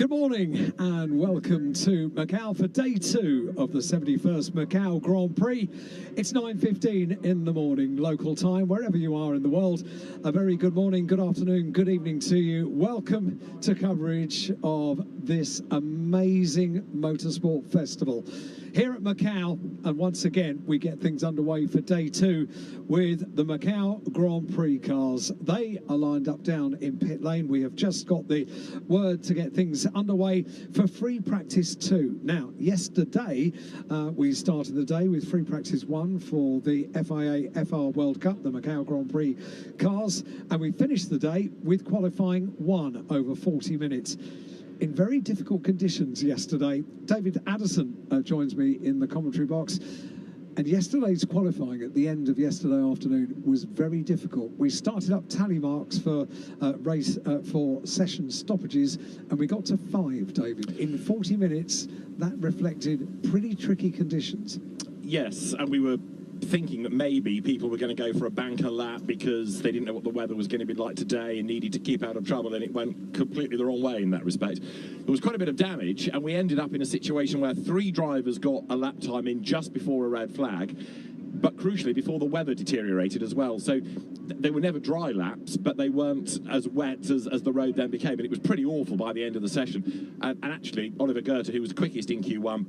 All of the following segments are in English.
Good morning and welcome to Macau for day 2 of the 71st Macau Grand Prix. It's 9:15 in the morning local time, wherever you are in the world. A very good morning, good afternoon, good evening to you. Welcome to coverage of this amazing motorsport festival here at Macau, and once again we get things underway for day 2 with the Macau Grand Prix cars. They are lined up down in pit lane. We have just got the word to get things underway for free practice 2. Now, yesterday we started the day with free practice 1 for the FIA FR World Cup, the Macau Grand Prix cars, and we finished the day with qualifying 1 over 40 minutes. In very difficult conditions yesterday. David Addison joins me in the commentary box. And yesterday's qualifying at the end of yesterday afternoon was very difficult. We started up tally marks for for session stoppages, and we got to 5, David. In 40 minutes, that reflected pretty tricky conditions. Yes, and we were thinking that maybe people were going to go for a banker lap because they didn't know what the weather was going to be like today and needed to keep out of trouble, and it went completely the wrong way in that respect. There was quite a bit of damage, and we ended up in a situation where 3 drivers got a lap time in just before a red flag, but crucially before the weather deteriorated as well. So they were never dry laps, but they weren't as wet as the road then became, and it was pretty awful by the end of the session. And actually, Oliver Goethe, who was quickest in Q1,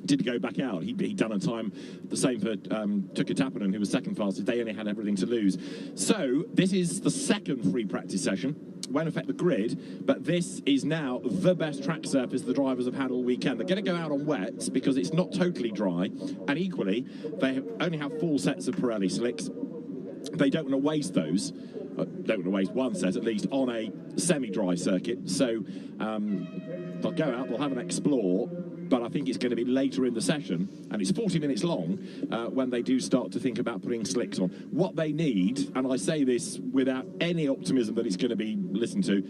did go back out. He'd done a time the same for Tuka Tapanen, who was second fastest. They only had everything to lose. So this is the second free practice session. Won't affect the grid, but this is now the best track surface the drivers have had all weekend. They're going to go out on wets because it's not totally dry, and equally they only have 4 sets of Pirelli slicks. They don't want to waste those. Don't want to waste 1 set at least on a semi-dry circuit. So they'll go out, they'll have an explore, but I think it's going to be later in the session, and it's 40 minutes long when they do start to think about putting slicks on. What they need, and I say this without any optimism that it's going to be listened to,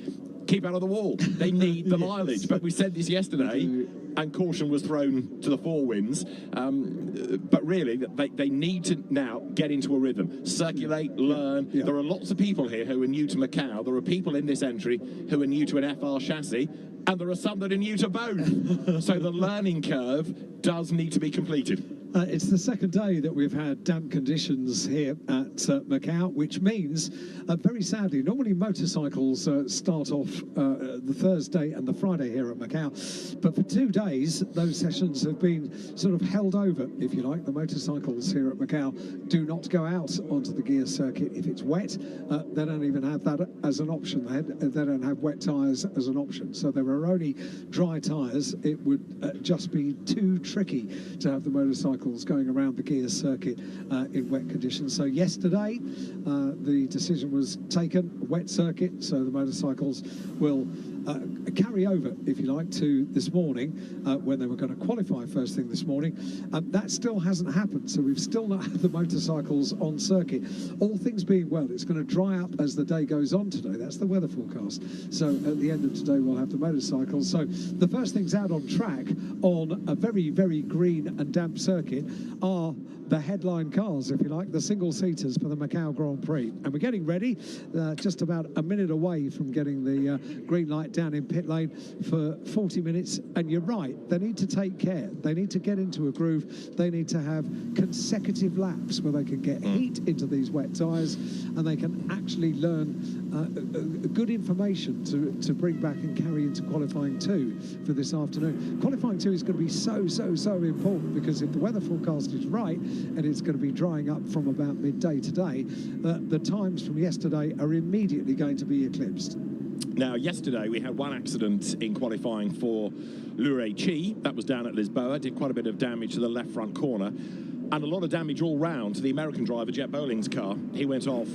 keep out of the wall. They need the mileage. But we said this yesterday, and caution was thrown to the 4 winds. But really, they need to now get into a rhythm, circulate, learn. Yeah. There are lots of people here who are new to Macau. There are people in this entry who are new to an FR chassis, and there are some that are new to both. So the learning curve does need to be completed. It's the second day that we've had damp conditions here at Macau, which means, very sadly, normally motorcycles start off the Thursday and the Friday here at Macau, but for 2 days those sessions have been sort of held over, if you like. The motorcycles here at Macau do not go out onto the gear circuit if it's wet. They don't even have that as an option. They don't have wet tyres as an option. So there are only dry tyres. It would just be too tricky to have the motorcycles going around the gear circuit in wet conditions. So yesterday the decision was taken, wet circuit, so the motorcycles will carry over, if you like, to this morning when they were going to qualify first thing this morning. That still hasn't happened, so we've still not had the motorcycles on circuit. All things being well, it's going to dry up as the day goes on today. That's the weather forecast. So at the end of today we'll have the motorcycles. So the first things out on track on a very, very green and damp circuit are the headline cars, if you like, the single-seaters for the Macau Grand Prix. And we're getting ready, just about a minute away from getting the green light down in pit lane for 40 minutes. And you're right, they need to take care. They need to get into a groove. They need to have consecutive laps where they can get heat into these wet tyres, and they can actually learn good information to bring back and carry into qualifying 2 for this afternoon. Qualifying 2 is going to be so important, because if the weather forecast is right, and it's going to be drying up from about midday today, the times from yesterday are immediately going to be eclipsed. Now, yesterday we had 1 accident in qualifying for Lure Chi. That was down at Lisboa. Did quite a bit of damage to the left front corner, and a lot of damage all round to the American driver, Jet Bowling's car. He went off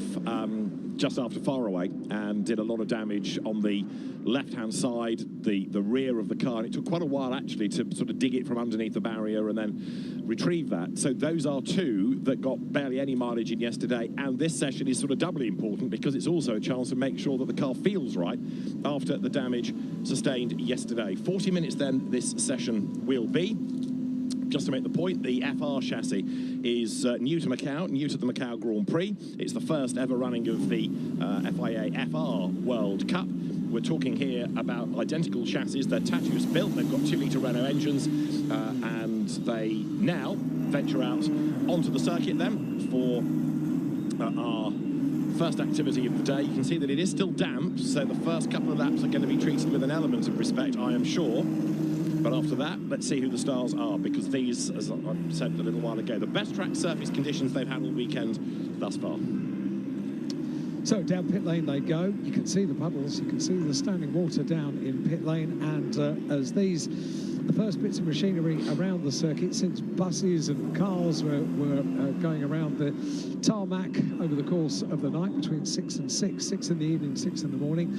just after Faraway and did a lot of damage on the left-hand side, the rear of the car. And it took quite a while, actually, to sort of dig it from underneath the barrier and then retrieve that. So those are 2 that got barely any mileage in yesterday. And this session is sort of doubly important because it's also a chance to make sure that the car feels right after the damage sustained yesterday. 40 minutes then this session will be. Just to make the point, the FR chassis is new to Macau, new to the Macau Grand Prix. It's the first ever running of the FIA FR World Cup. we're talking here about identical chassis. They're Tatuus built, they've got 2-litre Renault engines, and they now venture out onto the circuit then for our first activity of the day. You can see that it is still damp, so the first couple of laps are going to be treated with an element of respect, I am sure. But after that, let's see who the stars are, because these, as I said a little while ago, the best track surface conditions they've had all weekend thus far. So down pit lane they go. You can see the puddles, you can see the standing water down in pit lane, and as these, the first bits of machinery around the circuit, since buses and cars were going around the tarmac over the course of the night between 6 and 6 in the evening, 6 in the morning.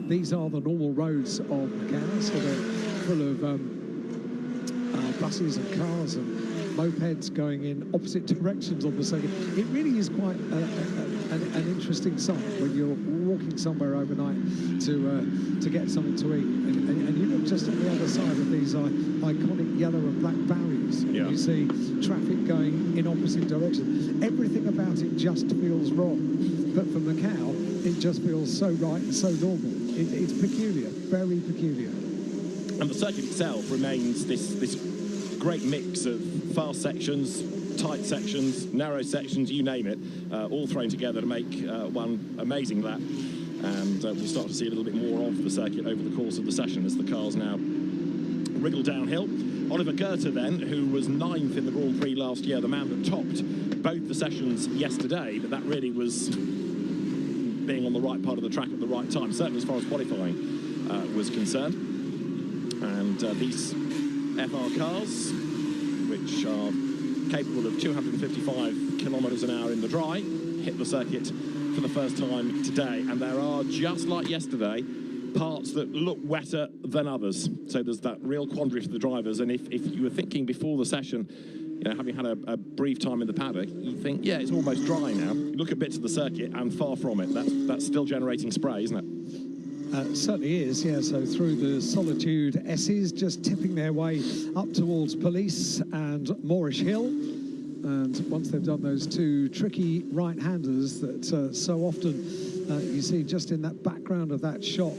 These are the normal roads of Macau, so they're full of buses and cars and mopeds going in opposite directions on the circuit. It really is quite an interesting sight when you're walking somewhere overnight to get something to eat, and you look just on the other side of these iconic yellow and black barriers, and you see traffic going in opposite directions. Everything about it just feels wrong, but for Macau it just feels so right and so normal. It's peculiar, very peculiar. And the circuit itself remains this great mix of fast sections, tight sections, narrow sections, you name it, all thrown together to make one amazing lap. And we'll start to see a little bit more of the circuit over the course of the session as the cars now wriggle downhill. Oliver Goethe then, who was 9th in the Grand Prix last year, the man that topped both the sessions yesterday, but that really was being on the right part of the track at the right time, certainly as far as qualifying was concerned. And these FR cars, which are capable of 255 kilometres an hour in the dry, hit the circuit for the first time today. And there are, just like yesterday, parts that look wetter than others. So there's that real quandary for the drivers. And if you were thinking before the session, you know, having had a brief time in the paddock, you think, yeah, it's almost dry now. You look at bits of the circuit and far from it. That's still generating spray, isn't it? Certainly is, yeah. So through the Solitude S's, just tipping their way up towards Police and Moorish Hill. And once they've done those two tricky right-handers that so often you see just in that background of that shot,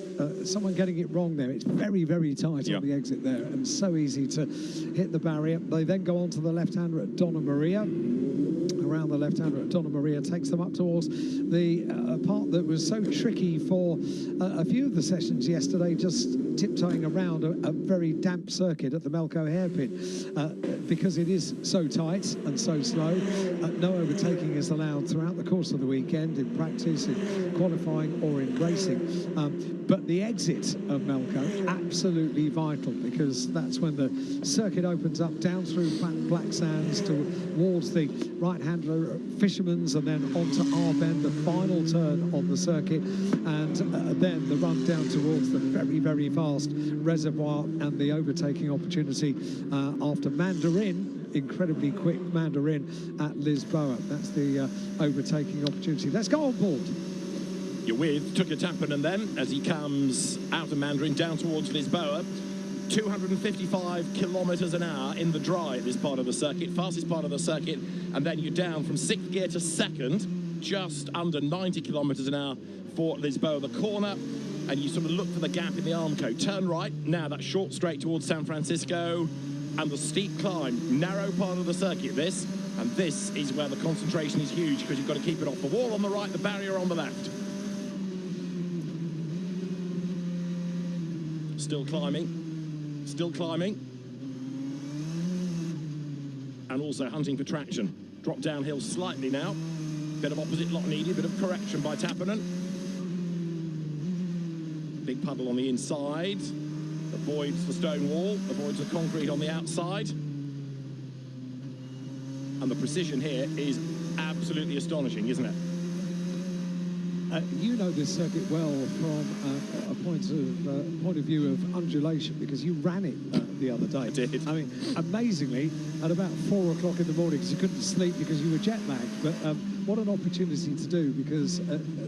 someone getting it wrong there. It's very, very tight on the exit there, and so easy to hit the barrier. They then go on to the left-hander at Donna Maria. Around the left-hander at Donna Maria, takes them up towards the part that was so tricky for a few of the sessions yesterday, just tiptoeing around a very damp circuit at the Macau hairpin, because it is so tight and so slow. No overtaking is allowed throughout the course of the weekend, in practice, in qualifying or in racing. But the exit of Macau, absolutely vital, because that's when the circuit opens up down through Black Sands towards the right-hander Fisherman's, and then onto R Bend, the final turn on the circuit, and then the run down towards the very, very fast reservoir and the overtaking opportunity after Mandarin, incredibly quick Mandarin at Lisboa. That's the overtaking opportunity. Let's go on board. You're with Tucker Tappanen then, as he comes out of Mandarin down towards Lisboa. 255 kilometres an hour in the dry at this part of the circuit, fastest part of the circuit, and then you're down from 6th gear to 2nd, just under 90 kilometres an hour for Lisboa, the corner, and you sort of look for the gap in the Armco. Turn right, now that short straight towards San Francisco, and the steep climb, narrow part of the circuit this, and this is where the concentration is huge, because you've got to keep it off the wall on the right, the barrier on the left. Still climbing. Still climbing, and also hunting for traction. Drop downhill slightly now. Bit of opposite lock needed, bit of correction by Tappanen. Big puddle on the inside. Avoids the stone wall, avoids the concrete on the outside. And the precision here is absolutely astonishing, isn't it? You know this circuit well from a point of view of undulation, because you ran it the other day. I did. I mean, amazingly, at about 4 o'clock in the morning, because you couldn't sleep because you were jet lagged. But what an opportunity to do, because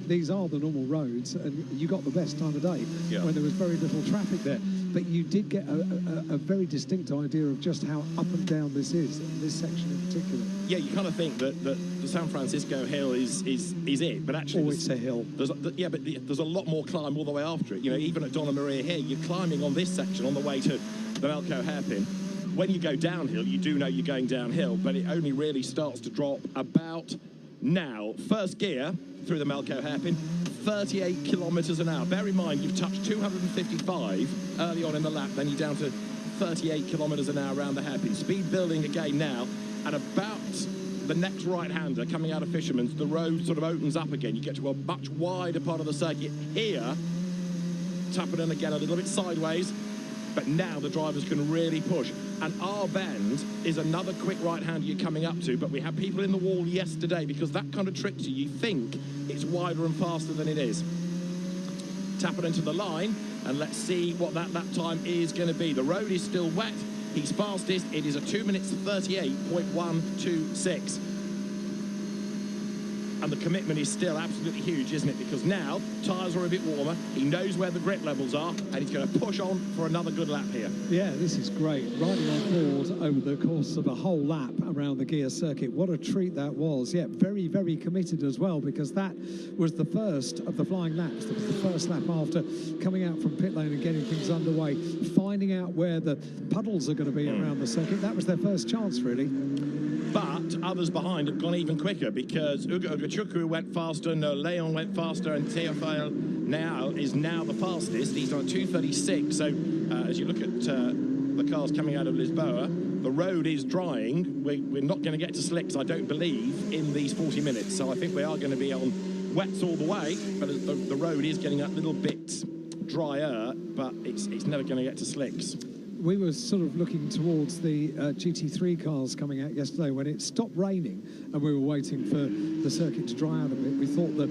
these are the normal roads, and you got the best time of day when there was very little traffic there. but you did get a very distinct idea of just how up and down this is, this section in particular. Yeah, you kind of think that the San Francisco Hill is it, but actually... Oh, it's a hill. But there's a lot more climb all the way after it. You know, even at Donna Maria here, you're climbing on this section on the way to the Macau hairpin. When you go downhill, you do know you're going downhill, but it only really starts to drop about now. First gear through the Macau hairpin, 38 kilometres an hour. Bear in mind, you've touched 255 early on in the lap, then you're down to 38 kilometres an hour around the hairpin. Speed building again now, and about the next right-hander coming out of Fisherman's, the road sort of opens up again. You get to a much wider part of the circuit here. Tapping again a little bit sideways, but now the drivers can really push. And our bend is another quick right-hander you're coming up to, but we had people in the wall yesterday because that kind of tricks you. You think it's wider and faster than it is. Tap it into the line, and let's see what that lap time is going to be. The road is still wet. He's fastest. It is a 2 minutes 38.126. And the commitment is still absolutely huge, isn't it? Because now tyres are a bit warmer. He knows where the grip levels are, and he's going to push on for another good lap here. Yeah, this is great. Riding on board over the course of a whole lap around the gear circuit. What a treat that was. Yeah, very, very committed as well, because that was the first of the flying laps. That was the first lap after coming out from pit lane and getting things underway, finding out where the puddles are going to be around the circuit. That was their first chance, really. But others behind have gone even quicker, because Ugo Chukwu went faster, No Leon went faster, and Teofil now is the fastest. He's on 2:36. So as you look at the cars coming out of Lisboa, the road is drying. We're not going to get to slicks, I don't believe, in these 40 minutes. So I think we are going to be on wets all the way, but the road is getting a little bit drier, but it's never going to get to slicks. We were sort of looking towards the GT3 cars coming out yesterday when it stopped raining and we were waiting for the circuit to dry out a bit. We thought that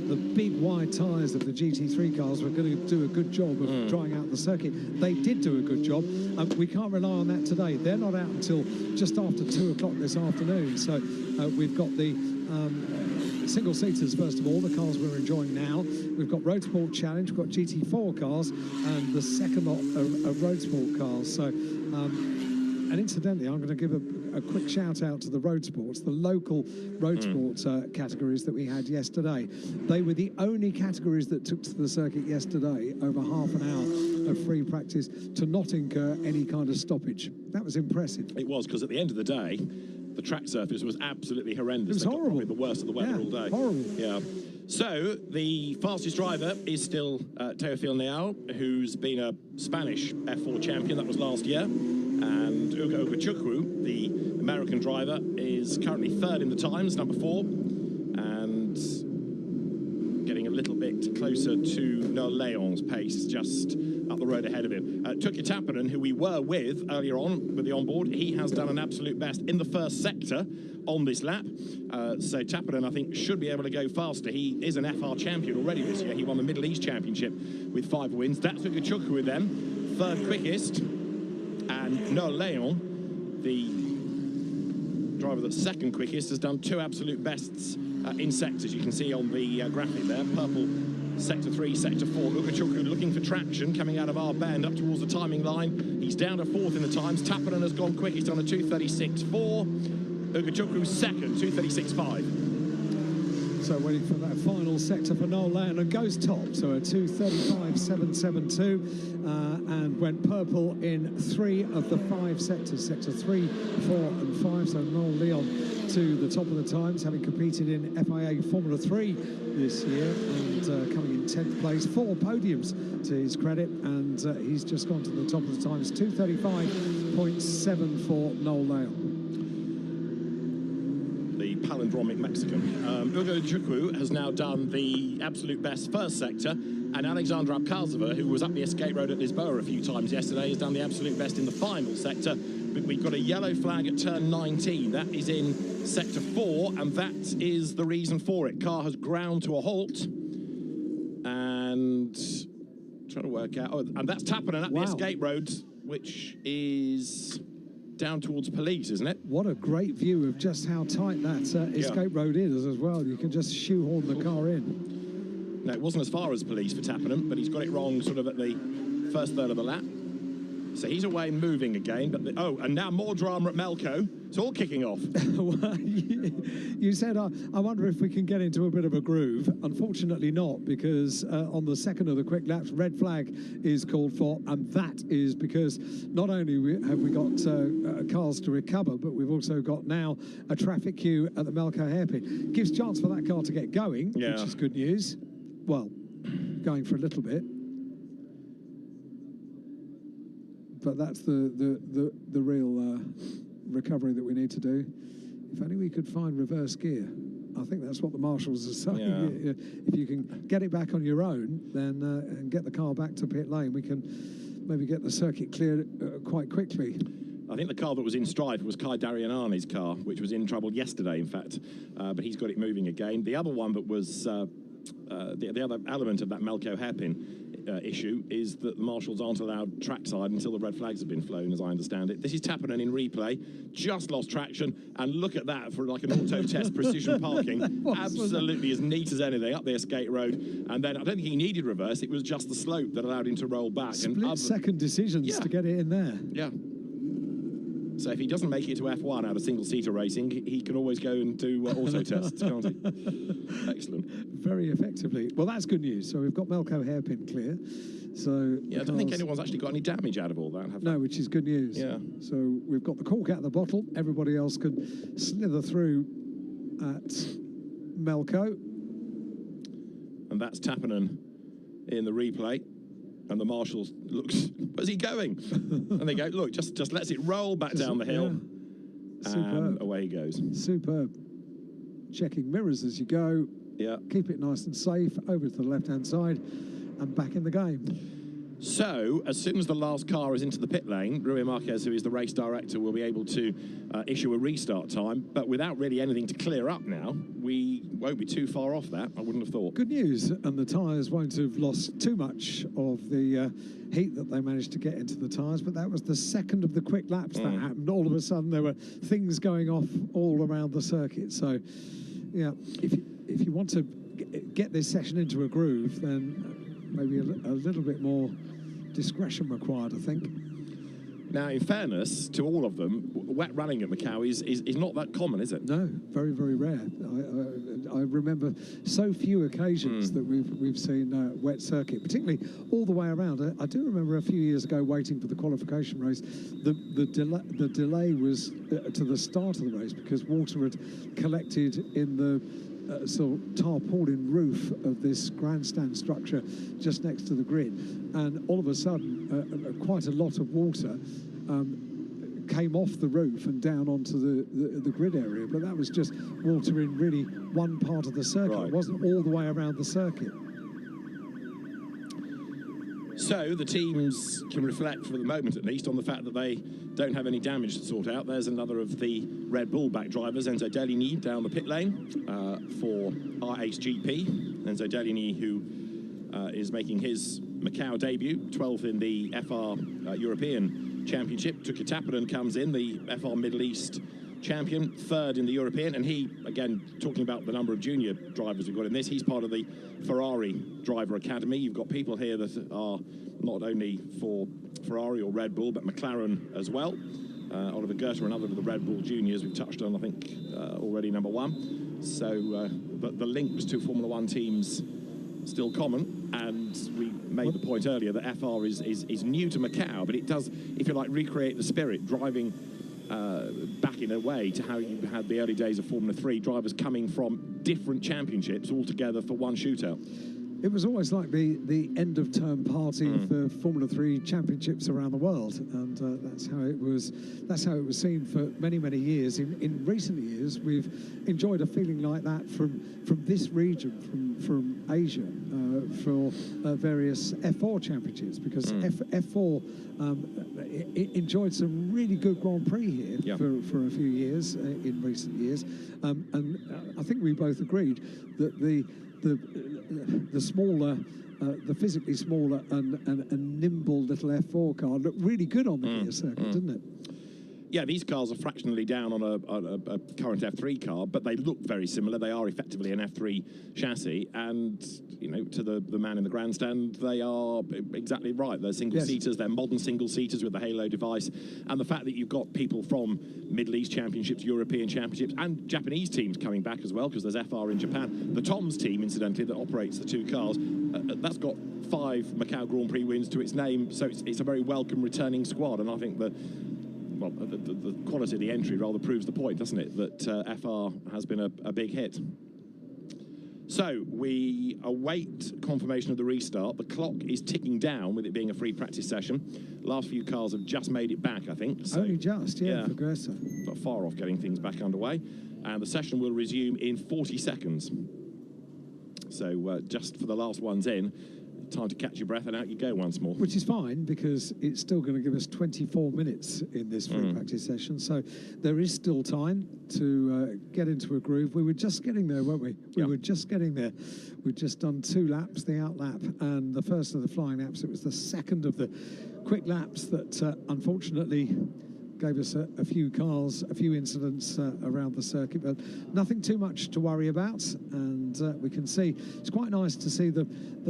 the big wide tyres of the GT3 cars were going to do a good job of drying out the circuit. They did do a good job. We can't rely on that today. They're not out until just after 2 o'clock this afternoon. So we've got the single-seaters, first of all, the cars we're enjoying now. We've got Road Sport Challenge, we've got GT4 cars, and the second lot of Road Sport cars. So, and incidentally, I'm going to give a quick shout-out to the Road Sports, the local Road Sports categories that we had yesterday. They were the only categories that took to the circuit yesterday, over half an hour of free practice, to not incur any kind of stoppage. That was impressive. It was, because at the end of the day, the track surface was absolutely horrendous. It was horrible. Probably the worst of the weather all day. Horrible. Yeah. So the fastest driver is still Teofil Neal, who's been a Spanish F4 champion. That was last year. And Ugo Chukwu, the American driver, is currently third in the times, number 4, and getting a little bit closer to Noel Leon's pace, just up the road ahead of him. Tuki Tappanen, who we were with earlier on with the onboard, he has done an absolute best in the first sector on this lap. So Tappanen, I think, should be able to go faster. He is an FR champion already this year. He won the Middle East Championship with 5 wins. That's Ugo Chukwu with them, third quickest. And Noel Leon, the driver that's second quickest, has done 2 absolute bests in sectors. You can see on the graphic there, purple sector 3, sector 4. Ugo Chukwu looking for traction, coming out of our bend up towards the timing line. He's down to 4th in the times. Tappanen has gone quickest on a 2:36.4. Ugo Chukwu second, 2:36.5. So waiting for that final sector for Noel Leon, and goes top, so a 2:35.772, and went purple in 3 of the 5 sectors, sector 3, 4 and 5. So Noel Leon to the top of the times, having competed in FIA Formula 3 this year, and coming in 10th place, 4 podiums to his credit, and he's just gone to the top of the times, 2:35.7 for Noel Leon. The palindromic Mexican. Ugo Chukwu has now done the absolute best first sector, and Alexandra Abkazova, who was up the escape road at Lisboa a few times yesterday, has done the absolute best in the final sector. But we've got a yellow flag at turn 19. That is in sector 4, and that is the reason for it. Car has ground to a halt, and trying to work out. Oh, and that's Tappanen at the escape road, which is down towards Police, isn't it? What a great view of just how tight that escape road is as well. You can just shoehorn the car in. No, it wasn't as far as Police for Tappanen, but he's got it wrong sort of at the first third of the lap. So he's away moving again, but and now more drama at Melco. It's all kicking off. Well, you said, I wonder if we can get into a bit of a groove. Unfortunately not, because on the second of the quick laps, red flag is called for, and that is because not only have we got cars to recover, but we've also got now a traffic queue at the Melco hairpin. Gives chance for that car to get going, which is good news. Well, going for a little bit. But that's the real recovery that we need to do. If only we could find reverse gear. I think that's what the marshals are saying. Yeah. If you can get it back on your own, then and get the car back to pit lane, we can maybe get the circuit cleared quite quickly. I think the car that was in strife was Kai Darianani's car, which was in trouble yesterday, in fact. But he's got it moving again. The other one that was the other element of that Melco hairpin issue is that the marshals aren't allowed trackside until the red flags have been flown, as I understand it. This is Tappanen in replay, just lost traction, and look at that for like an auto test precision parking. Absolutely as neat as anything up the Escape Road, and then I don't think he needed reverse, it was just the slope that allowed him to roll back. Split-second decisions to get it in there. Yeah. So if he doesn't make it to F1 out of single-seater racing, he can always go and do auto tests, can't he? Excellent. Very effectively. Well, that's good news. So we've got Melco hairpin clear. So yeah, I don't think anyone's actually got any damage out of all that, have they? No, which is good news. Yeah. So we've got the cork out of the bottle. Everybody else can slither through at Melco. And that's Tappanen in the replay. And the marshals looks, where's he going? And they go, look, just lets it roll back down the hill. Yeah. And away he goes. Superb. Checking mirrors as you go. Yeah. Keep it nice and safe. Over to the left-hand side and back in the game. So, as soon as the last car is into the pit lane, Rui Marquez, who is the race director, will be able to issue a restart time. But without really anything to clear up now, we won't be too far off that, I wouldn't have thought. Good news, and the tyres won't have lost too much of the heat that they managed to get into the tyres, but that was the second of the quick laps that happened. All of a sudden, there were things going off all around the circuit. So, yeah, if you want to get this session into a groove, then maybe a little bit more discretion required, I think. Now, in fairness to all of them, wet running at Macau is not that common, is it? No, very, very rare. I remember so few occasions that we've seen wet circuit, particularly all the way around. I do remember a few years ago waiting for the qualification race. The delay was to the start of the race because water had collected in the sort of tarpaulin roof of this grandstand structure just next to the grid, and all of a sudden quite a lot of water came off the roof and down onto the grid area, but that was just water in really one part of the circuit. Right. It wasn't all the way around the circuit. So the teams can reflect, for the moment at least, on the fact that they don't have any damage to sort out. There's another of the Red Bull back drivers, Enzo Deligny, down the pit lane for RHGP. Enzo Deligny, who is making his Macau debut, 12th in the FR European Championship. Tuki Tappanen comes in, the FR Middle East champion, 3rd in the European, and he, again, talking about the number of junior drivers we've got in this, he's part of the Ferrari Driver Academy. You've got people here that are not only for Ferrari or Red Bull, but McLaren as well. Oliver Goethe, another of the Red Bull juniors we've touched on, I think, already number 1. So the links to Formula 1 teams still common, and we made the point earlier that FR is new to Macau, but it does, if you like, recreate the spirit, driving back in a way to how you had the early days of Formula 3, drivers coming from different championships all together for one shootout. It was always like the end of term party for Formula 3 championships around the world, and that's how it was seen for many years. In recent years, we've enjoyed a feeling like that from this region, from Asia, for various F4 championships, because F4 enjoyed some really good Grand Prix here for a few years in recent years, and I think we both agreed that the smaller, the physically smaller and nimble little F4 car looked really good on the gear circuit, didn't it? Yeah, these cars are fractionally down on a current F3 car, but they look very similar. They are effectively an F3 chassis, and you know, to the man in the grandstand, they are exactly right. They're single-seaters. They're modern single-seaters with the Halo device, and the fact that you've got people from Middle East Championships, European Championships, and Japanese teams coming back as well, because there's FR in Japan. The Toms team, incidentally, that operates the two cars, that's got 5 Macau Grand Prix wins to its name, so it's a very welcome returning squad, and I think the quality of the entry rather proves the point, doesn't it, that FR has been a big hit. So we await confirmation of the restart. The clock is ticking down with it being a free practice session. Last few cars have just made it back, I think. So, only just, yeah, for Gressa. Not far off getting things back underway. And the session will resume in 40 seconds. So just for the last ones in, time to catch your breath and out you go once more. Which is fine, because it's still going to give us 24 minutes in this free practice session, so there is still time to get into a groove. We were just getting there, weren't we? We were just getting there. We'd just done 2 laps, the out lap and the first of the flying laps. It was the second of the quick laps that unfortunately gave us a few cars, a few incidents around the circuit, but nothing too much to worry about. And we can see, it's quite nice to see the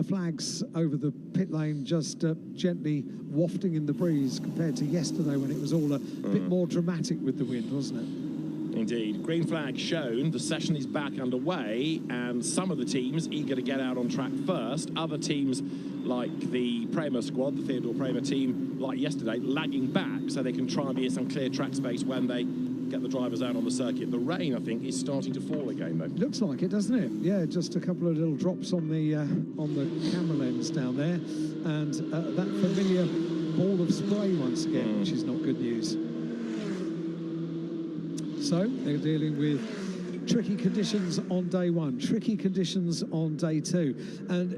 flags over the pit lane just gently wafting in the breeze compared to yesterday when it was all a bit more dramatic with the wind, wasn't it? Indeed. Green flag shown, the session is back underway, and some of the teams eager to get out on track first. Other teams, like the Prema squad, the Theodore Prema team, like yesterday, lagging back so they can try and be in some clear track space when they get the drivers out on the circuit. The rain, I think, is starting to fall again, though. Looks like it, doesn't it? Yeah, just a couple of little drops on the camera lens down there, and that familiar ball of spray once again, which is not good news. So they're dealing with tricky conditions on day 1, tricky conditions on day 2, and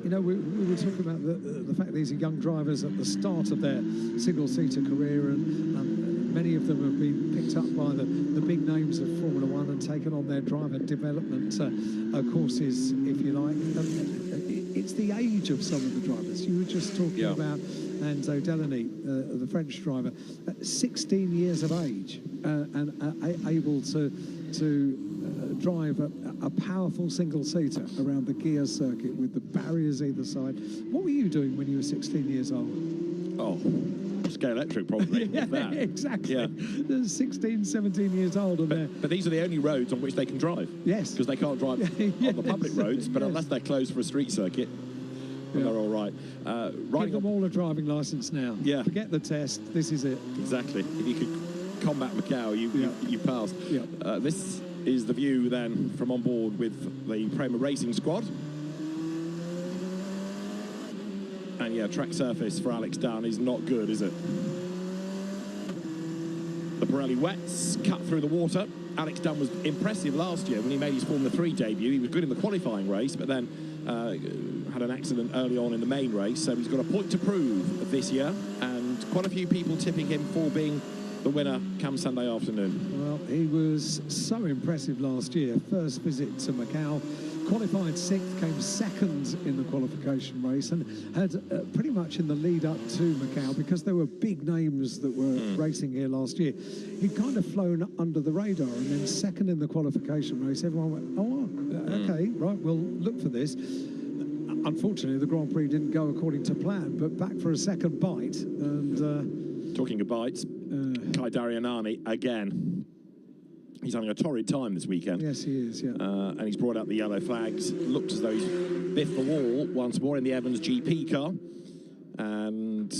you know, we were talking about the fact these are young drivers at the start of their single-seater career, and many of them have been picked up by the big names of Formula 1 and taken on their driver development courses, if you like. It's the age of some of the drivers. You were just talking about Enzo Delaney, the French driver, 16 years of age, and able to drive a powerful single-seater around the Gia circuit with the barriers either side. What were you doing when you were 16 years old? Oh, scale electric, probably. Yeah, that. Exactly. Yeah. They're 16, 17 years old. But these are the only roads on which they can drive. Yes. Because they can't drive on the public roads, but unless they're closed for a street circuit, they're all right. Give them all a driving licence now. Yeah. Forget the test. This is it. Exactly. If you could combat Macau, you passed. Yeah. This is the view then from on board with the Prema Racing squad. And yeah, track surface for Alex Dunn is not good, is it? The Pirelli wets cut through the water. Alex Dunn was impressive last year when he made his Formula 3 debut. He was good in the qualifying race, but then had an accident early on in the main race, so he's got a point to prove this year, and quite a few people tipping him for being the winner come Sunday afternoon. Well, he was so impressive last year. First visit to Macau, qualified 6th, came 2nd in the qualification race, and had pretty much in the lead up to Macau, because there were big names that were racing here last year. He'd kind of flown under the radar, and then 2nd in the qualification race, everyone went, oh, okay, right, we'll look for this. Unfortunately, the Grand Prix didn't go according to plan, but back for a second bite. And talking of bites, Kai Darianani again. He's having a torrid time this weekend. Yes, he is, yeah. And he's brought out the yellow flags. Looked as though he's biffed the wall once more in the Evans GP car. And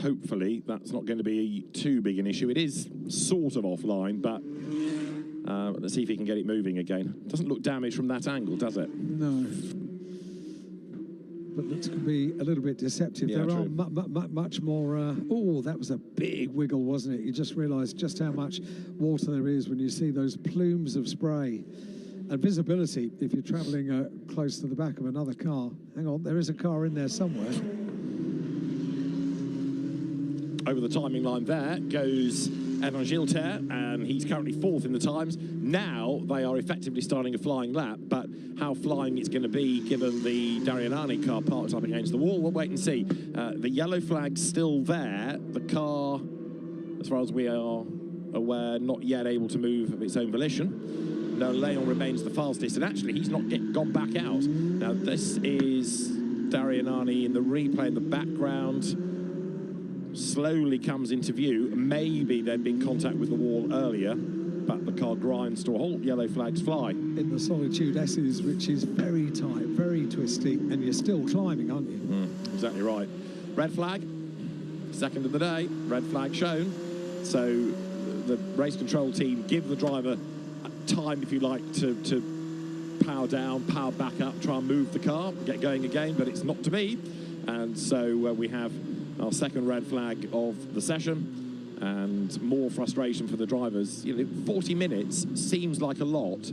hopefully that's not going to be too big an issue. It is sort of offline, but let's see if he can get it moving again. Doesn't look damaged from that angle, does it? No. But looks to be a little bit deceptive. Yeah, there are much more... oh, that was a big wiggle, wasn't it? You just realise just how much water there is when you see those plumes of spray. And visibility, if you're travelling close to the back of another car. Hang on, there is a car in there somewhere. Over the timing line there goes Evan Gilter, and he's currently 4th in the times. Now they are effectively starting a flying lap, but how flying it's going to be given the Darianani car parked up against the wall, we'll wait and see. The yellow flag's still there. The car as far as we are aware, not yet able to move of its own volition. No, Leon remains the fastest, and actually he's not gone back out. Now this is Darianani in the replay in the background. Slowly comes into view. Maybe there'd been contact with the wall earlier, but the car grinds to a halt. Yellow flags fly. In the Solitude S's, which is very tight, very twisty, and you're still climbing, aren't you? Exactly right. Red flag, second of the day, red flag shown. So the race control team give the driver time, if you like, to power down, power back up, try and move the car, get going again, but it's not to be. And so we have our second red flag of the session, and more frustration for the drivers. 40 minutes seems like a lot.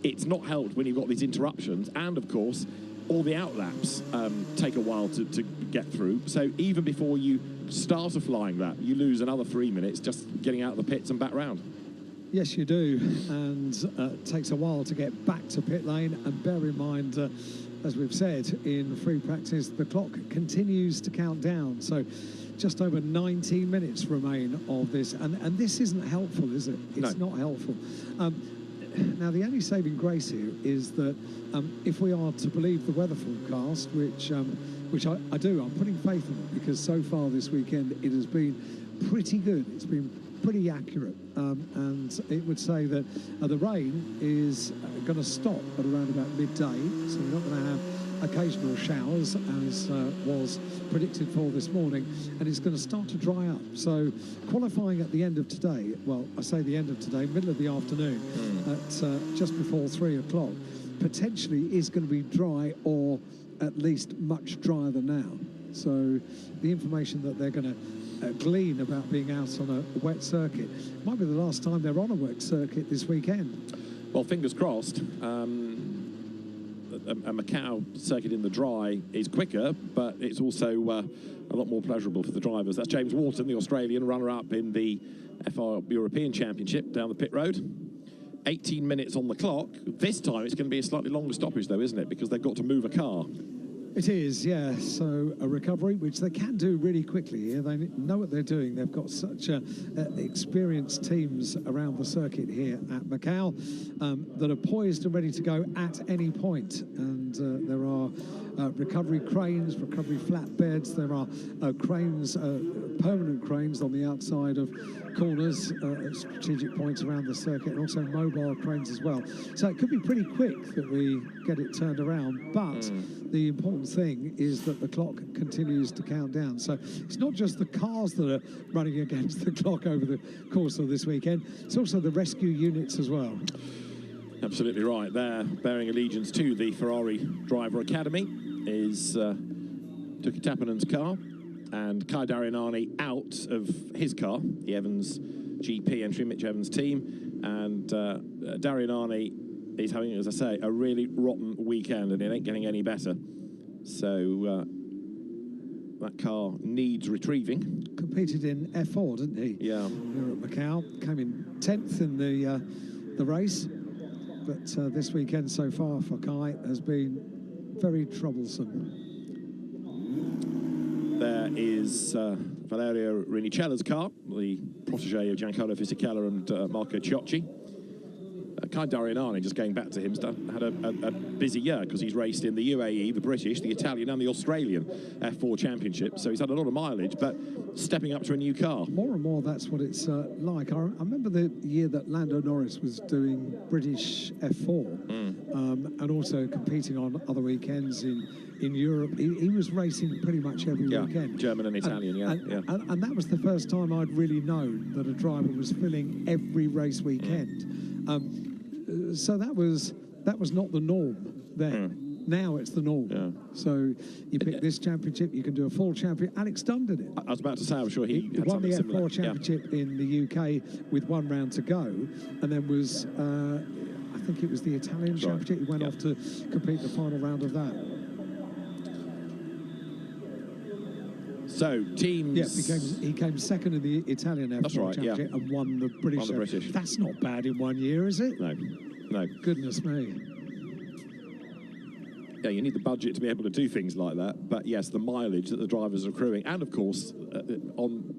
It's not helped when you've got these interruptions, and of course all the outlaps take a while to get through. So even before you start a flying lap, you lose another 3 minutes just getting out of the pits and back round. Yes, you do, and it takes a while to get back to pit lane. And bear in mind, as we've said in free practice, the clock continues to count down. So just over 19 minutes remain of this, and this isn't helpful, is it? It's not helpful. Now, the only saving grace here is that if we are to believe the weather forecast, which I do, I'm putting faith in it, because so far this weekend it has been pretty good. It's been pretty accurate, and it would say that the rain is going to stop at around about midday, so we're not going to have occasional showers as was predicted for this morning, and it's going to start to dry up. So qualifying at the end of today, well, I say the end of today, middle of the afternoon, at just before 3 o'clock, potentially is going to be dry, or at least much drier than now. So the information that they're going to glean about being out on a wet circuit might be the last time they're on a wet circuit this weekend. Well, fingers crossed. A Macau circuit in the dry is quicker, but it's also a lot more pleasurable for the drivers. That's James Wharton, the Australian runner-up in the FR European Championship down the pit road. 18 minutes on the clock. This time it's going to be a slightly longer stoppage, though, isn't it? Because they've got to move a car. It is, yeah. So a recovery, which they can do really quickly here. They know what they're doing. They've got such experienced teams around the circuit here at Macau that are poised and ready to go at any point. And there are recovery cranes, recovery flatbeds. There are cranes, permanent cranes on the outside of corners at strategic points around the circuit, and also mobile cranes as well. So it could be pretty quick that we get it turned around, but the important thing is that the clock continues to count down. So it's not just the cars that are running against the clock over the course of this weekend, it's also the rescue units as well. Absolutely right. They're bearing allegiance to the Ferrari Driver Academy is Tuki Tapanen's car, and Kai Darianani out of his car, the Evans GP entry, Mitch Evans' team, and Darianani is having, as I say, a really rotten weekend, and it ain't getting any better. So that car needs retrieving. Competed in F4, didn't he? Yeah. Here at Macau, came in 10th in the race, but this weekend so far for Kai has been very troublesome. There is Valerio Rinicella's car, the protege of Giancarlo Fisichella and Marco Ciocci. Kai Darianani, just going back to him, had a busy year because he's raced in the UAE, the British, the Italian and the Australian F4 Championship. So he's had a lot of mileage, but stepping up to a new car. More and more, that's what it's like. I remember the year that Lando Norris was doing British F4 and also competing on other weekends in Europe. He was racing pretty much every weekend. German and Italian, and that was the first time I'd really known that a driver was filling every race weekend. So that was not the norm then. Now it's the norm. Yeah. So you pick this championship, you can do a full champion. Alex Dunn did it. I was about to say, I'm sure he had won the F4 championship in the UK with 1 round to go, and then was I think it was the Italian championship. He went off to compete the final round of that. So teams. Yeah, he came second in the Italian F4 championship and won the British. That's not bad in 1 year, is it? No, no. Goodness me. Yeah, you need the budget to be able to do things like that. But yes, the mileage that the drivers are accruing, and of course, on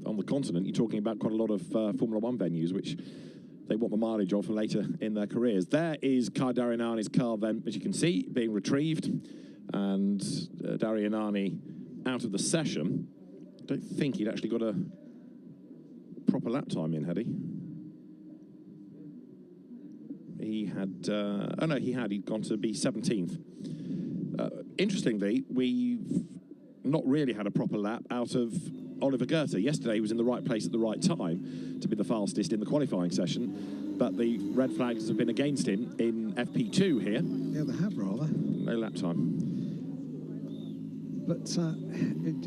on the continent, you're talking about quite a lot of Formula One venues, which they want the mileage of for later in their careers. There is Kai Darianani's car then, as you can see, being retrieved. And Darianani out of the session. I don't think he'd actually got a proper lap time in, had he? He had, oh no, he had. He'd gone to be 17th. Interestingly, we've not really had a proper lap out of Oliver Goethe. Yesterday he was in the right place at the right time to be the fastest in the qualifying session, but the red flags have been against him in FP2 here. Yeah, they have rather. No lap time. But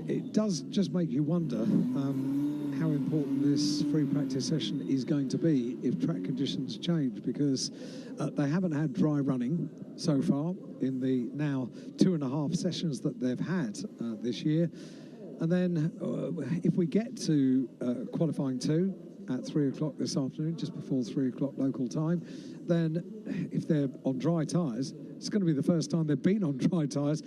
it does just make you wonder how important this free practice session is going to be if track conditions change, because they haven't had dry running so far in the now 2.5 sessions that they've had this year. And then if we get to qualifying 2 at 3 o'clock this afternoon, just before 3 o'clock local time, then if they're on dry tyres, it's going to be the first time they've been on dry tyres.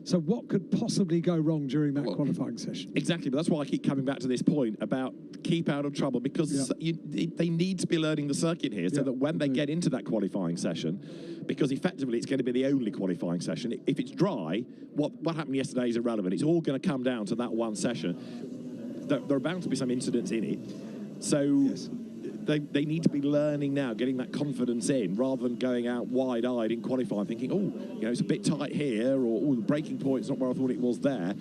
So what could possibly go wrong during that qualifying session? Exactly, but that's why I keep coming back to this point about keep out of trouble, because they need to be learning the circuit here so that when they get into that qualifying session, because effectively it's going to be the only qualifying session. If it's dry, what happened yesterday is irrelevant. It's all going to come down to that one session. There are bound to be some incidents in it. So they need to be learning now, getting that confidence in, rather than going out wide-eyed in qualifying, thinking, oh, you know, it's a bit tight here, or oh, the braking point's not where I thought it was there.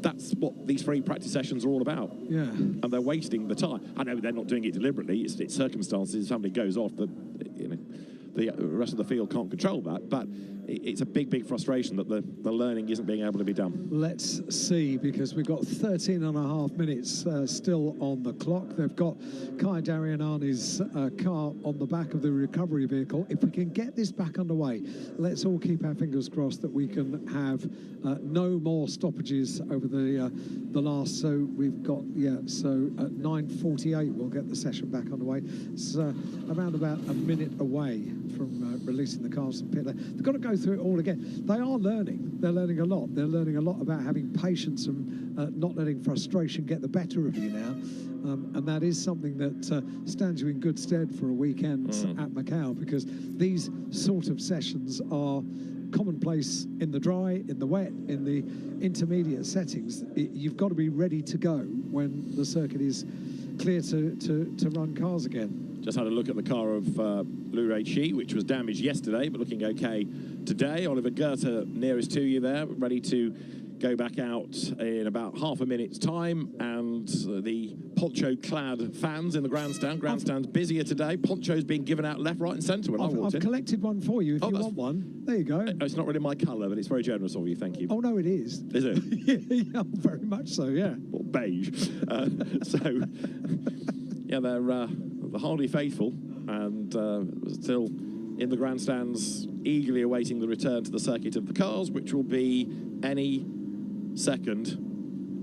That's what these free practice sessions are all about. Yeah. And they're wasting the time. I know they're not doing it deliberately. It's circumstances. If somebody goes off, the rest of the field can't control that. But it's a big frustration that the learning isn't being able to be done. Let's see, because we've got 13.5 minutes still on the clock. They've got Kai Darianani's car on the back of the recovery vehicle. If we can get this back underway, let's all keep our fingers crossed that we can have no more stoppages over the last. So we've got, so at 9:48 we'll get the session back underway. It's around about a minute away from releasing the cars from pit lane. They've got to go through it all again. They are learning. They're learning a lot. They're learning a lot about having patience and not letting frustration get the better of you now. And that is something that stands you in good stead for a weekend at Macau, because these sort of sessions are commonplace in the dry, in the wet, in the intermediate settings. You've got to be ready to go when the circuit is clear to run cars again. Just had a look at the car of Lu Rei-Chi, which was damaged yesterday, but looking okay today. Oliver Goethe nearest to you there, ready to go back out in about half a minute's time. And the poncho-clad fans in the grandstand's busier today. Ponchos being given out left, right and centre when I walked in. I've collected one for you if you want one. There you go. It's not really my colour, but it's very generous of you, thank you. Oh, no, it is. Is it? Yeah, very much so, yeah. Or beige. Yeah, they're the Hardy faithful, and still in the grandstands, eagerly awaiting the return to the circuit of the cars, which will be any second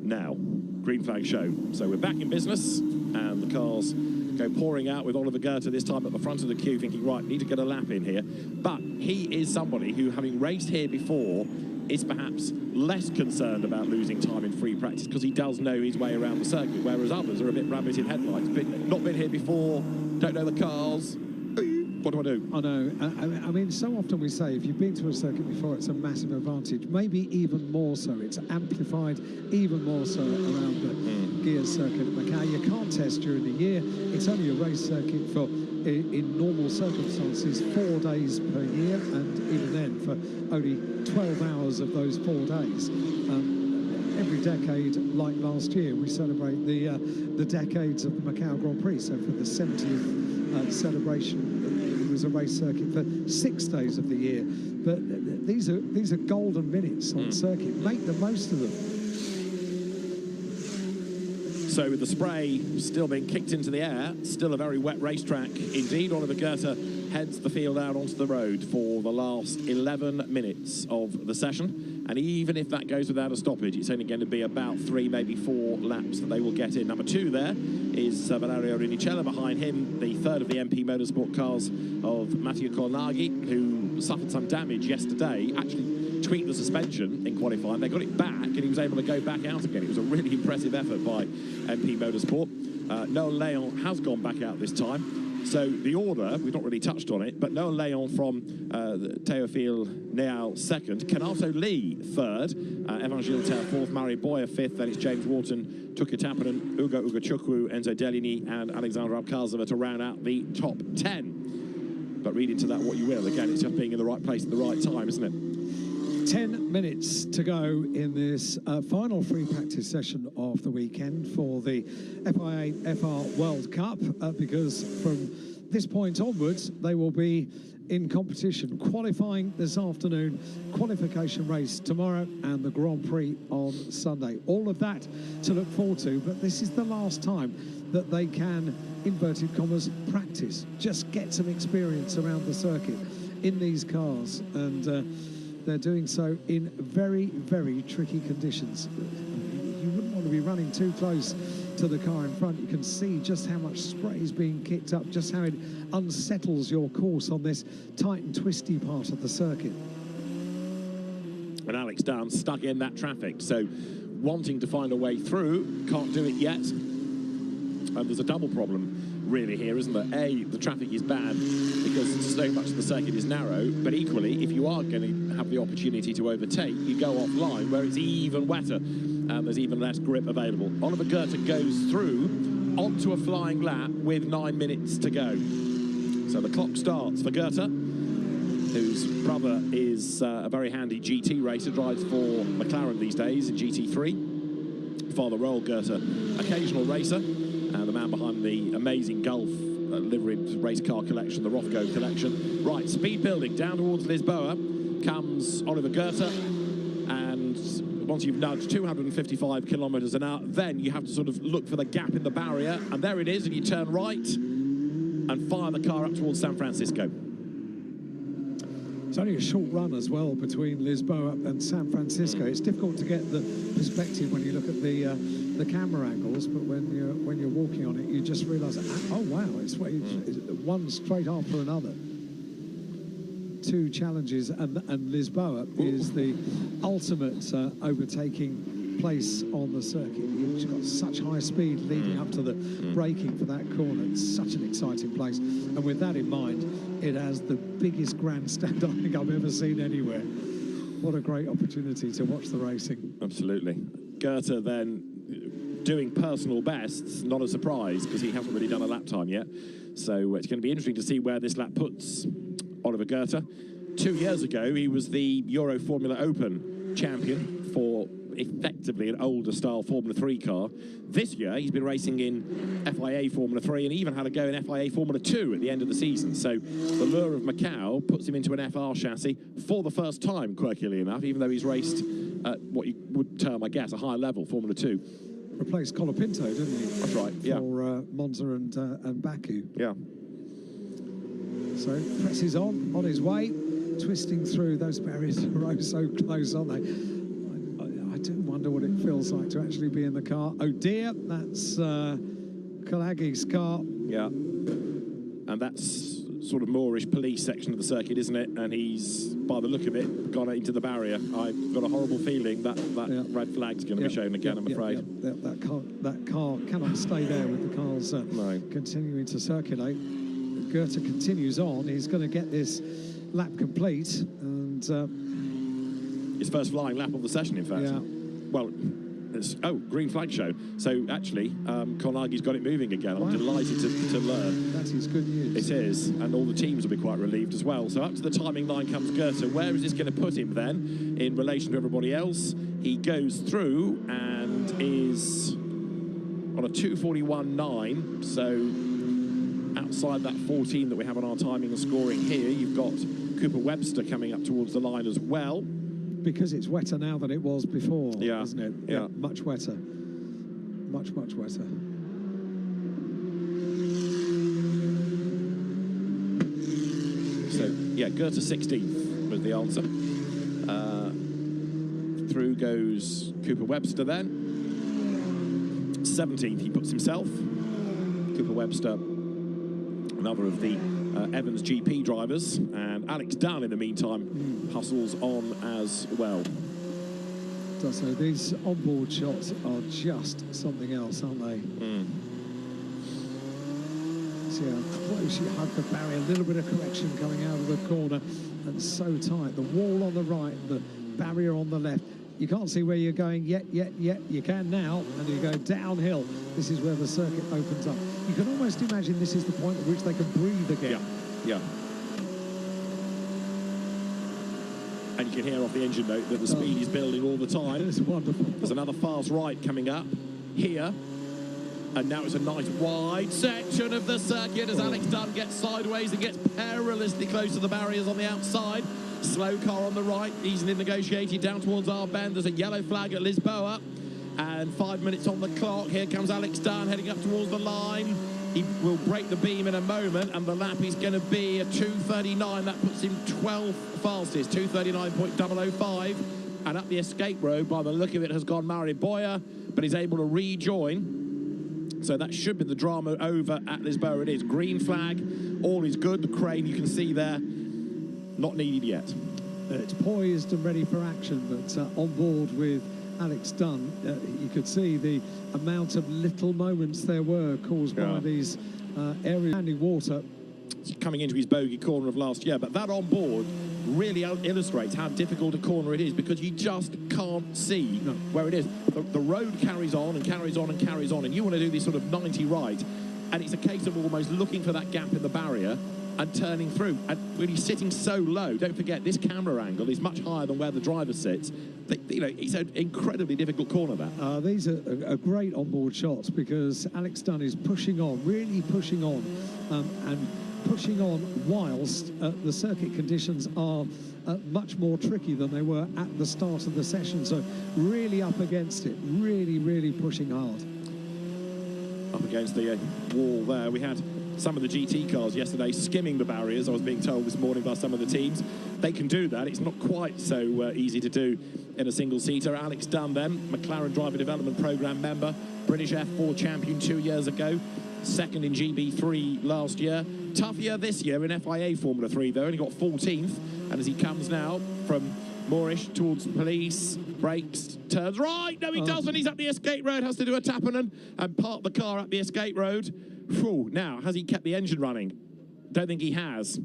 now. Green flag show. So we're back in business, and the cars go pouring out with Oliver Goethe this time at the front of the queue, thinking, right, need to get a lap in here. But he is somebody who, having raced here before, is perhaps less concerned about losing time in free practice, because he does know his way around the circuit, whereas others are a bit rabbit in headlights. Not been here before, don't know the cars. What do I do? I know. I mean, so often we say if you've been to a circuit before, it's a massive advantage. Maybe even more so. It's amplified even more so around the gear circuit at Macau. You can't test during the year. It's only a race circuit for, in normal circumstances, 4 days per year, and even then for only 12 hours of those 4 days. Every decade, like last year, we celebrate the decades of the Macau Grand Prix. So for the 70th celebration, it was a race circuit for 6 days of the year. But these are golden minutes on circuit. Make the most of them. So with the spray still being kicked into the air, still a very wet racetrack indeed. Oliver Goethe heads the field out onto the road for the last 11 minutes of the session. And even if that goes without a stoppage, it's only going to be about 3, maybe 4 laps that they will get in. Number 2 there is Valerio Rinicella. Behind him, the third of the MP Motorsport cars of Matteo Colnaghi, who suffered some damage yesterday. Actually, tweaked the suspension in qualifying. They got it back, and he was able to go back out again. It was a really impressive effort by MP Motorsport. Noah Leon has gone back out this time. So the order, we've not really touched on it, but Noah Leon from Théophile Néal second, Kanato Lee third, Evan Gilter fourth, Mari Boyer fifth, then it's James Wharton, Tuka Tapanen, Ugo Ugachukwu, Enzo Deligny and Alexandra Abkazova to round out the top 10. But read into that what you will. Again, it's just being in the right place at the right time, isn't it? 10 minutes to go in this final free practice session of the weekend for the FIA FR World Cup, because from this point onwards they will be in competition, qualifying this afternoon, qualification race tomorrow and the Grand Prix on Sunday. All of that to look forward to, but this is the last time that they can, inverted commas, practice, just get some experience around the circuit in these cars, and they're doing so in very, very tricky conditions. You wouldn't want to be running too close to the car in front. You can see just how much spray is being kicked up, just how it unsettles your course on this tight and twisty part of the circuit. And Alex Dunn stuck in that traffic, so wanting to find a way through, can't do it yet. And there's a double problem really here, isn't there? A, the traffic is bad because so much of the circuit is narrow, but equally, if you are going to have the opportunity to overtake, you go offline where it's even wetter and there's even less grip available. Oliver Goethe goes through onto a flying lap with 9 minutes to go. So the clock starts for Goethe, whose brother is a very handy GT racer, drives for McLaren these days in GT3. Father Roel Goethe, occasional racer, the man behind the amazing Gulf liveried race car collection, the Rothko collection. Right, speed building down towards Lisboa comes Oliver Goethe, and once you've nudged 255 kilometres an hour, then you have to sort of look for the gap in the barrier, and there it is, and you turn right and fire the car up towards San Francisco. It's only a short run as well between Lisboa and San Francisco. It's difficult to get the perspective when you look at the camera angles, but when you're walking on it, you just realise, oh wow, it's one straight after another. Two challenges, and Lisboa is the ultimate overtaking place on the circuit. You've got such high speed leading up to the braking for that corner. It's such an exciting place, and with that in mind, it has the biggest grandstand I think I've ever seen anywhere. What a great opportunity to watch the racing. Absolutely. Goethe then doing personal bests, not a surprise because he hasn't really done a lap time yet. So it's going to be interesting to see where this lap puts Oliver Goethe. 2 years ago, he was the Euro Formula Open champion for effectively an older style Formula 3 car. This year, he's been racing in FIA Formula 3 and even had a go in FIA Formula 2 at the end of the season. So the lure of Macau puts him into an FR chassis for the first time, quirkily enough, even though he's raced at what you would term, I guess, a higher level, Formula 2. Replaced Colapinto, didn't he? That's right, yeah. For Monza and Baku. Yeah. So presses on his way, twisting through those barriers. Oh, so close, aren't they? I do wonder what it feels like to actually be in the car. Oh dear, that's Kalagi's car. Yeah. And that's sort of Moorish police section of the circuit, isn't it? And he's, by the look of it, gone into the barrier. I've got a horrible feeling that red flag's going to be shown again, I'm afraid. That car cannot stay there with the cars continuing to circulate. Goethe continues on. He's going to get this lap complete, and his first flying lap of the session, in fact. Yeah. Well, green flag show. So actually, Kolnagi's got it moving again. I'm delighted to learn. That is good news. It is, and all the teams will be quite relieved as well. So up to the timing line comes Goethe. Where is this going to put him then in relation to everybody else? He goes through and is on a 2:41.9. So outside that 14 that we have on our timing and scoring here, you've got Cooper Webster coming up towards the line as well. Because it's wetter now than it was before, isn't it? Yeah. Much wetter. Much wetter. So, yeah, Goethe 16th was the answer. Through goes Cooper Webster then. 17th he puts himself. Cooper Webster another of the Evans GP drivers, and Alex Dunn in the meantime hustles on as well. So these onboard shots are just something else, aren't they? See how close you hug the barrier, a little bit of correction coming out of the corner, and so tight. The wall on the right, the barrier on the left. You can't see where you're going yet. You can now, and you go downhill. This is where the circuit opens up. You can almost imagine this is the point at which they can breathe again. Yeah. And you can hear off the engine note that the speed is building all the time. It's wonderful. There's another fast right coming up here. And now it's a nice wide section of the circuit as Alex Dunn gets sideways and gets perilously close to the barriers on the outside. Slow car on the right, easily negotiated down towards our bend. There's a yellow flag at Lisboa. And 5 minutes on the clock. Here comes Alex Dunn heading up towards the line. He will break the beam in a moment, and the lap is going to be a 2:39. That puts him 12th fastest, 2:39.005. And up the escape road, by the look of it, has gone Murray Boyer, but he's able to rejoin. So that should be the drama over at Lisboa. It is. Green flag, all is good. The crane you can see there, not needed yet. It's poised and ready for action, but on board with Alex Dunn, you could see the amount of little moments there were caused by these areas standing water. Coming into his bogey corner of last year, but that on board really illustrates how difficult a corner it is, because you just can't see where it is. The road carries on and carries on and carries on, and you want to do this sort of 90 right, and it's a case of almost looking for that gap in the barrier and turning through. And when he's sitting so low, don't forget this camera angle is much higher than where the driver sits. You know, it's an incredibly difficult corner, that. These are great onboard shots, because Alex Dunn is pushing on, really pushing on, and pushing on whilst the circuit conditions are much more tricky than they were at the start of the session. So really up against it, really pushing hard. Up against the wall there. We had some of the GT cars yesterday skimming the barriers, I was being told this morning by some of the teams. They can do that. It's not quite so easy to do in a single-seater. Alex Dunn then, McLaren Driver Development Programme member, British F4 champion 2 years ago, second in GB3 last year. Tough year this year in FIA Formula 3, though. Only got 14th. And as he comes now from Moorish towards Police, brakes, turns right. No, he doesn't. He's up the escape road, has to do a tap-in and park the car up the escape road. Whew. Now, has he kept the engine running? Don't think he has.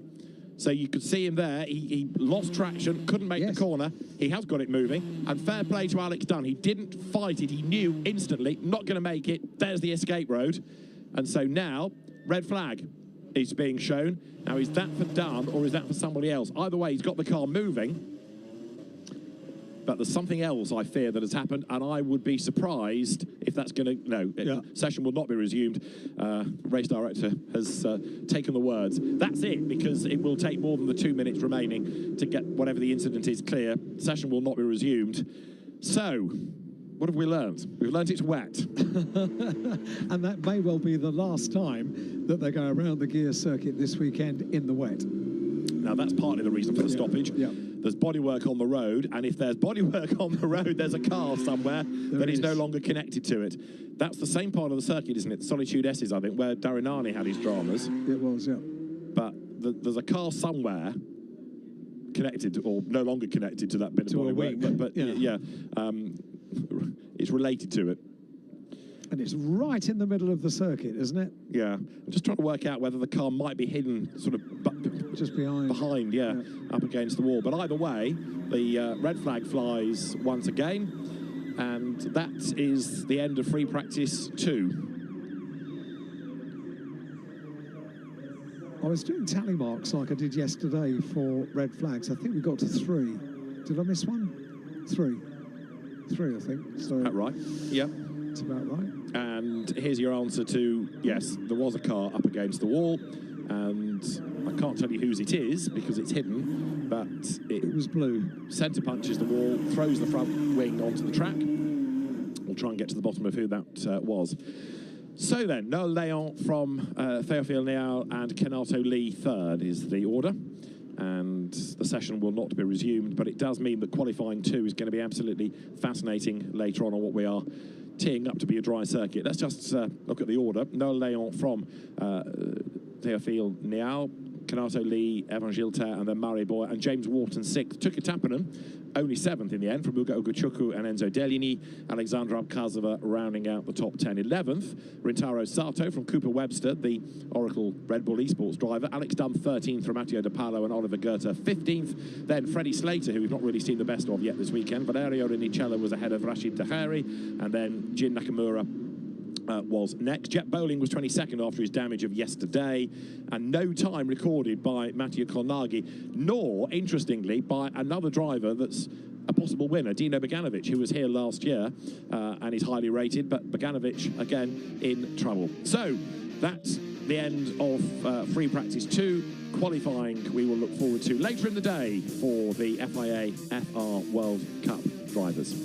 So you could see him there. He lost traction, couldn't make the corner. He has got it moving. And fair play to Alex Dunn. He didn't fight it. He knew instantly, not going to make it. There's the escape road. And so now, red flag is being shown. Now, is that for Dunn or is that for somebody else? Either way, he's got the car moving. But there's something else, I fear, that has happened, and I would be surprised if that's going to... No, session will not be resumed. Race director has taken the words. That's it, because it will take more than the 2 minutes remaining to get whatever the incident is clear. Session will not be resumed. So, what have we learned? We've learned it's wet. And that may well be the last time that they go around the gear circuit this weekend in the wet. Now, that's partly the reason for the stoppage. There's bodywork on the road, and if there's bodywork on the road, there's a car somewhere that is no longer connected to it. That's the same part of the circuit, isn't it? Solitude S's, I think, where Darinani had his dramas. It was, yeah. But there's a car somewhere connected, or no longer connected to that bit of bodywork. But it's related to it. And it's right in the middle of the circuit, isn't it? Yeah. I'm just trying to work out whether the car might be hidden sort of just behind, up against the wall. But either way, the red flag flies once again, and that is the end of free practice 2. I was doing tally marks like I did yesterday for red flags. I think we got to 3. Did I miss one? 3, I think. So that right? Yeah. That's about right. And here's your answer to, yes, there was a car up against the wall, and I can't tell you whose it is because it's hidden, but it was blue. Centre punches the wall, throws the front wing onto the track. We'll try and get to the bottom of who that was. So then, Noel Leon from Théophile Nial and Kenato Lee third is the order. And the session will not be resumed, but it does mean that qualifying 2 is going to be absolutely fascinating later on what we are teeing up to be a dry circuit. Let's just look at the order. Noel Leon from Theophile Niao, Kanato Lee, Evan Gilter, and then Murray Boy, and James Wharton 6th. Tuka Tapanen, only 7th in the end, from Ugo Oguchukwu and Enzo Delini. Alexandra Abkazova rounding out the top 10. 11th, Rintaro Sato from Cooper Webster, the Oracle Red Bull Esports driver. Alex Dunn 13th from Matteo De Palo and Oliver Goethe 15th. Then Freddie Slater, who we've not really seen the best of yet this weekend. Valerio Rinicello was ahead of Rashid Tahiri, and then Jin Nakamura was next. Jet Bowling was 22nd after his damage of yesterday, and no time recorded by Mattia Kolnagi, nor, interestingly, by another driver that's a possible winner, Dino Boganovic, who was here last year and is highly rated, but Boganovic, again, in trouble. So, that's the end of Free Practice 2. Qualifying we will look forward to later in the day for the FIA FR World Cup drivers.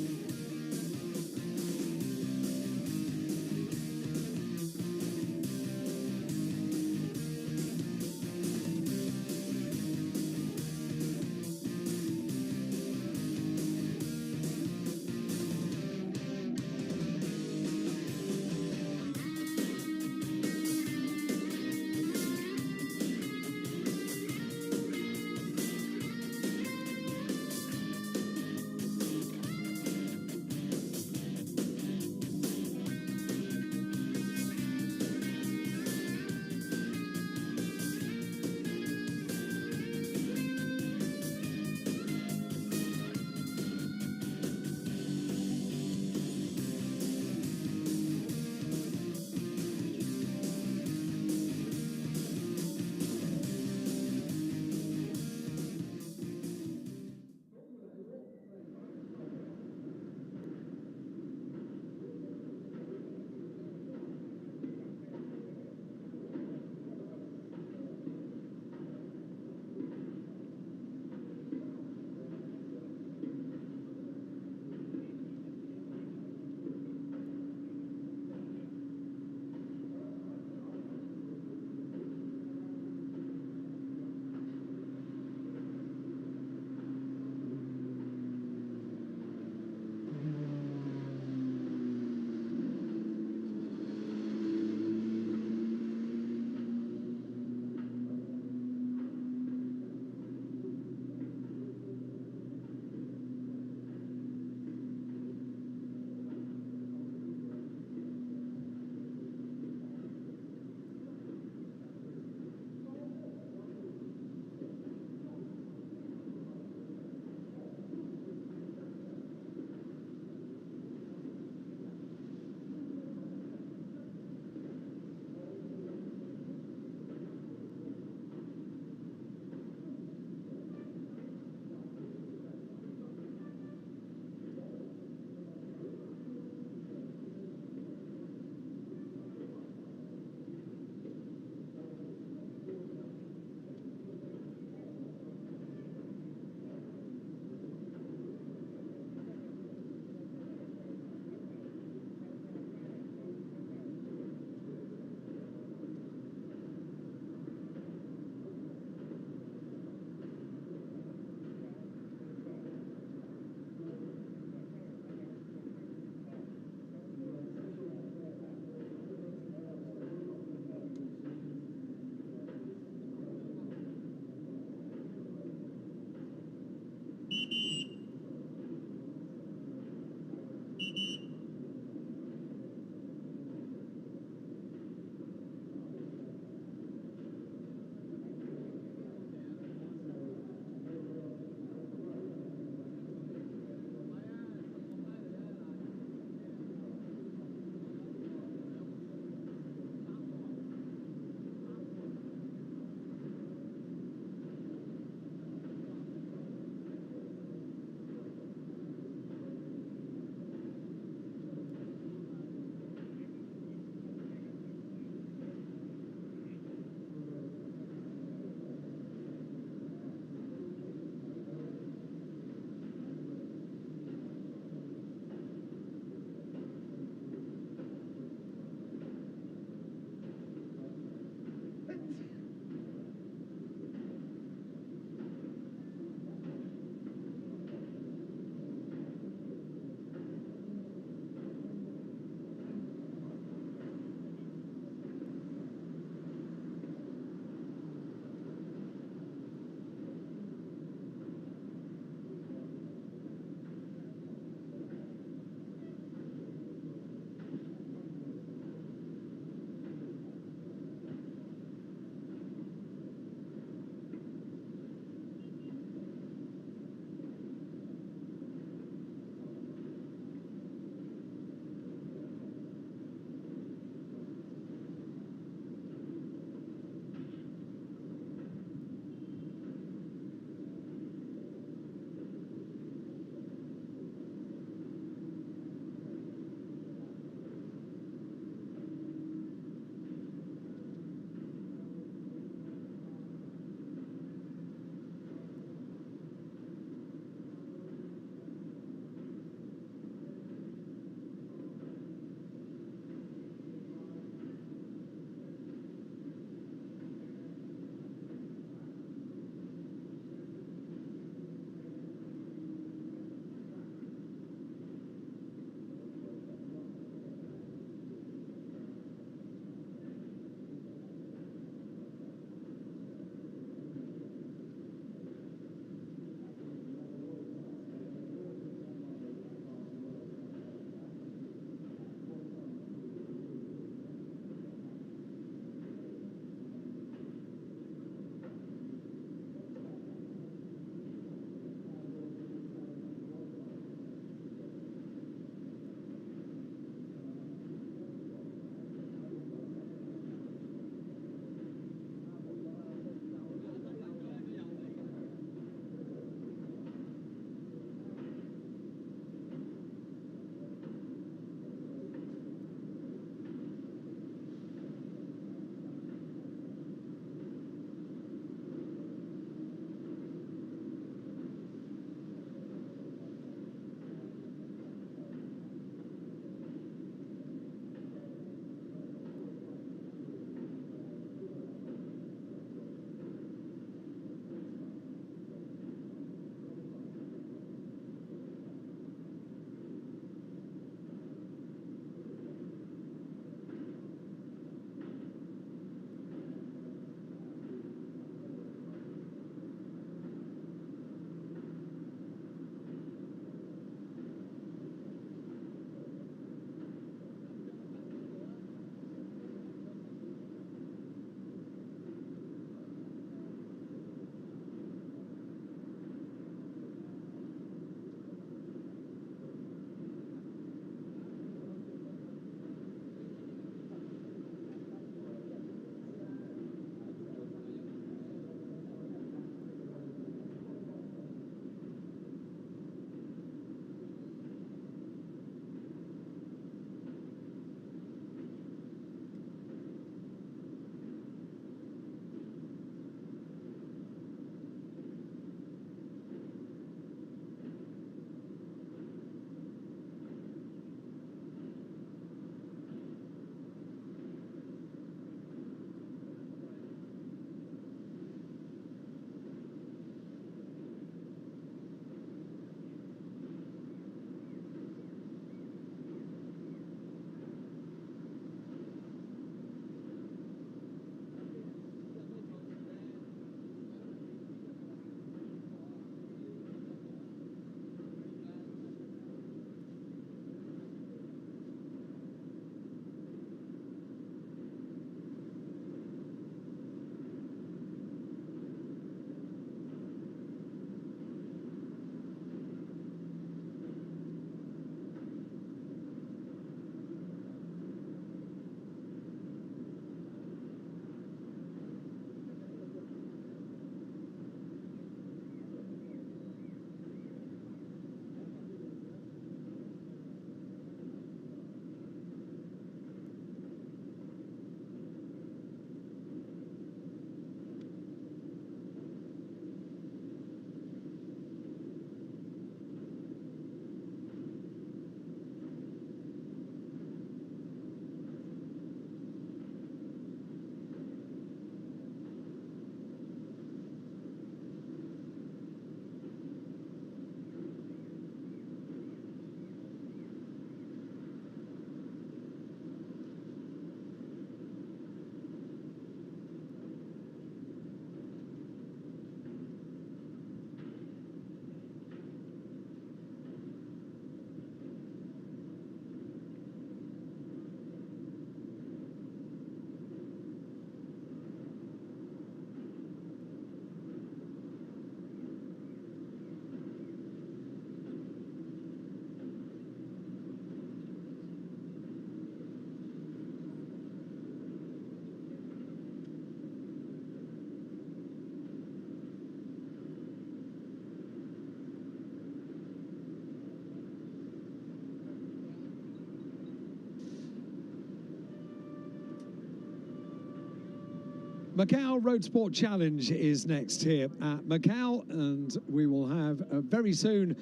Macau Road Sport Challenge is next here at Macau, and we will have very soon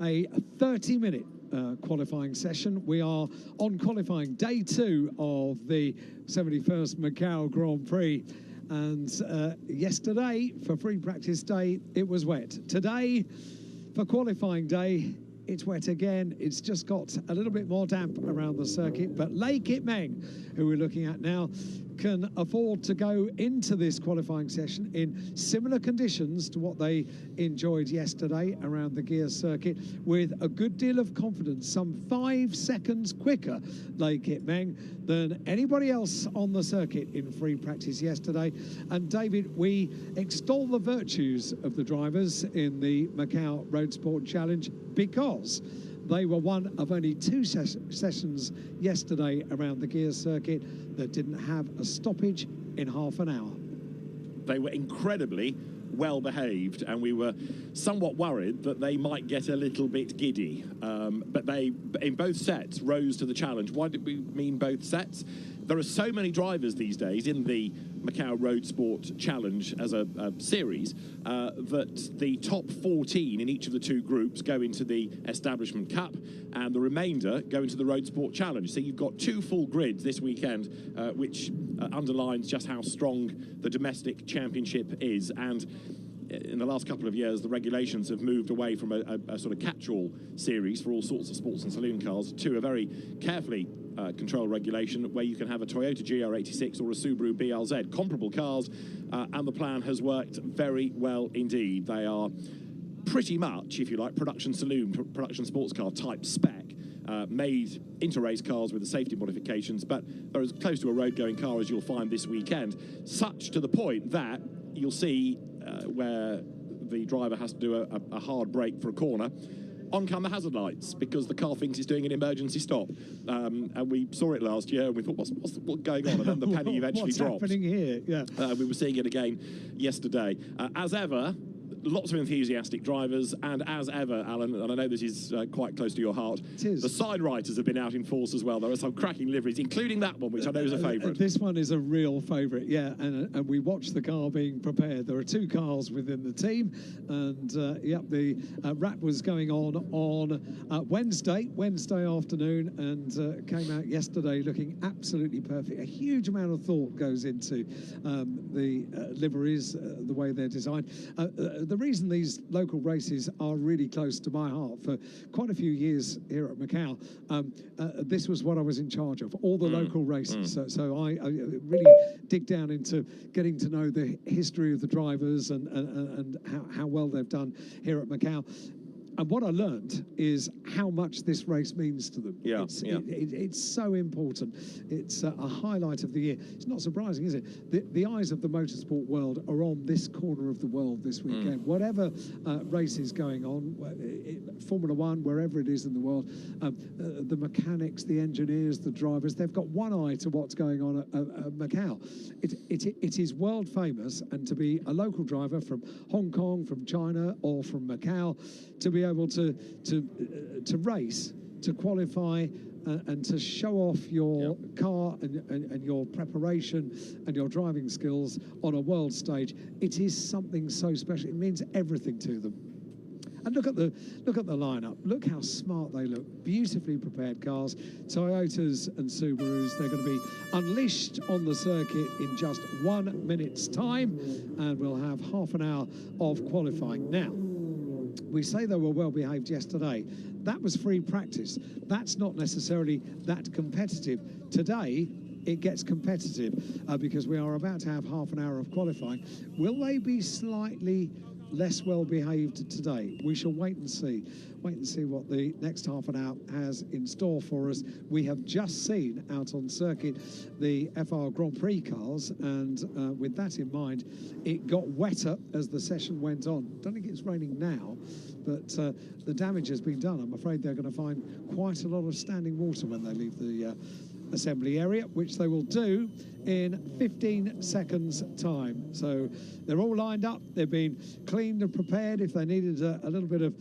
a 30-minute qualifying session. We are on qualifying day 2 of the 71st Macau Grand Prix, and yesterday for free practice day it was wet. Today for qualifying day it's wet again. It's just got a little bit more damp around the circuit, but Lei Kit Meng, who we're looking at now, can afford to go into this qualifying session in similar conditions to what they enjoyed yesterday around the gear circuit, with a good deal of confidence, some 5 seconds quicker, Lei Kit Meng, than anybody else on the circuit in free practice yesterday. And David, we extol the virtues of the drivers in the Macau Road Sport Challenge because they were one of only 2 sessions yesterday around the gear circuit that didn't have a stoppage in half an hour. They were incredibly well behaved, and we were somewhat worried that they might get a little bit giddy, but they in both sets rose to the challenge. Why did we mean both sets? There are so many drivers these days in the Macau Road Sport Challenge as a series that the top 14 in each of the 2 groups go into the Establishment Cup, and the remainder go into the Road Sport Challenge. So you've got 2 full grids this weekend, which underlines just how strong the domestic championship is. And in the last couple of years, the regulations have moved away from a sort of catch-all series for all sorts of sports and saloon cars to a very carefully controlled regulation where you can have a Toyota GR86 or a Subaru BRZ, comparable cars, and the plan has worked very well indeed. They are pretty much, if you like, production saloon, production sports car type spec, made into race cars with the safety modifications, but they're as close to a road-going car as you'll find this weekend, such to the point that you'll see where the driver has to do a hard brake for a corner. On come the hazard lights because the car thinks it's doing an emergency stop, and we saw it last year and we thought, what's going on? And then the penny eventually dropped. What's happening here? Yeah, we were seeing it again yesterday. As ever, lots of enthusiastic drivers, and as ever, Alan, and I know this is quite close to your heart, the sign writers have been out in force as well. There are some cracking liveries, including that one, which I know is a favourite. This one is a real favourite, yeah, and we watched the car being prepared. There are 2 cars within the team, and the wrap was going on Wednesday afternoon, and came out yesterday looking absolutely perfect. A huge amount of thought goes into the liveries, the way they're designed. The reason these local races are really close to my heart, for quite a few years here at Macau, this was what I was in charge of, all the local races. So I really dig down into getting to know the history of the drivers and how well they've done here at Macau. And what I learned is how much this race means to them. It's so important. It's a highlight of the year. It's not surprising, is it? The eyes of the motorsport world are on this corner of the world this weekend. Whatever race is going on, Formula One, wherever it is in the world, the mechanics, the engineers, the drivers, they've got one eye to what's going on at Macau. It is world famous, and to be a local driver from Hong Kong, from China, or from Macau, to be able to race, to qualify, and to show off your car and your preparation and your driving skills on a world stage, it is something so special. It means everything to them. And look at the lineup. Look how smart they look. Beautifully prepared cars. Toyotas and Subarus. They're going to be unleashed on the circuit in just 1 minute's time, and we'll have half an hour of qualifying. Now, we say they were well behaved yesterday. That was free practice. That's not necessarily that competitive. Today, it gets competitive because we are about to have half an hour of qualifying. Will they be slightly less well behaved today? We shall wait and see. Wait and see what the next half an hour has in store for us. We have just seen out on circuit the FR Grand Prix cars, and with that in mind, it got wetter as the session went on. Don't think it's raining now, but the damage has been done. I'm afraid they're going to find quite a lot of standing water when they leave the assembly area, which they will do in 15 seconds time. So they're all lined up, they've been cleaned and prepared. If they needed a little bit of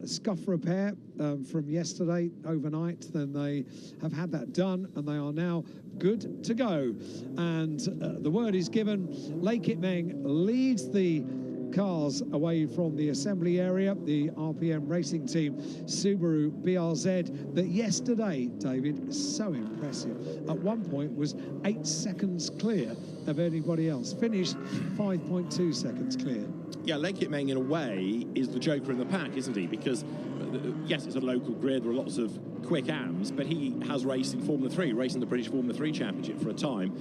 scuff repair from yesterday overnight, then they have had that done and they are now good to go. And the word is given. Lei Kit Meng leads the cars away from the assembly area, the RPM racing team Subaru BRZ, that yesterday, David, so impressive, at one point was 8 seconds clear of anybody else, finished 5.2 seconds clear. Yeah, Lei Kit Meng in a way is the joker in the pack, isn't he? Because yes, it's a local grid, there are lots of quick AMs, but he has raced in Formula 3, racing the British Formula 3 Championship for a time.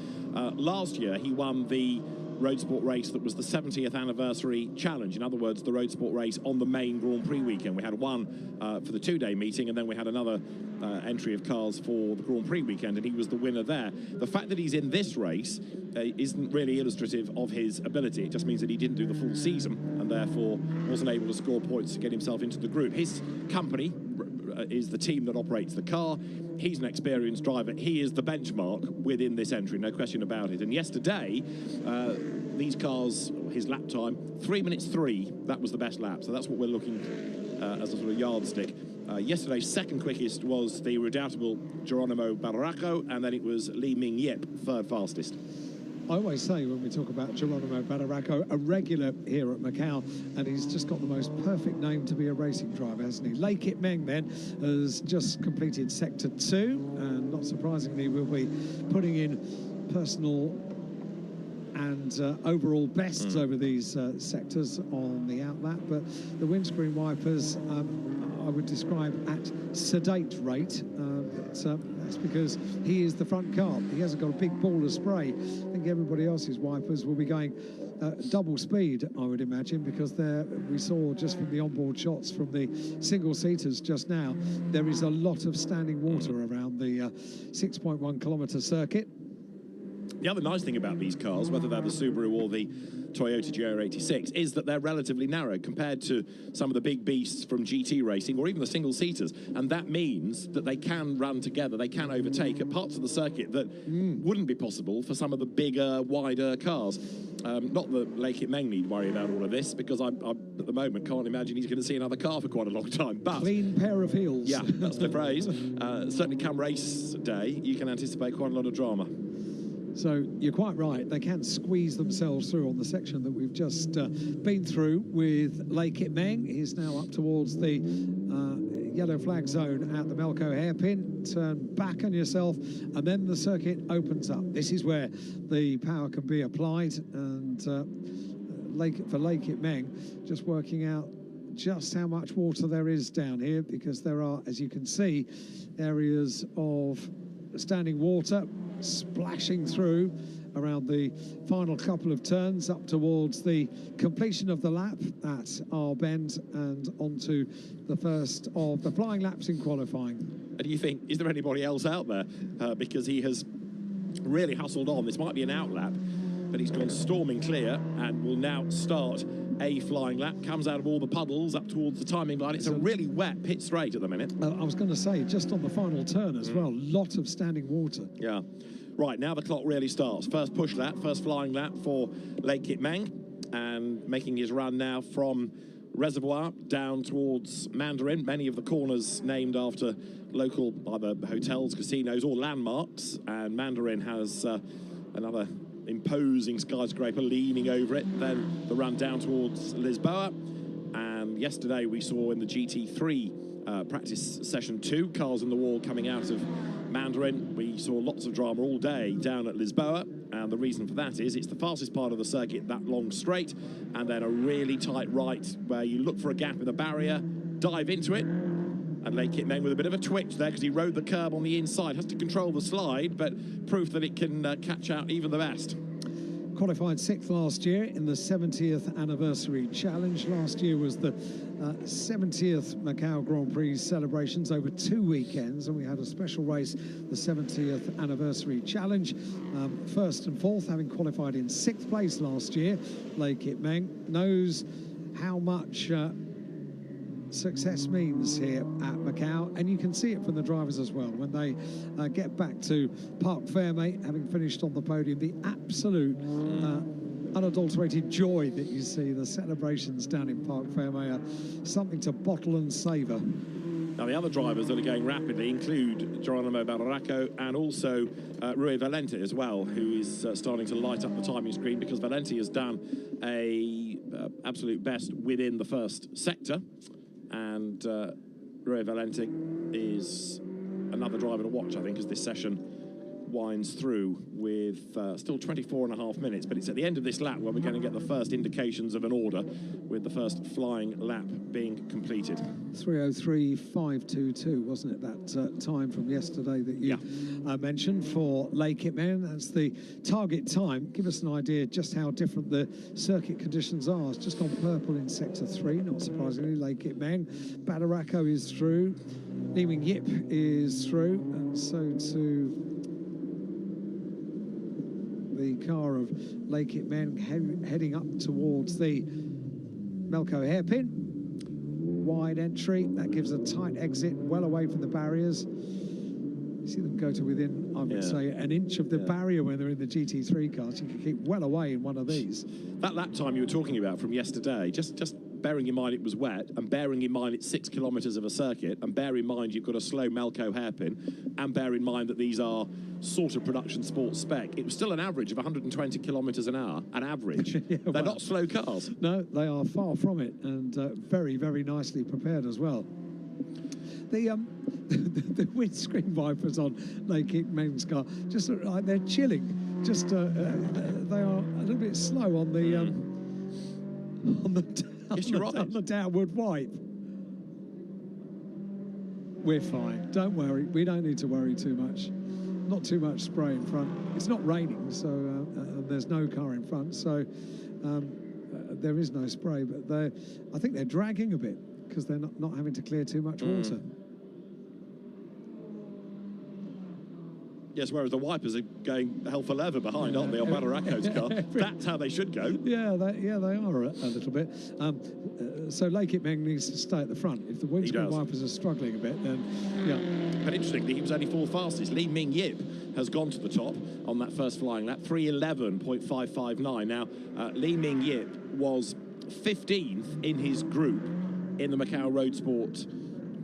Last year he won the road sport race that was the 70th anniversary challenge. In other words, the road sport race on the main Grand Prix weekend. We had one for the two-day meeting, and then we had another entry of cars for the Grand Prix weekend, and he was the winner there. The fact that he's in this race isn't really illustrative of his ability. It just means that he didn't do the full season and therefore wasn't able to score points to get himself into the group. His company is the team that operates the car. He's an experienced driver. He is the benchmark within this entry, no question about it. And yesterday, these cars, his lap time, 3 minutes 3, that was the best lap. So that's what we're looking as a sort of yardstick. Yesterday's second quickest was the redoubtable Geronimo Barraco, and then it was Li Ming Yip, third fastest. I always say when we talk about Geronimo Barraco, a regular here at Macau, and he's just got the most perfect name to be a racing driver, hasn't he? Lei Kit Meng then has just completed Sector 2, and not surprisingly will be putting in personal and overall bests over these sectors on the outlap, but the windscreen wipers I would describe at sedate rate. That's because he is the front car. He hasn't got a big ball of spray. I think everybody else's wipers will be going double speed, I would imagine, because there we saw just from the onboard shots from the single-seaters just now, there is a lot of standing water around the 6.1 kilometre circuit. The other nice thing about these cars, whether they're the Subaru or the Toyota GR86, is that they're relatively narrow compared to some of the big beasts from GT racing or even the single-seaters, and that means that they can run together, they can overtake at parts of the circuit that wouldn't be possible for some of the bigger, wider cars. Not that Lei Kit Meng need worry about all of this, because I at the moment can't imagine he's going to see another car for quite a long time. But clean pair of heels. Yeah, that's the phrase. Certainly come race day, you can anticipate quite a lot of drama. So you're quite right, they can squeeze themselves through on the section that we've just been through with Lei Kit Meng. He's now up towards the yellow flag zone at the Macau hairpin. Turn back on yourself and then the circuit opens up. This is where the power can be applied, and for Lei Kit Meng, just working out just how much water there is down here, because there are, as you can see, areas of standing water splashing through around the final couple of turns up towards the completion of the lap at our bend and onto the first of the flying laps in qualifying. And do you think, is there anybody else out there? Because he has really hustled on. This might be an out lap, but he's gone storming clear and will now start a flying lap. Comes out of all the puddles up towards the timing line. It's a really wet pit straight at the minute. I was going to say, just on the final turn as well, lot of standing water. Yeah. Right, now the clock really starts. First push lap, first flying lap for Lei Kit Meng, and making his run now from Reservoir down towards Mandarin. Many of the corners named after local either hotels, casinos or landmarks, and Mandarin has another imposing skyscraper leaning over it. Then the run down towards Lisboa, and yesterday we saw in the GT3 practice session 2, cars in the wall coming out of Mandarin. We saw lots of drama all day down at Lisboa, and the reason for that is it's the fastest part of the circuit, that long straight, and then a really tight right where you look for a gap in the barrier, dive into it, and Lei Kit Meng with a bit of a twitch there because he rode the curb on the inside, has to control the slide, but proof that it can catch out even the best. Qualified 6th last year in the 70th anniversary challenge. Last year was the 70th Macau Grand Prix celebrations over 2 weekends, and we had a special race, the 70th anniversary challenge. First and fourth, having qualified in 6th place last year. Lei Kit Meng knows how much success means here at Macau, and you can see it from the drivers as well when they get back to Parc Fermé, having finished on the podium. The absolute unadulterated joy that you see, the celebrations down in Parc Fermé are something to bottle and savour. Now, the other drivers that are going rapidly include Geronimo Barraco and also Rui Valente as well, who is starting to light up the timing screen, because Valente has done a absolute best within the first sector, and Rui Valente is another driver to watch, I think, as this session winds through with still 24.5 minutes, but it's at the end of this lap where we're going to get the first indications of an order, with the first flying lap being completed. 3:03.522, wasn't it, that time from yesterday that you mentioned for Les Kitmen? That's the target time. Give us an idea just how different the circuit conditions are. It's just gone purple in sector 3, not surprisingly. Les Kitmen, Badaraco is through, Li Ming Yip is through, and so too the car of Les Kitmen heading up towards the Melco hairpin. Wide entry, that gives a tight exit, well away from the barriers. You see them go to within, I would say, an inch of the barrier when they're in the GT3 cars. You can keep well away in one of these. That lap time you were talking about from yesterday, just bearing in mind it was wet, and bearing in mind it's 6 kilometres of a circuit, and bear in mind you've got a slow Melco hairpin, and bear in mind that these are sort of production sports spec, it was still an average of 120 kilometres an hour, an average. They're not slow cars. No, they are far from it, and very, very nicely prepared as well. The windscreen wipers on Les Kitmen's car, just like they're chilling. Just they are a little bit slow on the on the downward wipe. We're fine. Don't worry. We don't need to worry too much. Not too much spray in front. It's not raining, so there's no car in front, so there is no spray. But I think they're dragging a bit because they're not having to clear too much water. Yes, whereas the wipers are going hell for leather behind, aren't they, on Badaraco's car? That's how they should go. Yeah, they are a little bit. So Les Kitmen needs to stay at the front. If the windscreen wipers are struggling a bit, then But interestingly, he was only fourth fastest. Li Ming Yip has gone to the top on that first flying lap, 3:11.559. Now, Li Ming Yip was 15th in his group in the Macau Road Sport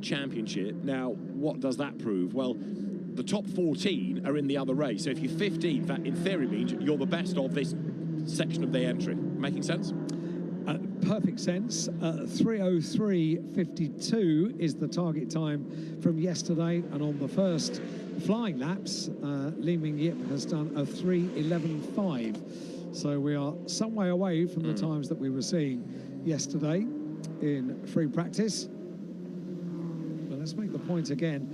Championship. Now, what does that prove? Well, the top 14 are in the other race. So if you're 15th, that in theory means you're the best of this section of the entry. Making sense? Perfect sense. 3:03.52 is the target time from yesterday, and on the first flying laps, Li Ming Yip has done a 3:11.5. So we are some way away from the times that we were seeing yesterday in free practice. But let's make the point again.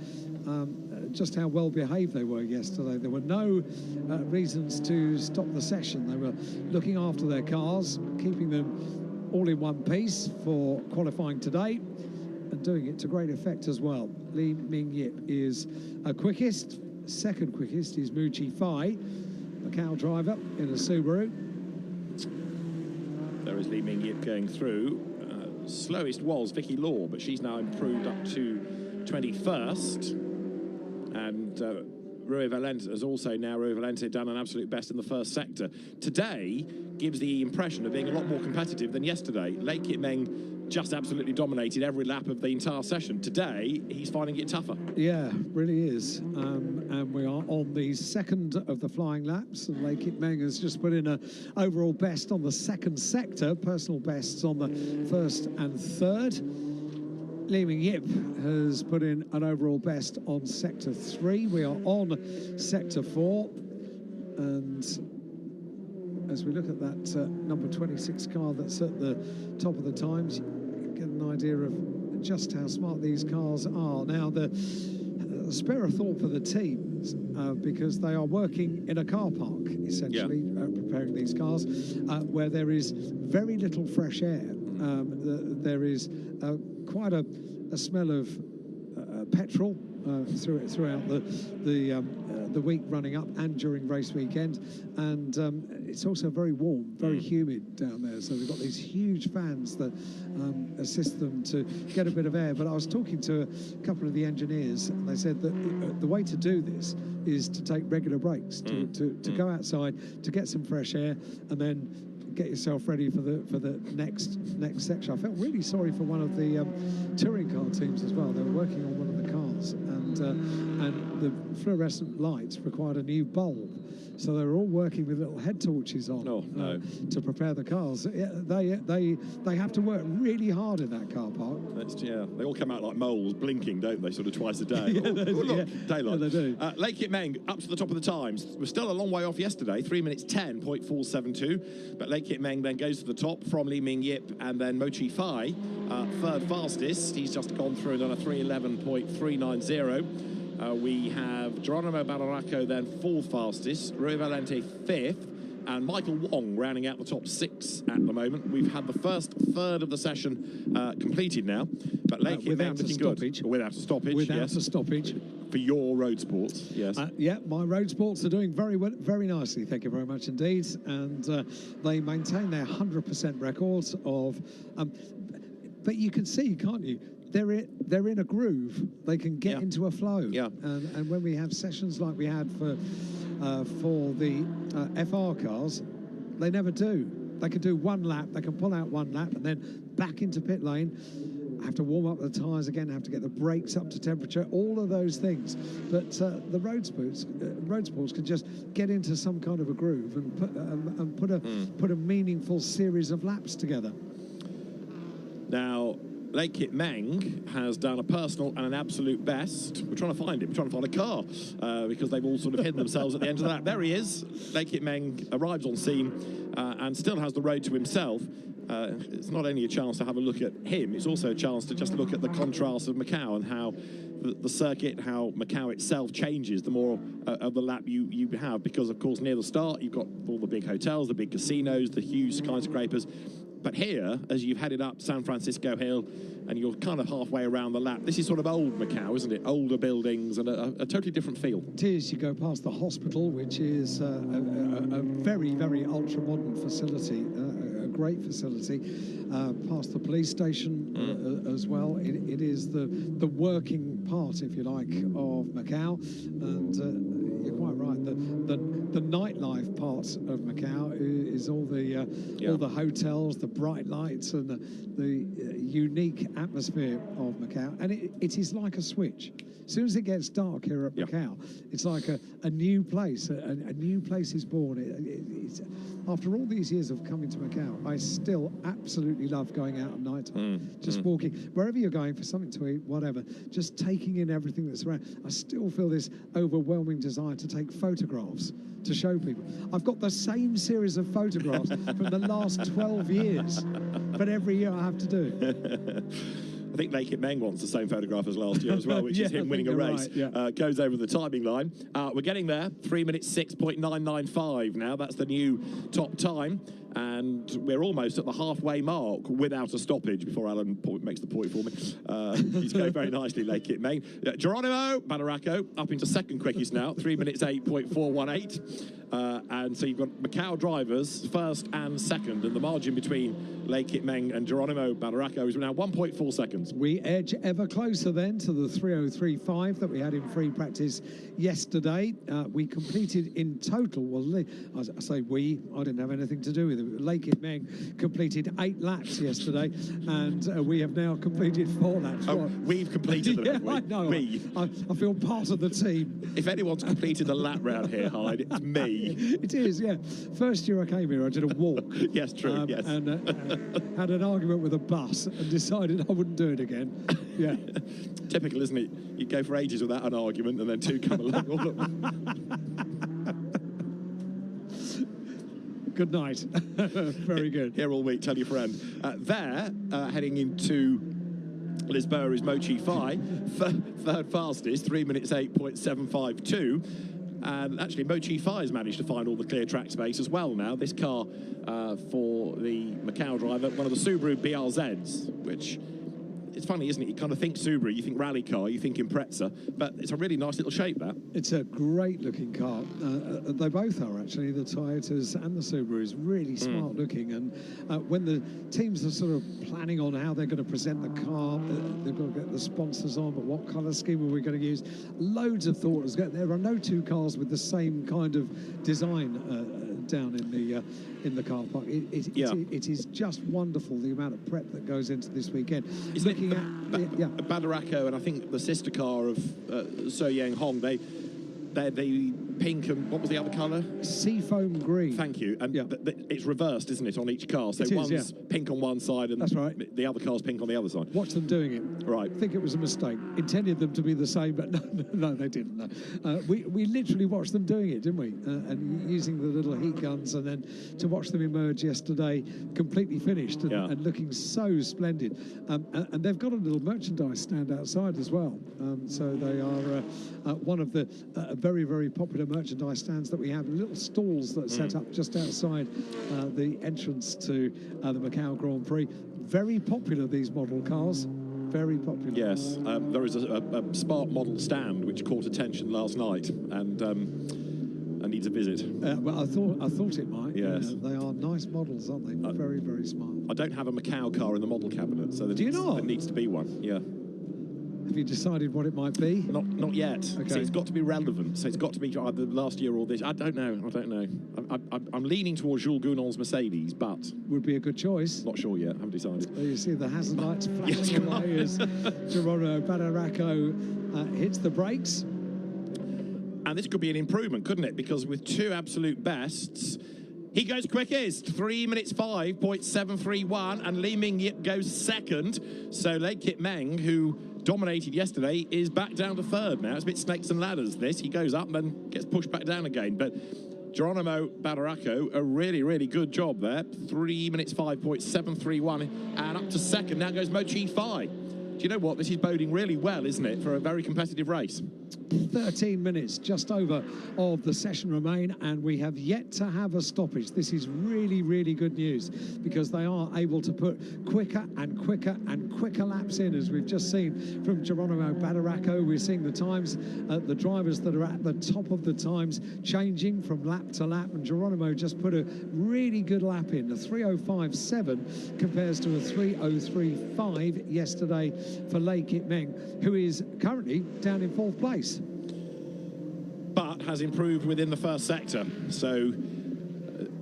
Just how well behaved they were yesterday. There were no reasons to stop the session. They were looking after their cars, keeping them all in one piece for qualifying today, and doing it to great effect as well. Li Ming Yip is quickest. Second quickest is Mu Chi-Fai, Macau driver in a Subaru. There is Li Ming Yip going through. Slowest was Vicky Law, but she's now improved up to 21st. And Rui Valente has also now done an absolute best in the first sector. Today gives the impression of being a lot more competitive than yesterday. Les Kitmen just absolutely dominated every lap of the entire session. Today, he's finding it tougher. Yeah, really is. And we are on the second of the flying laps, and Les Kitmen has just put in an overall best on the second sector, personal bests on the first and third. Li Ming Yip has put in an overall best on sector 3. We are on sector 4, and as we look at that number 26 car that's at the top of the times, you get an idea of just how smart these cars are. Now, the spare a thought for the teams, because they are working in a car park, essentially, preparing these cars, where there is very little fresh air. There is quite a smell of petrol throughout the week running up and during race weekend, and it's also very warm, very humid down there. So they've got these huge fans that assist them to get a bit of air. But I was talking to a couple of the engineers, and they said that the way to do this is to take regular breaks, to go outside, to get some fresh air, and then get yourself ready for the next section. I felt really sorry for one of the touring car teams as well. They were working on one of the cars, and the fluorescent lights required a new bulb. So they were all working with little head torches on to prepare the cars. Yeah, they have to work really hard in that car park. They all come out like moles, blinking, don't they? Sort of twice a day. Look, daylight. Yeah, they do. Lake Kit Meng up to the top of the times. We're still a long way off yesterday. 3 minutes 10.472. But Lake Kit Meng then goes to the top from Li Ming Yip and then Mo Chi Fai, third fastest. He's just gone through and done a 3:11.390. We have Geronimo Bararaco then fourth fastest, Rui Valente fifth, and Michael Wong rounding out the top 6 at the moment. We've had the first third of the session completed now, but Lake Kit Meng looking good. Without a stoppage. Without a stoppage. For your road sports, yes. Yeah, my road sports are doing very nicely, thank you very much indeed. And they maintain their 100% records of... but you can see, can't you? They're in a groove. They can get into a flow. Yeah. And when we have sessions like we had for the FR cars, they never do. They can do one lap, they can pull out one lap, and then back into pit lane. Have to warm up the tyres again, have to get the brakes up to temperature, all of those things. But the road sports can just get into some kind of a groove and put a meaningful series of laps together. Now, Lake Kit Meng has done a personal and an absolute best. We're trying to find him. We're trying to find a car because they've all sort of hidden themselves at the end of that. There he is. Lake Kit Meng arrives on scene and still has the road to himself. It's not only a chance to have a look at him, it's also a chance to just look at the contrast of Macau and how the circuit, how Macau itself changes the more of the lap you have, because of course near the start you've got all the big hotels, the big casinos, the huge skyscrapers. But here, as you've headed up San Francisco Hill and you're kind of halfway around the lap, this is sort of old Macau, isn't it? Older buildings and a totally different feel. It is. You go past the hospital, which is a very, very ultra-modern facility, a great facility. Past the police station as well. It is the working part, if you like, of Macau. And you're quite right. The nightlife part of Macau is all the hotels, the bright lights, and the unique atmosphere of Macau. And it is like a switch. As soon as it gets dark here at Macau, it's like a new place. A new place is born. It's, after all these years of coming to Macau, I still absolutely love going out at night time. Just walking, wherever you're going for something to eat, whatever, just taking in everything that's around. I still feel this overwhelming desire to take photographs to show people. I've got the same series of photographs from the last 12 years, but every year I have to do. I think Lake Kit Meng wants the same photograph as last year as well, which is him winning a race. Right, goes over the timing line. We're getting there. 3 minutes 6.995 now. That's the new top time. And we're almost at the halfway mark without a stoppage before Alan makes the point for me. He's going very nicely, Lake Kit Meng. Geronimo Bararaco up into second quickest now, 3 minutes 8.418. And so you've got Macau drivers first and second, and the margin between Lake Kit Meng and Geronimo Bararaco is now 1.4 seconds. We edge ever closer then to the 3:03.5 that we had in free practice yesterday. We completed in total, well, I say we, I didn't have anything to do with it. Lake Kit Meng completed 8 laps yesterday, and we have now completed 4 laps. Oh, we've completed them, haven't we? I know. We. I feel part of the team. If anyone's completed a lap round here, Hyde, it's me. It is, yeah. First year I came here, I did a walk. Yes, true, yes. And had an argument with a bus and decided I wouldn't do it again. Yeah. Typical, isn't it? You go for ages without an argument and then 2 come along all at once. Good night. Very good. Here all week, tell your friend. Heading into Lisboa is Mo Chi Fai, third fastest, 3 minutes 8.752. And actually, Mo Chi Fai has managed to find all the clear track space as well now. This car for the Macau driver, one of the Subaru BRZs, which it's funny, isn't it? You kind of think Subaru, you think rally car, you think Impreza, but it's a really nice little shape, that. It's a great looking car. They both are, actually, the Toyotas and the Subarus. Really smart looking. And when the teams are sort of planning on how they're going to present the car, they've got to get the sponsors on, but what colour scheme are we going to use? Loads of thought. There are no two cars with the same kind of design down in the car park. It is just wonderful, the amount of prep that goes into this weekend. Looking at Badaraco, and I think the sister car of So Yang Hong, they're the pink and what was the other colour? Seafoam green. Thank you. And it's reversed, isn't it, on each car? So one's pink on one side and that's right. The other car's pink on the other side. Watch them doing it. Right. I think it was a mistake. Intended them to be the same, but no, they didn't. No. We literally watched them doing it, didn't we? And using the little heat guns, and then to watch them emerge yesterday, completely finished and looking so splendid. And they've got a little merchandise stand outside as well. So they are one of the very, very popular merchandise stands that we have, little stalls that are set up just outside the entrance to the Macau Grand Prix. Very popular, these model cars. Very popular. Yes, there is a Spark model stand which caught attention last night and needs a visit. Well, I thought it might. Yes. They are nice models, aren't they? Very, very smart. I don't have a Macau car in the model cabinet, so do you not? There needs to be one. Yeah. Have you decided what it might be? Not yet. Okay. So it's got to be relevant. So it's got to be either last year or this. I don't know. I'm leaning towards Jules Gounon's Mercedes, but would be a good choice. Not sure yet. Haven't decided. There you see the hazard lights flashing away as Geronimo Badaraco hits the brakes. And this could be an improvement, couldn't it? Because with two absolute bests, he goes quickest, 3 minutes 5.731, and Li Mingyip goes second. So Lei Kit Meng, who dominated yesterday, is back down to third now. It's a bit snakes and ladders, this. He goes up and then gets pushed back down again. But Geronimo Badaraco, a really, really good job there. 3 minutes 5.731, and up to second. Now goes Mo Chi Fai. Do you know what? This is boding really well, isn't it, for a very competitive race? 13 minutes just over of the session remain, and we have yet to have a stoppage. This is really, really good news, because they are able to put quicker and quicker and quicker laps in, as we've just seen from Geronimo Badaraco. We're seeing the times, the drivers that are at the top of the times changing from lap to lap, and Geronimo just put a really good lap in. A 3:05.7 compares to a 3:03.5 yesterday for Lei Kit Meng, who is currently down in fourth place. But has improved within the first sector. So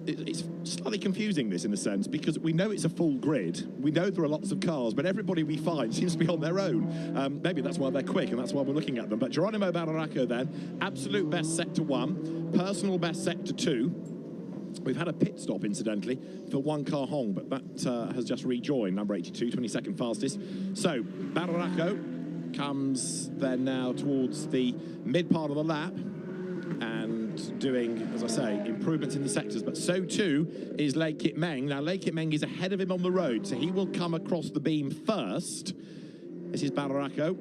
it's slightly confusing, this, in a sense, because we know it's a full grid. We know there are lots of cars, but everybody we find seems to be on their own. Maybe that's why they're quick, and that's why we're looking at them. But Geronimo Badaraco then, absolute best sector 1, personal best sector 2. We've had a pit stop, incidentally, for One Car Hong, but that has just rejoined, number 82, 22nd fastest. So Badaraco comes then now towards the mid part of the lap and doing, as I say, improvements in the sectors, but so too is Lei Kit Meng. Now, Lei Kit Meng is ahead of him on the road, so he will come across the beam first. This is Badaraco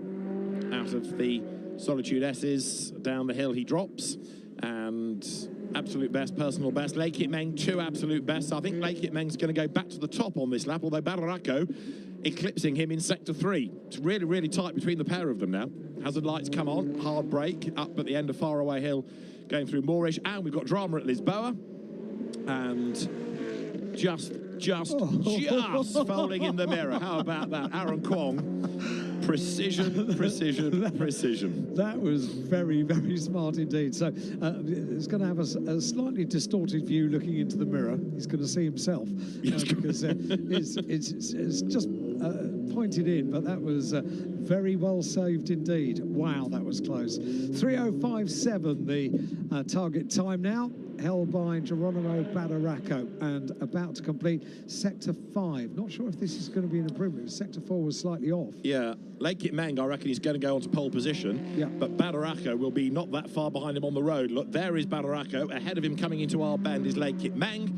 out of the Solitude S's. Down the hill he drops, and absolute best, personal best. Lei Kit Meng, 2 absolute bests. I think Lei Kit Meng's going to go back to the top on this lap, although Badaraco eclipsing him in sector 3. It's really, really tight between the pair of them now. Hazard lights come on, hard brake, up at the end of Faraway Hill, going through Moorish, and we've got drama at Lisboa, and just falling in the mirror. How about that? Aaron Kwong, precision. That was very, very smart indeed. So it's going to have a slightly distorted view looking into the mirror. He's going to see himself because it's just pointed in, but that was very well saved indeed. Wow, that was close. 3:05.7 the target time now, held by Geronimo Badaraco, and about to complete sector 5. Not sure if this is going to be an improvement. Sector 4 was slightly off. Yeah, Lei Kit Meng, I reckon he's going to go onto pole position. Yeah. But Badaraco will be not that far behind him on the road. Look, there is Badaraco. Ahead of him coming into our bend is Lei Kit Meng.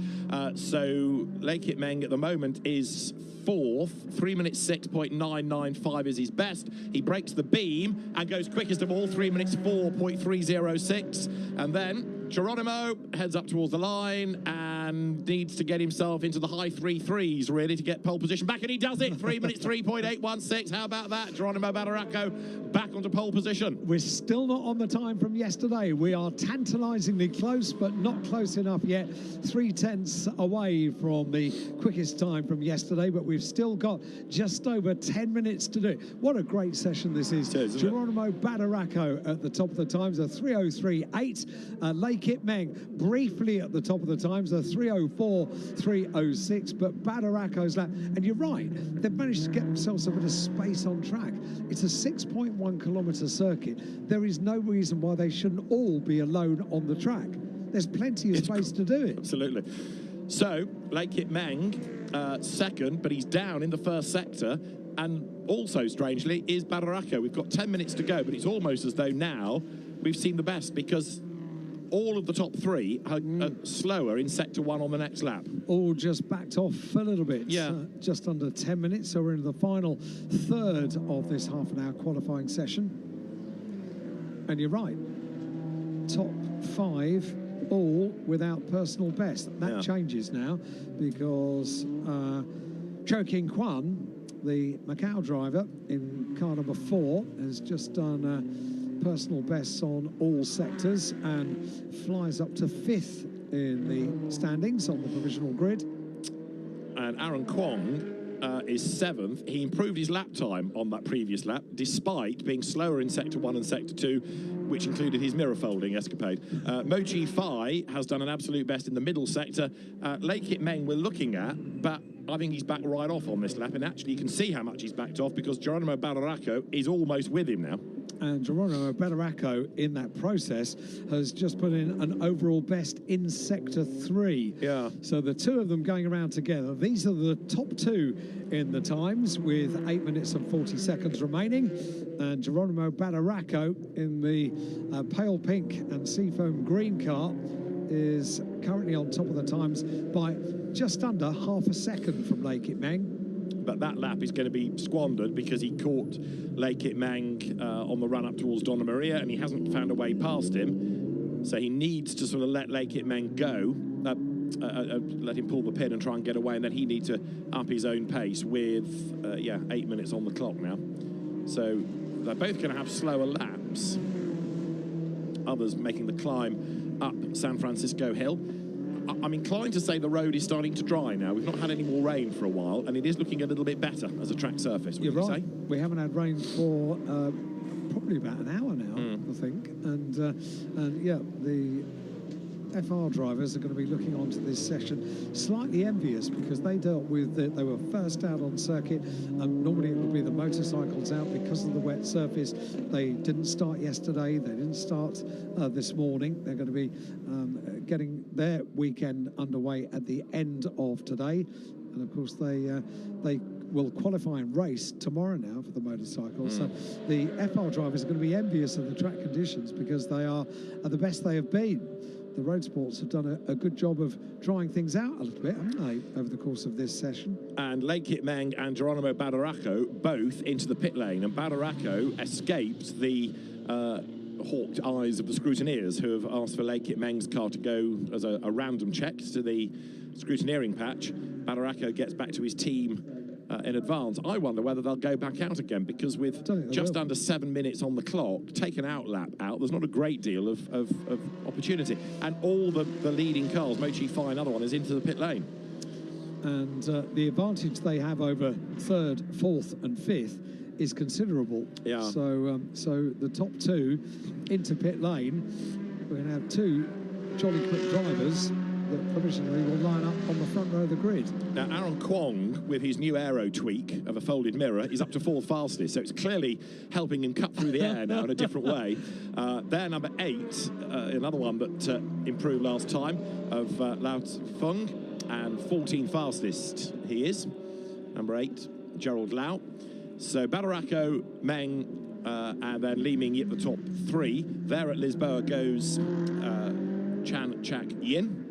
So Lei Kit Meng at the moment is 4th. 3 minutes 6.995 is his best. He breaks the beam and goes quickest of all, 3 minutes 4.306. And then Geronimo heads up towards the line, and and needs to get himself into the high 3.3s, really, to get pole position back, and he does it. 3 minutes 3.816. How about that? Geronimo Badaracco back onto pole position. We're still not on the time from yesterday. We are tantalisingly close, but not close enough yet. 3/10 away from the quickest time from yesterday, but we've still got just over 10 minutes to do it. What a great session this is. Geronimo Badaracco at the top of the times, a 3:03.8. Lei Kit Meng briefly at the top of the times, a 3:04.306. But Badaracco's lap, and you're right, they've managed to get themselves a bit of space on track. It's a 6.1-kilometre circuit. There is no reason why they shouldn't all be alone on the track. There's plenty of space to do it. Absolutely. So, Lei Kit Meng, second, but he's down in the first sector. And also, strangely, is Badaracco. We've got 10 minutes to go, but it's almost as though now we've seen the best, because all of the top three are slower in sector 1 on the next lap. All just backed off a little bit. Yeah. Just under 10 minutes, so we're in the final third of this half-an-hour qualifying session. And you're right, top 5 all without personal best. That changes now, because Cho King Kwan, the Macau driver in car number 4, has just done personal bests on all sectors and flies up to 5th in the standings on the provisional grid. And Aaron Kwong is 7th. He improved his lap time on that previous lap, despite being slower in sector 1 and sector 2, which included his mirror folding escapade. Mochi Fai has done an absolute best in the middle sector. Lei Kit Meng we're looking at, but I think he's back right off on this lap, and actually you can see how much he's backed off, because Geronimo Badaracco is almost with him now. And Geronimo Badaracco, in that process, has just put in an overall best in sector 3. Yeah. So the two of them going around together. These are the top 2 in the times, with 8 minutes and 40 seconds remaining. And Geronimo Badaracco in the pale pink and seafoam green car is currently on top of the times by just under half a second from Lei Kit Meng. But that lap is going to be squandered, because he caught Lei Kit Meng on the run up towards Donna Maria, and he hasn't found a way past him. So he needs to sort of let Lei Kit Meng go, let him pull the pin and try and get away, and then he needs to up his own pace with 8 minutes on the clock now. So they're both going to have slower laps. Others making the climb up San Francisco Hill. I'm inclined to say the road is starting to dry now. We've not had any more rain for a while, and it is looking a little bit better as a track surface. You're right. We haven't had rain for probably about an hour now, I think. And yeah, the FR drivers are going to be looking onto this session slightly envious, because they dealt with they were first out on circuit. Normally it would be the motorcycles out because of the wet surface. They didn't start yesterday, they didn't start this morning. They're going to be getting their weekend underway at the end of today, and of course they will qualify and race tomorrow now for the motorcycles. So the FR drivers are going to be envious of the track conditions, because they are the best they have been. The road sports have done a good job of drying things out a little bit, haven't they, over the course of this session? And Lei Kit Meng and Geronimo Badaracco both into the pit lane, and Badaracco escaped the hawked eyes of the scrutineers, who have asked for Lei Kit Meng's car to go as a random check to the scrutineering patch. Badaracco gets back to his team in advance. I wonder whether they'll go back out again, because with just under 7 minutes on the clock, take an lap out, there's not a great deal of opportunity. And all the leading cars, Mochi Fai, another one, is into the pit lane. And the advantage they have over 3rd, 4th and 5th is considerable. Yeah. So the top 2 into pit lane, we're going to have 2 jolly quick drivers that provisionally will line up on the front row of the grid. Now, Aaron Kwong, with his new aero tweak of a folded mirror, is up to 4th fastest, so it's clearly helping him cut through the air now in a different way. There, number 8, another one that improved last time, of Lao Feng, and 14th fastest he is, number 8, Gerald Lau. So Badaracco, Meng, and then Li Mingyi at the top 3. There at Lisboa goes Chan Chak Yin,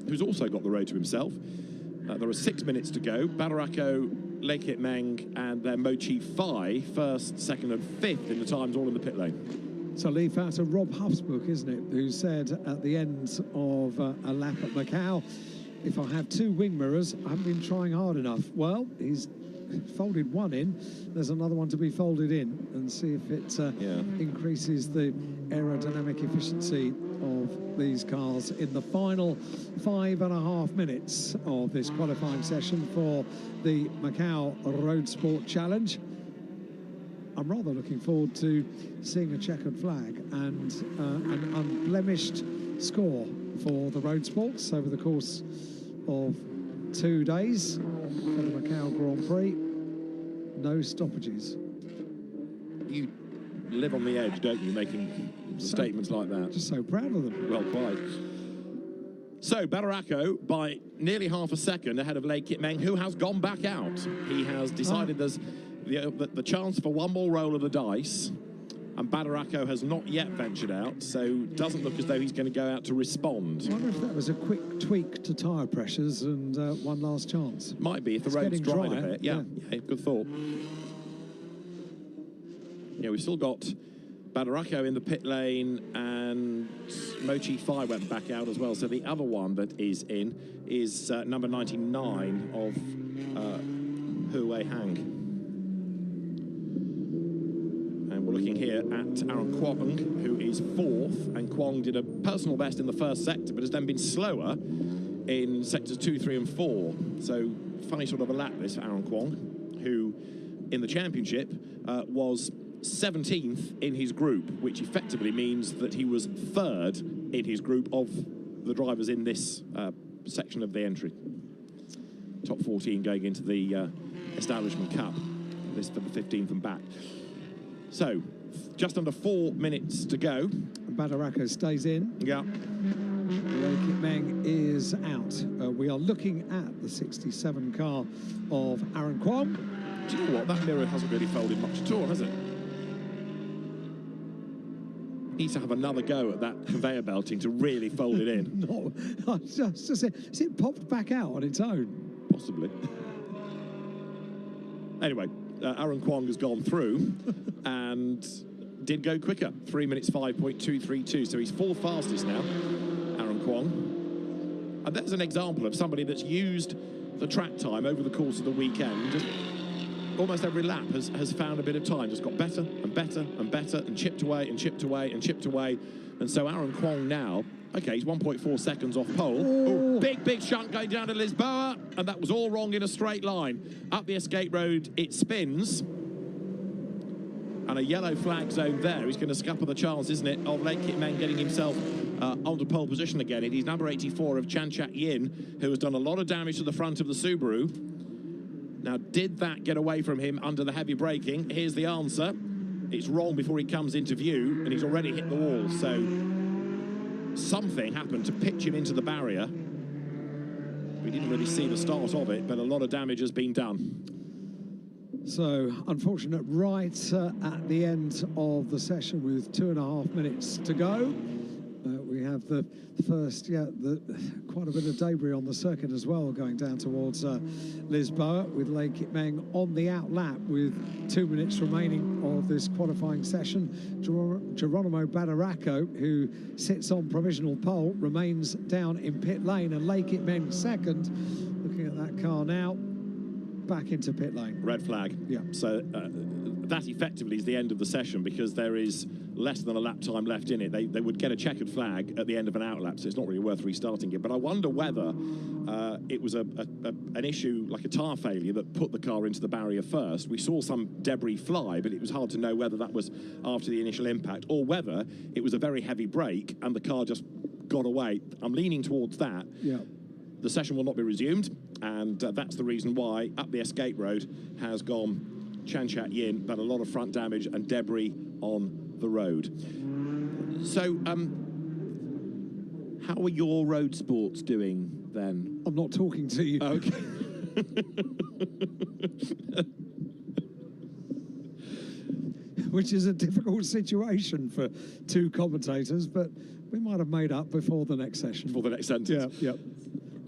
who's also got the road to himself. There are 6 minutes to go. Badaracco, Lei Kit Meng, and then Mochi Fai, 1st, 2nd and 5th in the times, all in the pit lane. So leaf out of Rob Huff's book, isn't it, who said at the end of a lap at Macau, if I have two wing mirrors, I haven't been trying hard enough. Well, he's folded one in. There's another one to be folded in, and see if it increases the aerodynamic efficiency of these cars in the final 5.5 minutes of this qualifying session for the Macau Road Sport Challenge. I'm rather looking forward to seeing a checkered flag and an unblemished score for the road sports over the course of 2 days for the Macau Grand Prix. No stoppages. You live on the edge, don't you, making statements like that? Just so proud of them. Well, quite. So, Badaracco, by nearly half a second ahead of Lei Kit Meng, who has gone back out. He has decided there's the chance for one more roll of the dice, and Badaracco has not yet ventured out, so doesn't look as though he's going to go out to respond. I wonder if that was a quick tweak to tyre pressures and one last chance. Might be, if the road's dry a bit. Yeah, good thought. Yeah, we've still got Badaracco in the pit lane, and Mochi Fai went back out as well. So the other one that is in is number 99 of Hu Wei Hang. And we're looking here at Aaron Kwong, who is fourth, and Kwong did a personal best in the first sector, but has then been slower in sectors 2, 3 and 4. So funny sort of a lap this for Aaron Kwong, who in the championship was 17th in his group, which effectively means that he was third in his group of the drivers in this section of the entry. Top 14 going into the Establishment Cup, this for the 15th and back. So, just under 4 minutes to go. Badaracco stays in. Yeah. Lei Kit Meng is out. We are looking at the 67 car of Aaron Kwong. Do you know what? That mirror hasn't really folded much at all, has it? Needs to have another go at that conveyor belting to really fold it in. No, just is it popped back out on its own? Possibly. Anyway, Aaron Kwong has gone through and did go quicker. 3 minutes 5.232. So he's fourth fastest now, Aaron Kwong. And there's an example of somebody that's used the track time over the course of the weekend. Just almost every lap has found a bit of time, just got better and better and better, and chipped away and chipped away and chipped away. And so Aaron Kwong now, okay, he's 1.4 seconds off pole. Ooh, big chunk going down to Lisboa, and that was all wrong in a straight line. Up the escape road, it spins. And a yellow flag zone there. He's going to scupper the chance, isn't it, of Lei Kit Meng getting himself onto pole position again. He's number 84 of Chan Chat Yin, who has done a lot of damage to the front of the Subaru. Now, did that get away from him under the heavy braking? Here's the answer. It's wrong before he comes into view, and he's already hit the wall. So something happened to pitch him into the barrier. We didn't really see the start of it, but a lot of damage has been done. So, unfortunate right at the end of the session with 2.5 minutes to go. We have the first, quite a bit of debris on the circuit as well, going down towards Lisboa, with Lei Kit Meng on the out lap with 2 minutes remaining of this qualifying session. Geronimo Badaracco, who sits on provisional pole, remains down in pit lane, and Lei Kit Meng second. Looking at that car now, back into pit lane. Red flag. Yeah. So that effectively is the end of the session, because there is less than a lap time left in it. They would get a checkered flag at the end of an out lap, so it's not really worth restarting it. But I wonder whether it was an issue like a tyre failure that put the car into the barrier first. We saw some debris fly, but it was hard to know whether that was after the initial impact or whether it was a very heavy brake and the car just got away. I'm leaning towards that. Yeah. The session will not be resumed, and that's the reason why up the escape road has gone Chan Chat Yin, but a lot of front damage and debris on the road. So, how are your road sports doing then? I'm not talking to you. Okay. Which is a difficult situation for two commentators, but we might have made up before the next session. Before the next sentence. Yeah.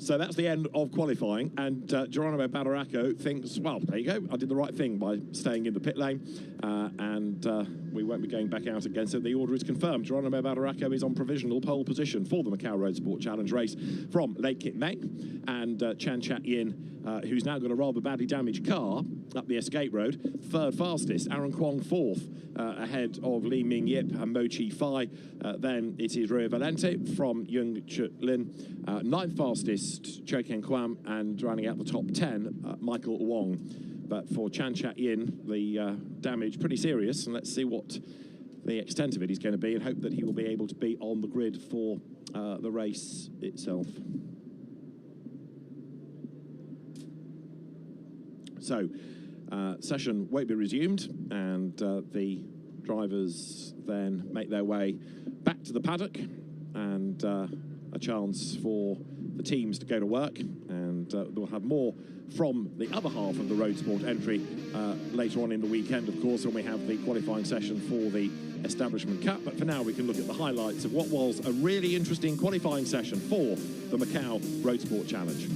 So that's the end of qualifying, and Geronimo Badaraco thinks, well, there you go, I did the right thing by staying in the pit lane, and we won't be going back out again, so the order is confirmed. Geronimo Badaraco is on provisional pole position for the Macau Road Sport Challenge race from Lake Kit Meng, and Chan Chat Yin, who's now got a rather badly damaged car up the escape road, third fastest. Aaron Kwong fourth, ahead of Li Ming Yip and Mo Chi Fai. Then it is Rio Valente from Yung Chut Lin, ninth fastest, Cho Ken Kwam, and running out the top 10, Michael Wong. But for Chan Chat Yin, the damage pretty serious, and let's see what the extent of it is going to be, and hope that he will be able to be on the grid for the race itself. So, session won't be resumed, and the drivers then make their way back to the paddock, and a chance for the teams to go to work, and we'll have more from the other half of the road sport entry later on in the weekend, of course, when we have the qualifying session for the Establishment Cup. But for now, we can look at the highlights of what was a really interesting qualifying session for the Macau Road Sport Challenge.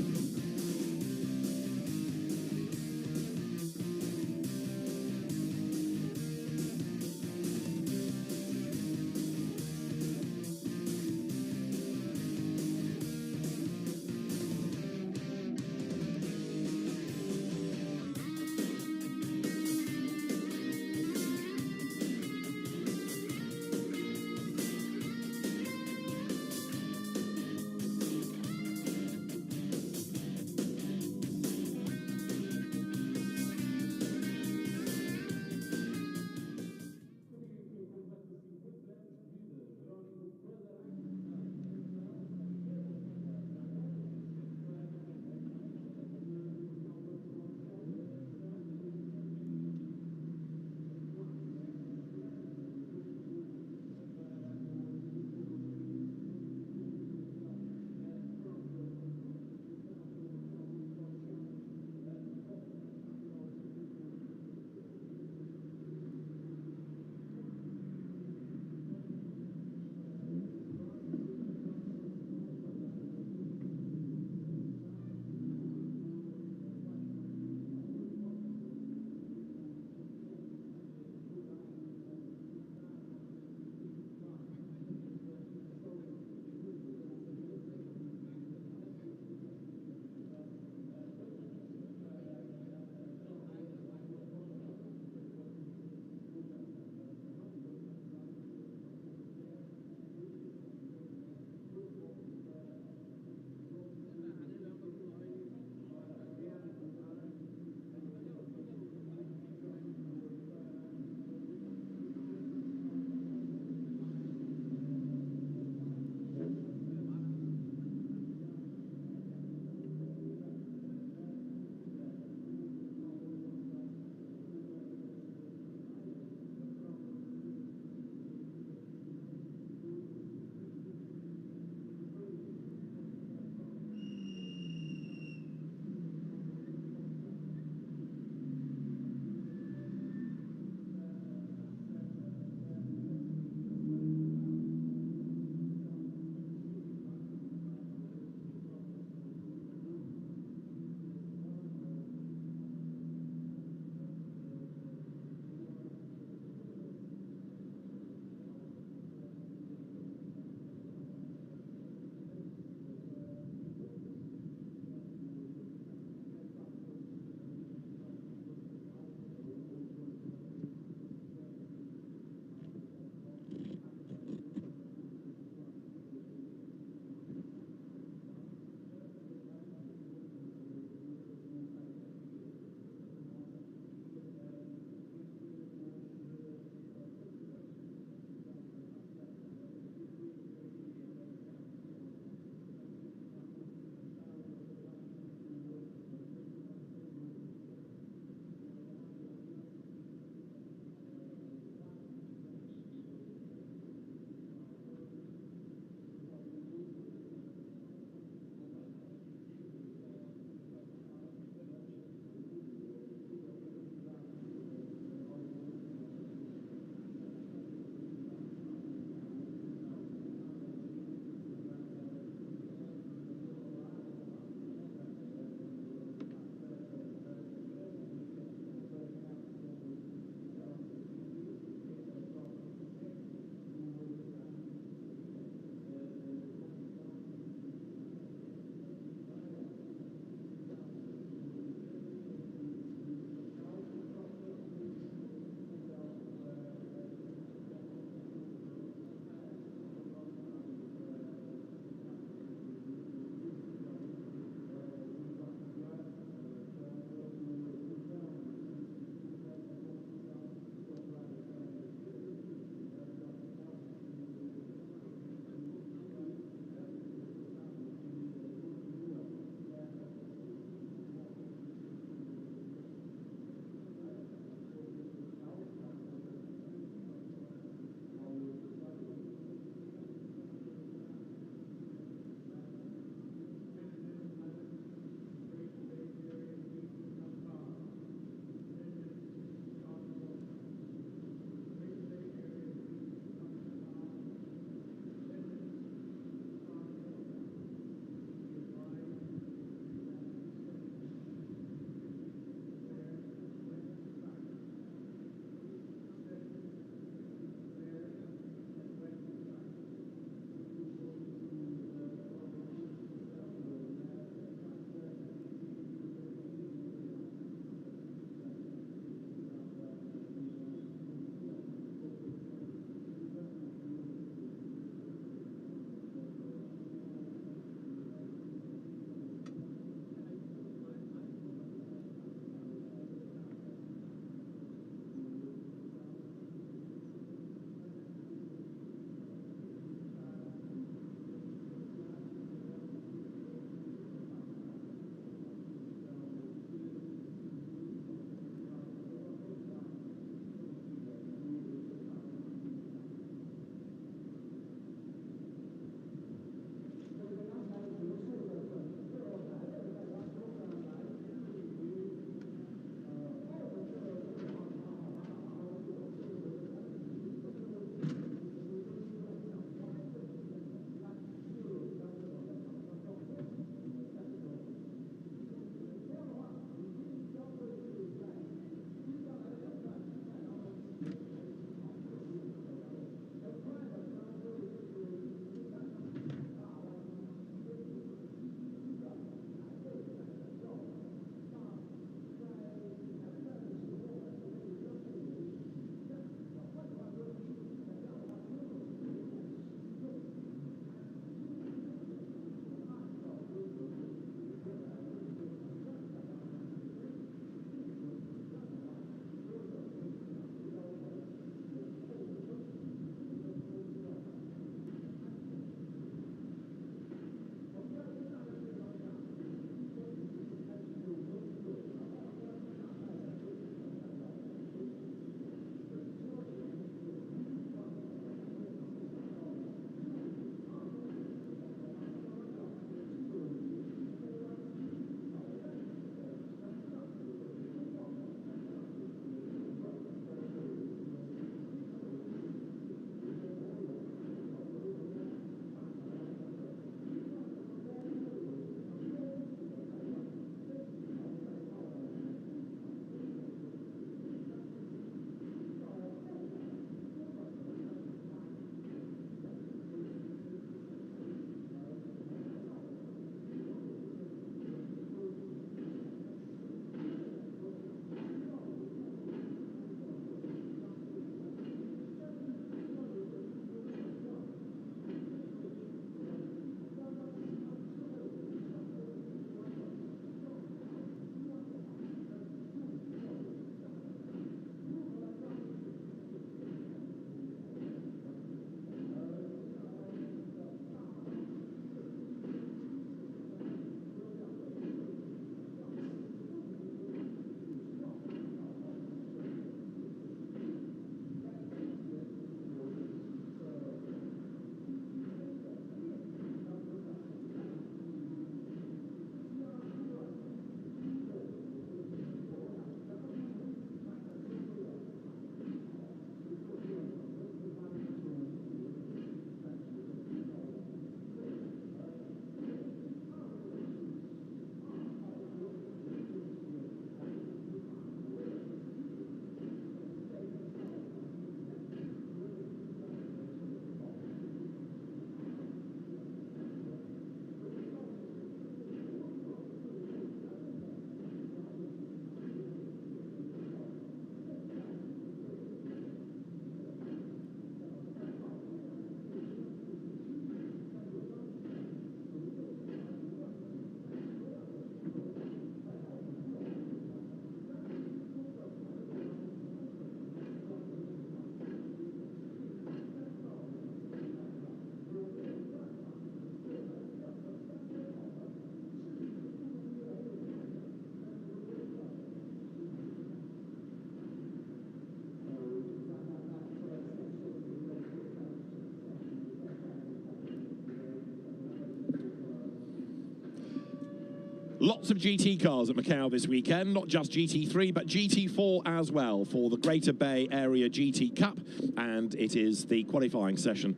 Lots of GT cars at Macau this weekend, not just GT3 but GT4 as well for the Greater Bay Area GT Cup, and it is the qualifying session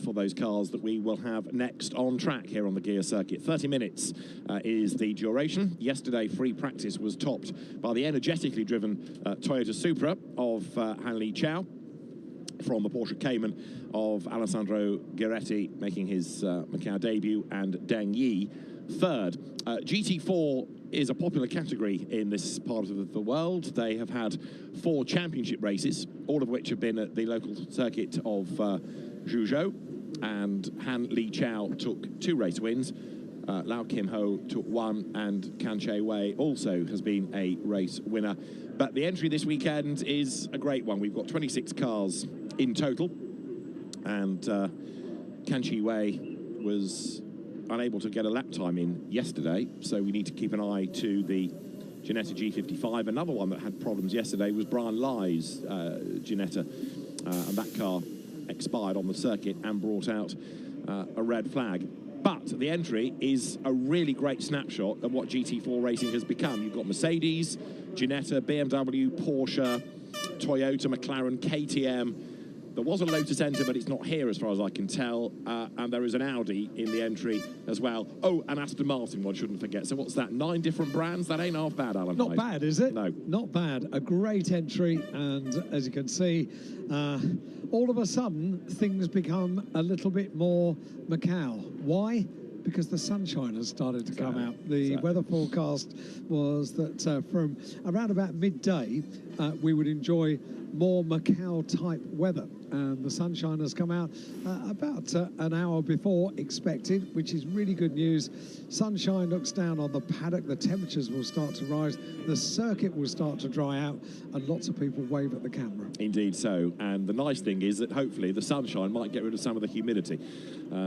for those cars that we will have next on track here on the gear circuit. 30 minutes is the duration. Yesterday free practice was topped by the energetically driven Toyota Supra of Han Li Chao, from the Porsche Cayman of Alessandro Gueretti making his Macau debut, and Deng Yi third. GT4 is a popular category in this part of the world. They have had 4 championship races, all of which have been at the local circuit of Zhuzhou, and Han Li Chao took 2 race wins. Lau Kim Ho took 1, and Kan Che Wei also has been a race winner. But the entry this weekend is a great one. We've got 26 cars in total, and Kan Che Wei was unable to get a lap time in yesterday, so we need to keep an eye to the Ginetta G55. Another one that had problems yesterday was Brian Lai's Ginetta, and that car expired on the circuit and brought out a red flag. But the entry is a really great snapshot of what GT4 racing has become. You've got Mercedes, Ginetta, BMW, Porsche, Toyota, McLaren, KTM. There was a Lotus Enter, but it's not here as far as I can tell. And there is an Audi in the entry as well. Oh, and Aston Martin, one shouldn't forget. So what's that, 9 different brands? That ain't half bad, Alan. Not bad, is it? No. Not bad. A great entry. And as you can see, all of a sudden, things become a little bit more Macau. Why? Because the sunshine has started to come out. The weather forecast was that from around about midday, we would enjoy more Macau-type weather. And the sunshine has come out about an hour before expected, which is really good news. Sunshine looks down on the paddock. The temperatures will start to rise. The circuit will start to dry out, and lots of people wave at the camera. Indeed so. And the nice thing is that hopefully the sunshine might get rid of some of the humidity,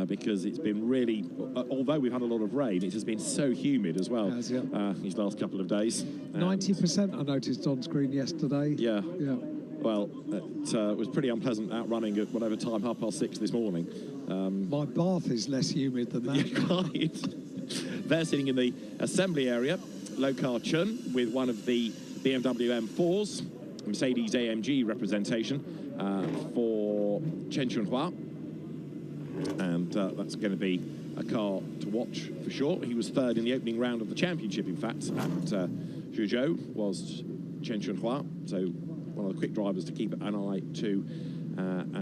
because it's been really, although we've had a lot of rain, it has been so humid as well these last couple of days. 90% I noticed on screen yesterday. Yeah. Well, it was pretty unpleasant outrunning at whatever time, 6:30 this morning. My bath is less humid than that. Yeah, quite. They're sitting in the assembly area, Lokar Chun, with one of the BMW M4s, Mercedes AMG representation for Chen Chunhua. And that's going to be a car to watch for sure. He was third in the opening round of the championship, in fact, at Zhuzhou was Chen Chunhua. So one of the quick drivers to keep an eye to,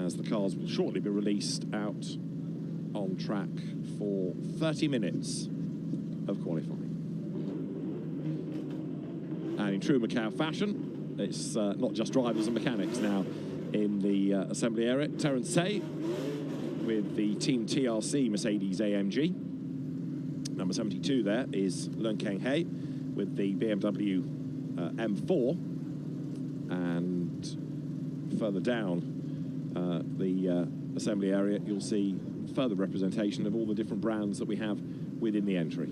as the cars will shortly be released out on track for 30 minutes of qualifying. And in true Macau fashion, it's not just drivers and mechanics now in the assembly area. Terence Say with the Team TRC Mercedes AMG. Number 72 there is Leung Keng He with the BMW M4. And further down the assembly area, you'll see further representation of all the different brands that we have within the entry.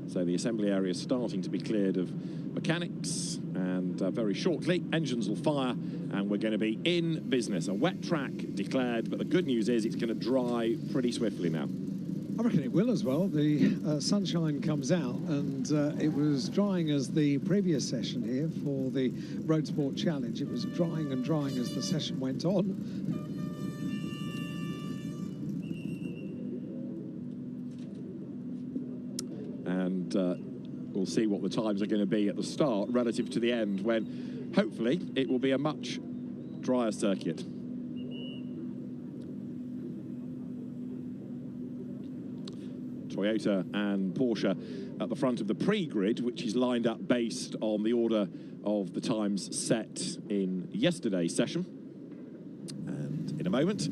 So the assembly area is starting to be cleared of mechanics, and very shortly engines will fire and we're going to be in business. A wet track declared, but the good news is it's going to dry pretty swiftly now. I reckon it will as well. The sunshine comes out, and it was drying as the previous session here for the Road Sport Challenge. It was drying and drying as the session went on. And we'll see what the times are going to be at the start relative to the end, when hopefully it will be a much drier circuit. Toyota and Porsche at the front of the Prix grid, which is lined up based on the order of the times set in yesterday's session. And in a moment,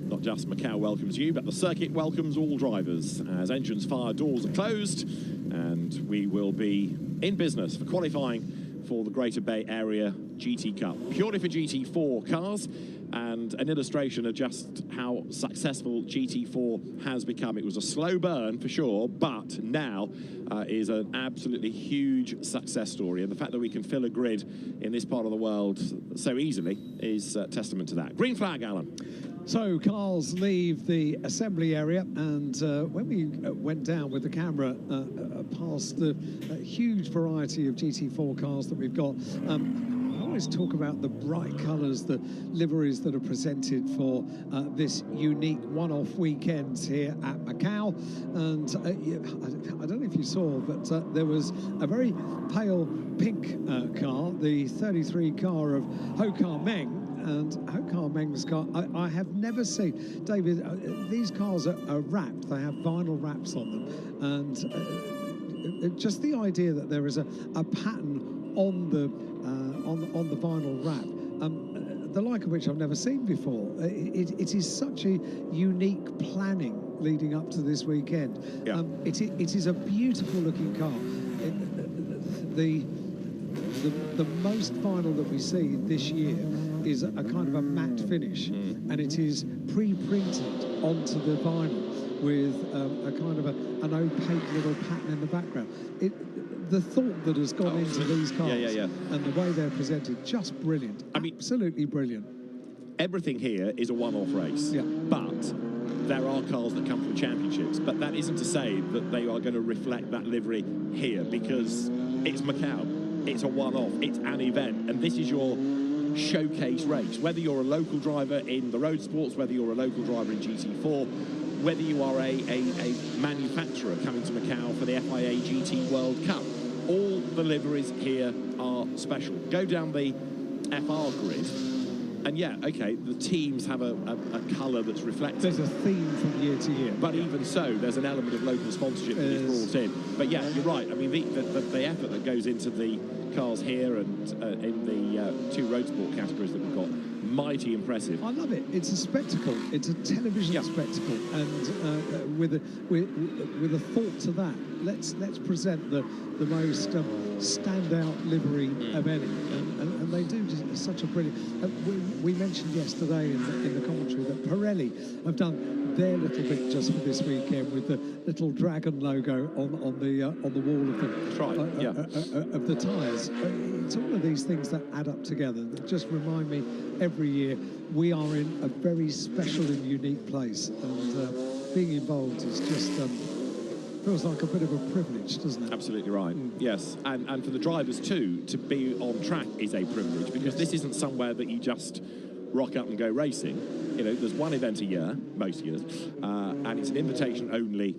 not just Macau welcomes you, but the circuit welcomes all drivers as engines fire, doors are closed, and we will be in business for qualifying for the Greater Bay Area GT Cup. Purely for GT4 cars, and an illustration of just how successful GT4 has become. It was a slow burn for sure, but now is an absolutely huge success story, and the fact that we can fill a grid in this part of the world so easily is testament to that. Green flag, Alan. So cars leave the assembly area, and when we went down with the camera past the huge variety of GT4 cars that we've got, I always talk about the bright colours, the liveries that are presented for this unique one-off weekend here at Macau. And I don't know if you saw, but there was a very pale pink car, the 33 car of Ho Car Meng. And Ho Car Meng's car, I have never seen, David, these cars are wrapped, they have vinyl wraps on them, and just the idea that there is a pattern on the vinyl wrap, the like of which I've never seen before. It is such a unique planning leading up to this weekend. Yeah. It is a beautiful looking car. The most vinyl that we see this year is a kind of a matte finish, and it is pre-printed onto the vinyl with a kind of an opaque little pattern in the background. The thought that has gone into these cars and the way they're presented, just brilliant. I mean, absolutely brilliant. Everything here is a one-off race, but there are cars that come from championships, but that isn't to say that they are going to reflect that livery here, because it's Macau. It's a one-off, it's an event, and this is your showcase race. Whether you're a local driver in the road sports, whether you're a local driver in GT4, whether you are a manufacturer coming to Macau for the FIA GT World Cup, all the liveries here are special. Go down the FR grid, and yeah, okay, the teams have a colour that's reflected. There's a theme from year to year. But even so, there's an element of local sponsorship that is brought in. But yeah, you're right. I mean, the effort that goes into the cars here and in the two road sport categories that we've got, mighty impressive. I love it. It's a spectacle. It's a television spectacle, and with a thought to that, let's present the most standout livery of any, and they do just such a brilliant. We mentioned yesterday in the commentary that Pirelli have done their little bit just for this weekend with the little dragon logo on the wall of the tyres. It's all of these things that add up together that just remind me every year we are in a very special and unique place, and being involved is just feels like a bit of a privilege, doesn't it? Absolutely right. Yes, and for the drivers too, to be on track is a privilege, because this isn't somewhere that you just rock up and go racing. You know, there's one event a year, most years, and it's an invitation-only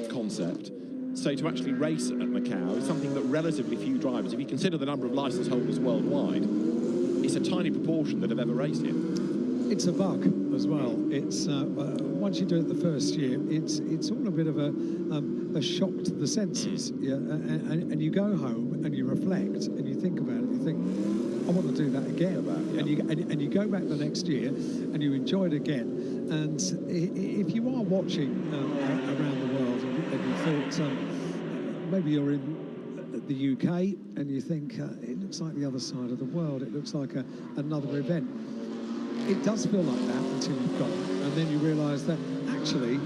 concept. So to actually race at Macau is something that relatively few drivers, if you consider the number of licence holders worldwide, it's a tiny proportion that have ever raced here. It's a bug as well. It's once you do it the first year, it's all a bit of a shock to the senses. Yeah, and you go home and you reflect and you think about it. You think, I want to do that again. And you go back the next year and you enjoy it again. And if you are watching around the world and you thought maybe you're in the UK and you think it looks like the other side of the world, it looks like another event. It does feel like that until you've gone, and then you realise that actually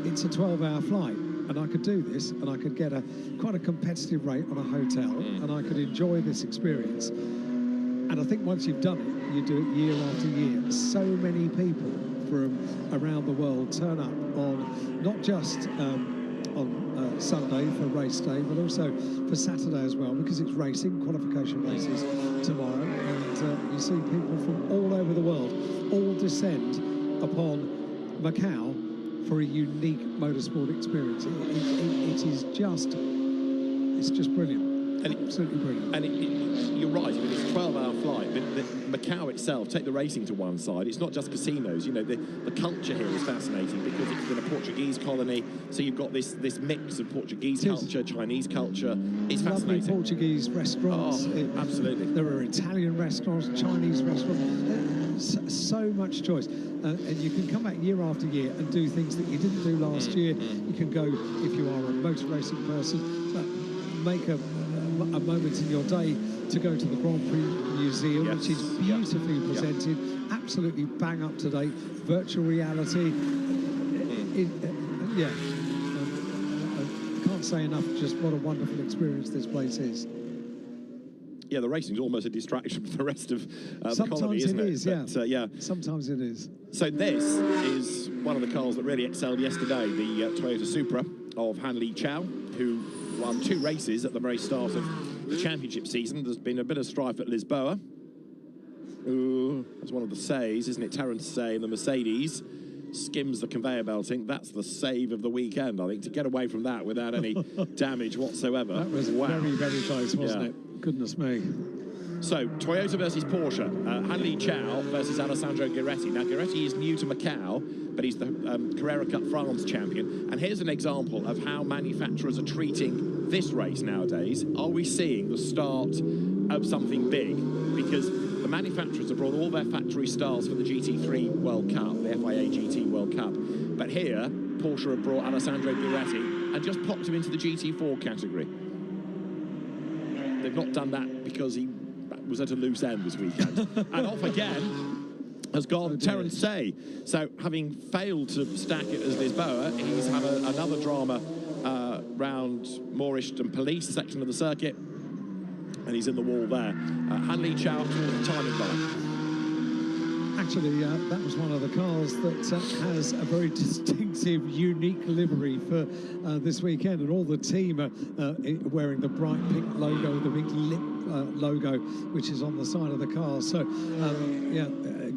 it's a 12-hour flight, and I could do this, and I could get quite a competitive rate on a hotel, and I could enjoy this experience. And I think once you've done it, you do it year after year. So many people from around the world turn up on not just on Sunday for race day, but also for Saturday as well, because it's racing, qualification races tomorrow, and you see people from all over the world all descend upon Macau for a unique motorsport experience. It's just brilliant. And absolutely brilliant. And you're right, I mean, it's a 12-hour flight, but Macau itself, take the racing to one side, it's not just casinos. You know, the culture here is fascinating because it's been a Portuguese colony, so you've got this mix of Portuguese culture, Chinese culture. It's fascinating. Lovely Portuguese restaurants. Absolutely. There are Italian restaurants, Chinese restaurants, so much choice. And you can come back year after year and do things that you didn't do last year. You can go, if you are a motor racing person, make a moment in your day to go to the Grand Prix Museum, which is beautifully presented absolutely bang up to date. Virtual reality. Yeah. I can't say enough just what a wonderful experience this place is. Yeah, the racing's almost a distraction from the rest of the Sometimes colony, isn't it? But, yeah. Sometimes it is. So this is one of the cars that really excelled yesterday, the Toyota Supra of Han Li Chao, who won 2 races at the very start of the championship season. There's been a bit of strife at Lisboa. Ooh, that's one of the says, isn't it? Terence Say in the Mercedes skims the conveyor belting. That's the save of the weekend, I think, to get away from that without any damage whatsoever. That was very, very close, wasn't it? Goodness me. So, Toyota versus Porsche. Han Li Chao versus Alessandro Guiretti. Now, Guiretti is new to Macau, but he's the Carrera Cup France champion. And here's an example of how manufacturers are treating this race nowadays. Are we seeing the start of something big? Because the manufacturers have brought all their factory stars for the GT3 World Cup, the FIA GT World Cup. But here, Porsche have brought Alessandro Guiretti and just popped him into the GT4 category. They've not done that because he was at a loose end this weekend. And off again has gone Terence Say. So, having failed to stack it as Lisboa, he's had another drama round Moorish and Police section of the circuit. And he's in the wall there. Han Li Chao towards the timing line. Actually, that was one of the cars that has a very distinctive, unique livery for this weekend. And all the team are wearing the bright pink logo, the big lip logo, which is on the side of the car. So, yeah,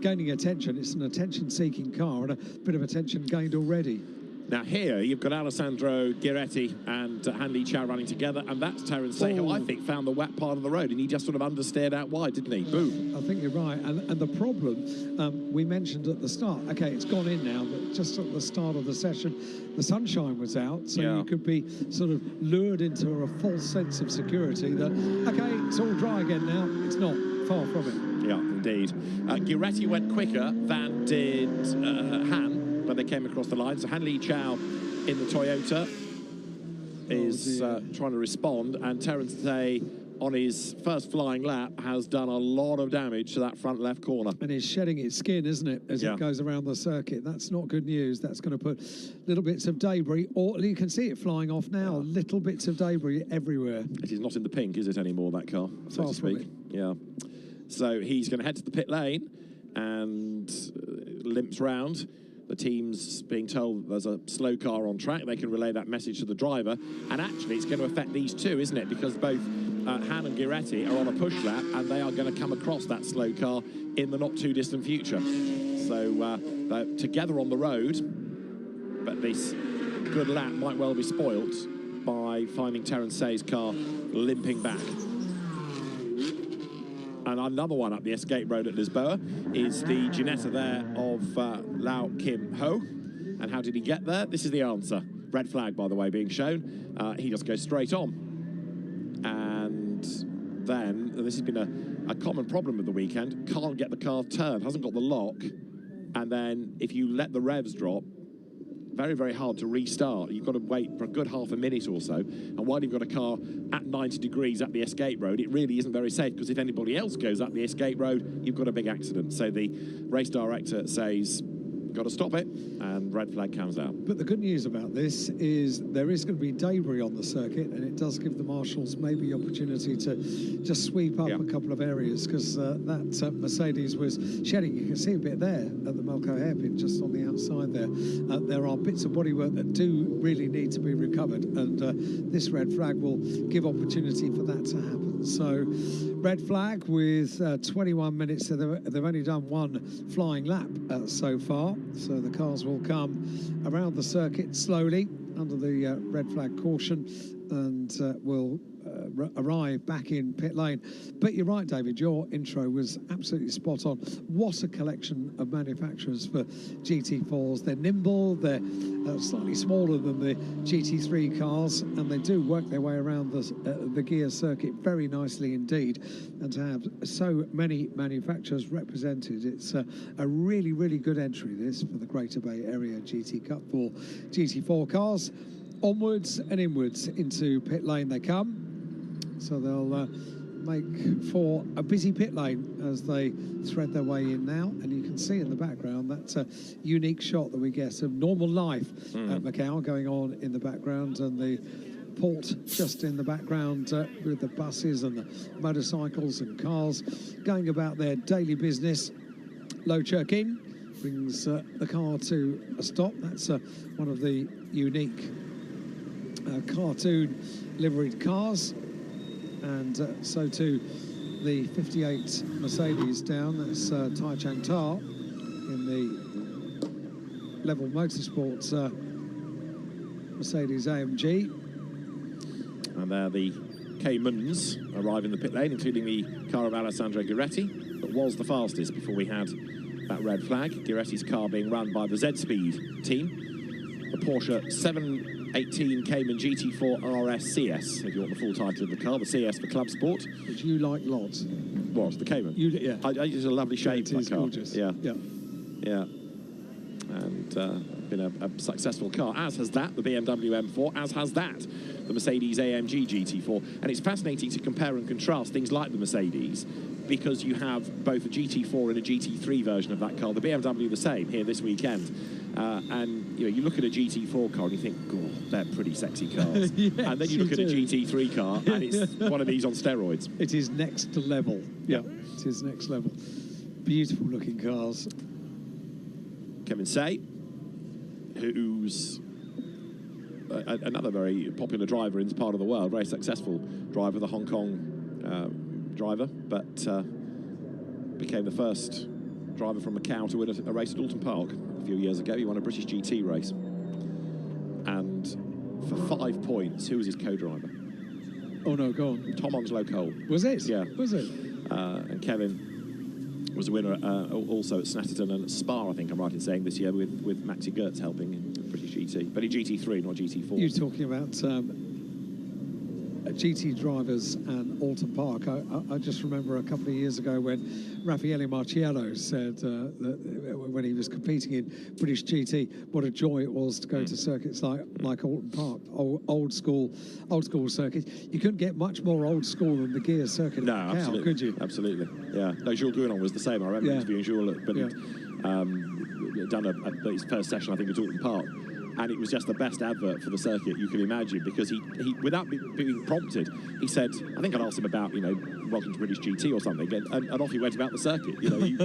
gaining attention. It's an attention-seeking car, and a bit of attention gained already. Now here, you've got Alessandro Guiretti and Han Li Chao running together, and that's Terence Say, who I think found the wet part of the road, and he just sort of understeered out wide, didn't he? Boom. I think you're right. And the problem we mentioned at the start, okay, it's gone in now, but just at the start of the session, the sunshine was out, so you could be sort of lured into a false sense of security that, okay, it's all dry again now. It's not. Far from it. Yeah, indeed. Guiretti went quicker than did Han, when they came across the line. So Han Li Chao in the Toyota is trying to respond, and Terence Say on his first flying lap has done a lot of damage to that front left corner. And it's shedding its skin, isn't it, as it goes around the circuit. That's not good news. That's going to put little bits of debris, or you can see it flying off now, little bits of debris everywhere. It is not in the pink, is it, anymore, that car, so to speak? Yeah. So he's going to head to the pit lane and limps round. The team's being told there's a slow car on track. They can relay that message to the driver. And actually, it's going to affect these two, isn't it? Because both Han and Guiretti are on a push lap, and they are going to come across that slow car in the not-too-distant future. So they're together on the road, but this good lap might well be spoilt by finding Terence Say's car limping back. And another one up the escape road at Lisboa is the Ginetta there of Lau Kim Ho. And how did he get there? This is the answer. Red flag, by the way, being shown. He just goes straight on. And then, and this has been a common problem of the weekend, can't get the car turned, hasn't got the lock. And then if you let the revs drop, very, very hard to restart. You've got to wait for a good half a minute or so. And while you've got a car at 90 degrees up the escape road, it really isn't very safe, because if anybody else goes up the escape road, you've got a big accident. So the race director says, got to stop it, and red flag comes out. But the good news about this is there is going to be debris on the circuit, and it does give the marshals maybe the opportunity to just sweep up a couple of areas, because that Mercedes was shedding. You can see a bit there at the Macau hairpin, just on the outside there. There are bits of bodywork that do really need to be recovered, and this red flag will give opportunity for that to happen. So, red flag with 21 minutes. So they've only done one flying lap so far. So the cars will come around the circuit slowly under the red flag caution, and will arrive back in pit lane. But you're right, David, your intro was absolutely spot on. What a collection of manufacturers for GT4s. They're nimble, they're slightly smaller than the GT3 cars, and they do work their way around the gear circuit very nicely indeed. And to have so many manufacturers represented, it's a really, really good entry, this, for the Greater Bay Area GT Cup for GT4 cars. Onwards and inwards into pit lane they come. So they'll make for a busy pit lane as they thread their way in now, and you can see in the background that's a unique shot that we get of normal life at Macau going on in the background, and the port just in the background with the buses and the motorcycles and cars going about their daily business. Lo Chirk In brings the car to a stop. That's one of the unique cartoon liveried cars, and so too the 58 Mercedes down. That's Tai Chang Ta in the Level Motorsports Mercedes AMG. And there the Caymans arrive in the pit lane, including the car of Alessandro Giretti, that was the fastest before we had that red flag. Giretti's car being run by the Z-Speed team. The Porsche 718 Cayman GT4 RS CS, if you want the full title of the car, the CS for Club Sport. Which you like lots. What, the Cayman? Yeah. It's a lovely shape, that car. Gorgeous. Yeah. Yeah. Yeah. And been a successful car, as has that, the BMW M4, as has that, the Mercedes AMG GT4. And it's fascinating to compare and contrast things like the Mercedes, because you have both a GT4 and a GT3 version of that car. The BMW the same here this weekend. And you look at a GT4 car and you think, oh, they're pretty sexy cars. Yes, and then you look at a GT3 car and it's one of these on steroids. It is next level. Yeah, it is next level. Beautiful looking cars. Kevin Say, who's another very popular driver in this part of the world, very successful driver, the Hong Kong driver, but became the first driver from Macau to win a race at Alton Park a few years ago. He won a British GT race. And for 5 points, who was his co-driver? Oh no, go on. Tom Onslow Cole. Was it? Yeah. Was it? And Kevin was a winner also at Snetterton and at Spa, I think I'm right in saying, this year with Maxi Gertz helping in British GT. But in GT3, not GT4. You're talking about GT drivers and Alton Park. I just remember a couple of years ago when Raffaele Marciello said that when he was competing in British GT, what a joy it was to go to circuits like Alton Park, old school circuits. You couldn't get much more old school than the gear circuit. No, at Macau, absolutely, could you? Absolutely. Yeah. No, Jules Gounon was the same. I remember interviewing Jules, but he'd done his first session, I think, at Alton Park. And it was just the best advert for the circuit you can imagine, because he without being prompted, he said, I think I'd asked him about, welcome to British GT or something, and off he went about the circuit. He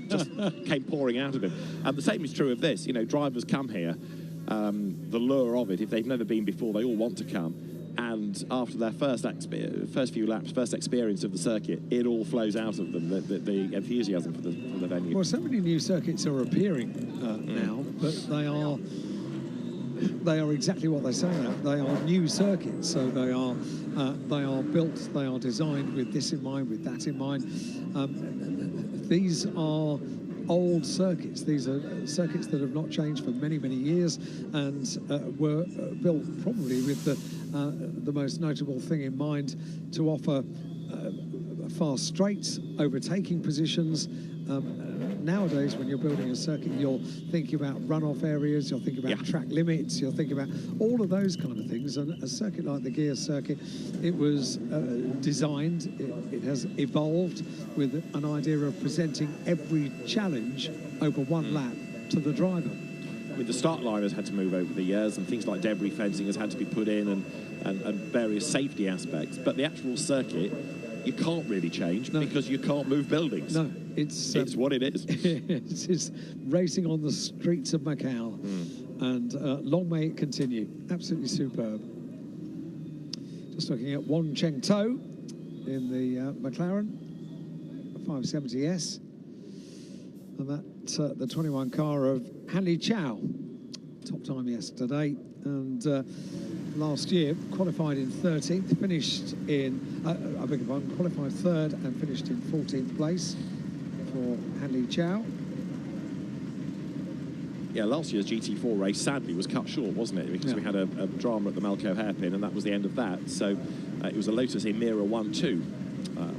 just came pouring out of him. And the same is true of this. Drivers come here, the lure of it, if they've never been before, they all want to come. And after their first few laps, first experience of the circuit, it all flows out of them, the enthusiasm for the venue. Well, so many new circuits are appearing now, but they are exactly what they say. They are new circuits, so they are built, they are designed with this in mind, with that in mind. These are old circuits. These are circuits that have not changed for many, many years, and were built probably with the most notable thing in mind, to offer fast straights, overtaking positions. Nowadays, when you're building a circuit, you're thinking about runoff areas, you're thinking about track limits, you're thinking about all of those kind of things. And a circuit like the Gear circuit, it was designed, it has evolved with an idea of presenting every challenge over one lap to the driver. I mean, the start line has had to move over the years, and things like debris fencing has had to be put in, and various safety aspects. But the actual circuit, you can't really change, because you can't move buildings. No, it's what it is. It's racing on the streets of Macau, and long may it continue. Absolutely superb. Just looking at Wong Cheng To in the McLaren 570S, and that's the 21 car of Hanley Chow. Top time yesterday, and last year qualified in 13th, finished in, I beg your pardon, qualified 3rd and finished in 14th place for Hanley Chow. Yeah, last year's GT4 race sadly was cut short, wasn't it? Because we had a drama at the Malco hairpin, and that was the end of that. So it was a Lotus Emira 1-2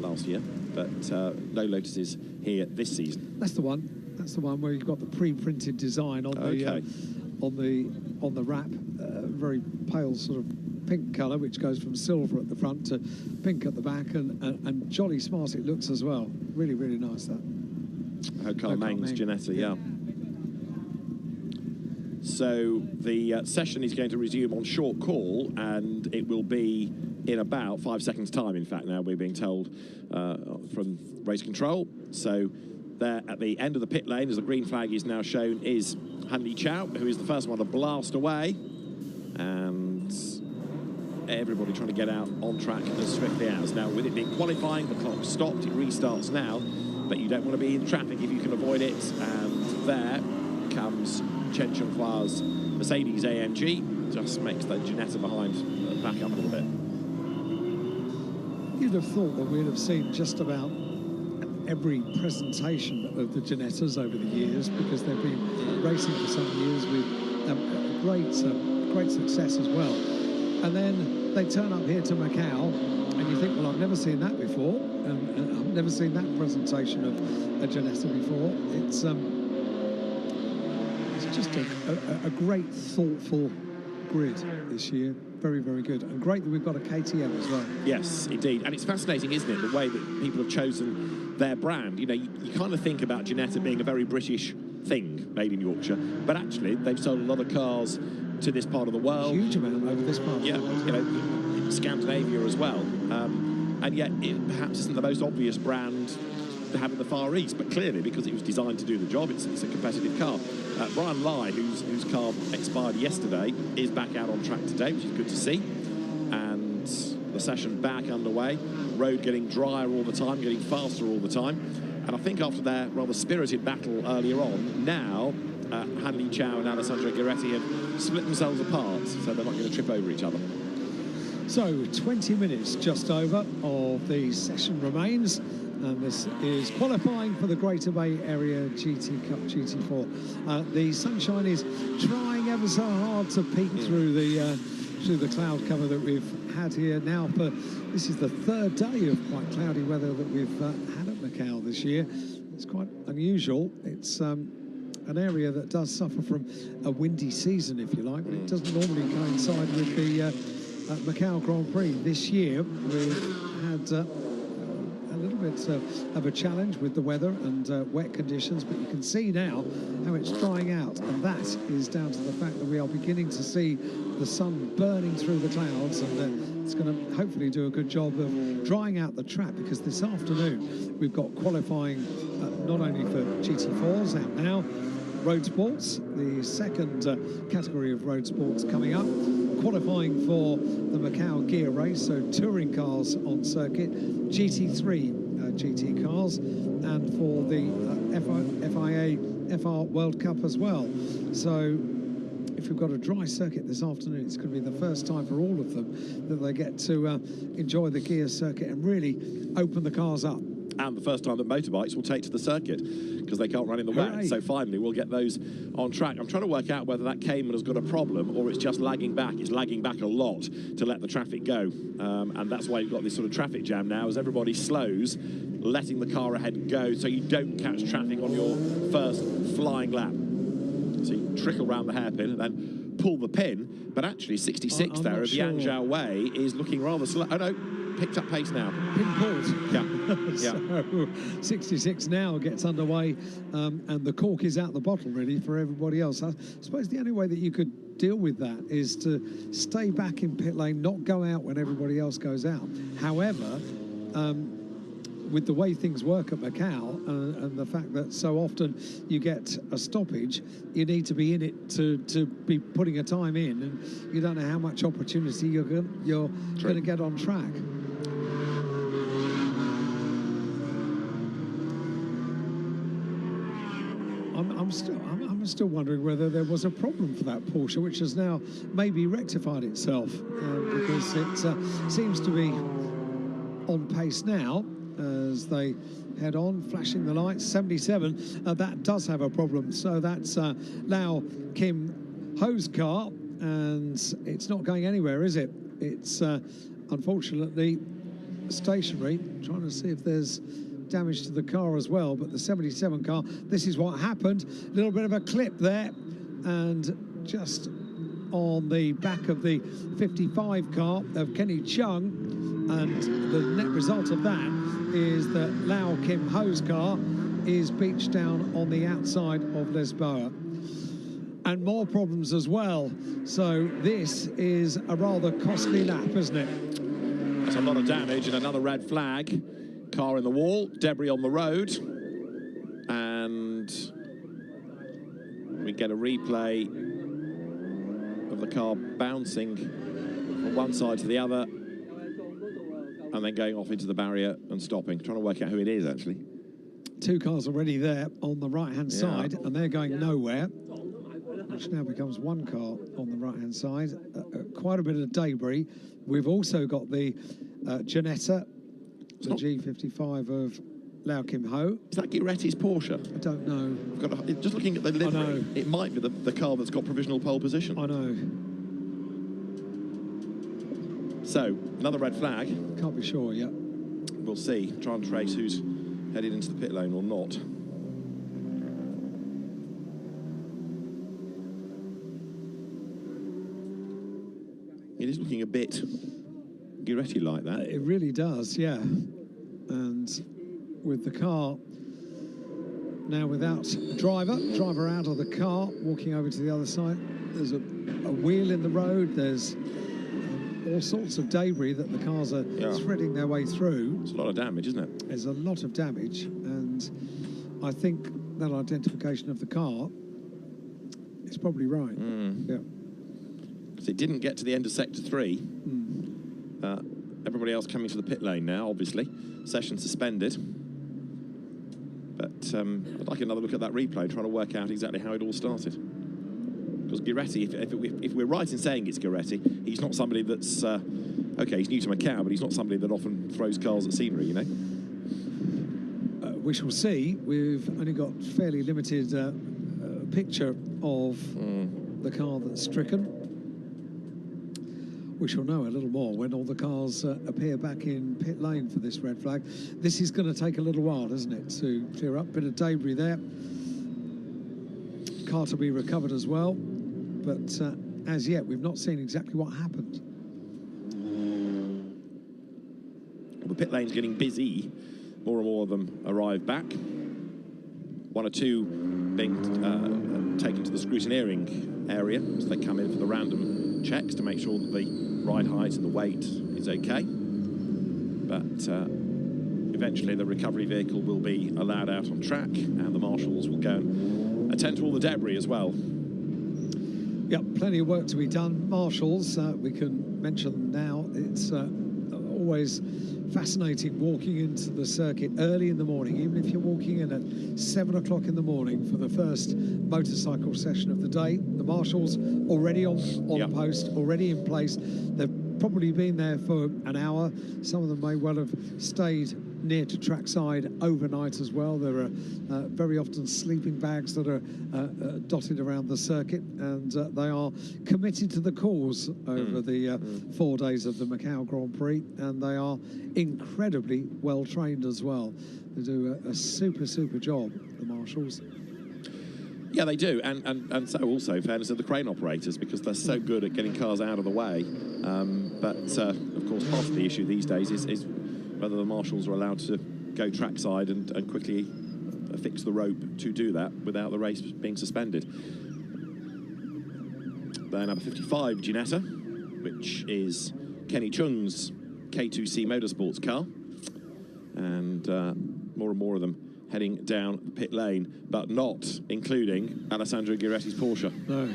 last year, but no Lotuses here this season. That's the one. That's the one where you've got the pre-printed design on the wrap, very pale sort of pink colour, which goes from silver at the front to pink at the back, and jolly smart it looks as well. Really, really nice, that. Ho Meng's Ginetta, yeah. So the session is going to resume on short call, and it will be in about 5 seconds' time, in fact, now we're being told from race control. So there at the end of the pit lane, as the green flag is now shown, is Han Li Chow, who is the first one to blast away. And everybody trying to get out on track as swiftly as. Now, with it being qualifying, the clock stopped, it restarts now, but you don't want to be in traffic if you can avoid it. And there comes Chen Chenghua's Mercedes AMG, just makes the Ginetta behind back up a little bit. You'd have thought that we'd have seen just about every presentation of the Ginettas over the years, because they've been racing for some years with great success as well. And then they turn up here to Macau, and you think, well, I've never seen that before, and I've never seen that presentation of a Ginetta before. It's just a great, thoughtful grid this year. Very, very good. And great that we've got a KTM as well. Yes, indeed. And it's fascinating, isn't it, the way that people have chosen their brand. You know, you kind of think about Ginetta being a very British thing, made in Yorkshire, but actually they've sold a lot of cars to this part of the world. Huge amount over this part of the world. You know, in Scandinavia as well. And yet it perhaps isn't the most obvious brand to have in the Far East, but clearly, because it was designed to do the job, it's a competitive car. Brian Lai, whose car expired yesterday, is back out on track today, which is good to see. And the session back underway. Road getting drier all the time, getting faster all the time. And I think after their rather spirited battle earlier on, now Han Li Chow and Alessandro Gueretti have split themselves apart, so they're not going to trip over each other. So 20 minutes just over of the session remains, and this is qualifying for the Greater Bay Area GT Cup GT4. The sunshine is trying ever so hard to peek through the cloud cover that we've had here now. This is the third day of quite cloudy weather that we've had at Macau this year. It's quite unusual. It's an area that does suffer from a windy season, if you like, but it doesn't normally coincide with the Macau Grand Prix. This year we've had a little bit of a challenge with the weather and wet conditions, but you can see now how it's drying out, and that is down to the fact that we are beginning to see the sun burning through the clouds, and it's going to hopefully do a good job of drying out the track, because this afternoon we've got qualifying not only for GT4s out now, road sports, the second category of road sports coming up, qualifying for the Macau gear race, so touring cars on circuit, GT3 GT cars, and for the FIA FR World Cup as well. So if we've got a dry circuit this afternoon, it's going to be the first time for all of them that they get to enjoy the gear circuit and really open the cars up. And the first time that motorbikes will take to the circuit, because they can't run in the wet. So finally we'll get those on track. I'm trying to work out whether that Cayman has got a problem or it's just lagging back. It's lagging back a lot to let the traffic go. And that's why you've got this sort of traffic jam now, as everybody slows, letting the car ahead go so you don't catch traffic on your first flying lap. So you trickle around the hairpin and then pull the pin. But actually 66 there of Yang Zhao Wei is looking rather slow. Oh no, picked up pace now. Pin pulled. Yeah. So 66 now gets underway, and the cork is out the bottle really for everybody else. I suppose the only way that you could deal with that is to stay back in pit lane, not go out when everybody else goes out. However, with the way things work at Macau and the fact that so often you get a stoppage, you need to be in it to be putting a time in, and you don't know how much opportunity you're going to get on track. I'm still wondering whether there was a problem for that Porsche, which has now maybe rectified itself, because it seems to be on pace now as they head on, flashing the lights. 77, that does have a problem. So that's Lau Kim Ho's car, and it's not going anywhere, is it? It's unfortunately stationary. Trying to see if there's damage to the car as well, but the 77 car, this is what happened. A little bit of a clip there, and just on the back of the 55 car of Kenny Chung, and the net result of that is that Lau Kim Ho's car is beached down on the outside of Lisboa. And more problems as well. So this is a rather costly lap, isn't it? That's a lot of damage, and another red flag. Car in the wall, debris on the road, and we get a replay of the car bouncing from one side to the other and then going off into the barrier and stopping. Trying to work out who it is, actually. Two cars already there on the right-hand side, and they're going nowhere, which now becomes one car on the right-hand side. Quite a bit of debris. We've also got the Ginetta, the G55 of Lau Kim Ho. Is that Giretti's Porsche? I don't know. Just looking at the livery, it might be the car that's got provisional pole position. I know. So, another red flag. Can't be sure yet. We'll see. Try and trace who's headed into the pit lane or not. It is looking a bit Giretti like that. It really does, yeah. And with the car now without a driver out of the car, walking over to the other side. There's a wheel in the road. There's all sorts of debris that the cars are threading their way through. It's a lot of damage, isn't it? There's a lot of damage, and I think that identification of the car is probably right. Yeah. Because it didn't get to the end of Sector 3. Everybody else coming to the pit lane now, obviously. Session suspended. But I'd like another look at that replay, trying to work out exactly how it all started. Because Giretti, if we're right in saying it's Giretti, he's not somebody that's... OK, he's new to Macau, but he's not somebody that often throws cars at scenery, you know? We shall see. We've only got fairly limited picture of the car that's stricken. We shall know a little more when all the cars appear back in pit lane for this red flag. This is going to take a little while, isn't it, to clear up? Bit of debris there. Car to be recovered as well. But as yet, we've not seen exactly what happened. Well, the pit lane's getting busy. More and more of them arrive back. One or two being taken to the scrutineering area as they come in for the random checks to make sure that the ride height and the weight is okay. But eventually the recovery vehicle will be allowed out on track, and the marshals will go and attend to all the debris as well. Yep, plenty of work to be done. Marshals, we can mention them now. It's always fascinating walking into the circuit early in the morning, even if you're walking in at 7 o'clock in the morning for the first motorcycle session of the day. The marshals already on post, already in place. They've probably been there for an hour. Some of them may well have stayed near to trackside overnight as well. There are very often sleeping bags that are dotted around the circuit, and they are committed to the cause over the 4 days of the Macau Grand Prix, and they are incredibly well trained as well. They do a super job, the marshals. Yeah, they do, and so also fairness of the crane operators, because they're so good at getting cars out of the way. But of course, part of the issue these days is whether the marshals are allowed to go trackside and quickly fix the rope to do that without the race being suspended. Then number 55, Ginetta, which is Kenny Chung's K2C Motorsports car, and more and more of them heading down the pit lane, but not including Alessandro Giretti's Porsche. No.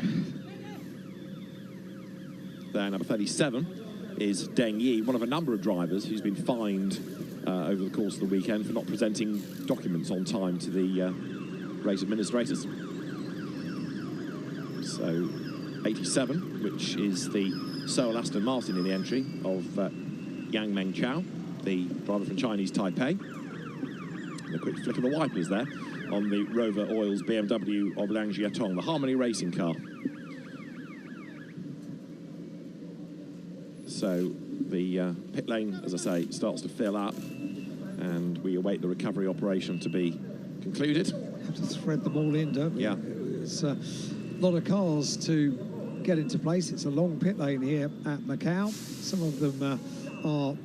Then number 37 is Deng Yi, one of a number of drivers who's been fined over the course of the weekend for not presenting documents on time to the race administrators. So 87, which is the sole Aston Martin in the entry of Yang Meng Chao, the driver from Chinese Taipei. And a quick flick of the wipers there on the Rover Oils BMW of Lang Jiatong, the Harmony racing car. So the pit lane, as I say, starts to fill up, and we await the recovery operation to be concluded. Have to thread them all in, don't we? Yeah. It's a lot of cars to get into place. It's a long pit lane here at Macau. Some of them are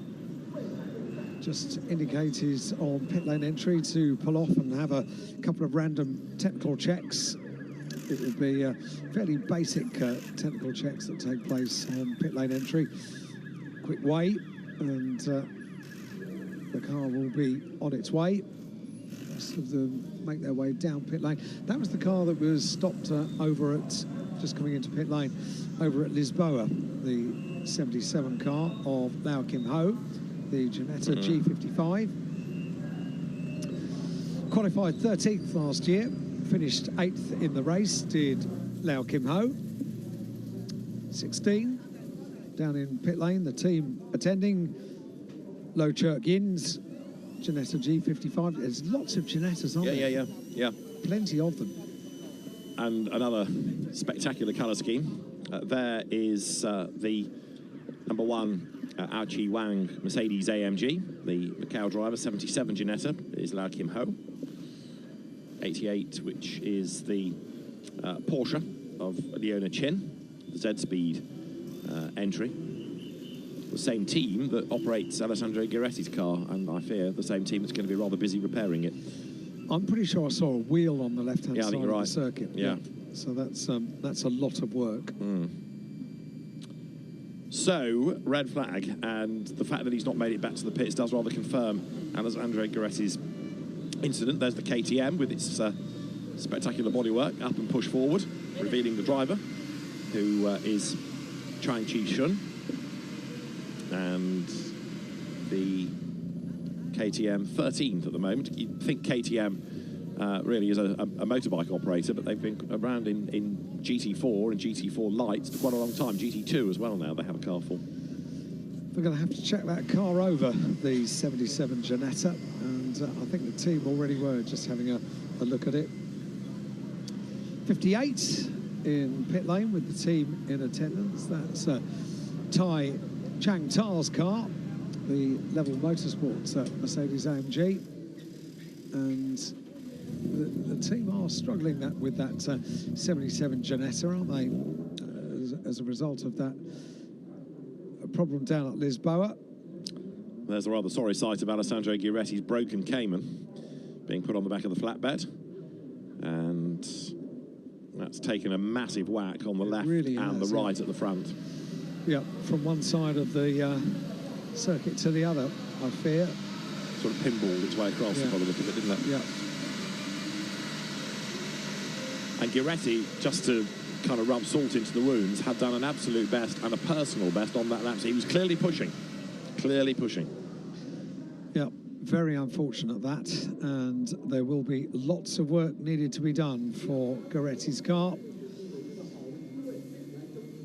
just indicated on pit lane entry to pull off and have a couple of random technical checks. It will be fairly basic technical checks that take place on pit lane entry. Quick wait, and the car will be on its way. Most of them make their way down pit lane. That was the car that was stopped over at, just coming into pit lane, over at Lisboa, the 77 car of Lau Kim Ho, the Ginetta G55. Qualified 13th last year, finished 8th in the race, did Lau Kim Ho. 16 down in pit lane, the team attending Lo Churk Yin's Ginetta G55. There's lots of Ginettas, aren't there? Yeah. Plenty of them. And another spectacular colour scheme. There is the number 1 Ao Chi Wang Mercedes AMG, the Macau driver. 77 Ginetta is Lau Kim Ho. 88, which is the Porsche of Leona Chin, the Z-Speed entry. The same team that operates Alessandro Guiretti's car, and I fear the same team that's going to be rather busy repairing it. I'm pretty sure I saw a wheel on the left-hand side of the circuit. Yeah. So that's a lot of work. So, red flag, and the fact that he's not made it back to the pits does rather confirm Alessandro Guiretti's incident. There's the KTM with its spectacular bodywork, up and push forward, revealing the driver, who is Chang Chi Shun. And the KTM 13th at the moment. You'd think KTM really is a motorbike operator, but they've been around in GT4 and GT4 lights for quite a long time. GT2 as well now, they have a car for. We're going to have to check that car over, the 77 Ginetta, and I think the team already were just having a look at it. 58 in pit lane with the team in attendance. That's Tai Chang Ta's car, the Level Motorsports Mercedes AMG, and the team are struggling with that 77 Ginetta, aren't they? As a result of that problem down at Lisboa. There's a rather sorry sight of Alessandro Guiretti's broken Cayman being put on the back of the flatbed, and that's taken a massive whack on the left and the right at the front. Yeah, from one side of the circuit to the other, I fear. Sort of pinballed its way across by the look of it, didn't it? Yeah. And Guiretti, just to kind of rub salt into the wounds, had done an absolute best and a personal best on that lap. So he was clearly pushing. Yeah, very unfortunate that. And there will be lots of work needed to be done for Guiretti's car.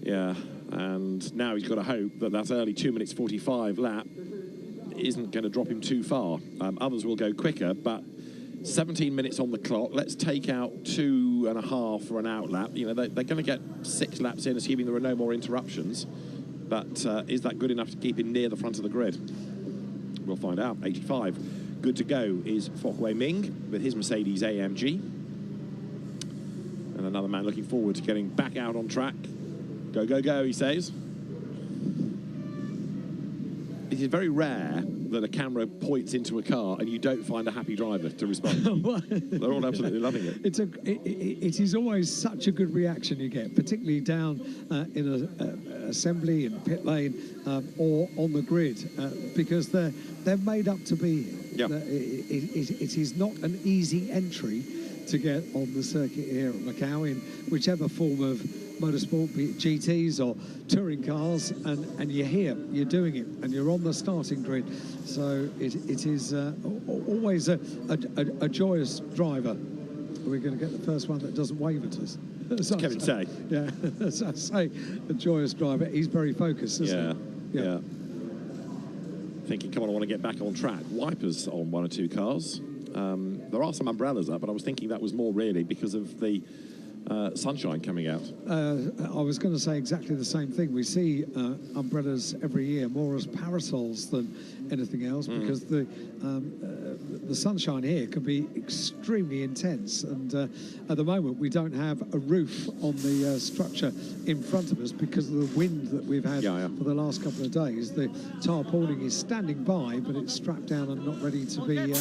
Yeah. And now he's got to hope that that early 2 minutes 45 lap isn't going to drop him too far. Others will go quicker, but 17 minutes on the clock. Let's take out 2.5 for an out lap. You know, they're going to get 6 laps in, assuming there are no more interruptions. But is that good enough to keep him near the front of the grid? We'll find out. 85. Good to go is Fok Wei Ming with his Mercedes AMG. And another man looking forward to getting back out on track. Go, go, go, he says. It is very rare that a camera points into a car and you don't find a happy driver to respond. They're all absolutely loving it. It is always such a good reaction you get, particularly down in an assembly, in pit lane, or on the grid, because they're made up to be here. Yeah. It is not an easy entry to get on the circuit here at Macau in whichever form of motorsport, be it GTs or touring cars, and you're here, you're doing it, and you're on the starting grid. So it is always a joyous driver. We're going to get the first one that doesn't wave at us. As Kevin say. Yeah, as I say, a joyous driver. He's very focused, isn't he? Yeah. Thinking, come on, I want to get back on track. Wipers on 1 or 2 cars. There are some umbrellas up, but I was thinking that was more really because of the sunshine coming out. I was going to say exactly the same thing. We see umbrellas every year more as parasols than anything else, because the the sunshine here can be extremely intense, and at the moment we don't have a roof on the structure in front of us because of the wind that we've had for the last couple of days. The tarpaulin is standing by, but it's strapped down and not ready to be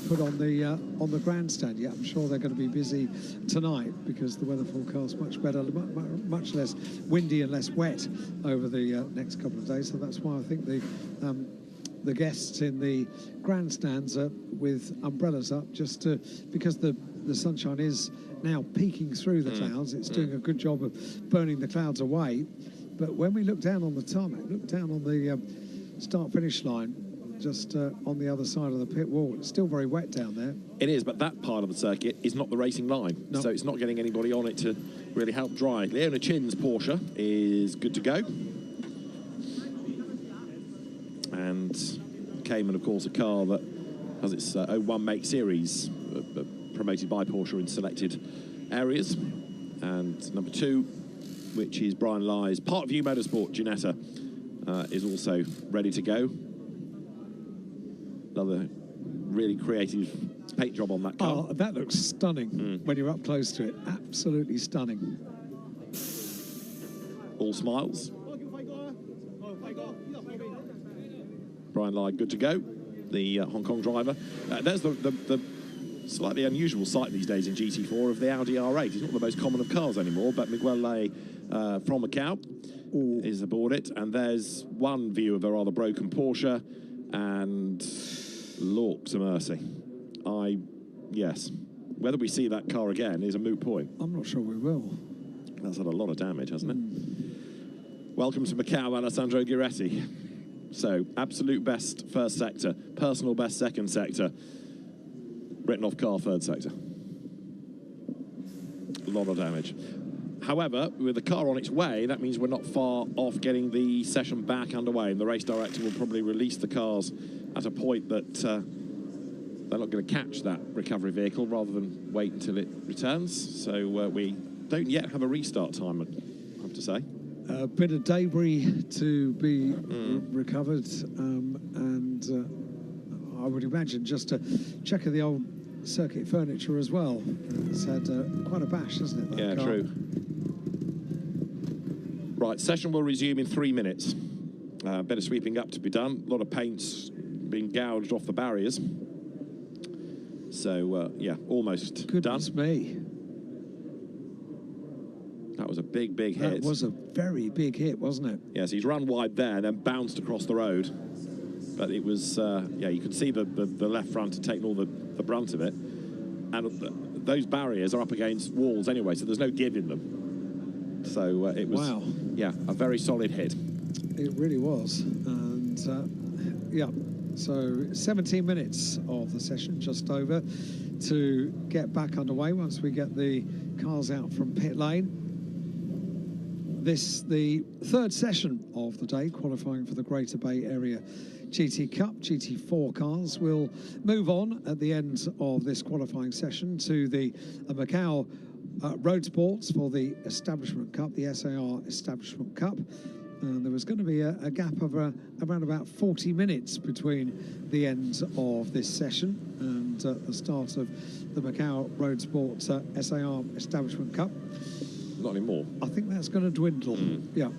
put on the grandstand yet. I'm sure they're going to be busy tonight because the weather forecast much better, much less windy and less wet over the next couple of days. So that's why I think the guests in the grandstands are with umbrellas up, just because the sunshine is now peeking through the clouds. It's doing a good job of burning the clouds away. But when we look down on the tarmac, look down on the start-finish line, just on the other side of the pit wall, it's still very wet down there. It is, but that part of the circuit is not the racing line, so it's not getting anybody on it to really help dry. Leona Chin's Porsche is good to go. And Cayman, of course, a car that has its 01 make series promoted by Porsche in selected areas. And number 2, which is Brian Lye's Parkview Motorsport Ginetta, is also ready to go. Another really creative paint job on that car. Oh, that looks stunning when you're up close to it. Absolutely stunning. All smiles. Brian Lye good to go, the Hong Kong driver. There's the slightly unusual sight these days in GT4 of the Audi R8. It's not the most common of cars anymore, but Miguel Lay from Macau is aboard it. And there's one view of a rather broken Porsche, and lorks a mercy. Yes. Whether we see that car again is a moot point. I'm not sure we will. That's had a lot of damage, hasn't it? Welcome to Macau, Alessandro Giretti. So, absolute best first sector, personal best second sector, written off car third sector. A lot of damage. However, with the car on its way, that means we're not far off getting the session back underway, and the race director will probably release the cars at a point that they're not going to catch that recovery vehicle rather than wait until it returns. So we don't yet have a restart time, I have to say. A bit of debris to be recovered, and I would imagine just a check of the old circuit furniture as well. It's had quite a bash, hasn't it? Yeah, car? True. Right, session will resume in 3 minutes. A bit of sweeping up to be done. A lot of paint's been gouged off the barriers. So, yeah, almost Goodness done. Me. That was a big, big hit. That was a very big hit, wasn't it? Yes, he's run wide there, then bounced across the road. But it was, yeah, you could see the left front had taken all the brunt of it. And those barriers are up against walls anyway, so there's no give in them. So it was, yeah, a very solid hit. It really was. And, yeah, so 17 minutes of the session, just over, to get back underway once we get the cars out from pit lane. This, the third session of the day, qualifying for the Greater Bay Area GT Cup. GT4 cars will move on at the end of this qualifying session to the Macau Road Sports for the Establishment Cup, the SAR Establishment Cup. And there was going to be a gap of around about 40 minutes between the end of this session and the start of the Macau Road Sports SAR Establishment Cup. Not anymore. I think that's going to dwindle. Yeah.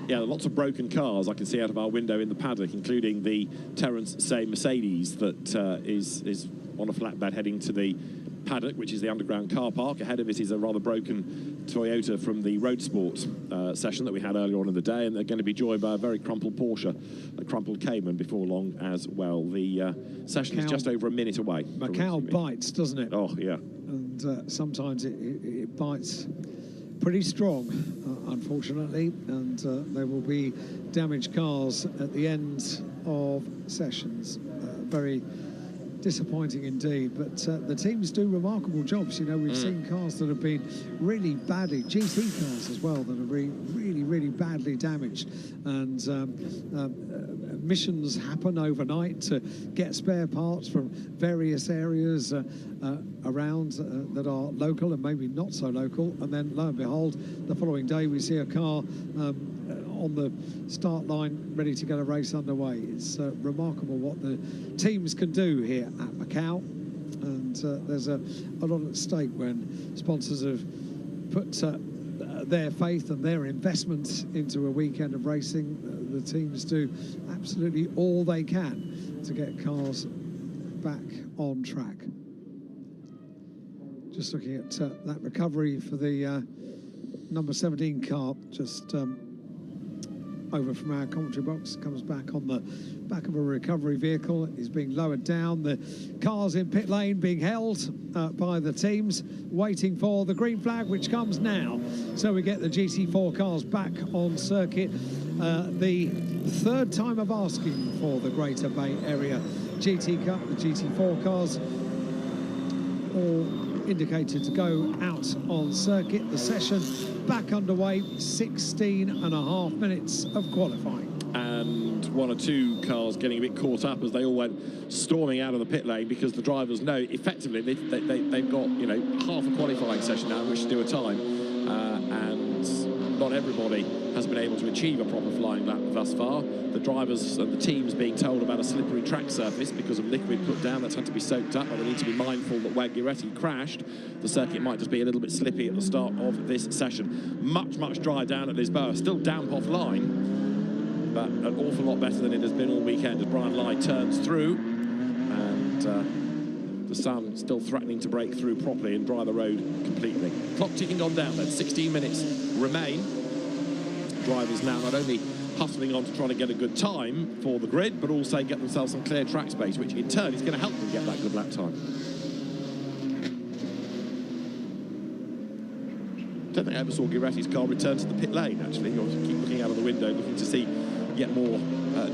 Yeah, lots of broken cars I can see out of our window in the paddock, including the Terence Say Mercedes that is on a flatbed heading to the paddock, which is the underground car park. Ahead of it is a rather broken Toyota from the Road Sports session that we had earlier on in the day, and they're going to be joined by a very crumpled Porsche, a crumpled Cayman before long as well. The session is just over a minute away. Macau bites, doesn't it? Oh, yeah. And sometimes it bites pretty strong, unfortunately, and there will be damaged cars at the end of sessions. Very disappointing indeed, but the teams do remarkable jobs. You know, we've seen cars that have been really badly, GT cars as well, that are really badly damaged, and missions happen overnight to get spare parts from various areas around that are local and maybe not so local, and then lo and behold, the following day we see a car on the start line, ready to get a race underway. It's remarkable what the teams can do here at Macau, and there's a lot at stake when sponsors have put their faith and their investment into a weekend of racing. The teams do absolutely all they can to get cars back on track. Just looking at that recovery for the number 17 car, just over from our commentary box, comes back on the back of a recovery vehicle. He's being lowered down. The cars in pit lane being held by the teams, waiting for the green flag, which comes now. So we get the GT4 cars back on circuit. The third time of asking for the Greater Bay Area GT Cup. The GT4 cars all indicated to go out on circuit. The session back underway, 16.5 minutes of qualifying. And one or two cars getting a bit caught up as they all went storming out of the pit lane, because the drivers know effectively they've got, you know, half a qualifying session now in which to do a time, and not everybody has been able to achieve a proper flying lap thus far. The drivers and the teams being told about a slippery track surface because of liquid put down that's had to be soaked up, but they need to be mindful that where Giretti crashed, the circuit might just be a little bit slippy at the start of this session. Much drier down at Lisboa, still damp offline, but an awful lot better than it has been all weekend as Brian Lai turns through, and the sun still threatening to break through properly and dry the road completely. Clock ticking on down then, 16 minutes remain. Drivers now not only hustling on to try to get a good time for the grid, but also get themselves some clear track space, which in turn is going to help them get that good lap time. Don't think I ever saw Giretti's car return to the pit lane, actually. You obviously keep looking out of the window, looking to see yet more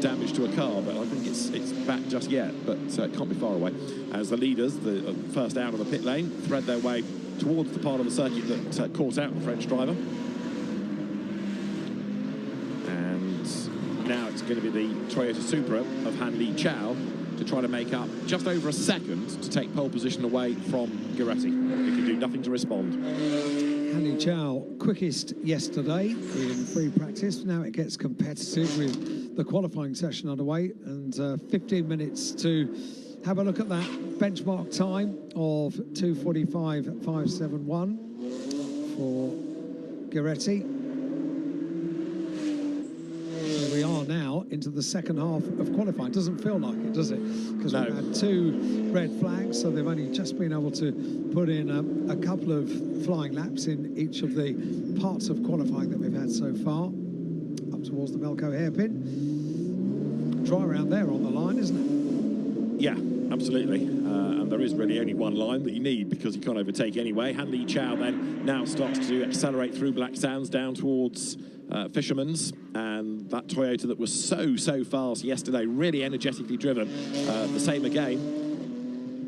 damage to a car, but I think it's back just yet, but it can't be far away. As the leaders, the first out of the pit lane, thread their way towards the part of the circuit that caught out the French driver. Now it's going to be the Toyota Supra of Han Li Chao to try to make up just over a second to take pole position away from Giretti. He can do nothing to respond. Han Li Chao quickest yesterday in free practice. Now it gets competitive with the qualifying session underway, and 15 minutes to have a look at that benchmark time of 2:45.571 for Giretti. We are now into the second half of qualifying. Doesn't feel like it, does it? Because we've had two red flags, so they've only just been able to put in a couple of flying laps in each of the parts of qualifying that we've had so far. Up towards the Melco hairpin. Dry around there on the line, isn't it? Yeah, absolutely. And there is really only one line that you need, because you can't overtake anyway. Han Li Chao then now starts to accelerate through Black Sands down towards Fisherman's, and that Toyota that was so fast yesterday, really energetically driven, the same again.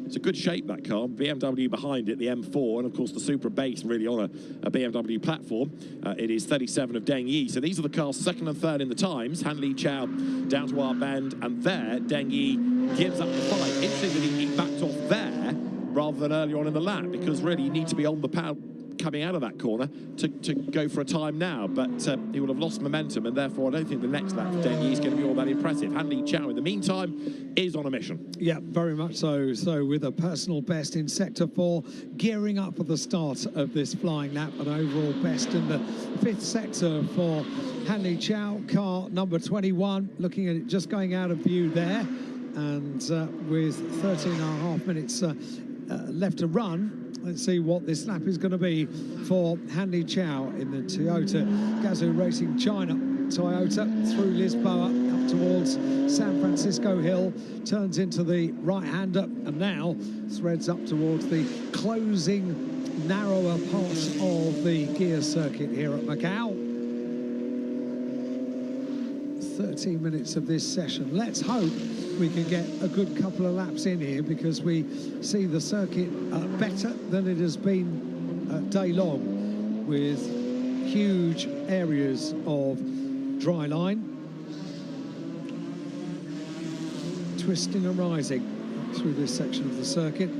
It's a good shape, that car. BMW behind it, the M4, and of course the Supra base really on a BMW platform. It is 37 of Deng Yi. So these are the cars second and third in the times. Han Li Chao down to our bend, and there Deng Yi gives up the fight. Interesting that he backed off there rather than earlier on in the lap, because really you need to be on the power coming out of that corner to go for a time now, but he will have lost momentum, and therefore I don't think the next lap for Deng Yi is going to be all that impressive. Han Li Chao, in the meantime, is on a mission. Yeah, very much so. So with a personal best in Sector 4, gearing up for the start of this flying lap, an overall best in the 5th sector for Han Li Chao, car number 21, looking at it just going out of view there, and with 13.5 minutes left to run. Let's see what this lap is going to be for Han Li Chao in the Toyota Gazoo Racing China Toyota through Lisboa up towards San Francisco Hill, turns into the right-hander, and now threads up towards the closing narrower part of the gear circuit here at Macau. 13 minutes of this session. Let's hope we can get a good couple of laps in here, because we see the circuit better than it has been day long, with huge areas of dry line, twisting and rising through this section of the circuit.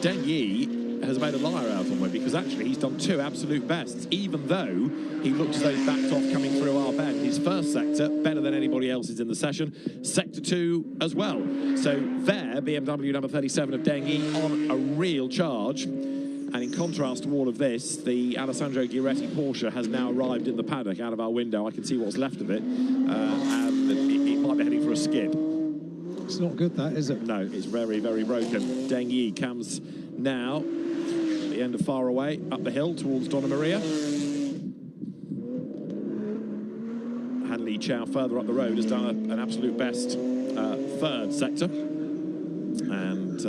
Deng Yi has made a liar out of him, because actually he's done 2 absolute bests, even though he looked as though he's backed off coming through our bend. His first sector, better than anybody else's in the session. Sector 2 as well. So there, BMW number 37 of Deng Yi on a real charge. And in contrast to all of this, the Alessandro Giretti Porsche has now arrived in the paddock out of our window. I can see what's left of it, and it might be heading for a skip. It's not good, that, is it? No, it's very, very broken. Deng Yi comes now at the end of Far Away, up the hill towards Donna Maria. Han Li Chao further up the road has done an absolute best third sector. And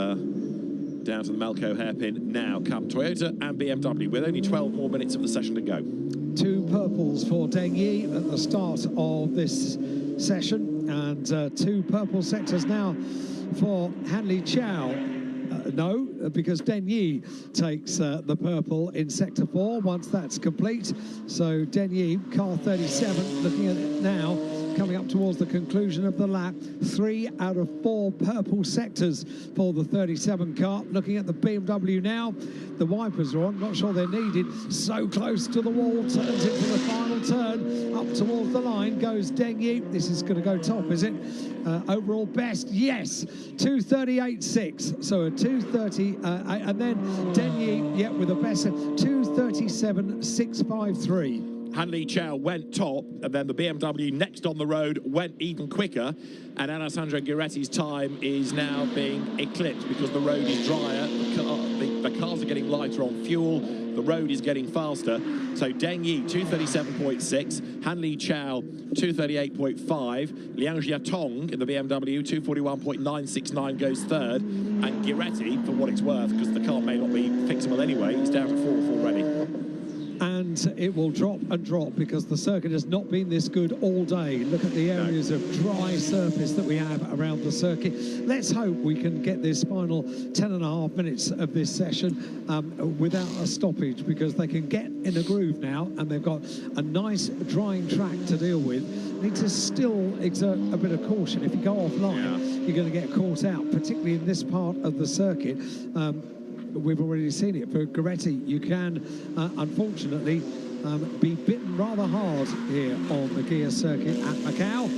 down to the Melco hairpin now come Toyota and BMW, with only 12 more minutes of the session to go. 2 purples for Deng Yi at the start of this session, and 2 purple sectors now for Han Li Chao. No, because Deng Yi takes the purple in sector 4 once that's complete. So Deng Yi, car 37, looking at it now, coming up towards the conclusion of the lap. 3 out of 4 purple sectors for the 37 car. Looking at the BMW now, the wipers are on, not sure they're needed. So close to the wall, turns into the final turn. Up towards the line goes Deng Yi. This is going to go top, is it? Overall best, yes, 2:38.6. So a 2:30, and then Deng Yi, yeah, with a best 2:37.653. Han Li Chao went top, and then the BMW next on the road went even quicker, and Alessandro Giretti's time is now being eclipsed because the road is drier, the cars are getting lighter on fuel, the road is getting faster. So Deng Yi 2:37.6, Han Li Chao 2:38.5, Liang Jiatong in the BMW 2:41.969 goes third, and Giretti, for what it's worth, because the car may not be fixable anyway, is down to 4th already. And it will drop and drop because the circuit has not been this good all day. Look at the areas of dry surface that we have around the circuit. Let's hope we can get this final 10.5 minutes of this session without a stoppage, because they can get in a groove now, and they've got a nice drying track to deal with. Need to still exert a bit of caution. If you go offline, you're going to get caught out, particularly in this part of the circuit. We've already seen it for Giretti. You can, unfortunately, be bitten rather hard here on the gear circuit at Macau.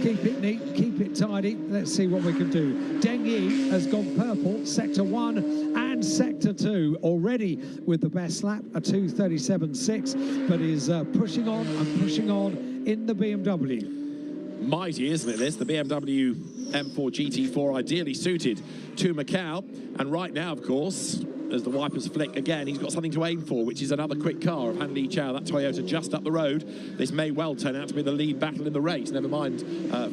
Keep it neat, keep it tidy. Let's see what we can do. Deng Yi has gone purple, sector 1 and sector 2 already with the best lap, a 2:37.6, but is pushing on and pushing on in the BMW. Mighty, isn't it, this? The BMW M4 GT4 ideally suited to Macau, and right now, of course, as the wipers flick again, he's got something to aim for, which is another quick car of Han Li Chao, that Toyota just up the road. This may well turn out to be the lead battle in the race, never mind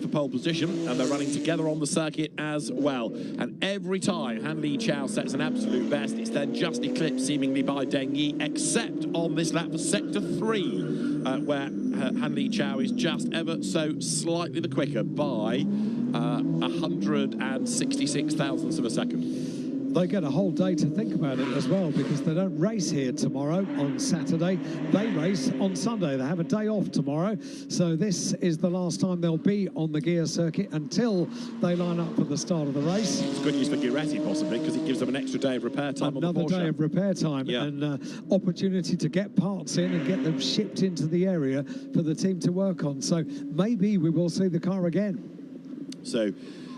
for pole position, and they're running together on the circuit as well. And every time Han Li Chao sets an absolute best, it's then just eclipsed seemingly by Deng Yi, except on this lap for sector 3, where Han Li Chao is just ever so slightly the quicker by 166 thousandths of a second. They get a whole day to think about it as well, because they don't race here tomorrow on Saturday. They race on Sunday. They have a day off tomorrow. So this is the last time they'll be on the gear circuit until they line up for the start of the race. It's good news for Giretti, possibly, because it gives them an extra day of repair time. Another on the Porsche. day of repair time, and opportunity to get parts in and get them shipped into the area for the team to work on. So maybe we will see the car again. So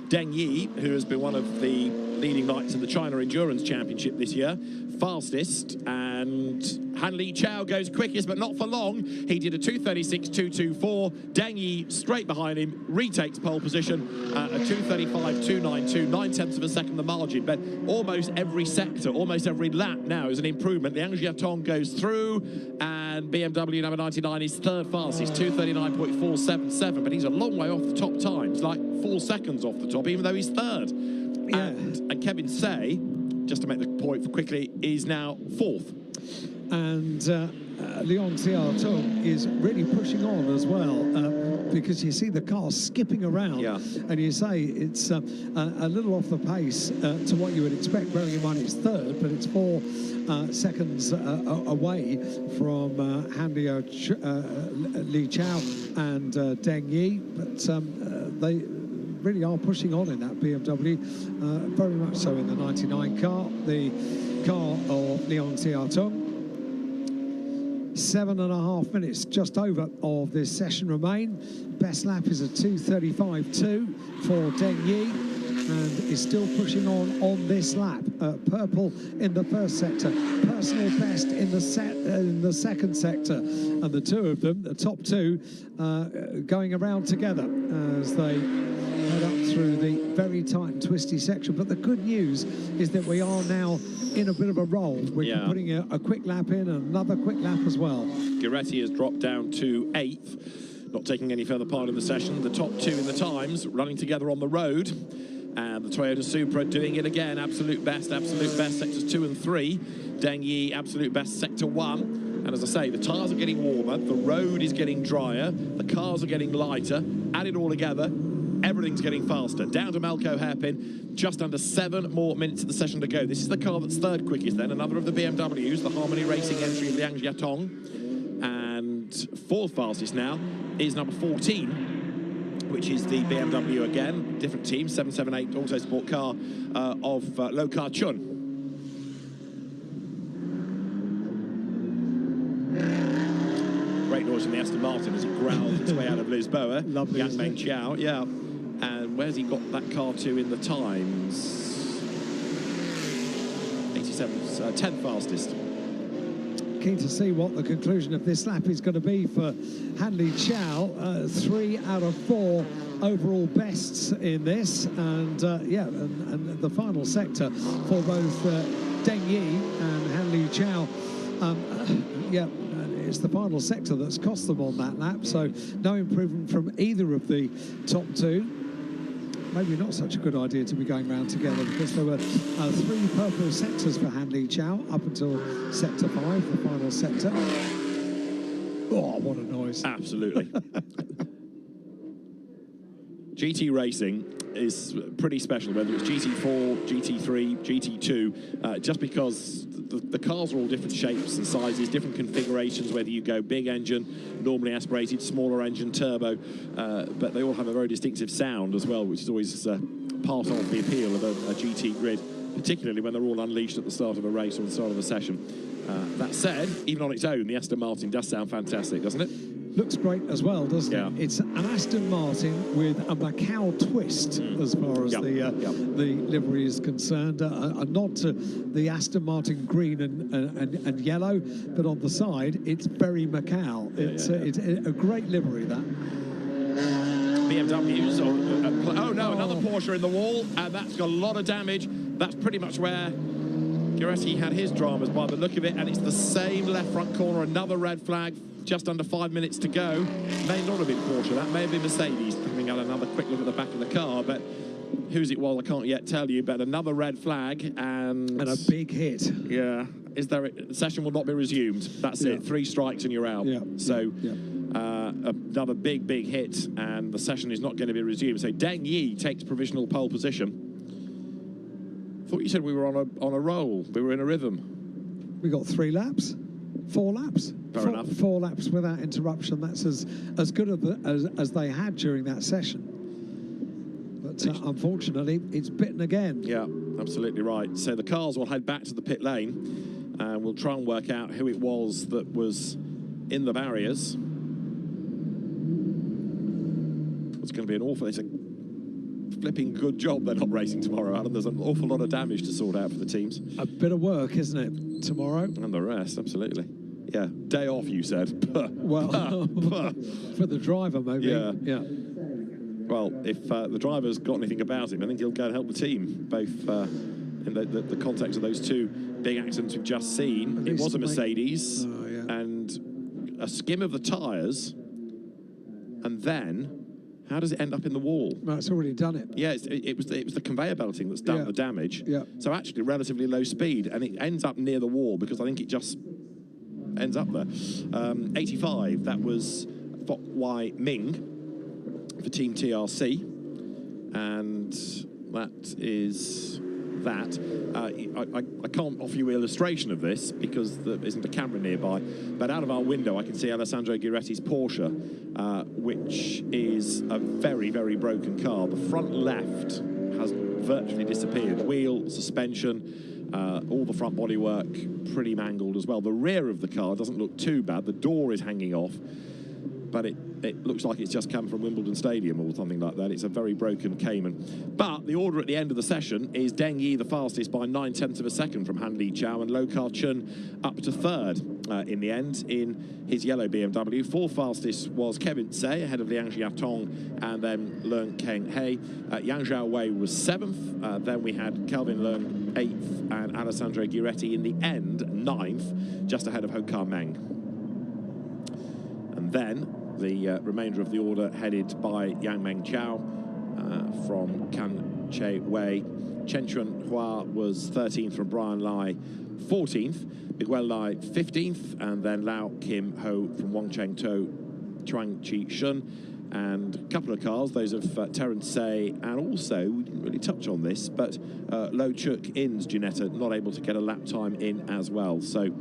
Deng Yi, who has been one of the leading lights in the China Endurance Championship this year, fastest, and Han Li Chao goes quickest, but not for long. He did a 2:36.224. Deng Yi straight behind him, retakes pole position, a 2:35.292, 9/10 of a second the margin. But almost every sector, almost every lap now is an improvement. Liang Jiatong goes through, and BMW number 99 is third fastest, 2:39.477. But he's a long way off the top times, like 4 seconds off the top, even though he's third. And Kevin Say, just to make the point quickly, is now 4th. And Liang Jiatong is really pushing on as well, because you see the car skipping around, and you say it's a little off the pace to what you would expect, bearing in mind it's third, but it's 4 seconds away from Han Li Chao and Deng Yi. But really are pushing on in that BMW, very much so in the 99 car, the car of Leon Xiaotong. 7.5 minutes just over of this session remain. Best lap is a 2:35.2 for Deng Yi, and is still pushing on this lap. Purple in the first sector, personal best in the second sector, and the two of them, the top two, going around together as they head up through the very tight and twisty section. But the good news is that we are now in a bit of a roll. We're putting a quick lap in and another quick lap as well. Guiretti has dropped down to 8th, not taking any further part in the session. The top two in the times running together on the road. And the Toyota Supra doing it again. Absolute best sectors 2 and 3. Deng Yi, absolute best sector 1. And as I say, the tyres are getting warmer, the road is getting drier, the cars are getting lighter. Add it all together, everything's getting faster. Down to Macau hairpin, just under 7 more minutes of the session to go. This is the car that's third quickest then, another of the BMWs, the Harmony Racing entry of Liang Jiatong. And fourth fastest now is number 14, which is the BMW again, different team, 778 Autosport car of Lo Ka Chun. Great noise from the Aston Martin as it growls its way out of Lisboa. Lovely, Yang Meng Chow, yeah. And where's he got that car to in the times? 87, 10th fastest. Keen to see what the conclusion of this lap is going to be for Hanli Chow. 3 out of 4 overall bests in this, and and the final sector for both Deng Yi and Hanli Chow. It's the final sector that's cost them on that lap, so no improvement from either of the top two. Maybe not such a good idea to be going round together, because there were 3 purple sectors for Hanli Chow up until sector 5, the final sector. Oh, what a noise. Absolutely. GT racing is pretty special, whether it's GT4, GT3, GT2, just because the cars are all different shapes and sizes, different configurations, whether you go big engine, normally aspirated, smaller engine, turbo, but they all have a very distinctive sound as well, which is always part of the appeal of a GT grid, particularly when they're all unleashed at the start of a race or the start of a session. That said, even on its own, the Aston Martin does sound fantastic, doesn't it? Looks great as well, doesn't it? It's an Aston Martin with a Macau twist as far as the livery is concerned. A nod to the Aston Martin green and yellow, but on the side, it's very Macau. It's a great livery, that. BMWs, oh no, another Porsche in the wall, and that's got a lot of damage. That's pretty much where Guiretti had his dramas by the look of it, and it's the same left front corner, another red flag. Just under 5 minutes to go. May not have been Porsche, that may have been Mercedes. Having had another quick look at the back of the car, but whose it was, I can't yet tell you. But another red flag and a big hit. Yeah, the session will not be resumed. That's it. 3 strikes and you're out. Yeah. So another big hit, and the session is not going to be resumed. So Deng Yi takes provisional pole position. Thought you said we were on a roll. We were in a rhythm. We got 3 laps. 4 laps. Fair enough. 4 laps without interruption. That's as good as they had during that session. But unfortunately, it's bitten again. Yeah, absolutely right. So the cars will head back to the pit lane, and we'll try and work out who it was that was in the barriers. It's going to be an awful... It's a flipping good job they're not racing tomorrow, Alan. There's an awful lot of damage to sort out for the teams. A bit of work, isn't it, tomorrow? And the rest, absolutely. Yeah, day off, you said. Well, for the driver, maybe. Yeah. Well, if the driver's got anything about him, I think he'll go and help the team, both in the context of those 2 big accidents we've just seen. It was a Mercedes, and a skim of the tyres, and then... How does it end up in the wall? Well, it's already done it. Yeah, it was the conveyor belting that's done the damage. Yeah. So actually relatively low speed, and it ends up near the wall because I think it just ends up there. 85, that was Fok Wai Ming for Team TRC. And that is that. I can't offer you an illustration of this because there isn't a camera nearby, but out of our window I can see Alessandro Giretti's Porsche, which is a very, very broken car. The front left has virtually disappeared. Wheel, suspension, all the front bodywork pretty mangled as well. The rear of the car doesn't look too bad. The door is hanging off, but it looks like it's just come from Wimbledon Stadium or something like that. It's a very broken Cayman. But the order at the end of the session is Deng Yi the fastest by 9/10 of a second from Han Li Chao, and Lo Ka Chun up to third in the end in his yellow BMW. Fourth fastest was Kevin Tsay ahead of Liang Xiaotong and then Leung Keng Hei. Yang Zhao Wei was seventh. Then we had Kelvin Leung eighth and Alessandro Giretti in the end ninth, just ahead of Ho Ka Meng. And then the remainder of the order headed by Yang Meng Chao from Kan Che Wei. Chen Chuan Hua was 13th from Brian Lai, 14th. Miguel Lai 15th, and then Lau Kim Ho from Wong Cheng To, Chuang Chi Shun, and a couple of cars, those of Terence Say, and also, we didn't really touch on this, but Lo Chuk In's Ginetta not able to get a lap time in as well. So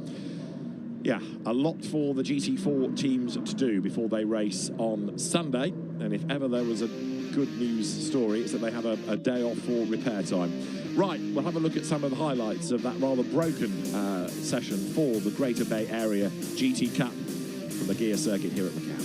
yeah, a lot for the GT4 teams to do before they race on Sunday. And if ever there was a good news story, it's that they have a day off for repair time. Right, we'll have a look at some of the highlights of that rather broken session for the Greater Bay Area GT Cup from the gear circuit here at Macau.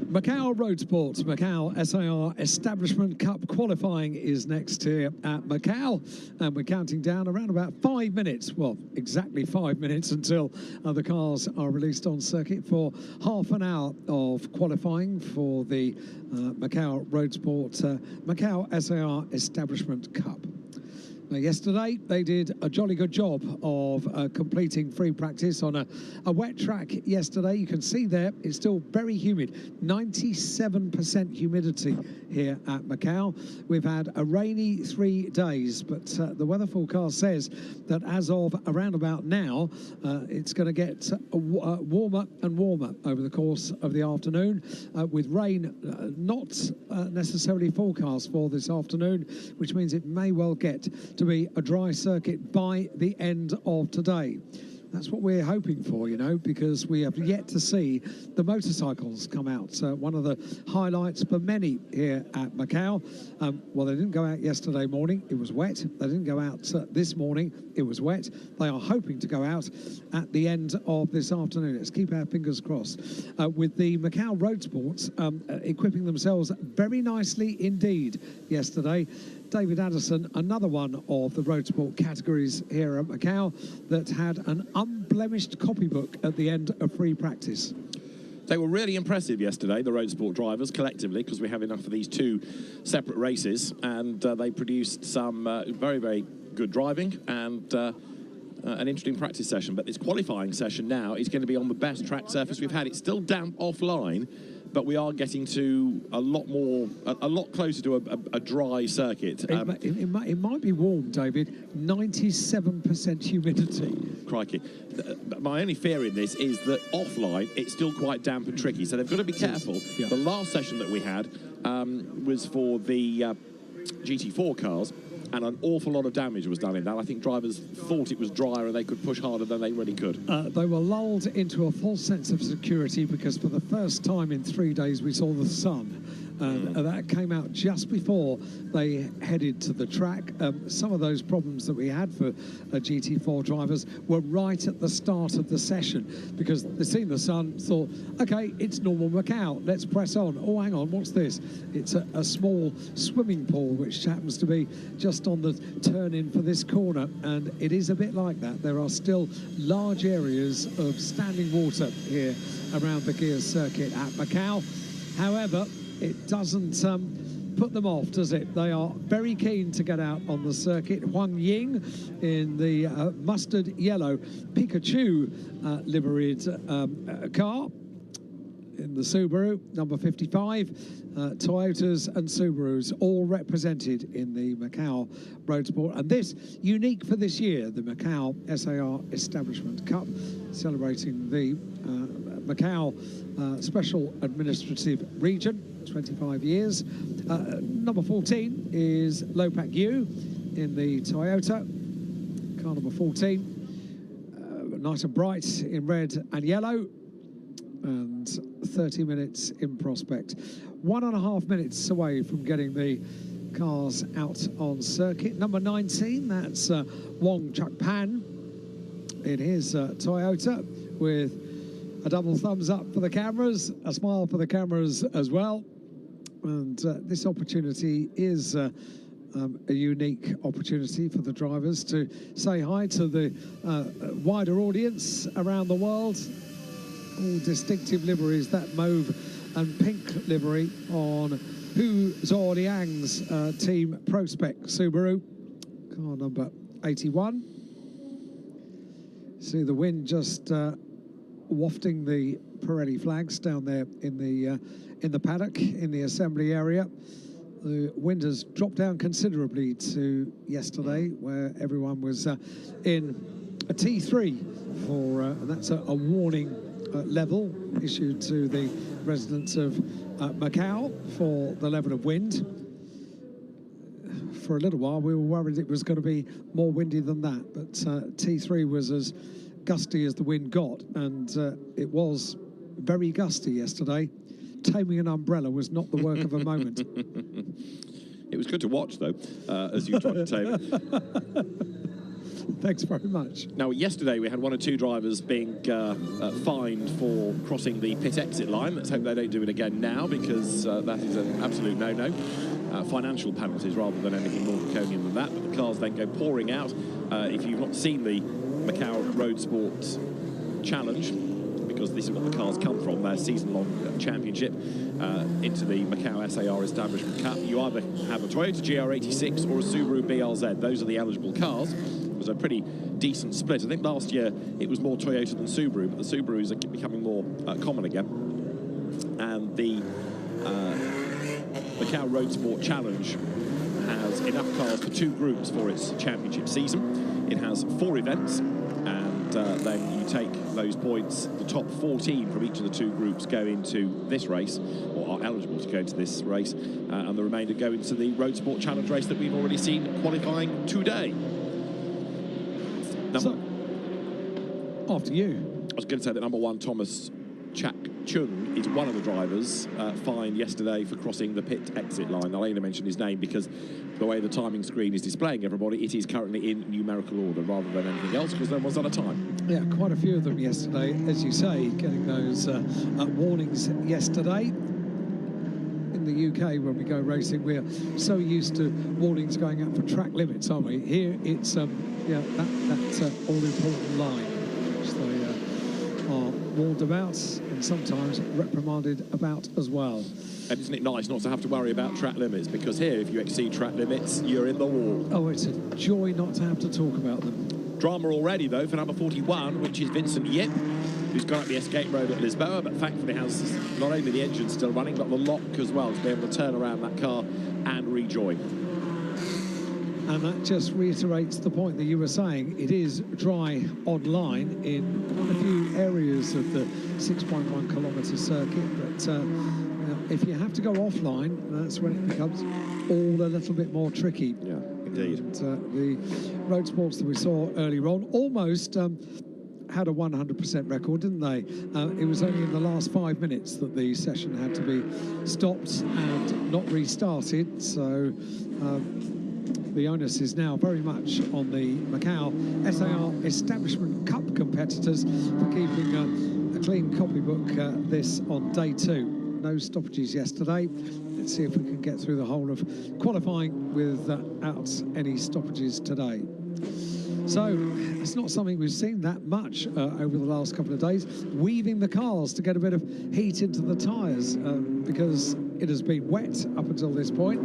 Macau Road Sports, Macau SAR Establishment Cup qualifying is next here at Macau, and we're counting down around about 5 minutes, well, exactly 5 minutes until the cars are released on circuit for half an hour of qualifying for the Macau Road Sports Macau SAR Establishment Cup. Now, yesterday, they did a jolly good job of completing free practice on a wet track yesterday. You can see there, it's still very humid, 97% humidity here at Macau. We've had a rainy 3 days, but the weather forecast says that as of around about now, it's going to get warmer and warmer over the course of the afternoon, with rain not necessarily forecast for this afternoon, which means it may well get to be a dry circuit by the end of today. That's what we're hoping for, you know, because we have yet to see the motorcycles come out. One of the highlights for many here at Macau. Well, they didn't go out yesterday morning. It was wet. They didn't go out this morning. It was wet. They are hoping to go out at the end of this afternoon. Let's keep our fingers crossed. With the Macau Road Sports equipping themselves very nicely indeed yesterday. David Addison, another one of the road sport categories here at Macau that had an unblemished copybook at the end of free practice. They were really impressive yesterday, the road sport drivers, collectively, because we have enough of these 2 separate races, and they produced some very, very good driving and an interesting practice session. But this qualifying session now is going to be on the best track surface we've had. It's still damp offline, but we are getting to a lot closer to a dry circuit. It might be warm, David. 97% humidity. Crikey. My only fear in this is that offline, it's still quite damp and tricky, so they've got to be careful. Yeah. The last session that we had was for the GT4 cars, and an awful lot of damage was done in that. I think drivers thought it was drier and they could push harder than they really could. They were lulled into a false sense of security because for the first time in 3 days we saw the sun. That came out just before they headed to the track. Some of those problems that we had for GT4 drivers were right at the start of the session because they'd seen the sun, thought, OK, it's normal Macau, let's press on. Oh, hang on, what's this? It's a small swimming pool which happens to be just on the turn-in for this corner, and it is a bit like that. There are still large areas of standing water here around the gear circuit at Macau. However, it doesn't put them off, does it? They are very keen to get out on the circuit. Huang Ying in the mustard yellow Pikachu liveried car in the Subaru, number 55. Toyotas and Subarus all represented in the Macau Road Sport. And this, unique for this year, the Macau SAR Establishment Cup, celebrating the Macau Special Administrative Region, 25 years. Number 14 is Lopak Yu in the Toyota. Car number 14, nice and bright in red and yellow, and 30 minutes in prospect. 1.5 minutes away from getting the cars out on circuit. Number 19, that's Wong Chuk Pan in his Toyota, with a double thumbs up for the cameras, a smile for the cameras as well. And this opportunity is a unique opportunity for the drivers to say hi to the wider audience around the world. All distinctive liveries, that mauve and pink livery on Hu Zhou Liang's team Prospect Subaru, car number 81. See the wind just wafting the Pirelli flags down there in the paddock, in the assembly area. The wind has dropped down considerably to yesterday, where everyone was in a T3 for, and that's a warning level issued to the residents of Macau for the level of wind. For a little while we were worried it was going to be more windy than that, but T3 was as gusty as the wind got, and it was very gusty yesterday. Taming an umbrella was not the work of a moment. It was good to watch, though, as you tried to tame it. Thanks very much. Now, yesterday we had 1 or 2 drivers being fined for crossing the pit exit line. Let's hope they don't do it again now, because that is an absolute no-no. Financial penalties rather than anything more draconian than that. But the cars then go pouring out. If you've not seen the Macau Road Sport Challenge, because this is what the cars come from, their season-long championship, into the Macau SAR Establishment Cup, you either have a Toyota GR86 or a Subaru BRZ. Those are the eligible cars. It was a pretty decent split. I think last year it was more Toyota than Subaru, but the Subarus are becoming more common again. And the Macau Road Sport Challenge has enough cars for 2 groups for its championship season. It has 4 events, and then you take those points. The top 14 from each of the 2 groups go into this race, or are eligible to go into this race, and the remainder go into the Road Sport Challenge race that we've already seen qualifying today. So, after you. I was going to say that number 1, Thomas Chak Chung, is one of the drivers fined yesterday for crossing the pit exit line. I'll only mention his name because the way the timing screen is displaying everybody, it is currently in numerical order rather than anything else, because no one's at a time. Yeah, quite a few of them yesterday, as you say, getting those warnings yesterday. In the UK, when we go racing, we're so used to warnings going out for track limits, aren't we? Here, it's yeah, that all-important line, which they are warned about and sometimes reprimanded about as well. And isn't it nice not to have to worry about track limits? Because here, if you exceed track limits, you're in the wall. Oh, it's a joy not to have to talk about them. Drama already, though, for number 41, which is Vincent Yip, who's gone up the escape road at Lisboa, but thankfully has not only the engine still running, but the lock as well, to be able to turn around that car and rejoin. And that just reiterates the point that you were saying. It is dry online in quite a few areas of the 6.1 kilometre circuit, but if you have to go offline, that's when it becomes all a little bit more tricky. Yeah, indeed. And, the road sports that we saw earlier on almost had a 100% record, didn't they? It was only in the last 5 minutes that the session had to be stopped and not restarted, so the onus is now very much on the Macau SAR Establishment Cup competitors for keeping a clean copybook this on day 2. No stoppages yesterday. Let's see if we can get through the whole of qualifying without any stoppages today. So it's not something we've seen that much over the last couple of days. Weaving the cars to get a bit of heat into the tyres because it has been wet up until this point.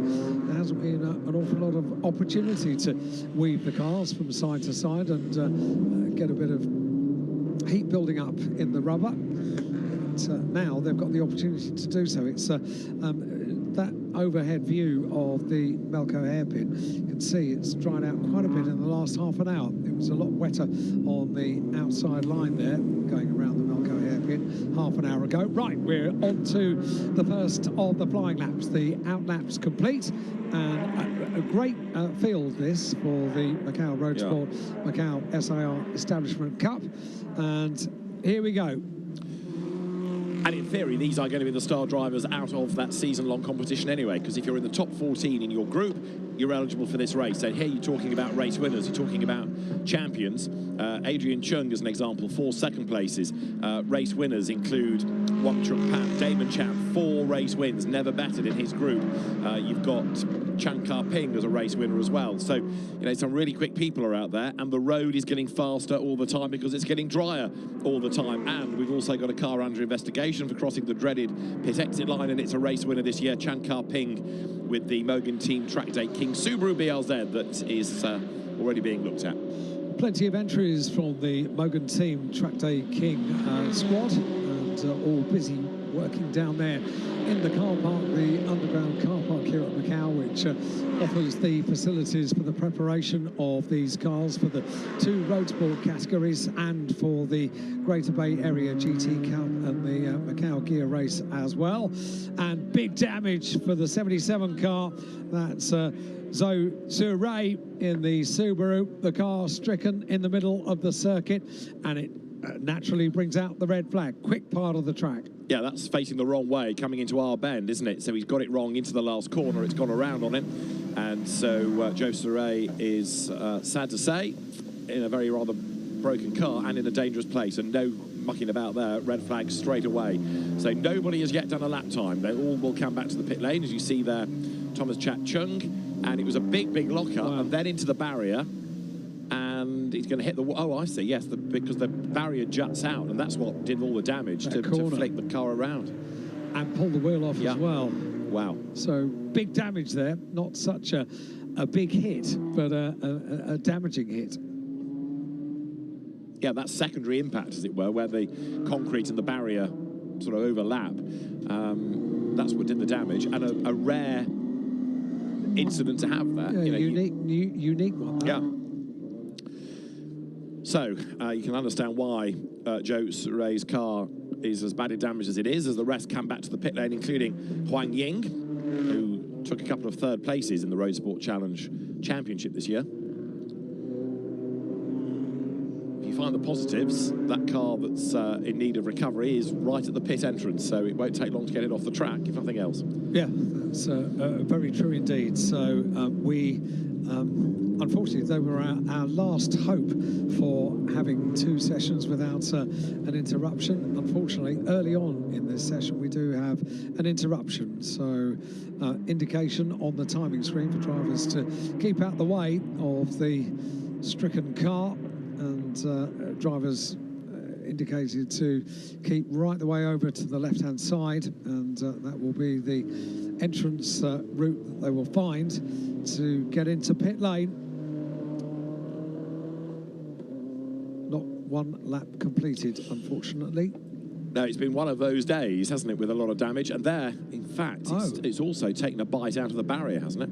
There hasn't been an awful lot of opportunity to weave the cars from side to side and get a bit of heat building up in the rubber. Now they've got the opportunity to do so. It's that overhead view of the Macau hairpin. You can see it's dried out quite a bit in the last half an hour. It was a lot wetter on the outside line there, going around the Macau hairpin half an hour ago. Right, we're on to the first of the flying laps. The out laps complete, and a great field this for the Macau Road Sport Macau SAR Establishment Cup. And here we go. And in theory, these are going to be the star drivers out of that season-long competition anyway, because if you're in the top 14 in your group, you're eligible for this race. So here you're talking about race winners, you're talking about champions. Adrian Chung, as an example, 4 second places. Race winners include Wang Chuk Pan, Damon Chan, 4 race wins, never bettered in his group. You've got Chan Kar Ping as a race winner as well. So, you know, some really quick people are out there, and the road is getting faster all the time because it's getting drier all the time. And we've also got a car under investigation for crossing the dreaded pit exit line, and it's a race winner this year, Chan Kar Ping, with the Mogan Team Track Day King Subaru BRZ that is already being looked at. Plenty of entries from the Mogan Team Track Day King squad, and all busy working down there in the car park, the underground car park here at Macau, which offers the facilities for the preparation of these cars for the 2 road sport categories and for the Greater Bay Area GT Cup and the Macau Gear Race as well. And big damage for the 77 car. That's Zhou Suray in the Subaru. The car stricken in the middle of the circuit, and it naturally brings out the red flag. Quick part of the track. Yeah, that's facing the wrong way, coming into our bend, isn't it? So he's got it wrong into the last corner. It's gone around on him. And so Joe Suray is, sad to say, in a very rather broken car and in a dangerous place, and no mucking about there. Red flag straight away. So nobody has yet done a lap time. They all will come back to the pit lane, as you see there, Thomas Chat Chung, and it was a big lockup, and then into the barrier, and he's going to hit the... Oh, I see, yes, because the barrier juts out, and that's what did all the damage to flick the car around. And pull the wheel off as well. Wow. So big damage there, not such a big hit, but a damaging hit. Yeah, that's secondary impact, as it were, where the concrete and the barrier sort of overlap. That's what did the damage, and a rare incident to have that. Yeah, unique one. Yeah. So you can understand why Joe Ray's car is as badly damaged as it is, as the rest come back to the pit lane, including Huang Ying, who took a couple of third places in the Road Sport Challenge Championship this year. If you find the positives, that car that's in need of recovery is right at the pit entrance, so it won't take long to get it off the track, if nothing else. Yeah, that's very true indeed. So we... unfortunately, they were our last hope for having 2 sessions without an interruption. Unfortunately, early on in this session, we do have an interruption. So, indication on the timing screen for drivers to keep out the way of the stricken car, and drivers indicated to keep right the way over to the left-hand side, and that will be the entrance route that they will find to get into pit lane. Not one lap completed, unfortunately. No, it's been one of those days, hasn't it, with a lot of damage. And there, in fact, it's also taken a bite out of the barrier, hasn't it?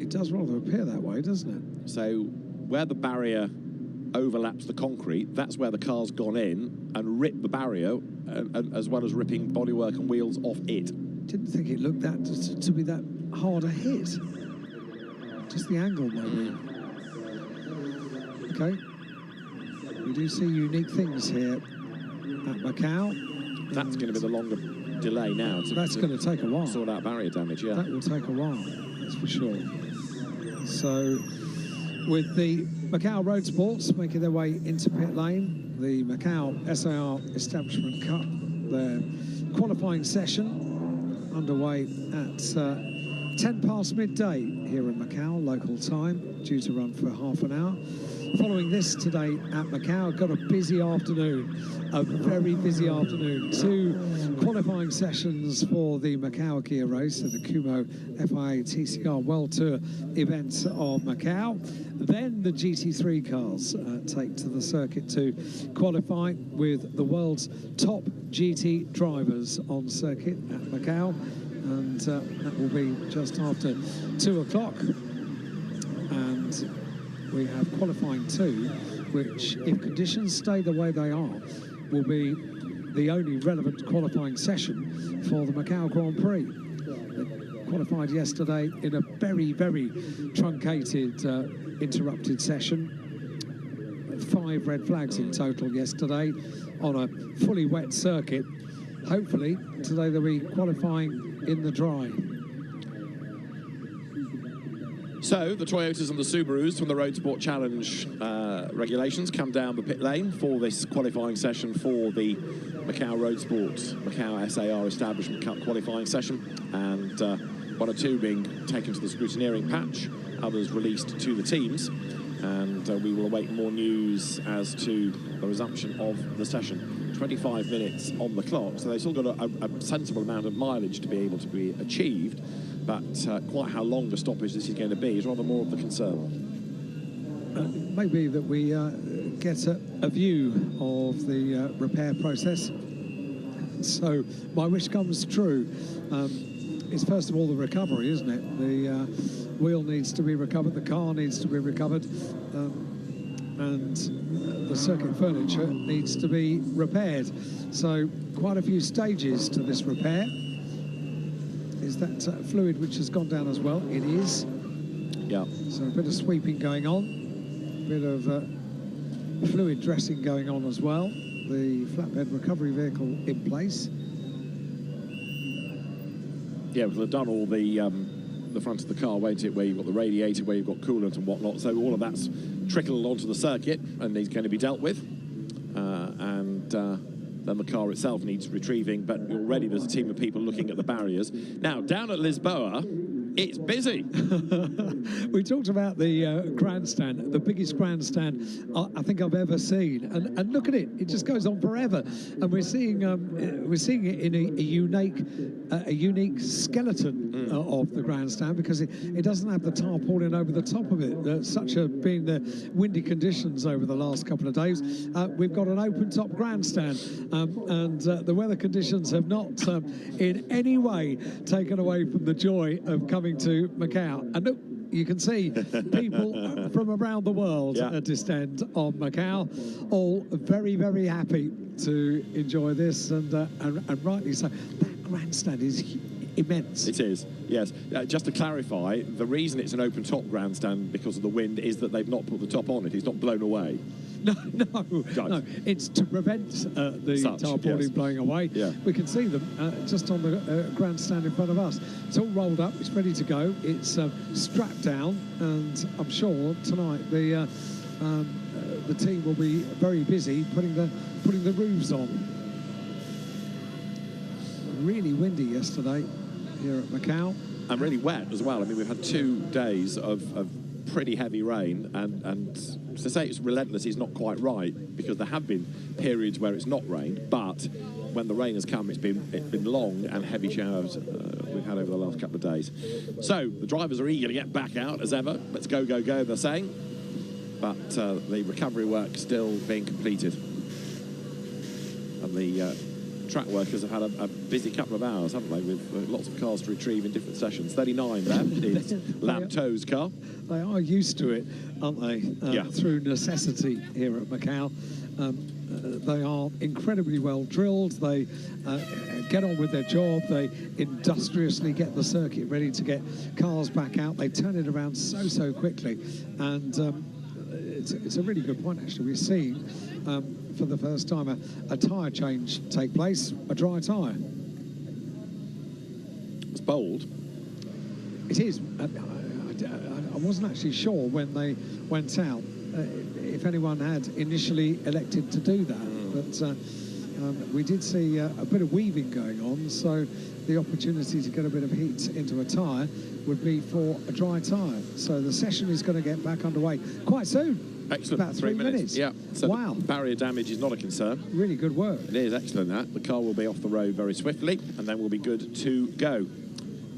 It does rather appear that way, doesn't it? So where the barrier overlaps the concrete, that's where the car's gone in and ripped the barrier, as well as ripping bodywork and wheels off it. Didn't think it looked to be that hard a hit. Just the angle, maybe. Okay. We do see unique things here at Macau. That's going to be the longer delay now. That's going to take a while. Sort out barrier damage, yeah. That will take a while, that's for sure. So, with the Macau Road Sports making their way into pit lane, the Macau SAR Establishment Cup, their qualifying session underway at 10 past midday here in Macau, local time, due to run for half an hour. Following this today at Macau, got a busy afternoon, a very busy afternoon. 2 qualifying sessions for the Macau Kia race, so the Kumo FIA TCR World Tour event of Macau. Then the GT3 cars take to the circuit to qualify with the world's top GT drivers on circuit at Macau. And that will be just after 2 o'clock. And we have qualifying 2, which, if conditions stay the way they are, will be the only relevant qualifying session for the Macau Grand Prix. They qualified yesterday in a very, very truncated, interrupted session. 5 red flags in total yesterday on a fully wet circuit. Hopefully, today they'll be qualifying in the dry. So, the Toyotas and the Subarus from the Road Sport Challenge regulations come down the pit lane for this qualifying session for the Macau Road Sport, Macau SAR Establishment Cup qualifying session, and 1 or 2 being taken to the scrutineering patch, others released to the teams, and we will await more news as to the resumption of the session. 25 minutes on the clock, so they've still got a sensible amount of mileage to be able to be achieved, but quite how long the stoppage this is going to be is rather more of the concern. Maybe that we get a view of the repair process. So my wish comes true. It's first of all the recovery, isn't it? The wheel needs to be recovered, the car needs to be recovered, and the circuit furniture needs to be repaired. So quite a few stages to this repair. Is that fluid which has gone down as well? It is. Yeah. So a bit of sweeping going on, a bit of fluid dressing going on as well. The flatbed recovery vehicle in place. Yeah, because they've done all the front of the car, won't it, where you've got the radiator, where you've got coolant and whatnot, so all of that's trickle onto the circuit, and he's going to be dealt with. Then the car itself needs retrieving, but already there's a team of people looking at the barriers. Now, down at Lisboa, it's busy. We talked about the grandstand, the biggest grandstand I think I've ever seen, and look at it; it just goes on forever. And we're seeing it in a unique skeleton of the grandstand, because it doesn't have the tarpaulin over the top of it. Such have been the windy conditions over the last couple of days. We've got an open top grandstand, and the weather conditions have not in any way taken away from the joy of coming to Macau. And look, you can see people from around the world descend on Macau, all very, very happy to enjoy this, and rightly so. That grandstand is immense. It is, yes. Just to clarify, the reason it's an open top grandstand because of the wind is that they've not put the top on it. It's not blown away. No. It's to prevent the tarpaulin blowing away. Yeah. We can see them just on the grandstand in front of us. It's all rolled up. It's ready to go. It's strapped down, and I'm sure tonight the team will be very busy putting the roofs on. Really windy yesterday here at Macau, and really wet as well. I mean, we've had 2 days of pretty heavy rain, and to say it's relentless is not quite right, because there have been periods where it's not rained, but when the rain has come, it's been long and heavy showers we've had over the last couple of days. So the drivers are eager to get back out as ever. Let's go, they're saying, but the recovery work still being completed, and the track workers have had a busy couple of hours, haven't they, with lots of cars to retrieve in different sessions. 39 there is Lam To's car. They are used to it, aren't they, through necessity here at Macau. They are incredibly well drilled. They get on with their job. They industriously get the circuit ready to get cars back out. They turn it around so quickly, and it's a really good point, actually. We're seeing for the first time a tyre change take place, a dry tyre. It's bold. It is. I wasn't actually sure when they went out if anyone had initially elected to do that, but we did see a bit of weaving going on, so the opportunity to get a bit of heat into a tyre would be for a dry tyre. So the session is going to get back underway quite soon. Excellent. About 3 minutes. Yeah. So wow. Barrier damage is not a concern. Really good work. It is excellent, that. The car will be off the road very swiftly, and then we'll be good to go.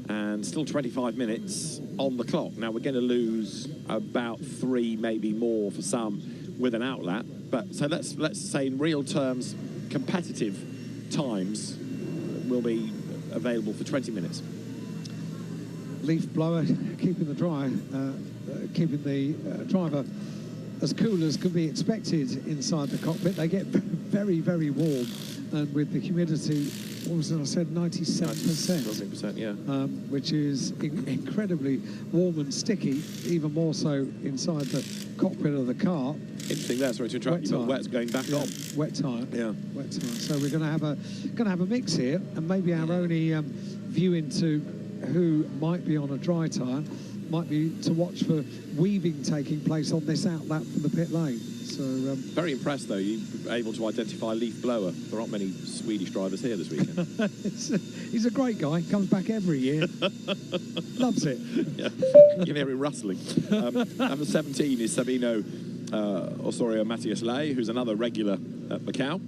And still 25 minutes on the clock. Now, we're going to lose about 3, maybe more for some, with an outlap. But so let's say in real terms, competitive times will be available for 20 minutes. Leaf blower keeping the driver as cool as can be expected inside the cockpit. They get very, very warm, and with the humidity, what was it I said, 97%, yeah, which is incredibly warm and sticky, even more so inside the cockpit of the car. Interesting there, sorry to interrupt you, but wet's going back on. Wet tyre. Yeah. Wet tyre. So we're going to have a mix here, and maybe our only view into who might be on a dry tyre might be to watch for weaving taking place on this outlap from the pit lane. So very impressed, though, you were able to identify Leaf Blower. There aren't many Swedish drivers here this weekend. He's a great guy. Comes back every year. Loves it. Yeah. You can hear him rustling. Number 17 is Sabino Osorio Matias Ley, who's another regular at Macau.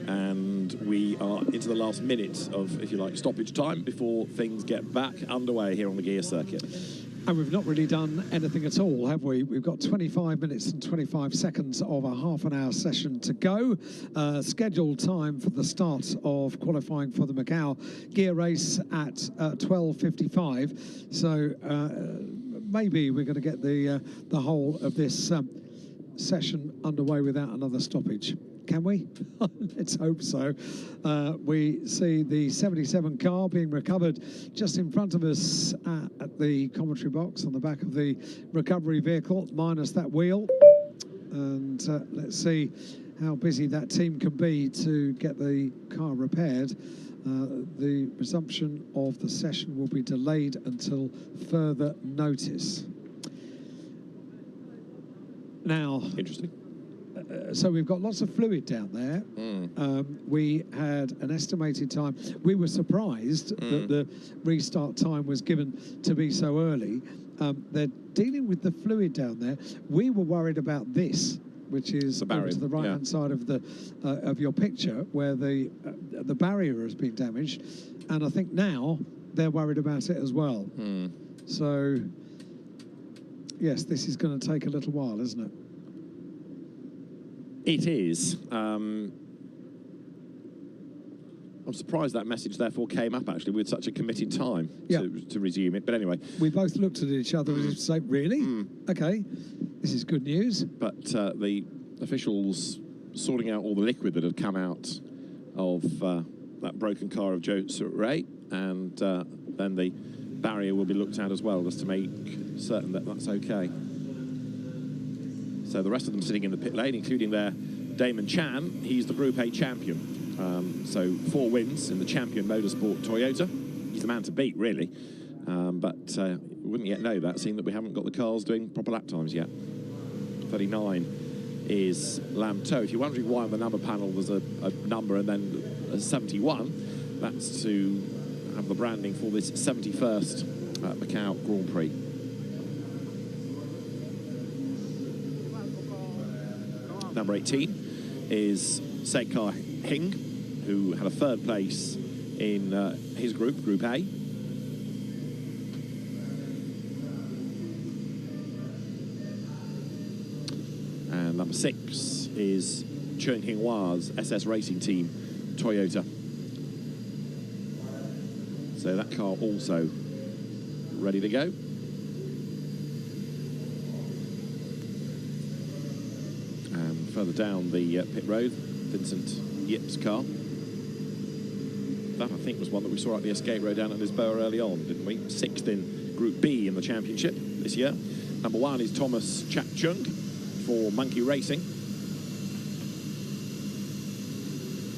And we are into the last minutes of, if you like, stoppage time before things get back underway here on the gear circuit. And we've not really done anything at all, have we? We've got 25 minutes and 25 seconds of a half-an-hour session to go. Scheduled time for the start of qualifying for the Macau gear race at 12:55. So maybe we're going to get the whole of this session underway without another stoppage. Can we? Let's hope so. We see the 77 car being recovered just in front of us at the commentary box on the back of the recovery vehicle, minus that wheel. And let's see how busy that team can be to get the car repaired. The resumption of the session will be delayed until further notice. Now, Interesting. So we've got lots of fluid down there. We had an estimated time. We were surprised that the restart time was given to be so early. They're dealing with the fluid down there. We were worried about this, which is over to the right-hand side of the of your picture, where the barrier has been damaged, and I think now they're worried about it as well. So yes, this is going to take a little while, isn't it? It is. I'm surprised that message therefore came up actually with such a committed time to resume it. But anyway, we both looked at each other and say, "Really? Okay, this is good news." But the officials sorting out all the liquid that had come out of that broken car of Joe Ray, and then the barrier will be looked at as well, just to make certain that that's okay. So the rest of them sitting in the pit lane, including their Damon Chan. He's the Group A champion. So 4 wins in the champion motorsport Toyota. He's the man to beat, really. But we wouldn't yet know that, seeing that we haven't got the cars doing proper lap times yet. 39 is Lam To. If you're wondering why on the number panel there's a number and then a 71, that's to have the branding for this 71st Macau Grand Prix. Number 18 is Sekar Hing, who had a 3rd place in his group, Group A. And number 6 is Cheng Hinghua's SS Racing Team, Toyota. So that car also ready to go. And further down the pit road, Vincent Yip's car. That, I think, was one that we saw at the escape road down at Lisboa early on, didn't we? 6th in Group B in the championship this year. Number 1 is Thomas Chap Chung for Monkey Racing.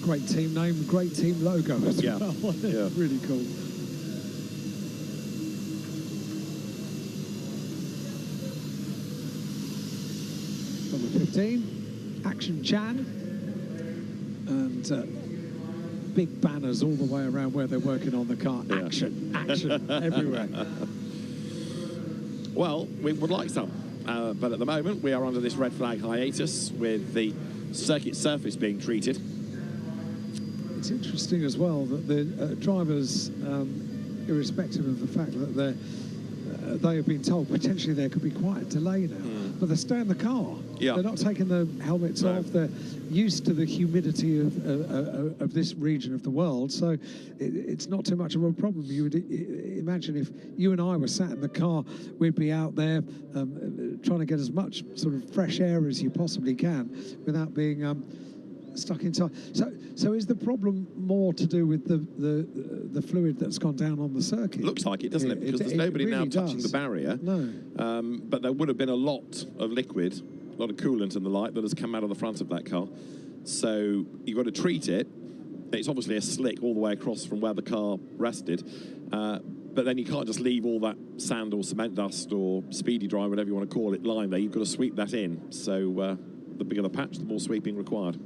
Great team name, great team logo as well. Yeah. Really cool. Number 15, Action Chan, and big banners all the way around where they're working on the car. Action, action, everywhere. Well, we would like some, but at the moment we are under this red flag hiatus with the circuit surface being treated. It's interesting as well that the drivers, irrespective of the fact that they have been told potentially there could be quite a delay now, but they stay in the car. They're not taking the helmets off. They're used to the humidity of this region of the world, so it's not too much of a problem. You would imagine if you and I were sat in the car, we'd be out there trying to get as much sort of fresh air as you possibly can without being stuck inside. So is the problem more to do with the fluid that's gone down on the circuit? Looks like it, doesn't it? Because there's nobody really now touching the barrier. No. But there would have been a lot of liquid, a lot of coolant and the like that has come out of the front of that car. So you've got to treat it. It's obviously a slick all the way across from where the car rested. But then you can't just leave all that sand or cement dust or speedy dry, whatever you want to call it, lying there. You've got to sweep that in. So the bigger the patch, the more sweeping required.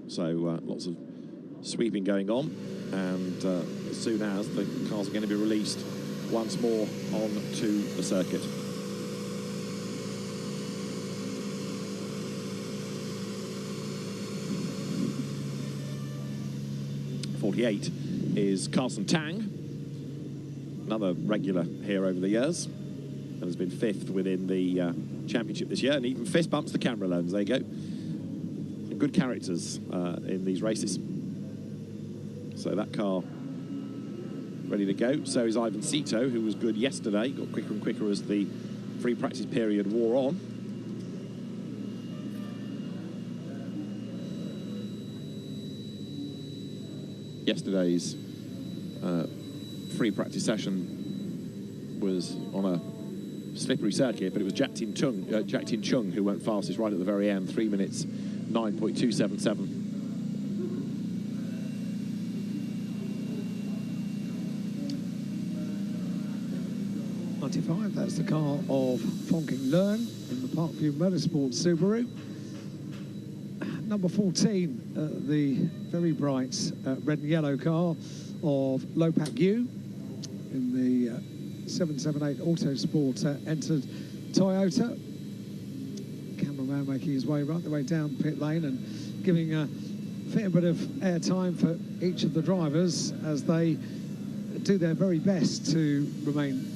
So lots of sweeping going on, and as soon as the cars are going to be released once more onto the circuit. '48 is Carson Tang, another regular here over the years, and has been 5th within the championship this year, and even fist bumps the camera lens. There you go. Good characters in these races. So that car ready to go. So is Ivan Cito, who was good yesterday, got quicker and quicker as the free practice period wore on. Yesterday's free practice session was on a slippery circuit, but it was Jack Tin Chung who went fastest right at the very end, 3 minutes 9.277. 95, that's the car of Fonking Learn in the Parkview Motorsport Subaru. Number 14, the very bright red and yellow car of Lopak Yu in the 778 Autosport entered Toyota. Cameraman making his way right the way down pit lane and giving a fair bit of airtime for each of the drivers as they do their very best to remain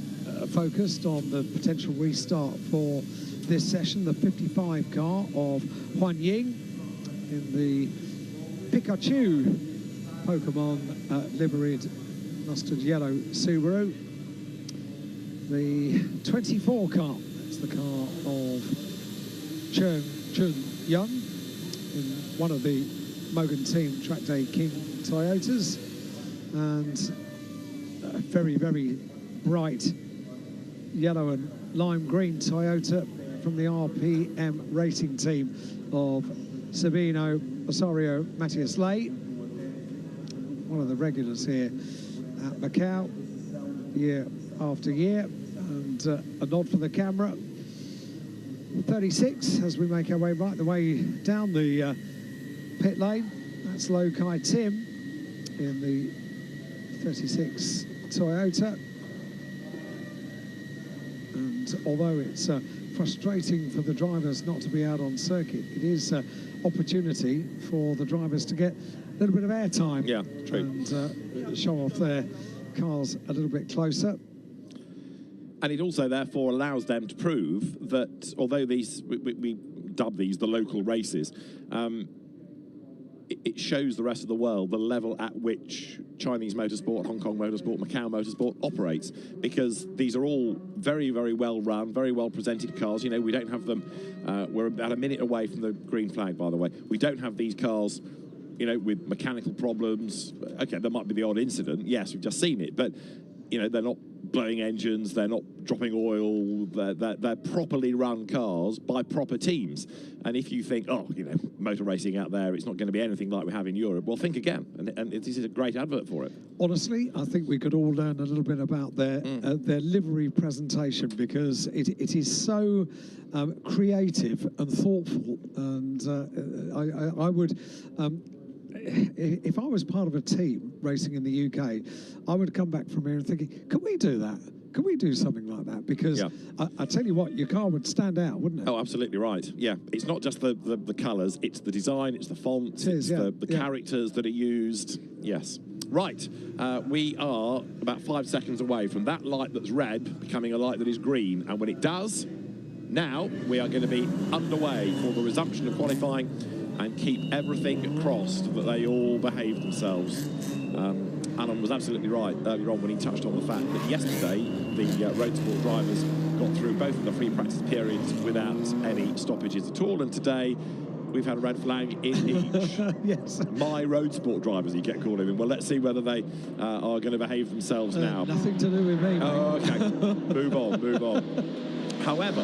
focused on the potential restart for this session. The 55 car of Huan Ying in the Pikachu Pokemon liveried mustard yellow Subaru. The 24 car, that's the car of Chun Young in one of the Mogan Team Track Day King Toyotas, and a very, very bright yellow and lime green Toyota from the RPM racing team of Sabino Osorio Matthias Lay, one of the regulars here at Macau year after year, and a nod for the camera. 36 as we make our way right the way down the pit lane. That's Lo Kai Tim in the 36 Toyota. And although it's frustrating for the drivers not to be out on circuit, it is an opportunity for the drivers to get a little bit of airtime. Yeah, true. And show off their cars a little bit closer. And it also, therefore, allows them to prove that, although these, we dub these the local races, it shows the rest of the world the level at which Chinese motorsport, Hong Kong motorsport, Macau motorsport operates, because these are all very, very well run, very well presented cars. You know, we don't have them, we're about a minute away from the green flag, by the way. We don't have these cars, you know, with mechanical problems. Okay, there might be the odd incident. Yes, we've just seen it, but, you know, they're not blowing engines, they're not dropping oil, they're properly run cars by proper teams. And if you think, oh, you know, motor racing out there, it's not going to be anything like we have in Europe, well, think again. And this is a great advert for it. Honestly, I think we could all learn a little bit about their livery presentation, because it is so creative and thoughtful. And I would... if I was part of a team racing in the UK, I would come back from here and thinking, can we do that? Can we do something like that? Because I tell you what, your car would stand out, wouldn't it? Oh, absolutely right. Yeah, it's not just the colours, it's the design, it's the fonts, it's the characters that are used. Yes. Right, we are about 5 seconds away from that light that's red becoming a light that is green, and when it does, now we are going to be underway for the resumption of qualifying and keep everything crossed that they all behave themselves. Alan was absolutely right earlier on when he touched on the fact that yesterday the road sport drivers got through both of the free practice periods without any stoppages at all, and today we've had a red flag in each. Yes. My road sport drivers, you get calling them. Well, let's see whether they are going to behave themselves now. Nothing to do with me. Oh, okay. Move on. However,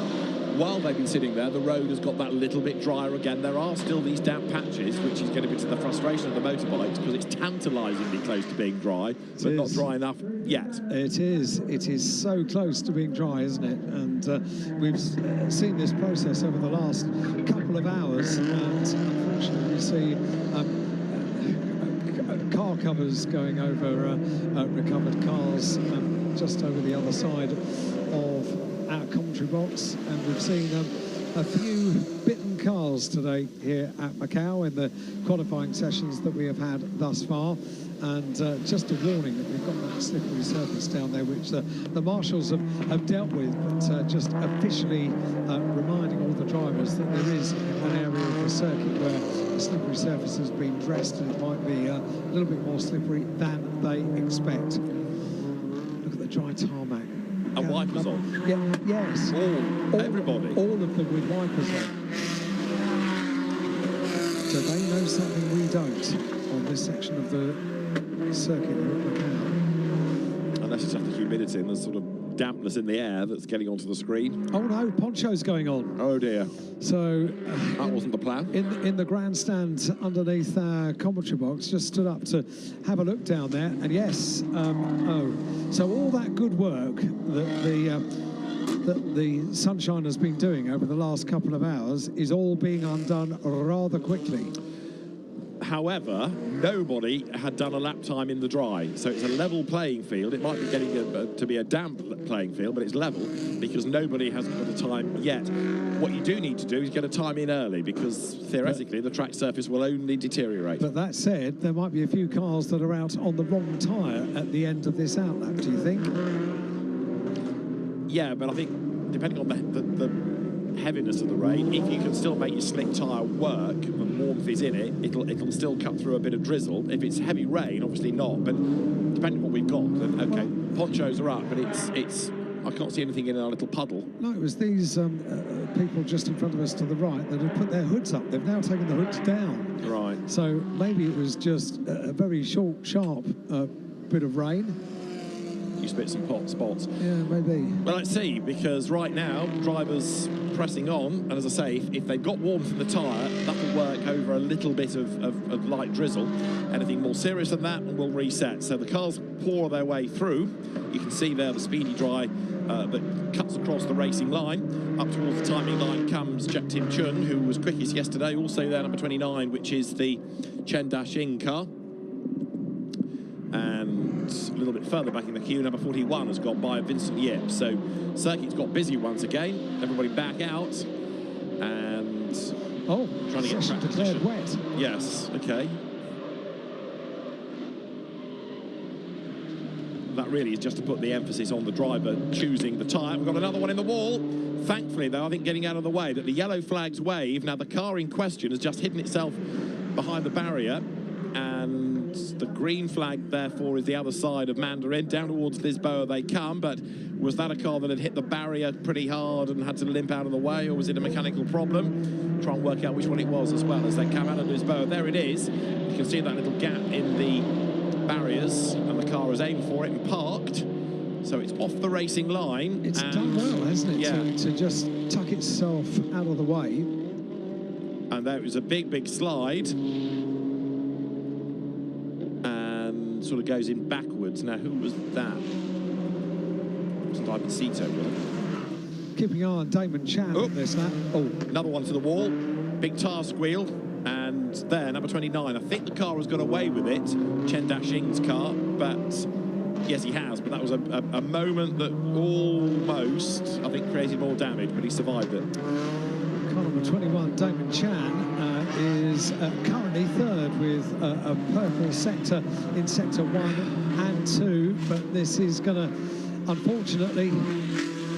while they've been sitting there, the road has got that little bit drier again. There are still these damp patches, which is going to be to the frustration of the motorbikes, because it's tantalisingly close to being dry, but not dry enough yet. It is. It is so close to being dry, isn't it? And we've seen this process over the last couple of hours, and unfortunately we see car covers going over recovered cars just over the other side of our commentary box, and we've seen a few bitten cars today here at Macau in the qualifying sessions that we have had thus far. And just a warning that we've got that slippery surface down there, which the marshals have dealt with, but just officially reminding all the drivers that there is an area of the circuit where the slippery surface has been dressed, and it might be a little bit more slippery than they expect. Look at the dry tarmac. And wipers on? Yeah, yes. Everybody? All of them with wipers on. So they know something we don't on this section of the circuit here at Macau. Unless it's just the humidity and the sort of dampness in the air that's getting onto the screen. Oh no, poncho's going on. Oh dear. So that wasn't the plan. In the grandstand underneath our commentary box, just stood up to have a look down there, and yes, so all that good work that the Sunshine has been doing over the last couple of hours is all being undone rather quickly. However, nobody had done a lap time in the dry, so it's a level playing field. It might be getting to be a damp playing field, but it's level because nobody has got a time yet. What you do need to do is get a time in early, because theoretically the track surface will only deteriorate. But that said, there might be a few cars that are out on the wrong tyre at the end of this outlap, do you think? Yeah, but I think depending on the heaviness of the rain, if you can still make your slick tyre work and warmth is in it, it'll still cut through a bit of drizzle. If it's heavy rain, obviously not, but depending on what we've got, then okay, ponchos are up, but it's I can't see anything in our little puddle. No, it was these people just in front of us to the right that had put their hoods up. They've now taken the hoods down. Right. So maybe it was just a very short, sharp bit of rain. You spit some hot spots. Yeah, maybe. Well, let's see, because right now, drivers pressing on, and as I say, if they've got warmth in the tyre, that'll work over a little bit of light drizzle. Anything more serious than that will reset. So the cars pour their way through. You can see there the speedy dry that cuts across the racing line. Up towards the timing line comes Jack Tim Chung, who was quickest yesterday, also there, number 29, which is the Chen Da-Xing car. And a little bit further back in the queue, number 41 has gone by Vincent Yip. So circuit's got busy once again. Everybody back out and trying to get track declared wet. Yes, okay. That really is just to put the emphasis on the driver choosing the tyre. We've got another one in the wall. Thankfully, though, I think getting out of the way, that the yellow flags wave. Now the car in question has just hidden itself behind the barrier, and the green flag, therefore, is the other side of Mandarin. Down towards Lisboa they come, but was that a car that had hit the barrier pretty hard and had to limp out of the way, or was it a mechanical problem? Try and work out which one it was as well as they come out of Lisboa. There it is. You can see that little gap in the barriers, and the car has aimed for it and parked. So it's off the racing line. It's done well, hasn't it, yeah, to just tuck itself out of the way. And there was a big slide. Sort of goes in backwards. Now, who was that? It was Ibicito, wasn't it? Keeping an eye on Damon Chan on this lap. Oh, another one to the wall. Big tyre squeal. And there, number 29. I think the car has got away with it, Chen Da-Xing's car, but yes, he has. But that was a moment that almost, I think, created more damage, but he survived it. Car number 21, Damon Chan, is currently third with a purple sector in sector 1 and 2, but this is going to unfortunately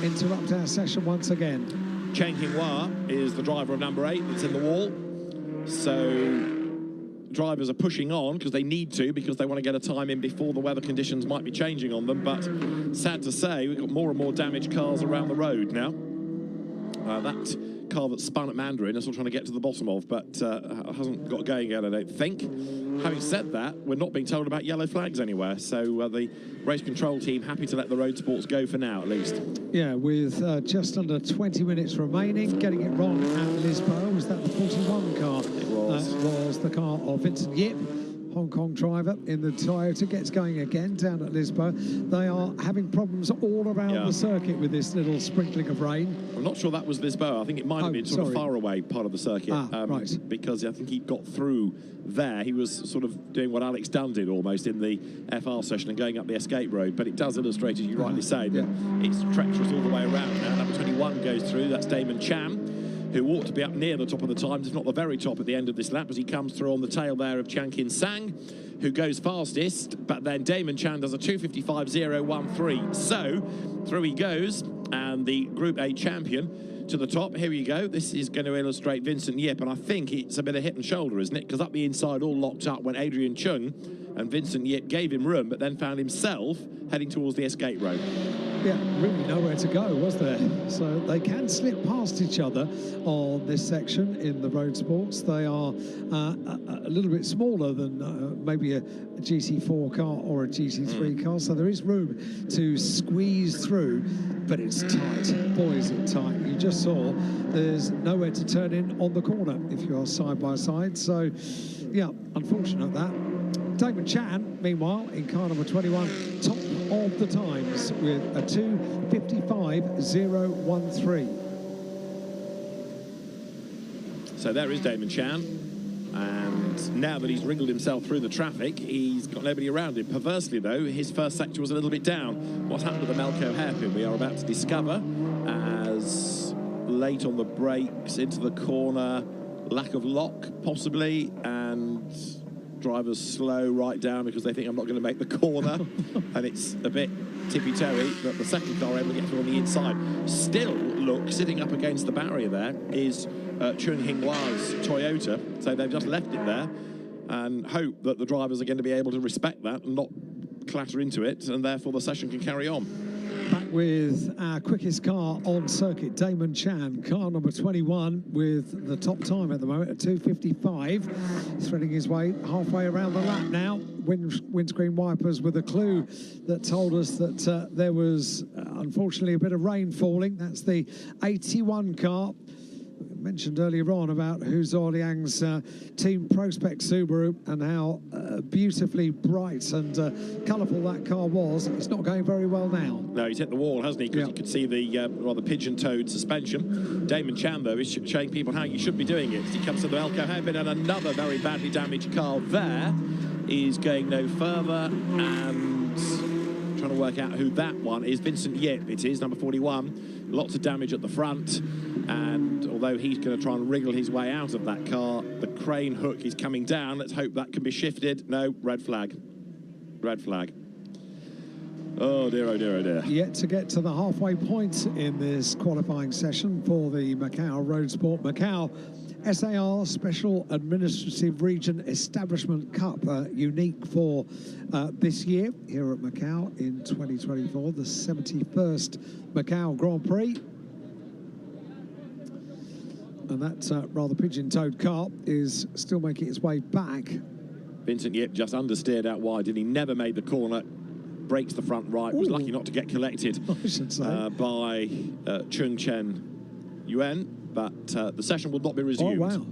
interrupt our session once again. Chen Qinghua is the driver of number 8 that's in the wall. So drivers are pushing on because they need to, because they want to get a time in before the weather conditions might be changing on them. But sad to say, we've got more and more damaged cars around the road now. That car that spun at Mandarin is still trying to get to the bottom of, but hasn't got going yet, I don't think. Having said that, we're not being told about yellow flags anywhere, so the race control team happy to let the road sports go for now, at least. Yeah, with just under 20 minutes remaining, getting it wrong at Lisboa. Was that the 41 car? It was. That was the car of Vincent Yip, Hong Kong driver in the Toyota. Gets going again down at Lisboa. They are having problems all around the circuit with this little sprinkling of rain. I'm not sure that was Lisboa. I think it might have been sort of far away part of the circuit. Right. Because I think he got through there. He was sort of doing what Alex Dunn did almost in the FR session and going up the escape road. But it does illustrate, as you rightly say, that it's treacherous all the way around now. Number 21 goes through. That's Damon Chan, who ought to be up near the top of the times, if not the very top at the end of this lap, as he comes through on the tail there of Chan Kin Sang, who goes fastest. But then Damon Chan does a 2:55.013. So through he goes, and the Group A champion to the top. Here we go. This is going to illustrate Vincent Yip, and I think it's a bit of hit and shoulder, isn't it? Because up the inside, all locked up, went Adrian Chung, and Vincent Yip gave him room, but then found himself heading towards the escape road. Yeah, really nowhere to go, was there? So they can slip past each other on this section in the road sports. They are a little bit smaller than maybe a GT4 car or a GT3 car, so there is room to squeeze through, but it's tight. Boy, is it tight. You just saw there's nowhere to turn in on the corner if you are side by side. So, yeah, unfortunate that. Damon Chan, meanwhile, in car number 21, top of the times with a 2:55.013. So there is Damon Chan, and now that he's wriggled himself through the traffic, he's got nobody around him. Perversely, though, his first sector was a little bit down. What's happened to the Melco hairpin, we are about to discover, as late on the brakes, into the corner, lack of lock, possibly, and drivers slow right down because they think I'm not going to make the corner, and it's a bit tippy-toey, but the second car able to get through on the inside. Still, look, sitting up against the barrier there is Chung Hinghua's Toyota, so they've just left it there and hope that the drivers are going to be able to respect that and not clatter into it, and therefore the session can carry on. Back with our quickest car on circuit, Damon Chan, car number 21, with the top time at the moment at 2:55, threading his way halfway around the lap now. Windscreen wipers with a clue that told us that there was unfortunately a bit of rain falling. That's the 81 car. Mentioned earlier on about Huzhou Liang's Team Prospect Subaru and how beautifully bright and colourful that car was. It's not going very well now. No, he's hit the wall, hasn't he? Because you could see the rather pigeon-toed suspension. Damon Chan, though, is showing people how you should be doing it. He comes to the Melco hairpin, and another very badly damaged car there is going no further, and trying to work out who that one is. Vincent Yip, it is, number 41. Lots of damage at the front, and although he's going to try and wriggle his way out of that car, the crane hook is coming down. Let's hope that can be shifted. No, red flag. Red flag. Oh dear, oh dear, oh dear. Yet to get to the halfway point in this qualifying session for the Macau Road Sport Macau SAR Special Administrative Region Establishment Cup, unique for this year here at Macau in 2024, the 71st Macau Grand Prix. And that rather pigeon-toed car is still making its way back. Vincent Yip just understeered out wide, and he never made the corner. Breaks the front right. Was lucky not to get collected by Chung Chen Yuan, but the session will not be resumed. Oh, wow.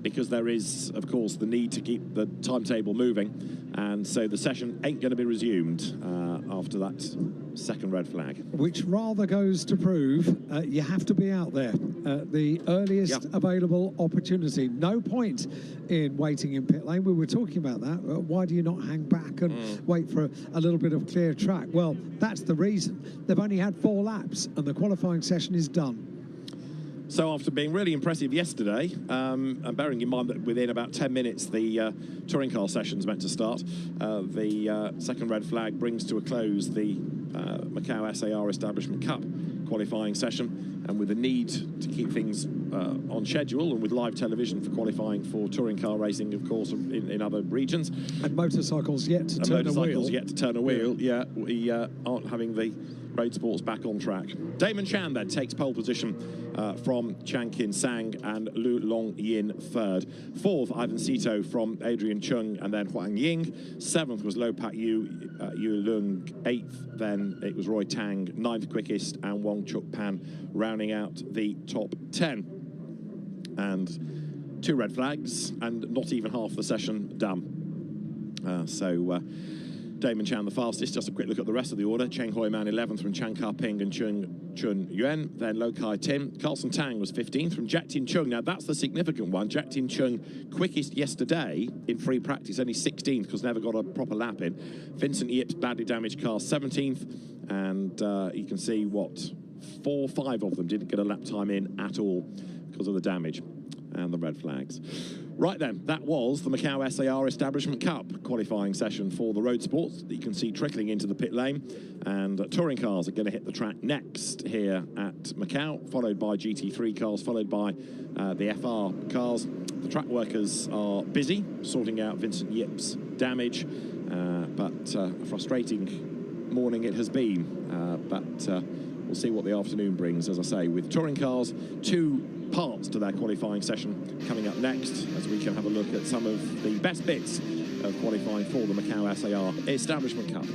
Because there is, of course, the need to keep the timetable moving, and so the session ain't going to be resumed after that second red flag. Which rather goes to prove you have to be out there at the earliest available opportunity. No point in waiting in pit lane. We were talking about that. Why do you not hang back and wait for a little bit of clear track? Well, that's the reason. They've only had 4 laps, and the qualifying session is done. So after being really impressive yesterday, and bearing in mind that within about 10 minutes the touring car session's meant to start, the second red flag brings to a close the Macau SAR Establishment Cup qualifying session, and with the need to keep things on schedule and with live television for qualifying for touring car racing, of course, in other regions. And motorcycles yet to turn a wheel. Motorcycles yet to turn a wheel, yeah. We aren't having the road sports back on track. Damon Chan then takes pole position from Chan Kin Sang and Lu Long Yin third. Fourth, Ivan Sito from Adrian Chung and then Huang Ying. Seventh was Lo Pat Yu, Yu Lung. Eighth, then it was Roy Tang. Ninth quickest, and Wong Chuk Pan rounding out the top 10. And 2 red flags and not even half the session done. Damon Chan the fastest. Just a quick look at the rest of the order. Cheng Hoi Man 11th from Chan Ka Ping and Chun Yuan. Then Lo Kai Tim. Carlson Tang was 15th from Jack Tin Chung. Now that's the significant one. Jack Tin Chung quickest yesterday in free practice, only 16th because never got a proper lap in. Vincent Yip's badly damaged car 17th, and you can see what 4 or 5 of them didn't get a lap time in at all because of the damage and the red flags. Right then, that was the Macau SAR Establishment Cup qualifying session for the road sports that you can see trickling into the pit lane, and touring cars are going to hit the track next here at Macau, followed by GT3 cars, followed by the FR cars. The track workers are busy sorting out Vincent Yip's damage, but a frustrating morning it has been. But we'll see what the afternoon brings, as I say, with touring cars, 2 parts to their qualifying session coming up next, as we can have a look at some of the best bits of qualifying for the Macau SAR Establishment Cup.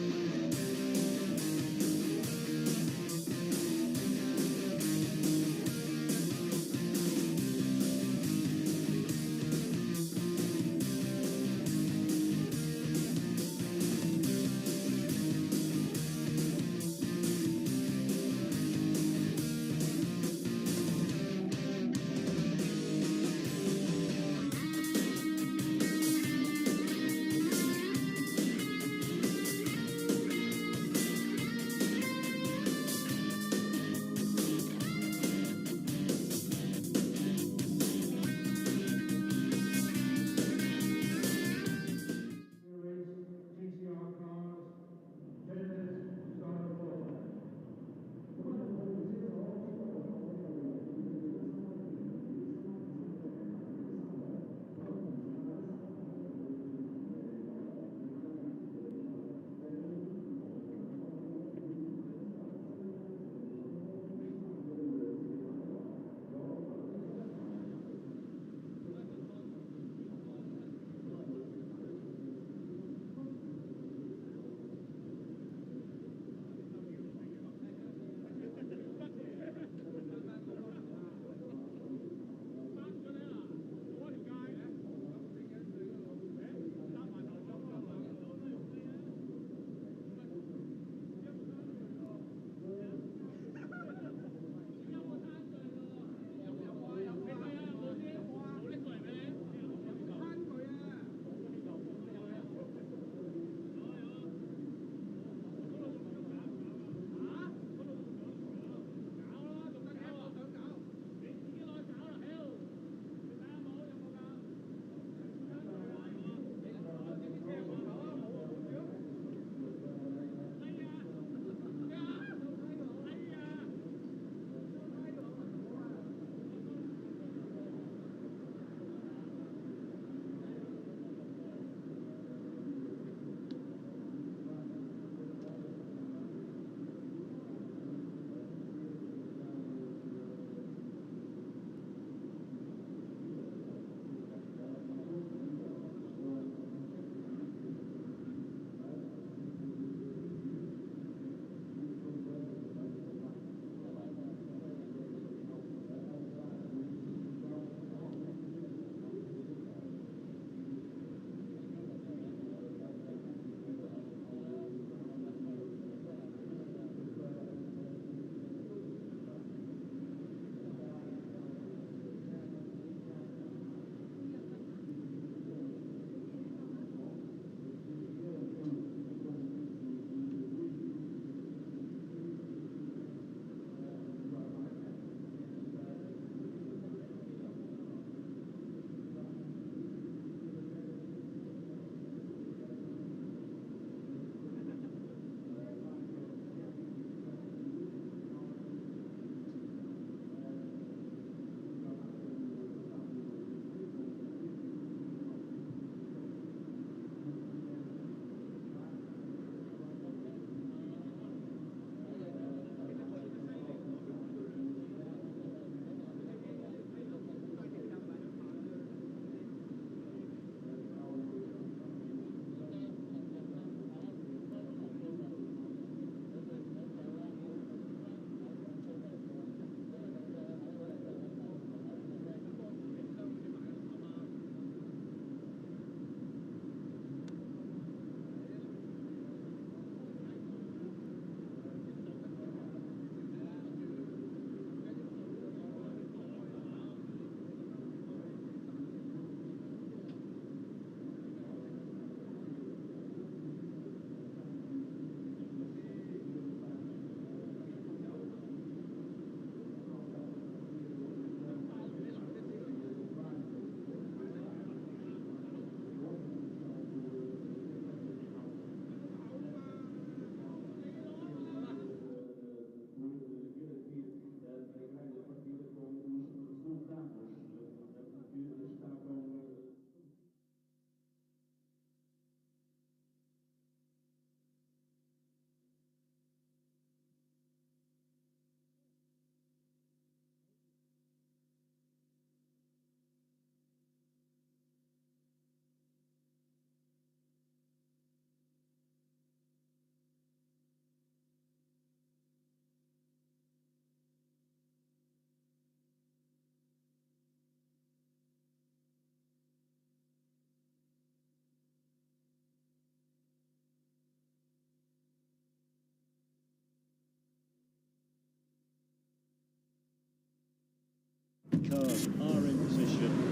cars are in position.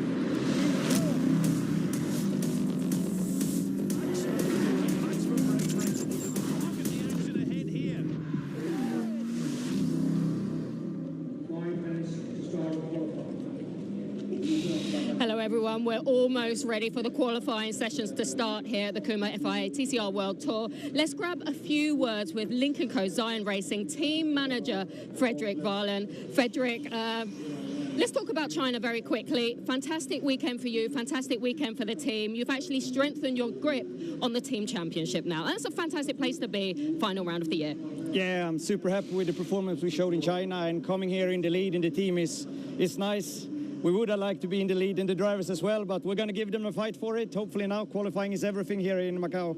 Hello everyone, we're almost ready for the qualifying sessions to start here at the Kuma FIA TCR World Tour. Let's grab a few words with Link & Co Zion Racing team manager Frederick Varlen. Frederick, let's talk about China very quickly. Fantastic weekend for you, fantastic weekend for the team. You've actually strengthened your grip on the team championship now. That's a fantastic place to be, final round of the year. Yeah, I'm super happy with the performance we showed in China, and coming here in the lead in the team is nice. We would have liked to be in the lead in the drivers as well, but we're going to give them a fight for it. Hopefully now qualifying is everything here in Macau.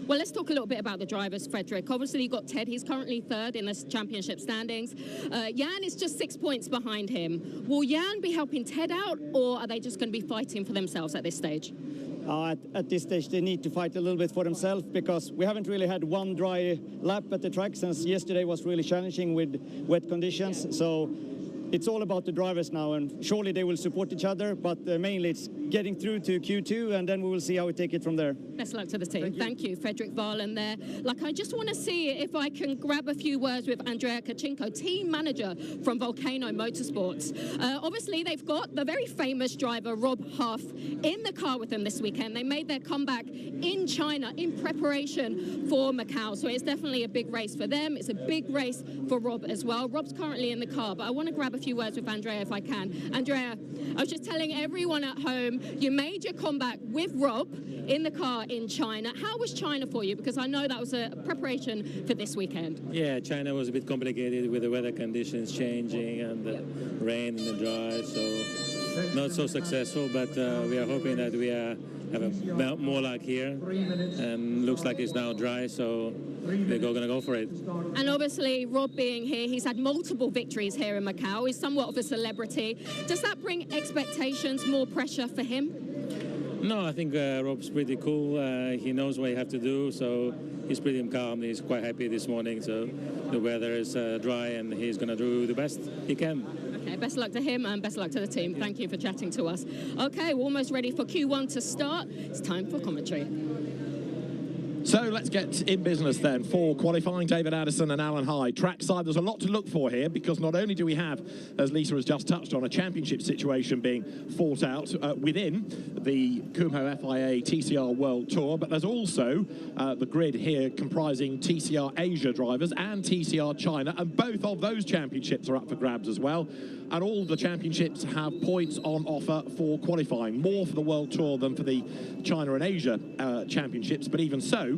Well, let's talk a little bit about the drivers, Frederick. Obviously, you've got Ted. He's currently third in the championship standings. Jan is just 6 points behind him. Will Jan be helping Ted out, or are they just going to be fighting for themselves at this stage? At this stage, they need to fight a little bit for themselves, because we haven't really had one dry lap at the track since yesterday was really challenging with wet conditions. Yeah. So it's all about the drivers now, and surely they will support each other, but mainly it's getting through to Q2, and then we will see how we take it from there. Best luck to the team. Thank you, Frederick Varlen there. I just want to see if I can grab a few words with Andrea Kachinko, team manager from Volcano Motorsports. Obviously, they've got the very famous driver, Rob Huff, in the car with them this weekend. They made their comeback in China in preparation for Macau, so it's definitely a big race for them. It's a big race for Rob as well. Rob's currently in the car, but I want to grab a few words with Andrea if I can. Andrea, I was just telling everyone at home, you made your comeback with Rob in the car in China. How was China for you? Because I know that was a preparation for this weekend. Yeah, China was a bit complicated with the weather conditions changing and the rain and the dry, so not so successful, but we are hoping that we have more luck here, and looks like it's now dry, so we're going to go for it. And obviously, Rob being here, he's had multiple victories here in Macau. He's somewhat of a celebrity. Does that bring expectations, more pressure for him? No, I think Rob's pretty cool. He knows what he has to do, so he's pretty calm. He's quite happy this morning, so the weather is dry, and he's going to do the best he can. Okay, best luck to him and best luck to the team. Thank you for chatting to us. Okay, we're almost ready for Q1 to start. It's time for commentary. So let's get in business then for qualifying. David Addison and Alan Hyde. Trackside, there's a lot to look for here, because not only do we have, as Lisa has just touched on, a championship situation being fought out within the Kumho FIA TCR World Tour, but there's also the grid here comprising TCR Asia drivers and TCR China, and both of those championships are up for grabs as well. And all the championships have points on offer for qualifying, more for the World Tour than for the China and Asia championships, but even so,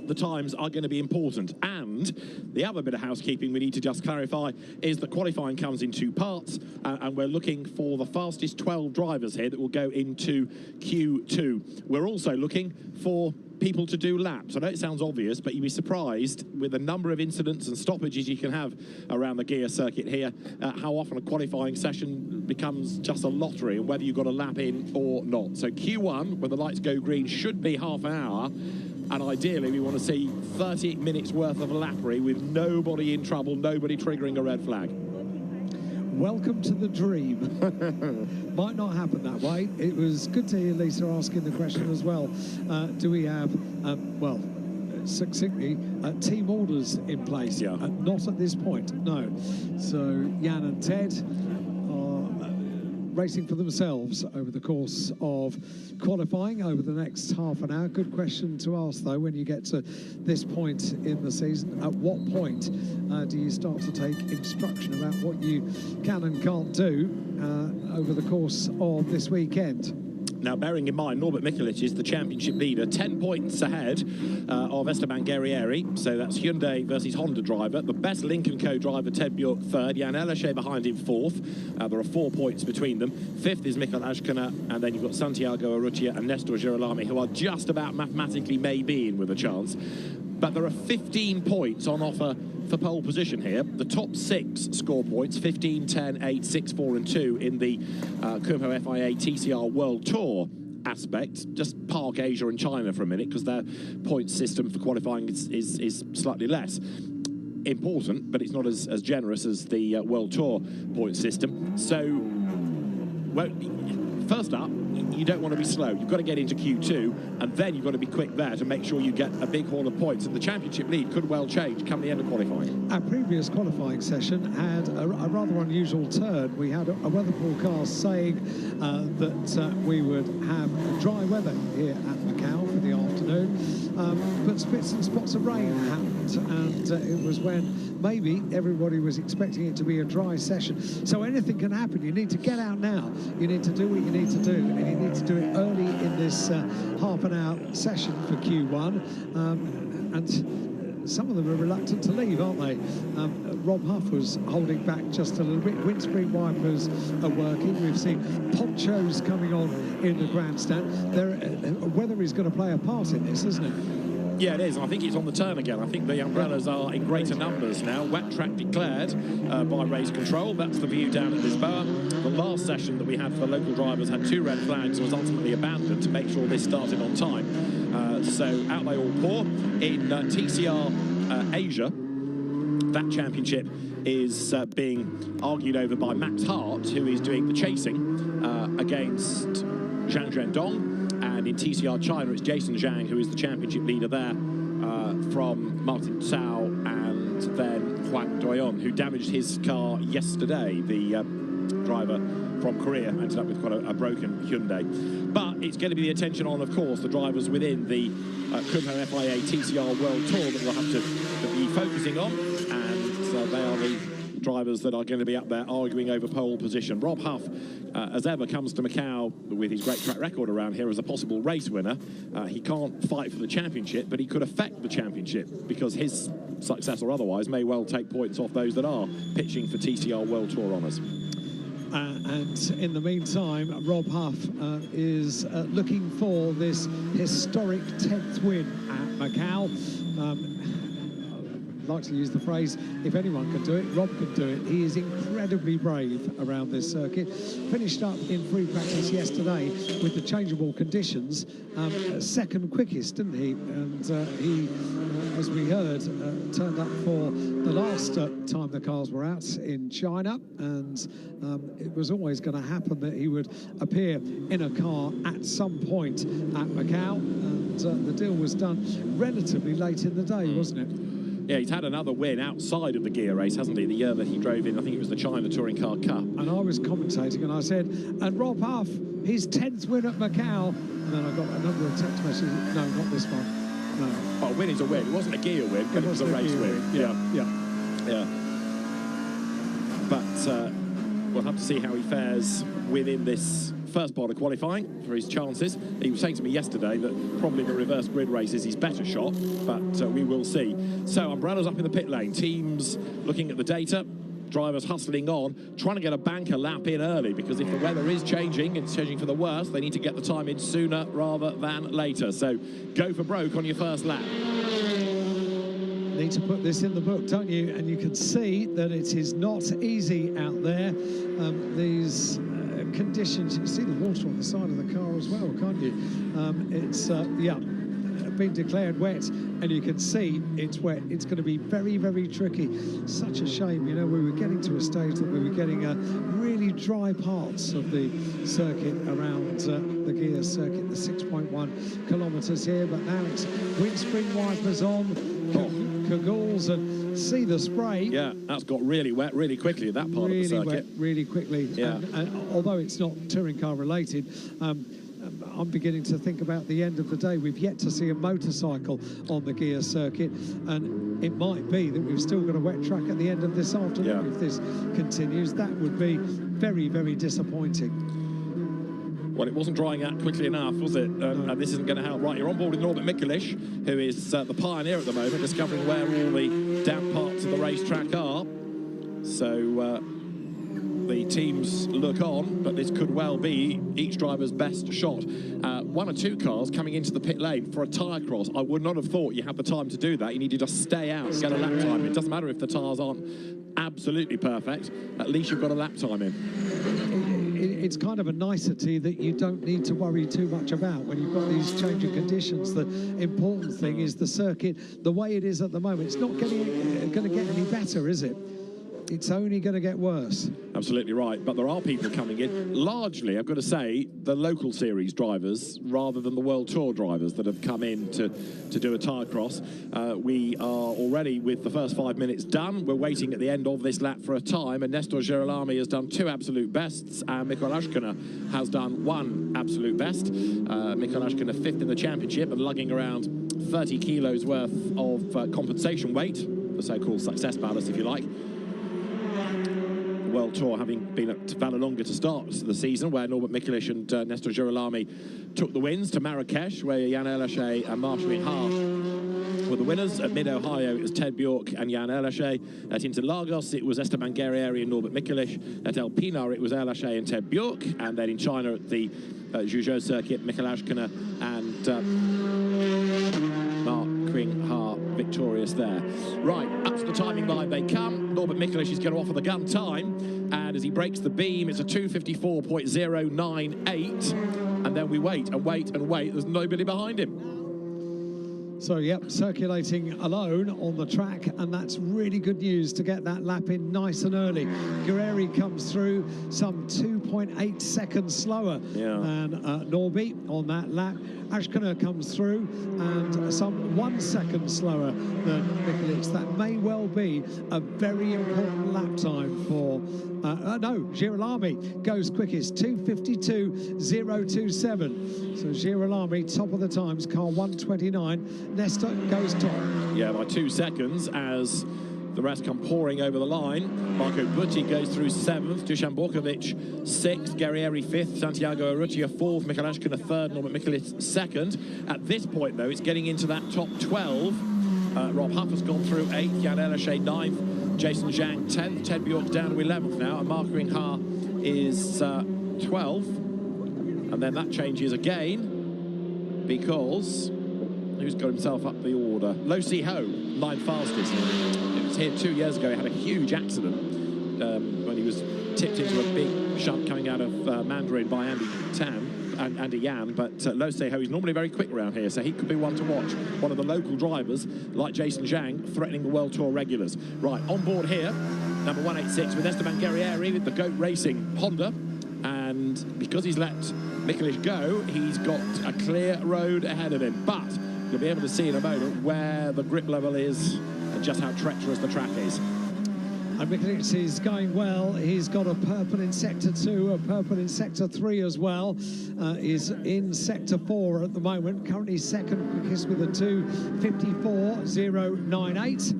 the times are going to be important. And the other bit of housekeeping we need to just clarify is that qualifying comes in two parts, and we're looking for the fastest 12 drivers here that will go into Q2. We're also looking for people to do laps. I know it sounds obvious, but you'd be surprised with the number of incidents and stoppages you can have around the gear circuit here, how often a qualifying session becomes just a lottery, and whether you've got a lap in or not. So Q1, when the lights go green, should be half an hour, and ideally we want to see 30 minutes worth of lappery with nobody in trouble, nobody triggering a red flag. Welcome to the dream. Might not happen that way. It was good to hear Lisa asking the question as well. Do we have, well, succinctly, team orders in place? Yeah. Not at this point, no. So Jan and Ted are racing for themselves over the course of qualifying over the next half an hour. Good question to ask, though, when you get to this point in the season. At what point do you start to take instruction about what you can and can't do over the course of this weekend? Now, bearing in mind, Norbert Mikulic is the championship leader, 10 points ahead of Esteban Guerrieri. So that's Hyundai versus Honda driver. The best Link & Co driver, Ted Bjork, third. Jan Ellerche behind him, fourth. There are 4 points between them. Fifth is Mikael Ashkana, and then you've got Santiago Arrutia and Nestor Girolami, who are just about mathematically maybe in with a chance. But there are 15 points on offer for pole position here. The top 6 score points, 15, 10, 8, 6, 4 and 2 in the Kumho FIA TCR World Tour aspect. Just park Asia and China for a minute, because their point system for qualifying is slightly less important, but it's not as generous as the World Tour point system. So first up, you don't want to be slow. You've got to get into Q2, and then you've got to be quick there to make sure you get a big haul of points. And the championship lead could well change come the end of qualifying. Our previous qualifying session had a rather unusual turn. We had a weather forecast saying that we would have dry weather here at Macau for the afternoon, but spits and spots of rain happened, and it was when maybe everybody was expecting it to be a dry session. So anything can happen. You need to get out now. You need to do what you need to do, and you need to do it early in this half an hour session for Q1. And some of them are reluctant to leave, aren't they? Rob Huff was holding back just a little bit. Windscreen wipers are working. We've seen ponchos coming on in the grandstand. Weather is going to play a part in this, isn't it? Yeah, it is. I think it's on the turn again. I think the umbrellas are in greater numbers now. Wet track declared by race control. That's the view down at Lisboa. The last session that we had for local drivers had 2 red flags and was ultimately abandoned to make sure this started on time. So out they all pour. In TCR Asia, that championship is being argued over by Max Hart, who is doing the chasing against Zhang Zhendong. And in TCR China, it's Jason Zhang, who is the championship leader there, from Martin Cao and then Huang Doyon, who damaged his car yesterday. The driver from Korea ended up with quite a broken Hyundai. But it's going to be the attention on, of course, the drivers within the Kumho FIA TCR World Tour that we'll have to be focusing on. And they are the drivers that are going to be up there arguing over pole position. Rob Huff, as ever, comes to Macau with his great track record around here as a possible race winner. He can't fight for the championship, but he could affect the championship because his success or otherwise may well take points off those that are pitching for TCR World Tour honours. And in the meantime, Rob Huff is looking for this historic 10th win at Macau. I'd like to use the phrase, if anyone can do it, Rob can do it. He is incredibly brave around this circuit. Finished up in free practice yesterday with the changeable conditions. Second quickest, didn't he? And he, as we heard, turned up for the last time the cars were out in China. And it was always going to happen that he would appear in a car at some point at Macau. And the deal was done relatively late in the day, wasn't it? Yeah, he's had another win outside of the gear race, hasn't he? The year that he drove in, I think it was the China Touring Car Cup. And I was commentating and I said, and Rob Huff, his 10th win at Macau. And then I got a number of text messages, no, not this one. No. Oh, a win is a win. It wasn't a gear win, but it was a race win. Yeah. But we'll have to see how he fares within this first part of qualifying for his chances. He was saying to me yesterday that probably the reverse grid race is his better shot, but we will see. So umbrellas up in the pit lane, teams looking at the data, drivers hustling on, trying to get a banker lap in early, because if the weather is changing, it's changing for the worse, they need to get the time in sooner rather than later. So go for broke on your first lap. Need to put this in the book, don't you? And you can see that it is not easy out there. These conditions, you see the water on the side of the car as well, can't you? It's been declared wet, and you can see it's wet. It's going to be very, very tricky. Such a shame, you know, we were getting to a stage that we were getting really dry parts of the circuit around the gear circuit, the 6.1 kilometres here, but now it's windscreen wipers on, cagoule, and see the spray. Yeah, that's got really wet really quickly at that part of the circuit. Really wet, really quickly. Yeah. And although it's not touring car related, I'm beginning to think about the end of the day. We've yet to see a motorcycle on the gear circuit, and it might be that we've still got a wet track at the end of this afternoon if this continues. That would be very, very disappointing. Well, it wasn't drying out quickly enough, was it? And this isn't going to help. Right, you're on board with Norbert Mikulich, who is the pioneer at the moment, discovering where all the damp parts of the racetrack are. So the teams look on, but this could well be each driver's best shot. 1 or 2 cars coming into the pit lane for a tyre cross. I would not have thought you had the time to do that. You need to just stay out and get a lap time. It doesn't matter if the tyres aren't absolutely perfect. At least you've got a lap time in. It's kind of a nicety that you don't need to worry too much about when you've got these changing conditions. The important thing is the circuit, the way it is at the moment. It's not going to get any better, is it? it's only going to get worse. Absolutely right, but there are people coming in. Largely, I've got to say, the local series drivers rather than the World Tour drivers that have come in to do a tyre cross. We are already with the first 5 minutes done. We're waiting at the end of this lap for a time, and Nestor Girolami has done 2 absolute bests, and Mikhail Ashkina has done 1 absolute best. Mikhail Ashkina 5th in the championship and lugging around 30 kilos worth of compensation weight, the so-called success ballast, if you like. World Tour having been at Vallelonga to start the season, where Norbert Mikelic and Nestor Girolami took the wins, to Marrakesh, where Jan Elachet and Marshall Ha were the winners. At Mid-Ohio, it was Ted Bjork and Jan Elachet. At Interlagos, it was Esteban Guerrieri and Norbert Mikelic. At El Pinar, it was Elachet and Ted Bjork. And then in China, at the Zhuzhou circuit, Mikhail Ashkina and Mark Qing-Ha victorious there. Right, up to the timing line they come. Norbert Mikelic is going to offer the gun time, and as he breaks the beam, it's a 2:54.098, and then we wait and wait and wait. There's nobody behind him. So, yep, circulating alone on the track, and that's really good news to get that lap in nice and early. Guerrieri comes through some 2.8 seconds slower than Norby on that lap. Ashkina comes through and some 1 second slower than Mikelic. That may well be a very important lap time for... no, Girolami goes quickest, 2:52.027. So Girolami, top of the times, car 129. Nestor goes top. Yeah, by 2 seconds as the rest come pouring over the line. Marco Butti goes through 7th, Dusan Borkovic 6th, Guerrieri 5th, Santiago Urrutia 4th, Mikhail Ashkina 3rd, Norbert Mikelic 2nd. At this point, though, it's getting into that top 12. Rob Huff has gone through 8th, Jan Elachet 9th, Jason Zhang 10th, Ted Bjork down to 11th now, and Mark Qing-Ha is 12th. And then that changes again, because who's got himself up the order? Lo Si Ho, 9th fastest. It was here 2 years ago. He had a huge accident when he was tipped into a big shunt coming out of Mandarin by Andy Yan, but Lo Si Ho is normally very quick around here, so he could be one to watch. One of the local drivers, like Jason Zhang, threatening the World Tour regulars. Right, on board here, number 186 with Esteban Guerrieri with the GOAT Racing Honda, and because he's let Mikelic go, he's got a clear road ahead of him, but you'll be able to see in a moment where the grip level is and just how treacherous the track is. And Mikelic is going well. He's got a purple in Sector 2, a purple in Sector 3 as well. Is in Sector 4 at the moment. Currently second quickest with a 2:54.098.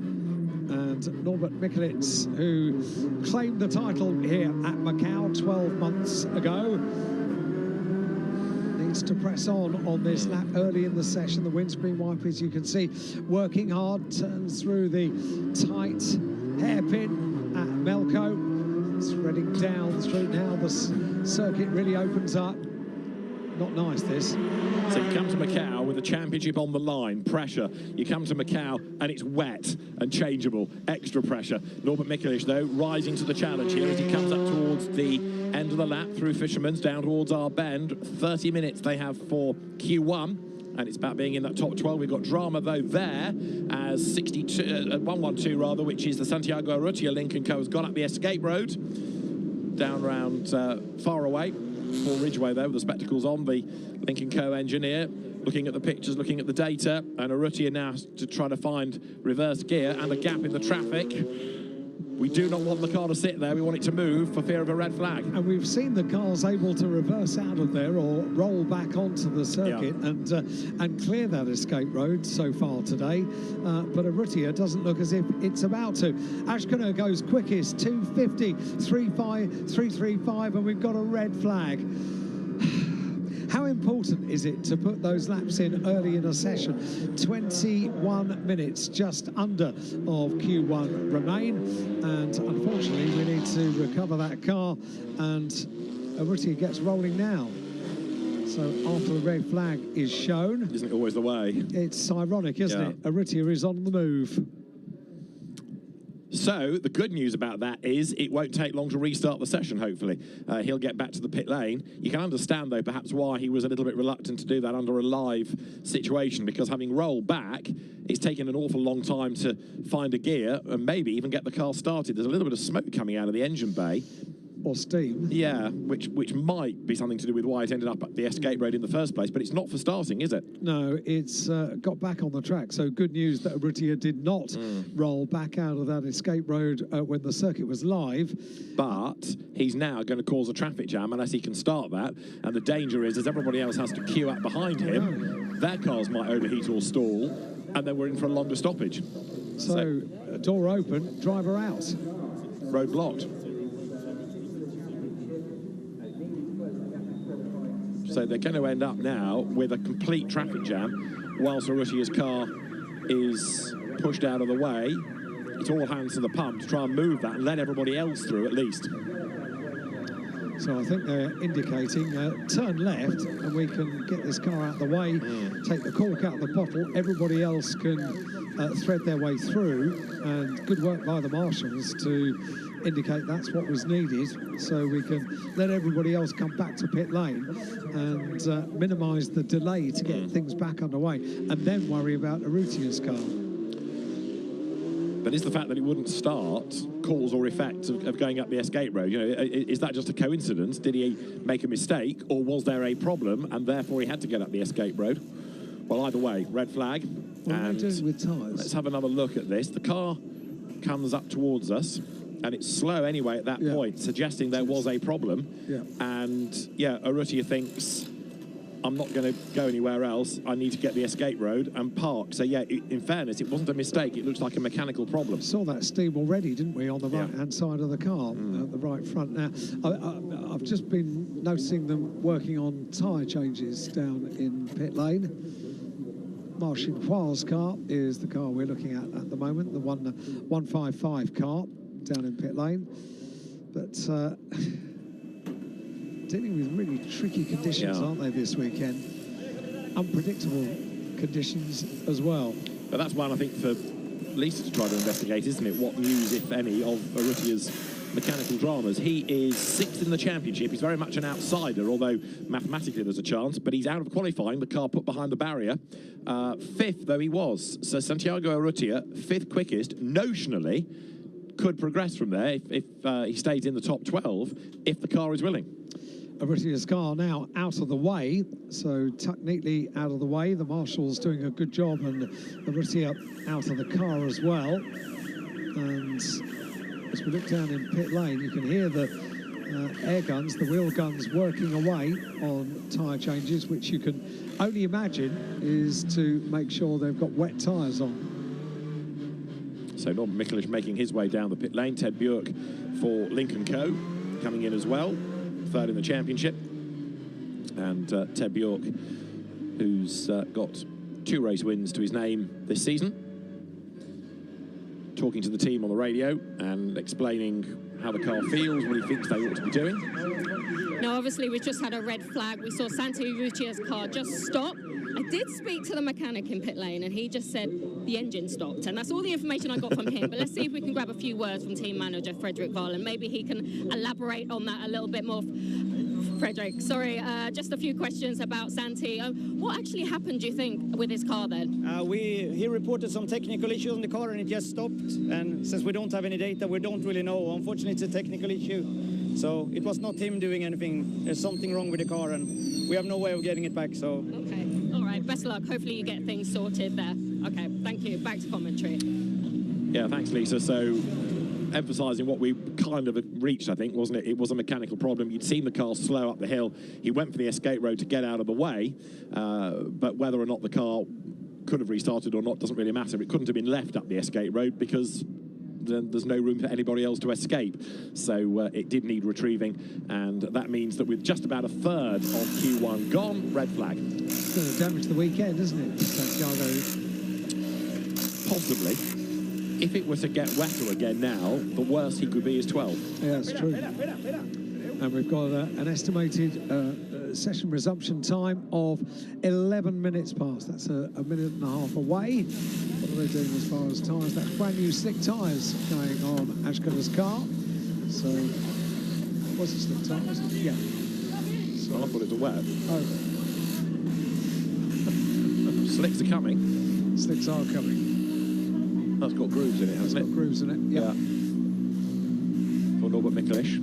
And Norbert Mikelic, who claimed the title here at Macau 12 months ago, needs to press on this lap early in the session. The windscreen wipers, you can see, working hard, turns through the tight hairpin at Melco, spreading down through. Now the circuit really opens up. Not nice, this. So you come to Macau with the championship on the line, pressure. You come to Macau and it's wet and changeable, extra pressure. Norbert Mikelic, though, rising to the challenge here as he comes up towards the end of the lap through Fisherman's down towards our bend. 30 minutes they have for Q1. And it's about being in that top 12. We've got drama, though, there, as 112, rather, which is the Santiago Urrutia Link & Co. has gone up the escape road, down round far away. Paul Ridgway, though, with the spectacles on, the Link & Co. engineer, looking at the pictures, looking at the data, and Urrutia now to try to find reverse gear and a gap in the traffic. We do not want the car to sit there. We want it to move for fear of a red flag. And we've seen the cars able to reverse out of there or roll back onto the circuit and clear that escape road so far today. But Urrutia doesn't look as if it's about to. Ashkina goes quickest, 2:50.335, and we've got a red flag. How important is it to put those laps in early in a session? 21 minutes, just under of Q1 remain. And unfortunately, we need to recover that car. And Urrutia gets rolling now. So after the red flag is shown... Isn't it always the way? It's ironic, isn't it? Urrutia is on the move. So the good news about that is it won't take long to restart the session, hopefully. He'll get back to the pit lane. You can understand, though, perhaps why he was a little bit reluctant to do that under a live situation, because having rolled back, it's taken an awful long time to find a gear and maybe even get the car started. There's a little bit of smoke coming out of the engine bay. Or steam. Yeah, which might be something to do with why it ended up at the escape road in the first place, but it's not for starting, is it? No, it's got back on the track. So good news that Urrutia did not roll back out of that escape road when the circuit was live. But he's now going to cause a traffic jam unless he can start that. And the danger is, as everybody else has to queue up behind him, their cars might overheat or stall, and then we're in for a longer stoppage. So door open, driver out. Road blocked. So they're going to end up now with a complete traffic jam whilst Urrutia's car is pushed out of the way. It's all hands to the pump to try and move that and let everybody else through at least. So I think they're indicating turn left and we can get this car out of the way, take the cork out of the bottle, everybody else can thread their way through, and good work by the marshals to indicate that's what was needed, so we can let everybody else come back to pit lane and minimise the delay to get things back underway, and then worry about Urrutia's car. But is the fact that it wouldn't start cause or effect of going up the escape road? You know, is that just a coincidence? Did he make a mistake, or was there a problem and therefore he had to get up the escape road? Well, either way, red flag. What are they doing with tyres? Let's have another look at this. The car comes up towards us, and it's slow anyway at that point, suggesting there was a problem. And Urrutia thinks, I'm not going to go anywhere else. I need to get the escape road and park. So in fairness, it wasn't a mistake. It looks like a mechanical problem. Saw that steam already, didn't we, on the right-hand side of the car, at the right front. Now, I've just been noticing them working on tyre changes down in pit lane. Marcin Hua's car is the car we're looking at the moment, the 155 car down in pit lane. But dealing with really tricky conditions, aren't they, this weekend? Unpredictable conditions as well. But that's one, I think, for Lisa to try to investigate, isn't it? What news, if any, of Urrutia's mechanical dramas. He is 6th in the championship. He's very much an outsider, although mathematically there's a chance, but he's out of qualifying, the car put behind the barrier. 5th, though he was. So Santiago Urrutia, 5th quickest, notionally, could progress from there if he stays in the top 12, if the car is willing. Urrutia's car now out of the way, so tucked neatly out of the way. The marshal's doing a good job, and Urrutia out of the car as well. And as we look down in pit lane, you can hear the air guns, the wheel guns working away on tyre changes, which you can only imagine is to make sure they've got wet tyres on. So Norman Mikulic making his way down the pit lane. Ted Bjork for Lincoln Co. coming in as well, 3rd in the championship. And Ted Bjork, who's got 2 race wins to his name this season, talking to the team on the radio and explaining how the car feels, what he thinks they ought to be doing. Now, obviously, we just had a red flag. We saw Santi Urrutia's car just stop. I did speak to the mechanic in pit lane, and he just said the engine stopped. And that's all the information I got from him. But let's see if we can grab a few words from team manager Frederick Varland. Maybe he can elaborate on that a little bit more. Frederick, sorry, just a few questions about Santi. What actually happened, do you think, with his car then? He reported some technical issues on the car and it just stopped. And since we don't have any data, we don't really know. Unfortunately, it's a technical issue. So it was not him doing anything. There's something wrong with the car and we have no way of getting it back. So. Okay, all right, best of luck. Hopefully you get things sorted there. Okay, thank you. Back to commentary. Yeah, thanks, Lisa. So, emphasising what we kind of reached, I think, wasn't it? It was a mechanical problem. You'd seen the car slow up the hill. He went for the escape road to get out of the way, but whether or not the car could have restarted or not doesn't really matter. It couldn't have been left up the escape road because there's no room for anybody else to escape. So it did need retrieving, and that means that with just about a third of Q1 gone, red flag. It's going to damage the weekend, isn't it, Santiago? Possibly. If it were to get wetter again now, the worst he could be is 12. Yeah, that's true. And we've got an estimated session resumption time of 11 minutes past. That's a minute and a half away. But what are they doing as far as tyres? That's brand new slick tyres going on Ashkona's car. So, was it slick tyre, wasn't it? Yeah. So, Well, I thought it was wet. oh, Slicks are coming. slicks are coming. That's got grooves in it, It's hasn't got it? grooves in it. Yeah. For Norbert Mikelish.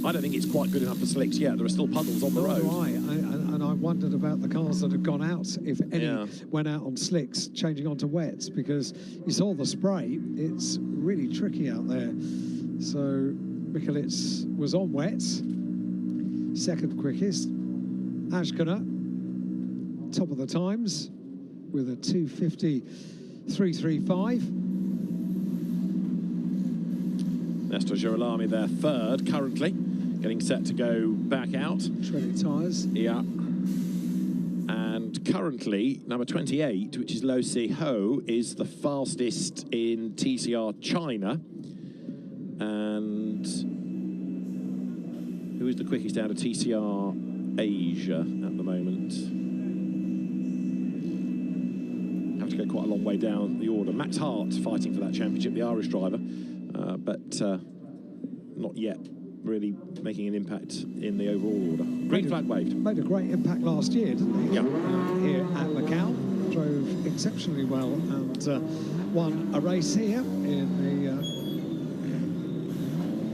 I don't think it's quite good enough for slicks yet. There are still puddles on the Nor road. do I. And I wondered about the cars that have gone out, if any, Yeah. went out on slicks, changing onto wets, because you saw the spray. It's really tricky out there. So Mikelic was on wets, second quickest. Ashkona, top of the times, with a 2:50.335. Nestor Girolami there third currently, getting set to go back out. Treading tyres. Yeah. And currently, number 28, which is Lo Si Ho, is the fastest in TCR China. And who is the quickest out of TCR Asia at the moment? Have to go quite a long way down the order. Max Hart fighting for that championship, the Irish driver, but not yet really making an impact in the overall order. Green flag waved. Made a great impact last year, didn't he? Yeah. Here at Macau. Drove exceptionally well and won a race here in the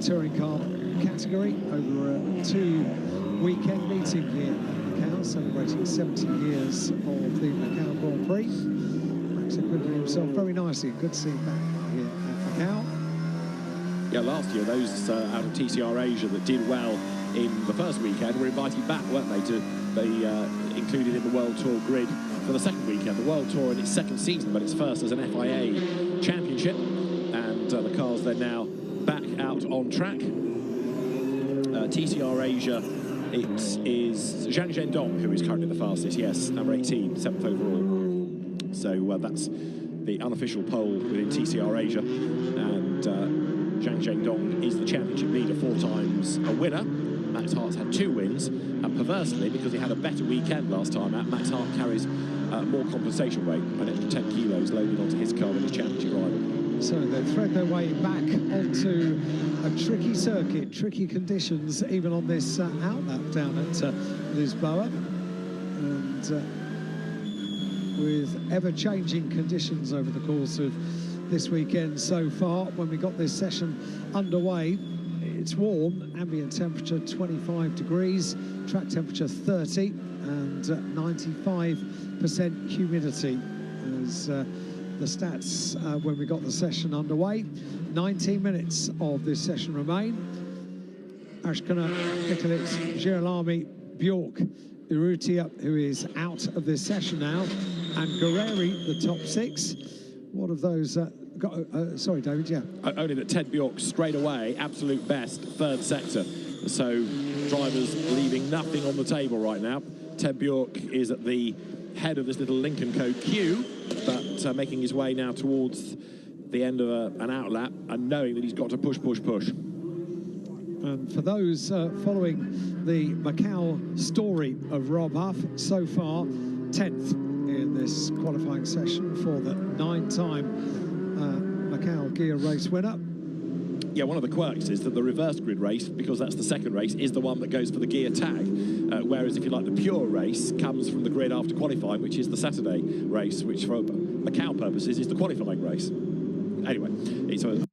touring car category over a 2-weekend meeting here at Macau, celebrating 70 years of the Macau Grand Prix. Max acquitted himself very nicely. Good to see him back here at Macau. Yeah, last year, those out of TCR Asia that did well in the first weekend were invited back, weren't they, to be included in the World Tour grid for the second weekend. The World Tour in its second season, but it's first as an FIA championship. And the cars, they're now back out on track. TCR Asia, it is Zhang Zhendong who is currently the fastest, yes, number 18, 7th overall. So that's the unofficial poll within TCR Asia. And Zhang Zhendong is the championship leader, 4 times a winner. Max Hart's had 2 wins, and perversely, because he had a better weekend last time out, Max Hart carries more compensation weight, an extra 10 kilos loaded onto his car than his championship rival. So they thread their way back onto a tricky circuit, tricky conditions, even on this outlap down at Lisboa. And with ever-changing conditions over the course of this weekend so far. When we got this session underway, it's warm, ambient temperature 25 degrees, track temperature 30, and 95% humidity as the stats when we got the session underway. 19 minutes of this session remain. Ashkona, Mikelic, Girolami, Bjork, Urrutia, who is out of this session now, and Guerreri, the top 6. What of those sorry, David, yeah. Only that Ted Bjork straight away, absolute best, third sector. So drivers leaving nothing on the table right now. Ted Bjork is at the head of this little Lincoln Co queue, but making his way now towards the end of an outlap and knowing that he's got to push. And for those following the Macau story of Rob Huff, so far 10th in this qualifying session for the 9-time Macau gear race winner. Yeah, one of the quirks is that the reverse grid race, because that's the second race, is the one that goes for the gear tag. Whereas, if you like, the pure race comes from the grid after qualifying, which is the Saturday race, which for Macau purposes is the qualifying race. Anyway, it's a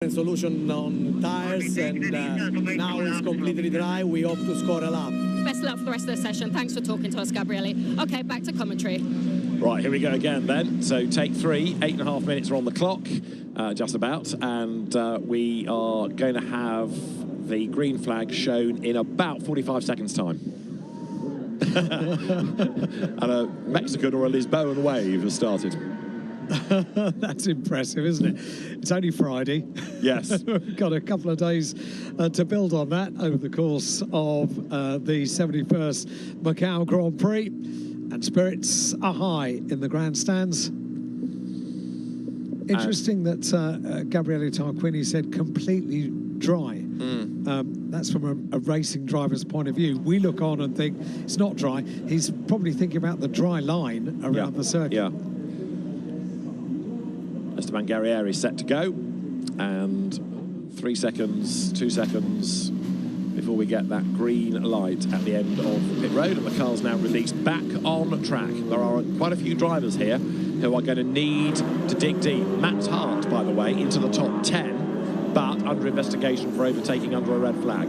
solution on tires, and now it's completely dry. We hope to score a lap. Best of luck for the rest of the session. Thanks for talking to us, Gabriele. Okay, back to commentary. Right, here we go again then. So take 3, 8.5 minutes are on the clock, just about, and we are going to have the green flag shown in about 45 seconds' time. And a Mexican or a Lisboan wave has started. That's impressive, isn't it? It's only Friday. Yes. We've got a couple of days to build on that over the course of the 71st Macau Grand Prix. And spirits are high in the grandstands. Interesting that Gabriele Tarquini said completely dry. That's from a racing driver's point of view. We look on and think it's not dry. He's probably thinking about the dry line around the circuit. Yeah. Esteban Guerrieri set to go, and 3 seconds, 2 seconds before we get that green light at the end of pit road, and the car's now released back on track. There are quite a few drivers here who are going to need to dig deep. Max Hart, by the way, into the top 10, but under investigation for overtaking under a red flag.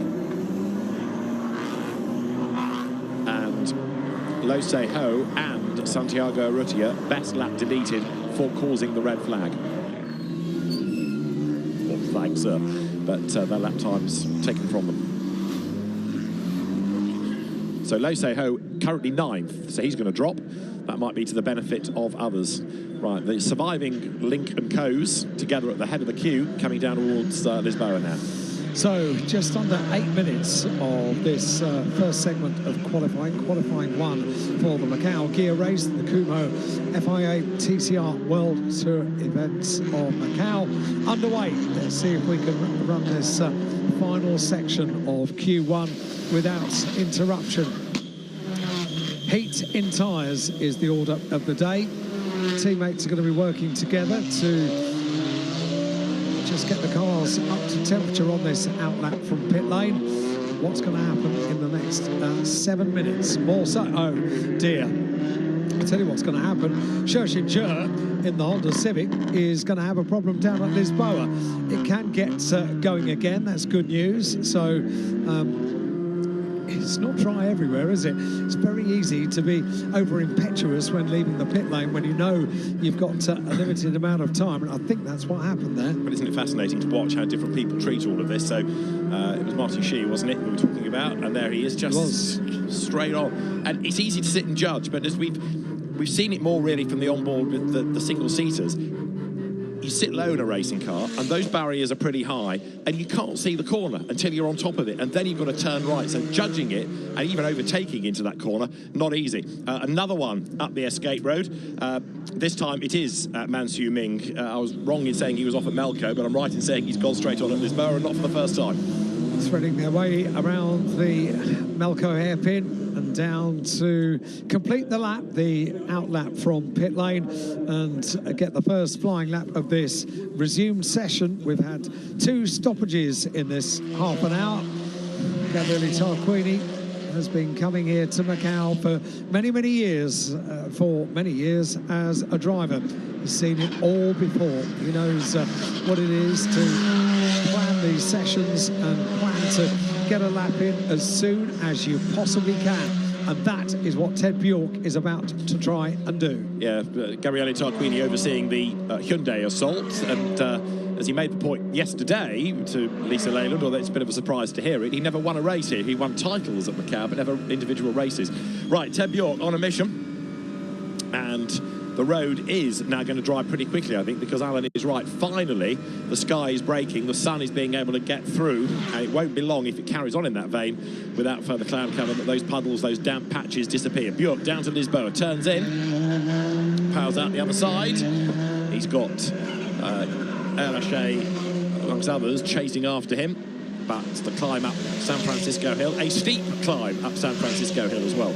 And Lo Se-ho and Santiago Urrutia, best lap deleted for causing the red flag. Or flag, sir. But their lap time's taken from them. So Lo Se-ho currently 9th, so he's going to drop. That might be to the benefit of others. Right, the surviving Link and Coes together at the head of the queue, coming down towards Lisboa now. So just under 8 minutes of this first segment of qualifying 1 for the Macau gear race, the Kumo FIA TCR World Tour events of Macau underway. Let's see if we can run this final section of Q1 without interruption. Heat in tyres is the order of the day. Teammates are going to be working together to just get the cars up to temperature on this outlap from pit lane. What's going to happen in the next 7 minutes? More so, oh dear. I'll tell you what's going to happen. Shershin Jur in the Honda Civic is going to have a problem down at Lisboa. It can get going again, that's good news. So it's not dry everywhere, is it? It's very easy to be over impetuous when leaving the pit lane when you know you've got a limited amount of time, and I think that's what happened there. But isn't it fascinating to watch how different people treat all of this? So it was Martin Shee, wasn't it, who we were talking about, and there he is, just straight on. And it's easy to sit and judge, but as we've seen it more really from the onboard with the single-seaters. You sit low in a racing car, and those barriers are pretty high, and you can't see the corner until you're on top of it, and then you've got to turn right. So judging it, and even overtaking into that corner, not easy. Another one up the escape road. This time it is Man Siu Ming. I was wrong in saying he was off at Melco, but I'm right in saying he's gone straight on at Lisboa, and not for the first time. Threading their way around the Melco hairpin and down to complete the lap, the outlap from pit lane, and get the first flying lap of this resumed session. We've had 2 stoppages in this half an hour. Gabriele Tarquini has been coming here to Macau for many years as a driver. He's seen it all before. He knows what it is to plan these sessions and plan to get a lap in as soon as you possibly can. And that is what Ted Bjork is about to try and do. Yeah, Gabriele Tarquini overseeing the Hyundai assault, and as he made the point yesterday to Lisa Leyland, although it's a bit of a surprise to hear it, he never won a race here. He won titles at Macau, but never individual races. Right, Ted Bjork on a mission, and the road is now going to dry pretty quickly, I think, because Alan is right. Finally, the sky is breaking, the sun is being able to get through, and it won't be long if it carries on in that vein without further cloud cover that those puddles, those damp patches disappear. Bjork down to Lisboa, turns in, powers out the other side. He's got Erlache, amongst others, chasing after him, but the climb up San Francisco Hill, a steep climb up San Francisco Hill as well.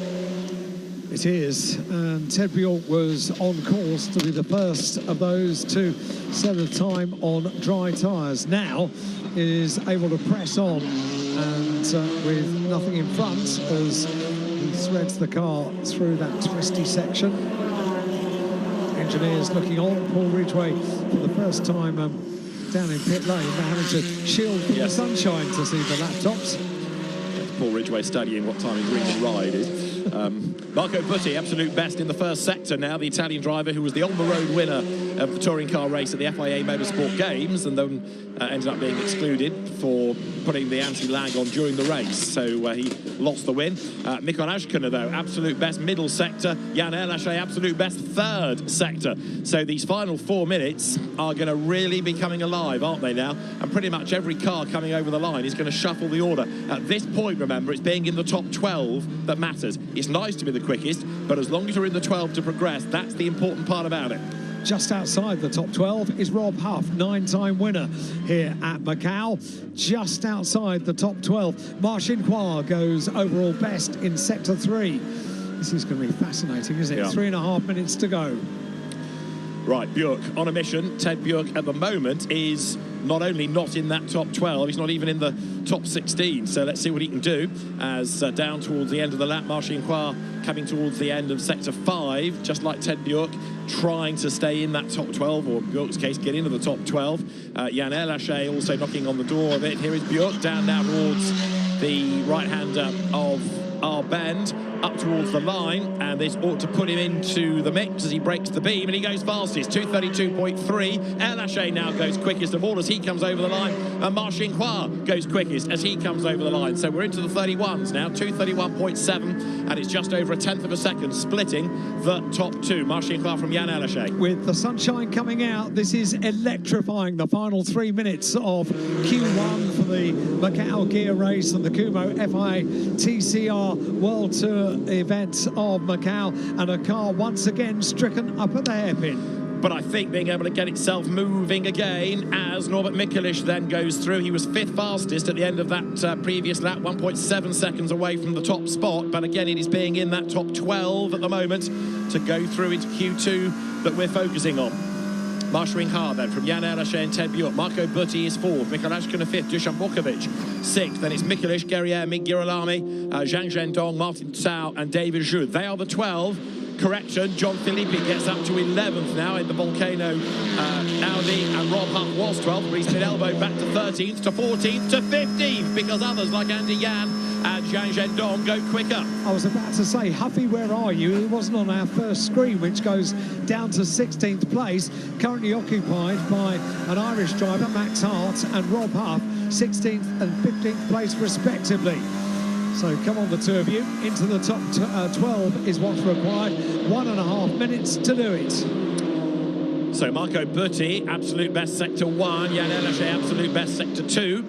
It is, and Ted Bjork was on course to be the first of those to set a time on dry tyres. Now is able to press on, and with nothing in front as he threads the car through that twisty section. Engineers looking on. Paul Ridgway for the first time down in pit lane. They're having to shield from the sunshine to see the laptops. Paul Ridgway studying what time his reading ride is. Marco Butti, absolute best in the first sector now, the Italian driver who was the on-the-road winner of the touring car race at the FIA Motorsport Games and then ended up being excluded for putting the anti-lag on during the race, so he lost the win. Mikon Ashkana, though, absolute best middle sector. Jan Erlache, absolute best third sector. So these final 4 minutes are going to really be coming alive, aren't they now? And pretty much every car coming over the line is going to shuffle the order. At this point, remember, it's being in the top 12 that matters. It's nice to be the quickest, but as long as you're in the 12 to progress, that's the important part about it. Just outside the top 12 is Rob Huff, 9-time winner here at Macau. Just outside the top 12, Marcin Khoa goes overall best in Sector 3. This is going to be fascinating, isn't it? Yeah. 3.5 minutes to go. Right, Björk on a mission. Ted Björk at the moment is not only not in that top 12, he's not even in the top 16. So let's see what he can do as down towards the end of the lap, Marcin Khoa coming towards the end of Sector 5, just like Ted Björk, trying to stay in that top 12, or in Björk's case, get into the top 12. Jan Erlache also knocking on the door of it. Here is Björk down now towards the right-hander of our bend, up towards the line, and this ought to put him into the mix as he breaks the beam, and he goes fastest, 2:32.3. Erlache now goes quickest of all as he comes over the line, and Marcin Khoa goes quickest as he comes over the line. So we're into the 31s now, 2:31.7, and it's just over a tenth of a second splitting the top two. Marcin Khoa from Jan Erlache. With the sunshine coming out, this is electrifying. The final 3 minutes of Q1 for the Macau gear race and the Kumo FIA TCR World Tour event of Macau, and a car once again stricken up at the hairpin. But I think being able to get itself moving again as Norbert Mikulic then goes through. He was 5th fastest at the end of that previous lap, 1.7 seconds away from the top spot. But again, it is being in that top 12 at the moment to go through into Q2 that we're focusing on. Marcin Khoa then from Jan Erlache and Ted Björk. Marco Butti is 4th. Mikhail Ashkina 5th. Dusan Bukovic 6th. Then it's Mikulic, Guerrier, Mig Girolami, Zhang Zhendong, Martin Tsao and David Zhu. They are the 12. Correction, John Filippi gets up to 11th now in the Volcano Audi, and Rob Huff was 12th, but he's been elbowed back to 13th, to 14th, to 15th, because others like Andy Yan and Zhang Zhendong go quicker. I was about to say, Huffy, where are you? He wasn't on our first screen, which goes down to 16th place, currently occupied by an Irish driver, Max Hart, and Rob Huff, 16th and 15th place respectively. So come on, the two of you, into the top 12 is what's required. 1.5 minutes to do it. So Marco Butti, absolute best sector 1, Jan Erlache, absolute best sector 2.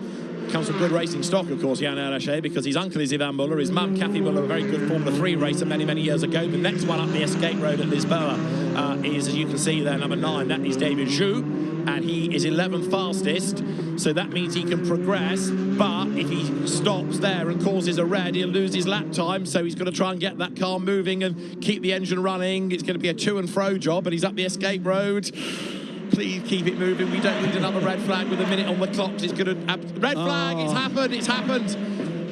Comes from good racing stock, of course, Jan Erlache, because his uncle is Ivan Muller, his mum, Kathy Muller, a very good Formula 3 racer many, many years ago. The next one up the escape road at Lisboa is, as you can see there, number 9. That is David Zhu, and he is 11th fastest. So that means he can progress, but if he stops there and causes a red, he'll lose his lap time. So he's got to try and get that car moving and keep the engine running. It's going to be a to and fro job, but he's up the escape road. Please keep it moving. We don't need another red flag with a minute on the clock. It's going to red flag. It's happened. It's happened.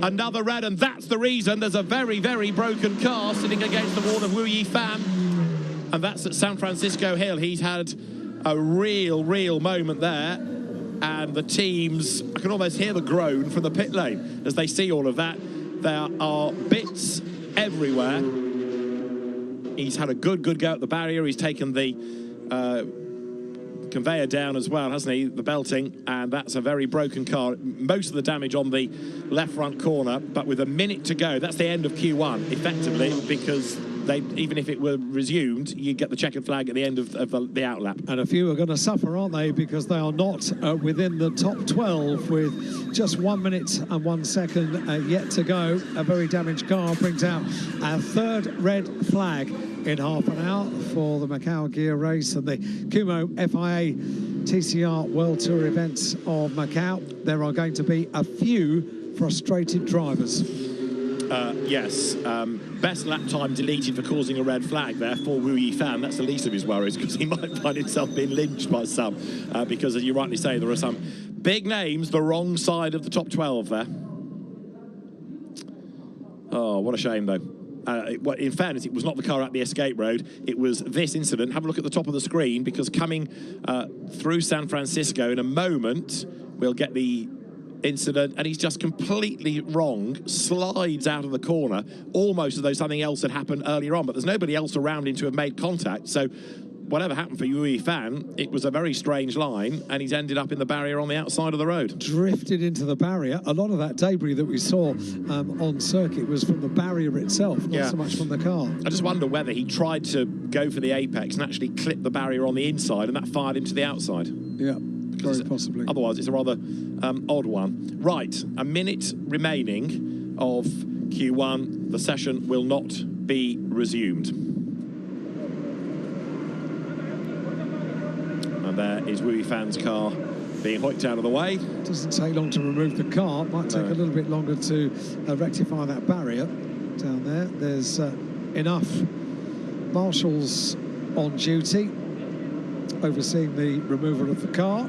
Another red, and that's the reason there's a very, very broken car sitting against the wall of Wu Yifan, and that's at San Francisco Hill. He's had a real moment there, and the teams, I can almost hear the groan from the pit lane as they see all of that. There are bits everywhere. He's had a good go at the barrier. He's taken the conveyor down as well, hasn't he, the belting, and that's a very broken car. Most of the damage on the left front corner, but with a minute to go, that's the end of Q1 effectively, because even if it were resumed, you get the checkered flag at the end of the outlap. And a few are going to suffer, aren't they, because they are not within the top 12 with just 1 minute and 1 second yet to go. A very damaged car brings out our 3rd red flag in half an hour for the Macau gear race and the Kumo FIA TCR World Tour events of Macau. There are going to be a few frustrated drivers. Yes, best lap time deleted for causing a red flag there for Wu Yifan. That's the least of his worries, because he might find himself being lynched by some, because as you rightly say, there are some big names the wrong side of the top 12 there. Oh, what a shame though. in fairness, it was not the car at the escape road. It was this incident. Have a look at the top of the screen, because coming through San Francisco in a moment, we'll get the incident, and he's just completely wrong, slides out of the corner, almost as though something else had happened earlier on, but there's nobody else around him to have made contact. So whatever happened for Yui Fan, it was a very strange line, and he's ended up in the barrier on the outside of the road. Drifted into the barrier. A lot of that debris that we saw on circuit was from the barrier itself, not so much from the car. I just wonder whether he tried to go for the apex and actually clip the barrier on the inside, and that fired him to the outside. Yeah, very possibly. Otherwise, it's a rather odd one. Right, a minute remaining of Q1. The session will not be resumed. And there is Wui Fan's car being hoiked out of the way. It doesn't take long to remove the car. It might take a little bit longer to rectify that barrier down there. There's enough marshals on duty overseeing the removal of the car,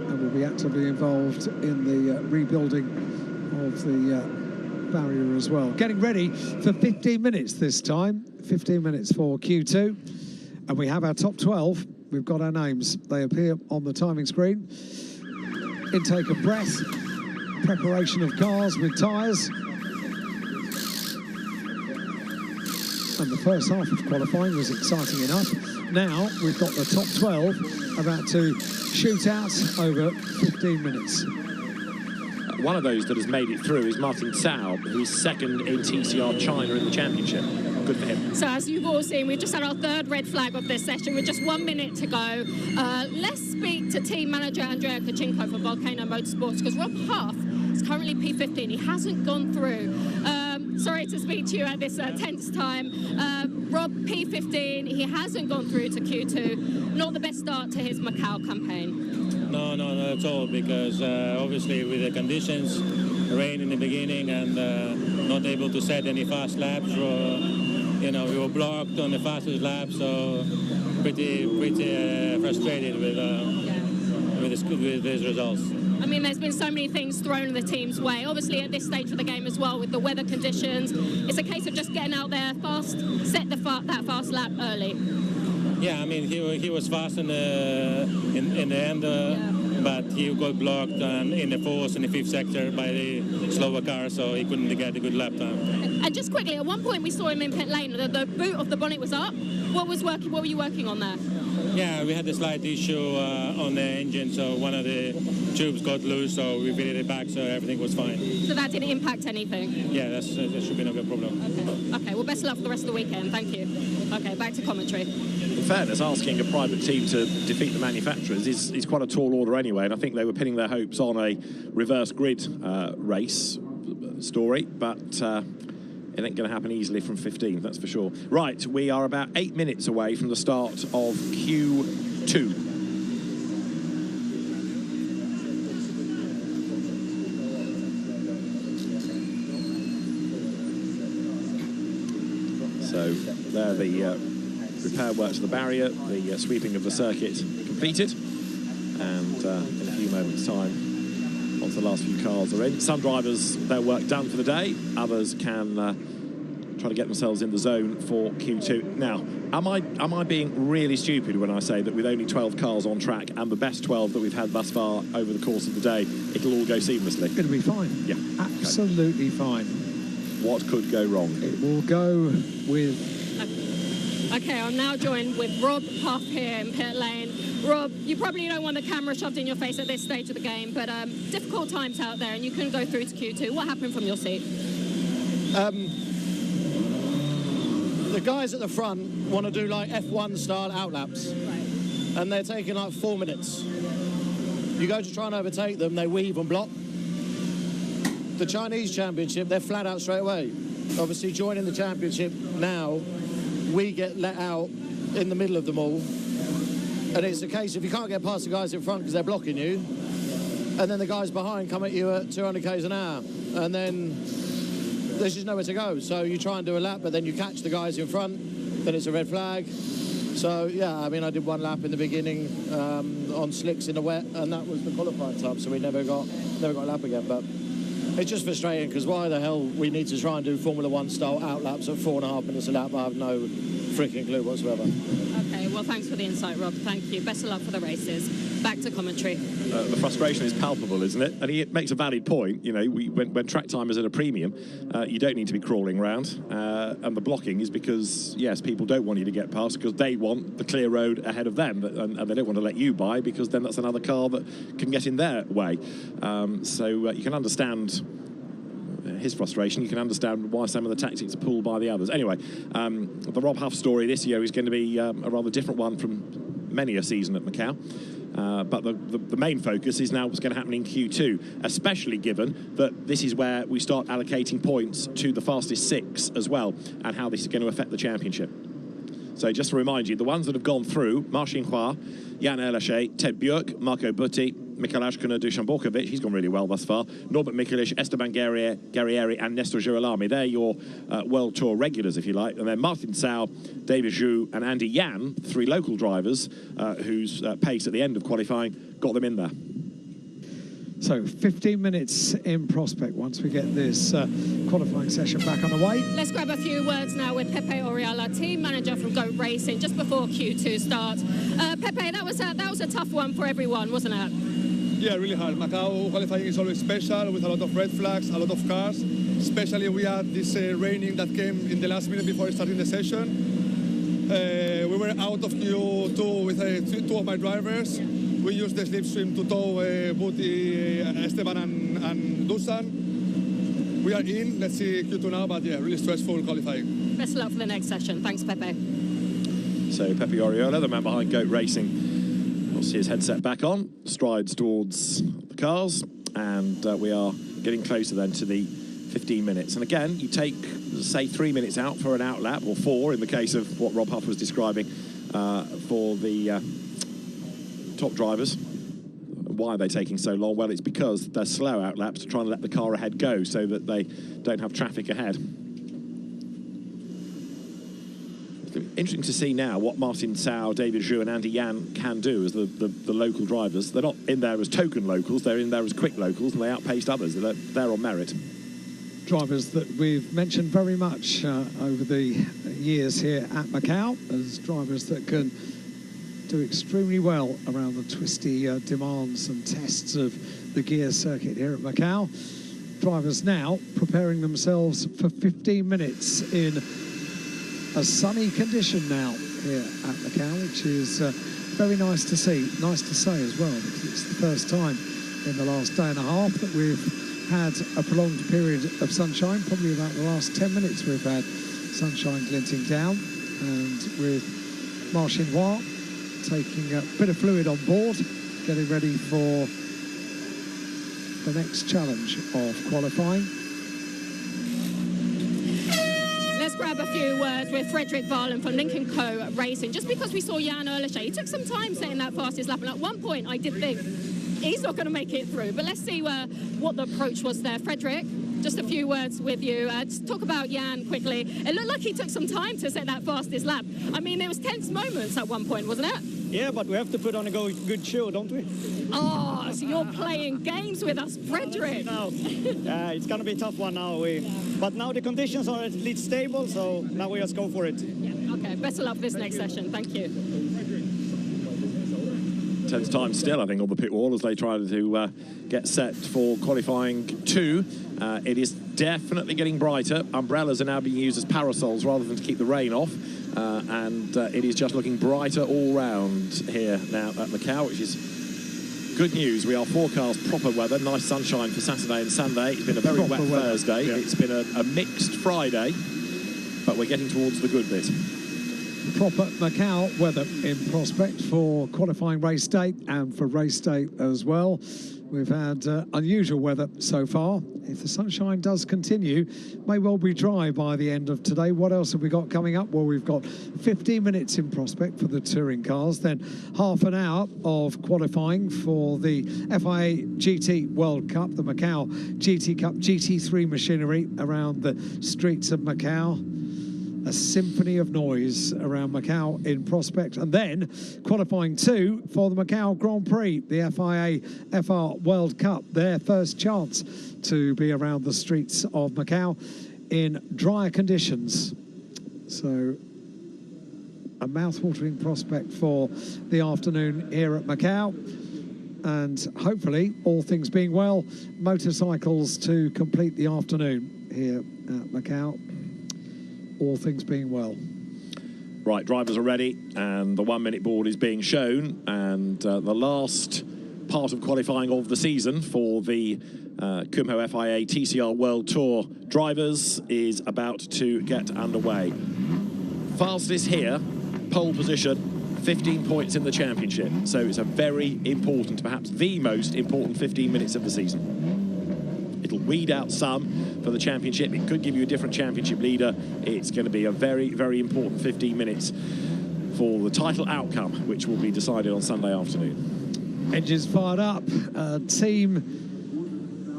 and will be actively involved in the rebuilding of the barrier as well. Getting ready for 15 minutes this time. 15 minutes for Q2. And we have our top 12. We've got our names. They appear on the timing screen. Intake of breath, preparation of cars with tyres. And the first half of qualifying was exciting enough. Now we've got the top 12 about to shoot out over 15 minutes. One of those that has made it through is Martin Cao, who is second in TCR China in the championship. Good for him. So as you've all seen, we've just had our third red flag of this session with just 1 minute to go. Let's speak to team manager Andrea Kachinko for Volcano Motorsports, because Rob Huff is currently P15. He hasn't gone through. Sorry to speak to you at this tense time. Rob, P15, he hasn't gone through to Q2. Not the best start to his Macau campaign. No, not at all, because obviously with the conditions, rain in the beginning and not able to set any fast laps, we were blocked on the fastest lap, so pretty frustrated with these results. I mean, there's been so many things thrown the team's way. Obviously, at this stage of the game as well, with the weather conditions, it's a case of just getting out there fast, set that fast lap early. Yeah, I mean, he was fast in the end, but he got blocked in the fourth and the fifth sector by the slower car, so he couldn't get a good lap time. And just quickly, at one point we saw him in pit lane. The boot of the bonnet was up. What were you working on there? Yeah, we had a slight issue on the engine, so one of the tubes got loose, so we fitted it back, so everything was fine. So that didn't impact anything? Yeah, that should be no good problem. Okay, well, best of luck for the rest of the weekend. Thank you. Okay, back to commentary. In fairness, asking a private team to defeat the manufacturers is quite a tall order anyway, and I think they were pinning their hopes on a reverse grid race story, but it ain't going to happen easily from 15, that's for sure. Right, we are about 8 minutes away from the start of Q2. So there the repair works of the barrier, the sweeping of the circuit completed, and in a few moments' time, once the last few cars are in, some drivers, their work done for the day, others can try to get themselves in the zone for Q2. Now, am I being really stupid when I say that with only 12 cars on track and the best 12 that we've had thus far over the course of the day, it'll all go seamlessly? It'll be fine. Yeah. Absolutely fine. What could go wrong? It will go with... Okay, I'm now joined with Rob Huff here in pit lane. Rob, you probably don't want the camera shoved in your face at this stage of the game, but difficult times out there, and you couldn't go through to Q2. What happened from your seat? The guys at the front want to do like F1 style outlaps, and they're taking like 4 minutes. You go to try and overtake them, they weave and block. The Chinese championship, they're flat out straight away. Obviously, joining the championship now, we get let out in the middle of them all. And it's a case if you can't get past the guys in front because they're blocking you, and then the guys behind come at you at 200 k's an hour, and then there's just nowhere to go. So you try and do a lap, but then you catch the guys in front, then it's a red flag. So yeah, I mean, I did one lap in the beginning on slicks in the wet, and that was the qualifying time, so we never got a lap again. But It's just frustrating because why the hell we need to try and do Formula One style out laps at 4.5 minutes a lap? I have no freaking clue whatsoever. Okay, well, thanks for the insight, Rob. Thank you. Best of luck for the races. Back to commentary. The frustration is palpable, isn't it? And he makes a valid point. You know, when track time is at a premium, you don't need to be crawling around. And the blocking is because, yes, people don't want you to get past because they want the clear road ahead of them, and they don't want to let you by because then that's another car that can get in their way. So you can understand his frustration. You can understand why some of the tactics are pulled by the others. Anyway, the Rob Huff story this year is going to be a rather different one from many a season at Macau. But the main focus is now what's going to happen in Q2, especially given that this is where we start allocating points to the fastest 6 as well, and how this is going to affect the championship. So just to remind you, the ones that have gone through: Marcin Hua, Jan Erlache, Ted Björk, Marco Butti, Mikolash Dušanbokovic, he's gone really well thus far, Norbert Mikulic, Esteban Guerrieri and Nestor Girolami. They're your World Tour regulars, if you like. And then Martin Sau, David Zhu and Andy Yan, 3 local drivers whose pace at the end of qualifying got them in there. So 15 minutes in prospect once we get this qualifying session back on the way. Let's grab a few words now with Pepe Oriola, team manager from Goat Racing, just before Q2 starts. Pepe, that was a tough one for everyone, wasn't it? Yeah, really hard. Macau qualifying is always special with a lot of red flags, a lot of cars. Especially we had this raining that came in the last minute before starting the session. We were out of Q2 with 2 of my drivers. We used the slipstream to tow Buti, Esteban and Dusan. We are in, let's see Q2 now, but yeah, really stressful qualifying. Best of luck for the next session. Thanks, Pepe. So Pepe Oriola, the man behind Goat Racing, will see his headset back on, strides towards the cars, and we are getting closer then to the 15 minutes. And again, you take, say, 3 minutes out for an out lap, or 4 in the case of what Rob Huff was describing for the top drivers. Why are they taking so long? Well, it's because they're slow out laps to try and let the car ahead go so that they don't have traffic ahead. It's interesting to see now what Martin Sau, David Zhu and Andy Yan can do as the local drivers. They're not in there as token locals, they're in there as quick locals, and they outpaced others. They're on merit. Drivers that we've mentioned very much over the years here at Macau as drivers that can do extremely well around the twisty demands and tests of the gear circuit here at Macau. Drivers now preparing themselves for 15 minutes in a sunny condition now here at Macau, which is very nice to see. Nice to say as well, because it's the first time in the last day and a half that we've had a prolonged period of sunshine. Probably about the last 10 minutes we've had sunshine glinting down, and with Marcin Hua taking a bit of fluid on board, getting ready for the next challenge of qualifying. Let's grab a few words with Frederick Varlan from Lincoln Co Racing. Just because we saw Jan Erlache, he took some time setting that fastest lap, and at one point I did think he's not going to make it through. But let's see what the approach was there. Frederick, just a few words with you. Just talk about Jan quickly. It looked like he took some time to set that fastest lap. I mean, there was tense moments at one point, wasn't it? Yeah, but we have to put on a good show, don't we? Oh, so you're playing games with us, Frederick. No, it's going to be a tough one now. But now the conditions are at least stable, so now we just go for it. Yeah, okay, best of luck for this next session. Thank you. Tense time still, I think, on the pit wall as they try to get set for qualifying 2. It is definitely getting brighter. Umbrellas are now being used as parasols rather than to keep the rain off. And it is just looking brighter all round here now at Macau, which is good news. We are forecast proper weather, nice sunshine for Saturday and Sunday. It's been a very wet Thursday. Yeah. It's been a mixed Friday, but we're getting towards the good bit. Proper Macau weather in prospect for qualifying race day and for race day as well. We've had unusual weather so far. If the sunshine does continue, may well be dry by the end of today. What else have we got coming up? Well, we've got 15 minutes in prospect for the touring cars, then half an hour of qualifying for the FIA GT World Cup, the Macau GT Cup GT3 machinery around the streets of Macau. a symphony of noise around Macau in prospect. And then qualifying 2 for the Macau Grand Prix, the FIA FR World Cup, their first chance to be around the streets of Macau in drier conditions. So a mouth-watering prospect for the afternoon here at Macau. And hopefully, all things being well, motorcycles to complete the afternoon here at Macau. All things being well. Right, drivers are ready, and the 1 minute board is being shown, and the last part of qualifying of the season for the Kumho FIA TCR World Tour drivers is about to get underway. Fastest here, pole position, 15 points in the championship, so it's a very important, perhaps the most important 15 minutes of the season. It'll weed out some for the championship. It could give you a different championship leader. It's going to be a very, very important 15 minutes for the title outcome, which will be decided on Sunday afternoon. Engines fired up, team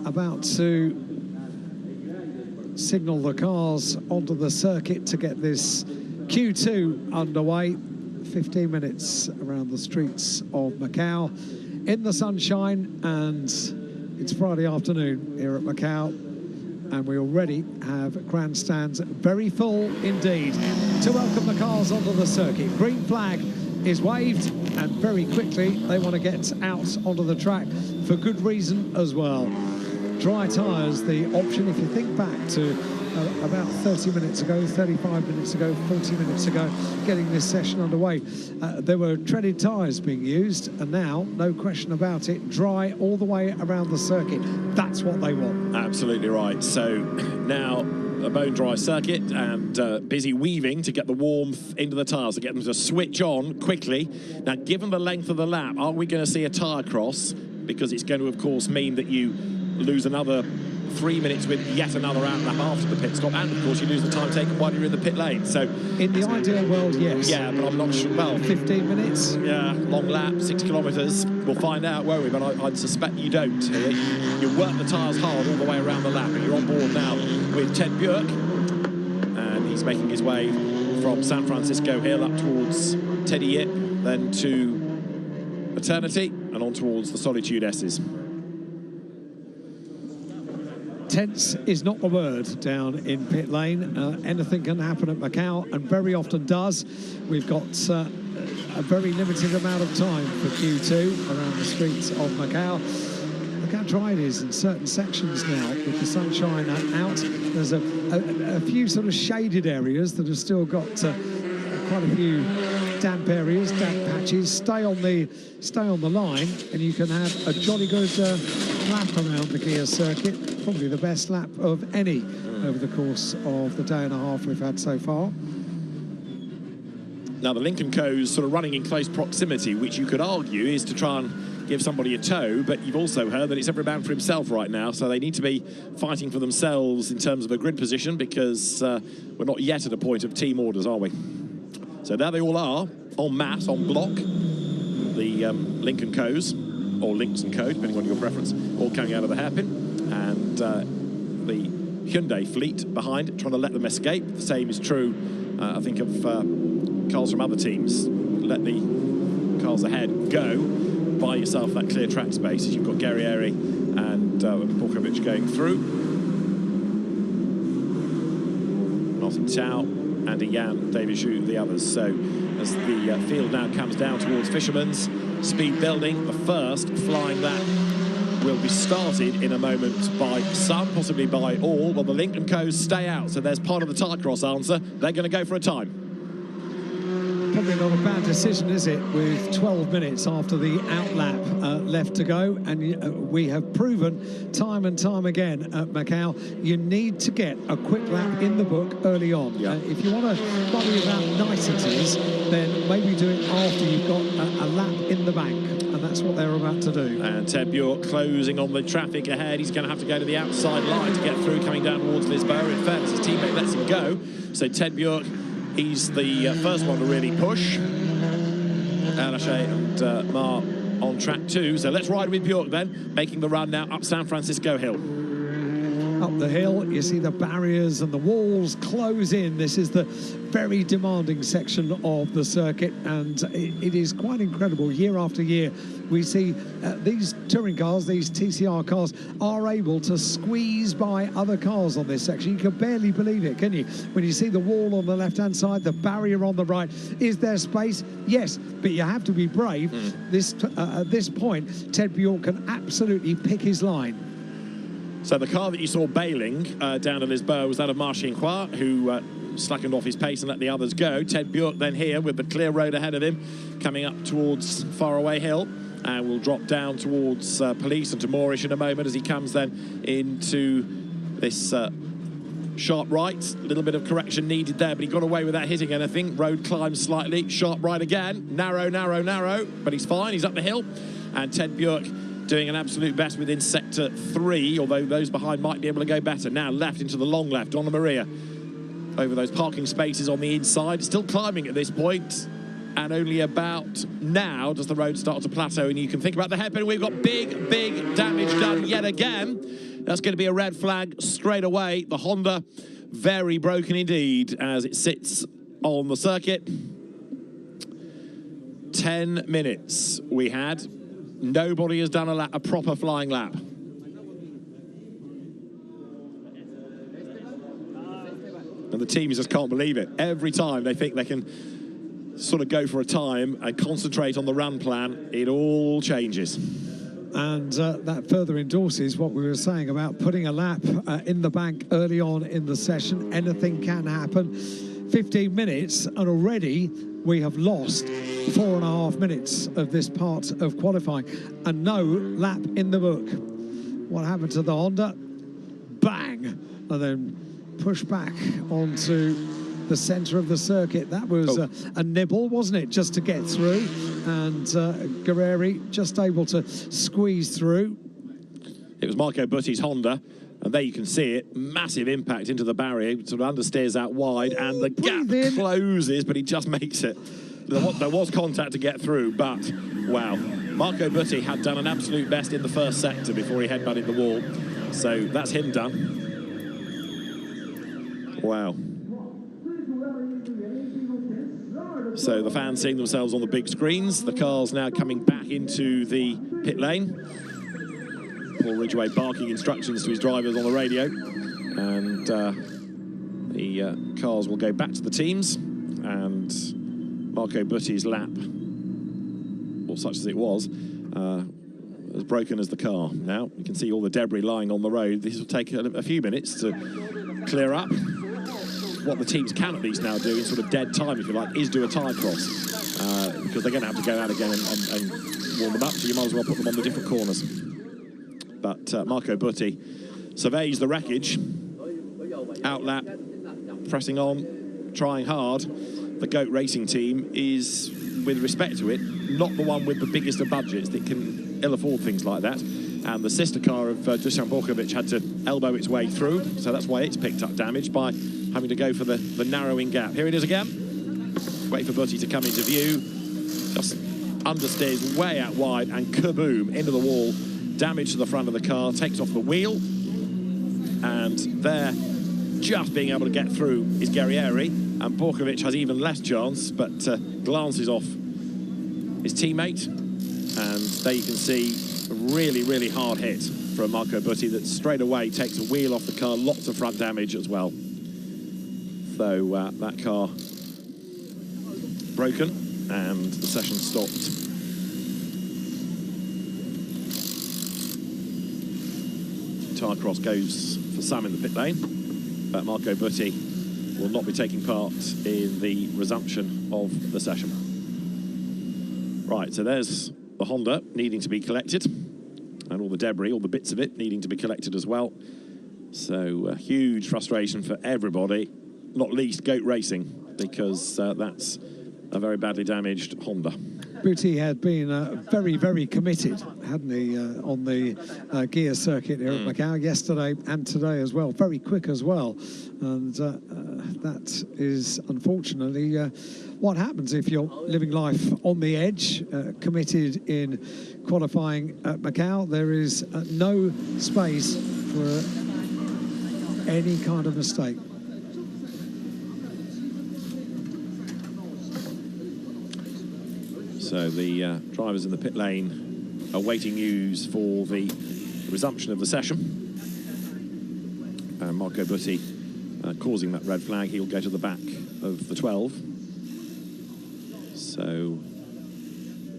about to signal the cars onto the circuit to get this Q2 underway. 15 minutes around the streets of Macau in the sunshine, and it's Friday afternoon here at Macau, and we already have grandstands very full indeed to welcome the cars onto the circuit. Green flag is waved, and very quickly they want to get out onto the track for good reason as well. Dry tyres the option. If you think back to about 30 minutes ago, 35 minutes ago, 40 minutes ago, getting this session underway, there were treaded tyres being used, and now, no question about it, dry all the way around the circuit. That's what they want. Absolutely right. So now a bone dry circuit, and busy weaving to get the warmth into the tyres, to get them to switch on quickly. Now, given the length of the lap, are we going to see a tyre cross? Because it's going to, of course, mean that you lose another 3 minutes with yet another outlap after the pit stop, and of course you lose the time taken while you're in the pit lane. So in the ideal world, yes. Yeah, but I'm not sure. Well, 15 minutes. Yeah, long lap, 6 kilometres. We'll find out, won't we? But I'd suspect you don't. You work the tyres hard all the way around the lap, and you're on board now with Ted Björk, and he's making his way from San Francisco Hill up towards Teddy Yip, then to Eternity, and on towards the Solitude S's. Tense is not the word down in pit lane. Anything can happen at Macau, and very often does. We've got a very limited amount of time for Q2 around the streets of Macau. Look how dry it is in certain sections now with the sunshine out. There's a few sort of shaded areas that have still got quite a few damp areas, damp patches. Stay on the line, and you can have a jolly good lap around the Kia circuit. Probably the best lap of any over the course of the day and a half we've had so far. Now the Lincoln Co's sort of running in close proximity, which you could argue is to try and give somebody a tow, but you've also heard that it's every man for himself right now, so they need to be fighting for themselves in terms of a grid position, because we're not yet at a point of team orders, are we? So there they all are, en masse, en bloc, the Lincoln Co's, or Links and Co, depending on your preference, all coming out of the hairpin. And the Hyundai fleet behind, trying to let them escape. The same is true, I think, of cars from other teams. Let the cars ahead go. Buy yourself that clear track space as you've got Guerrieri and Borkovic going through. Martin Tao, Andy Yan, David Zhu, the others. So as the field now comes down towards Fisherman's, speed building, the first flying that will be started in a moment by some, possibly by all. Well, the Lincoln Co's stay out, so there's part of the tyre cross answer. They're going to go for a time. Probably not a bad decision, is it, with 12 minutes after the outlap left to go, and we have proven time and time again at Macau, you need to get a quick lap in the book early on. Yeah. If you want to worry about niceties, then maybe do it after you've got a lap in the bank. And that's what they're about to do. And Ted Bjork closing on the traffic ahead. He's going to have to go to the outside line to get through, coming down towards Lisboa. In fairness, his teammate lets him go. So Ted Bjork, he's the first one to really push. Alache and Mar on track 2. So let's ride with Bjork then, making the run now up San Francisco Hill. up the hill. You see the barriers and the walls close in. This is the very demanding section of the circuit, and it is quite incredible. Year after year, we see these touring cars, these TCR cars, are able to squeeze by other cars on this section. You can barely believe it, can you? When you see the wall on the left-hand side, the barrier on the right. Is there space? Yes, but you have to be brave. At this point, Ted Bjork can absolutely pick his line. So the car that you saw bailing down to Lisboa was that of Marcin Khoa, who slackened off his pace and let the others go. Ted Bjork then here with the clear road ahead of him, coming up towards Faraway Hill, and will drop down towards Police and to Moorish in a moment as he comes then into this sharp right. A little bit of correction needed there, but he got away without hitting anything. Road climbs slightly, sharp right again, narrow, narrow, narrow, but he's fine, he's up the hill. And Ted Bjork doing an absolute best within sector 3, although those behind might be able to go better. Now left into the long left, Donna Maria over those parking spaces on the inside, still climbing at this point, and only about now does the road start to plateau, and you can think about the hairpin. We've got big, big damage done yet again. That's going to be a red flag straight away. The Honda, very broken indeed as it sits on the circuit. 10 minutes we had. Nobody has done a proper flying lap. And the teams just can't believe it. Every time they think they can sort of go for a time and concentrate on the run plan, it all changes. And that further endorses what we were saying about putting a lap in the bank early on in the session. Anything can happen. 15 minutes, and already we have lost 4.5 minutes of this part of qualifying, and no lap in the book. What happened to the Honda? Bang! And then push back onto the centre of the circuit. That was a nibble, wasn't it, just to get through, and Guerreri just able to squeeze through. It was Marco Butti's Honda, and there you can see it, massive impact into the barrier, sort of understeers out wide, and the gap closes, but he just makes it. There was contact to get through, but wow, Marco Butti had done an absolute best in the first sector before he headbutted the wall, so that's him done. Wow. So the fans seeing themselves on the big screens, the cars now coming back into the pit lane. Paul Ridgway barking instructions to his drivers on the radio, and the cars will go back to the teams, and Marco Butti's lap, or such as it was, as broken as the car. Now you can see all the debris lying on the road. This will take a few minutes to clear up. What the teams can at least now do in sort of dead time, if you like, is do a tyre cross, because they're going to have to go out again and warm them up, so you might as well put them on the different corners. But Marco Butti surveys the wreckage, outlap, pressing on, trying hard. The GOAT racing team is, with respect to it, not the one with the biggest of budgets that can ill afford things like that. And the sister car of Dusan Borkovic had to elbow its way through, so that's why it's picked up damage by having to go for the narrowing gap. Here it is again. Wait for Butti to come into view. Just understeers way out wide and kaboom, into the wall. Damage to the front of the car, takes off the wheel. And there, just being able to get through is Guerrieri. And Borkovic has even less chance, but glances off his teammate. And there you can see a really, really hard hit from Marco Butti that straight away takes a wheel off the car, lots of front damage as well. So that car broken, and the session stopped. Tyre cross goes for some in the pit lane, but Marco Butti will not be taking part in the resumption of the session. Right, so there's the Honda needing to be collected, and all the debris, all the bits of it needing to be collected as well. So huge frustration for everybody, not least GOAT Racing, because that's a very badly damaged Honda. Butti had been very, very committed, hadn't he, on the gear circuit here at Macau yesterday and today as well. Very quick as well. And that is unfortunately what happens if you're living life on the edge, committed in qualifying at Macau. There is no space for any kind of mistake. So the drivers in the pit lane are waiting news for the resumption of the session. And Marco Butti causing that red flag. He'll go to the back of the 12. So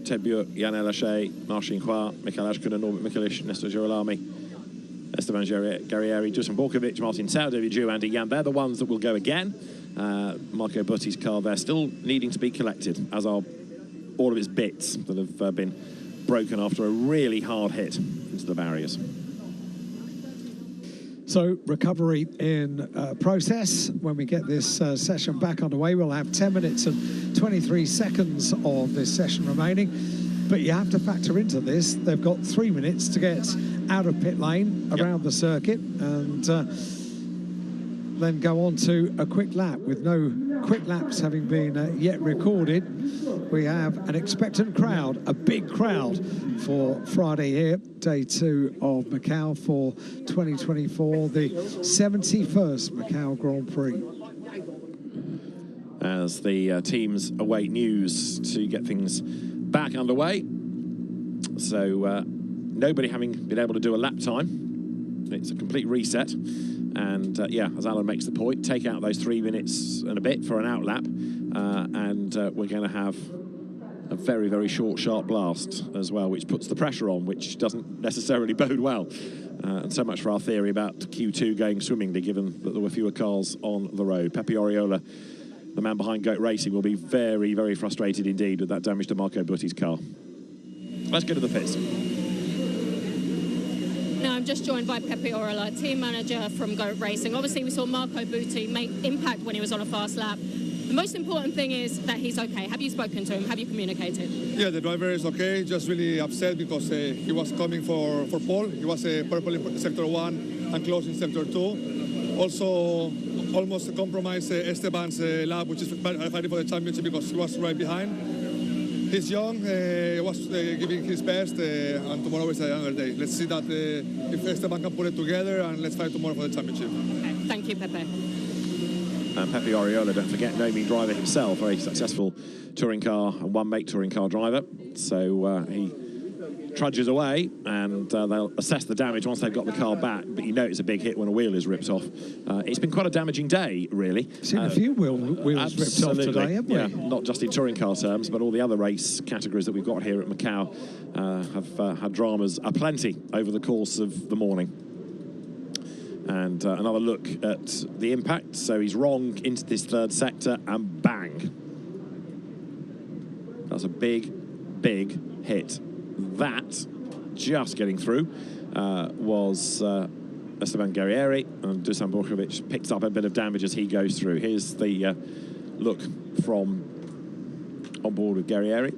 Ted Buick, Jan Elache, Marcin Khoa, Michael Ashkuna, Norbert Mikelic, Nestor Girolami, Esteban Guerrieri, Dusan Borkovic, Martin Sau, David Ju, Andy Yan. They're the ones that will go again. Marco Butti's car there still needing to be collected, as are all of its bits that have been broken after a really hard hit into the barriers. So recovery in process. When we get this session back underway, we'll have 10 minutes and 23 seconds of this session remaining. But you have to factor into this, they've got 3 minutes to get out of pit lane around the circuit and then go on to a quick lap. With no quick laps having been yet recorded, we have an expectant crowd, a big crowd for Friday here, day 2 of Macau for 2024, the 71st Macau Grand Prix. As the teams await news to get things back underway. So nobody having been able to do a lap time. It's a complete reset. And yeah, as Alan makes the point, take out those 3 minutes and a bit for an out lap, and we're going to have a very, very short, sharp blast as well, which puts the pressure on, which doesn't necessarily bode well. And so much for our theory about Q2 going swimmingly, given that there were fewer cars on the road. Pepe Oriola, the man behind Goat Racing, will be very, very frustrated indeed with that damage to Marco Butti's car. Let's go to the pits. Now I'm just joined by Pepe Oriola, team manager from Goat Racing. Obviously we saw Marco Butti make impact when he was on a fast lap. The most important thing is that he's okay. Have you spoken to him? Have you communicated? Yeah, the driver is okay, just really upset because he was coming for pole. He was purple in sector 1 and close in sector 2. Also almost compromised Esteban's lap, which is fighting for the championship because he was right behind. He's young, he was giving his best, and tomorrow is another day. Let's see that if Esteban can put it together, and let's fight tomorrow for the championship. Okay. Thank you, Pepe. And Pepe Oriola, don't forget, no mean driver himself, very successful touring car and one-make touring car driver. So he trudges away, and they'll assess the damage once they've got the car back. But you know it's a big hit when a wheel is ripped off. It's been quite a damaging day, really. Seen a few wheels ripped off today, haven't we? Yeah, not just in touring car terms, but all the other race categories that we've got here at Macau have had dramas aplenty over the course of the morning. And another look at the impact. So he's wrong into this third sector, and bang. That's a big, big hit. That, just getting through, was Esteban Guerrieri, and Dusan Borkovic picks up a bit of damage as he goes through. Here's the look from on board with Guerrieri.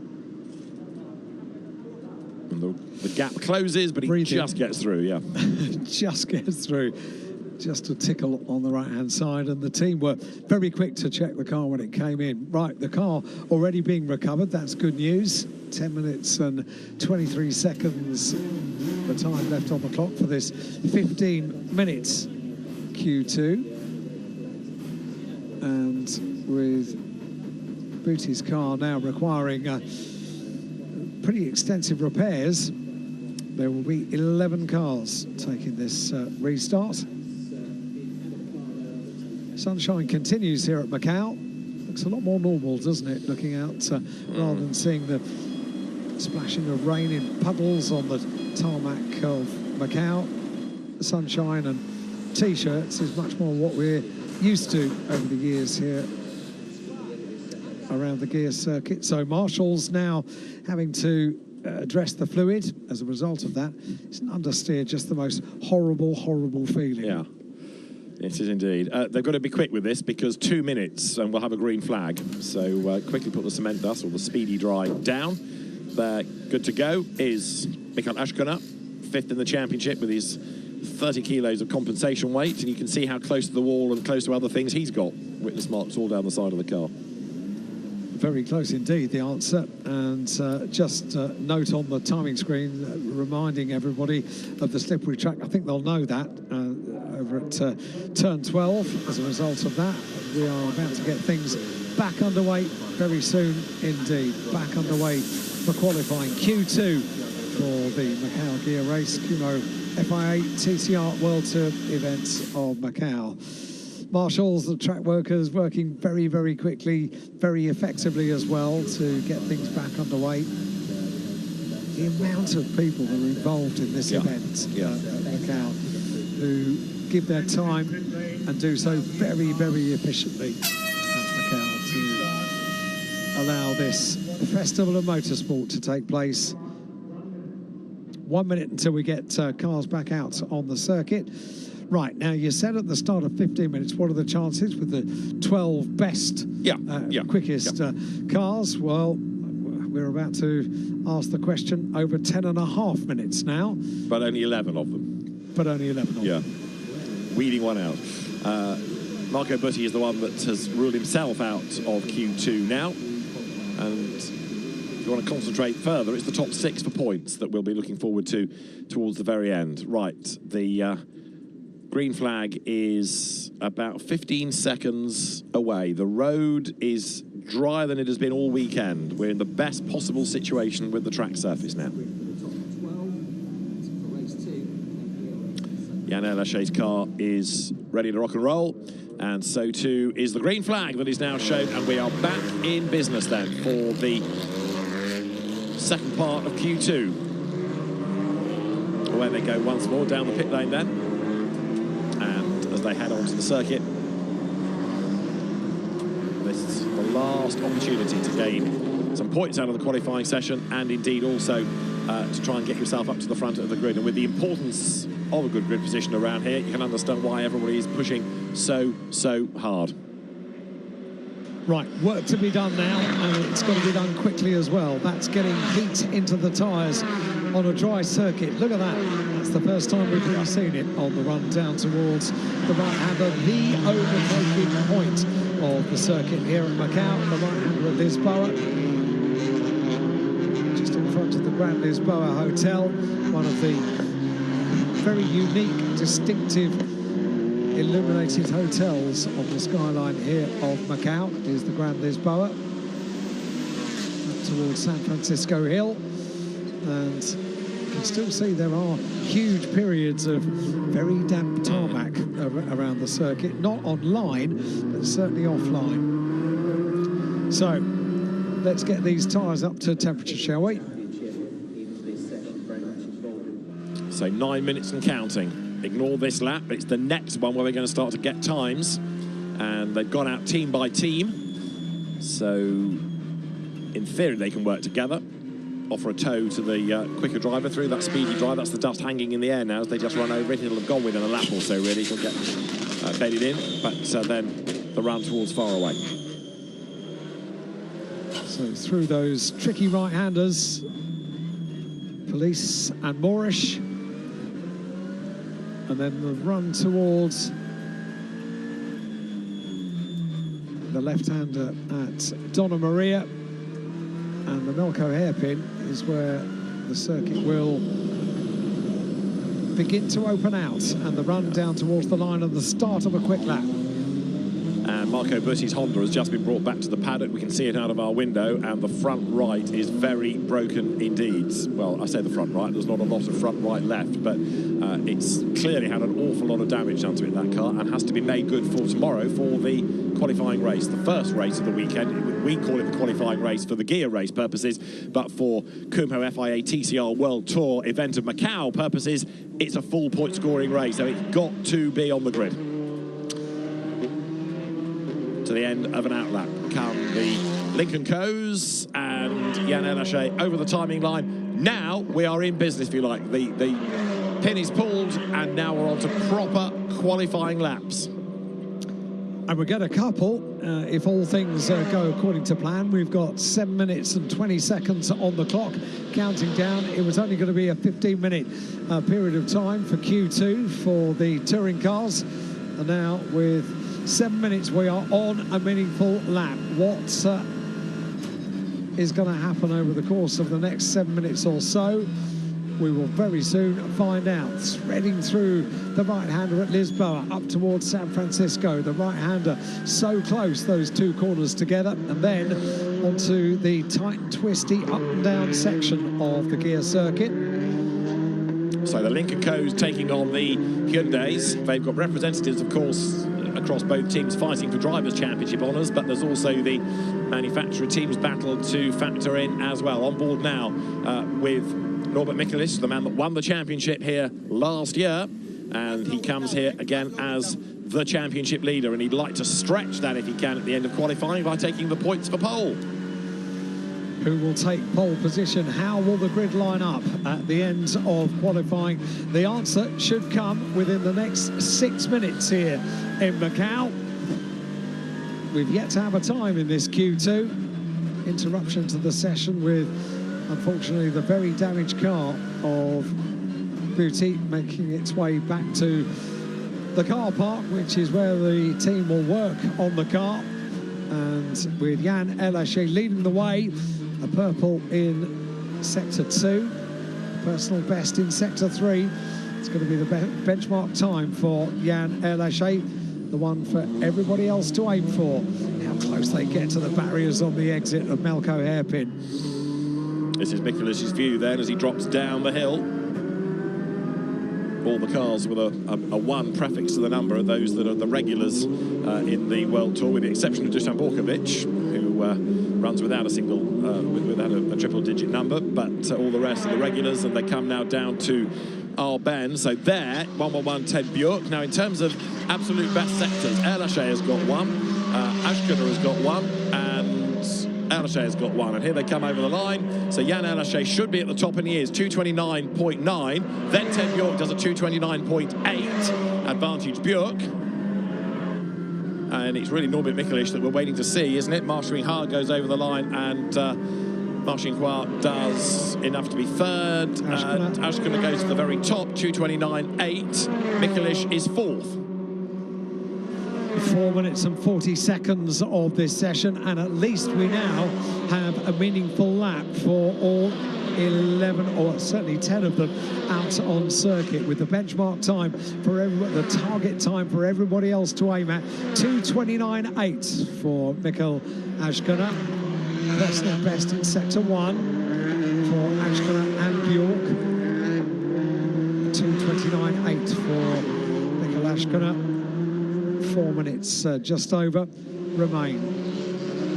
And the gap closes, but he just gets through, yeah. Just gets through. Just a tickle on the right-hand side, and the team were very quick to check the car when it came in. Right, the car already being recovered, that's good news. 10 minutes and 23 seconds, the time left on the clock for this 15 minutes Q2. And with Butti's car now requiring pretty extensive repairs, there will be 11 cars taking this restart. Sunshine continues here at Macau. Looks a lot more normal, doesn't it, looking out rather than seeing the splashing of rain in puddles on the tarmac of Macau. The sunshine and T-shirts is much more what we're used to over the years here around the gear circuit. So marshals now having to address the fluid as a result of that. It's an understeer, just the most horrible, horrible feeling. Yeah. It is indeed. They've got to be quick with this because 2 minutes and we'll have a green flag. So quickly put the cement dust or the speedy dry down. They're good to go is Michael Ashkuna, 5th in the championship with his 30 kilos of compensation weight. And you can see how close to the wall and close to other things he's got. Witness marks all down the side of the car. Very close indeed, the answer. And just note on the timing screen, reminding everybody of the slippery track. I think they'll know that over at turn 12. As a result of that, we are about to get things back underway very soon indeed. Back underway for qualifying Q2 for the Macau gear race, Kumo FIA TCR World Tour events of Macau. Marshals, the track workers, working very, very quickly, very effectively as well to get things back underway. The amount of people that are involved in this event at Macau, who give their time and do so very, very efficiently at Macau to allow this festival of motorsport to take place. 1 minute until we get cars back out on the circuit. Right, now you said at the start of 15 minutes, what are the chances with the 12 best, quickest cars? Well, we're about to ask the question over 10.5 minutes now. But only 11 of them. But only 11 of them. Yeah, weeding one out. Marco Butti is the one that has ruled himself out of Q2 now. And if you want to concentrate further, it's the top 6 for points that we'll be looking forward to towards the very end. Right, the green flag is about 15 seconds away. The road is drier than it has been all weekend. We're in the best possible situation with the track surface now. Yann Lachey's car is ready to rock and roll, and so too is the green flag that is now shown, and we are back in business then for the second part of Q2. Away they go once more down the pit lane then, and as they head onto the circuit, this is the last opportunity to gain some points out of the qualifying session, and indeed also to try and get yourself up to the front of the grid. And with the importance of a good grid position around here, you can understand why everybody is pushing so hard. Right, work to be done now, and it's got to be done quickly as well. That's getting heat into the tyres on a dry circuit. Look at that. That's the first time we've really seen it on the run down towards the right-hander, the overtaking point of the circuit here at Macau. The right-hander at Lisboa, just in front of the Grand Lisboa Hotel, one of the very unique, distinctive illuminated hotels on the skyline here of Macau is the Grand Lisboa, towards San Francisco Hill, and you can still see there are huge periods of very damp tarmac around the circuit, not online, but certainly offline. So let's get these tyres up to temperature, shall we? So 9 minutes and counting. Ignore this lap, it's the next one where we're going to start to get times, and they've gone out team by team, so in theory they can work together, offer a tow to the quicker driver through that speedy drive. That's the dust hanging in the air now as they just run over it. It'll have gone within a lap or so really, it'll get bedded in, but then the run towards far away. So through those tricky right-handers, Police and Moorish, and then the run towards the left-hander at Donna Maria, and the Melco hairpin is where the circuit will begin to open out, and the run down towards the line of the start of a quick lap. And Marco Butti's Honda has just been brought back to the paddock. We can see it out of our window, and the front right is very broken indeed. Well, I say the front right, there's not a lot of front right left, but it's clearly had an awful lot of damage done to it, that car, and has to be made good for tomorrow for the qualifying race, the first race of the weekend. We call it the qualifying race for the gear race purposes, but for Kumho FIA TCR World Tour event of Macau purposes, it's a full point scoring race, so it's got to be on the grid. To the end of an outlap come the Lincoln Co's and Yann Lachey over the timing line. Now we are in business, if you like. The pin is pulled, and now we're on to proper qualifying laps. And we get a couple, if all things go according to plan. We've got 7 minutes and 20 seconds on the clock, counting down. It was only going to be a 15-minute period of time for Q2 for the touring cars. And now with 7 minutes, we are on a meaningful lap. What is going to happen over the course of the next 7 minutes or so. We will very soon find out. Threading through the right-hander at Lisboa, up towards San Francisco. The right-hander so close, those two corners together. And then onto the tight, twisty, up and down section of the gear circuit. So the Link & Co's taking on the Hyundais. They've got representatives, of course, across both teams fighting for Drivers' Championship honours, but there's also the manufacturer teams battle to factor in as well. On board now with Norbert Mikulich, the man that won the championship here last year, and he comes here again as the championship leader, and he'd like to stretch that if he can at the end of qualifying by taking the points for pole. Who will take pole position? How will the grid line up at the end of qualifying? The answer should come within the next 6 minutes here in Macau. We've yet to have a time in this Q2. Interruption to the session with, unfortunately, the very damaged car of Boutique making its way back to the car park, which is where the team will work on the car. And with Yann Elaché leading the way, a purple in Sector 2, personal best in Sector 3. It's going to be the benchmark time for Yann Elaché, the one for everybody else to aim for. How close they get to the barriers on the exit of Macau hairpin. This is Mikulich's view then as he drops down the hill. All the cars with a 1 prefix to the number are those that are the regulars in the World Tour, with the exception of Dusan Borkovic, who runs without a single, without a triple-digit number, but all the rest are the regulars, and they come now down to Arben. So there, 111 Ted Bjork. Now, in terms of absolute best sectors, Elaché has got 1, Ashkuna has got 1, and Elaché has got 1, and here they come over the line. So Yann Elaché should be at the top, and he is 229.9. Then Ted Bjork does a 229.8, advantage Bjork. And it's really Norbert Mikulich that we're waiting to see, isn't it? Marshalling Hard goes over the line, and Marshalling Hard does enough to be third. And Ashkuna goes to the very top, 229.8. Mikulich is 4th. 4 minutes and 40 seconds of this session, and at least we now have a meaningful lap for all 11, or certainly 10 of them out on circuit, with the benchmark time for the target time for everybody else to aim at, 229.8 for Mikkel Ashkuna. Personal best in Sector 1 for Ashkuna and Bjork. 229.8 for Mikkel Ashkuna. 4 minutes just over remain.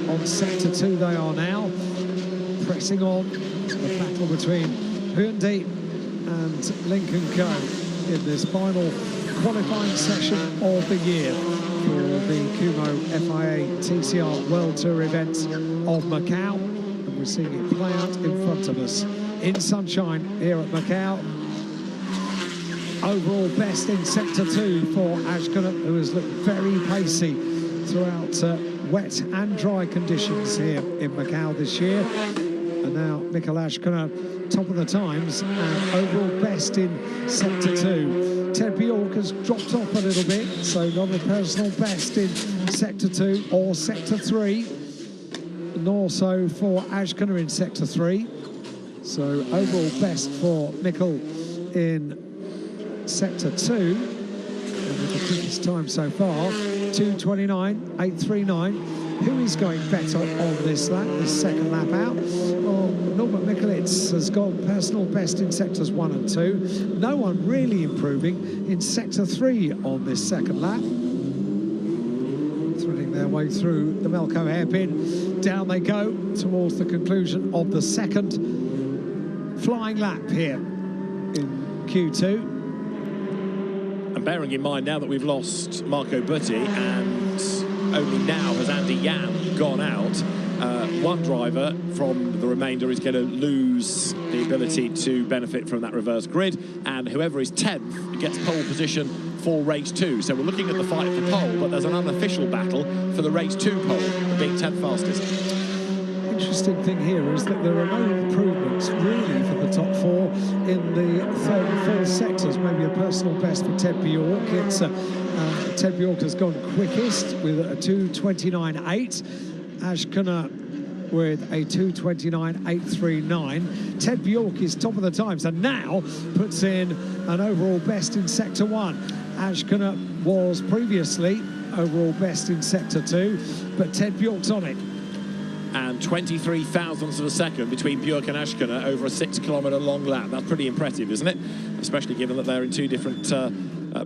On Sector 2 they are now, pressing on the battle between Hyundai and Link & Co in this final qualifying session of the year for the Kumo FIA TCR World Tour event of Macau. And we're seeing it play out in front of us in sunshine here at Macau. Overall best in Sector 2 for Ashkuna, who has looked very pacey throughout wet and dry conditions here in Macau this year. And now Mikkel Ashkuna, top of the times, and overall best in Sector 2. Ted Bjork has dropped off a little bit, so not a personal best in Sector 2 or Sector 3, nor so for Ashkuna in Sector 3. So overall best for Mikkel in Sector 2, and with the quickest time so far, 229.839. Who is going better on this lap, this second lap out? Well, Norbert Mikulich has gone personal best in Sectors 1 and 2. No one really improving in Sector 3 on this second lap. Threading their way through the Macau hairpin. Down they go towards the conclusion of the second flying lap here in Q2. And bearing in mind now that we've lost Marco Butti, and only now has Andy Yan gone out, one driver from the remainder is going to lose the ability to benefit from that reverse grid, and whoever is 10th gets pole position for race 2. So we're looking at the fight for pole, but there's an unofficial battle for the race 2 pole, being 10th fastest. Interesting thing here is that there are no improvements really for the top 4 in the 3rd and 4th sectors. Maybe a personal best for Ted Bjork. It's Ted Bjork has gone quickest with a 229.8. Ashkuna with a 2:29.839. Ted Bjork is top of the times and now puts in an overall best in Sector 1. Ashkana was previously overall best in Sector 2, but Ted Bjork's on it. And 23 thousandths of a second between Bjork and Ashkana over a 6-kilometre long lap. That's pretty impressive, isn't it? Especially given that they're in two different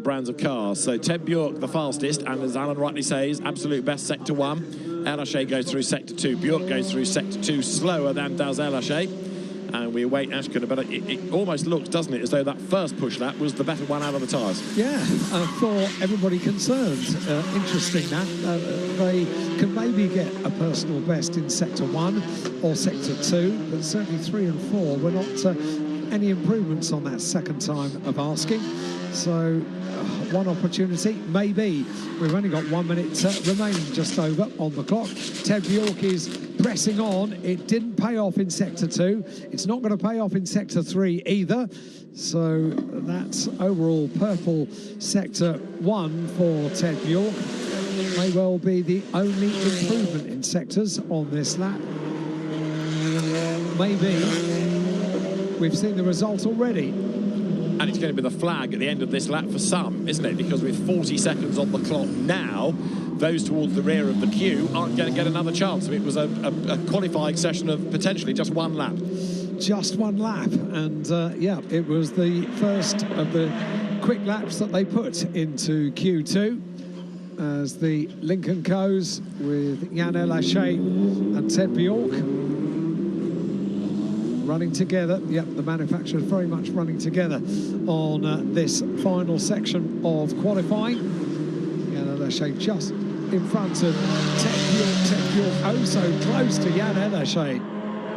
brands of cars. So Ted Bjork the fastest, and as Alan rightly says, absolute best Sector 1. El Haché goes through Sector 2. Bjork goes through Sector 2 slower than does El Haché. And we await Ashkana, but it almost looks, doesn't it, as though that first push lap was the better one out of the tyres. Yeah, for everybody concerned. Interesting that. They can maybe get a personal best in Sector 1 or Sector 2, but certainly 3 and 4 were not any improvements on that second time of asking. So one opportunity, maybe. We've only got 1 minute remaining just over on the clock. Ted Bjork is pressing on. It didn't pay off in Sector 2. It's not going to pay off in Sector 3 either. So that's overall purple Sector 1 for Ted Bjork. May well be the only improvement in sectors on this lap. Maybe. We've seen the result already. And it's going to be the flag at the end of this lap for some, isn't it? Because with 40 seconds on the clock now, those towards the rear of the queue aren't going to get another chance. So it was a qualifying session of potentially just one lap. Just one lap. And, yeah, it was the first of the quick laps that they put into Q2 as the Lincoln Co's with Jan El Haché and Ted Bjork running together. Yep, the manufacturers very much running together on this final section of qualifying. Jan El Haché just in front of Ted Bjork, oh so close to Jan El Haché.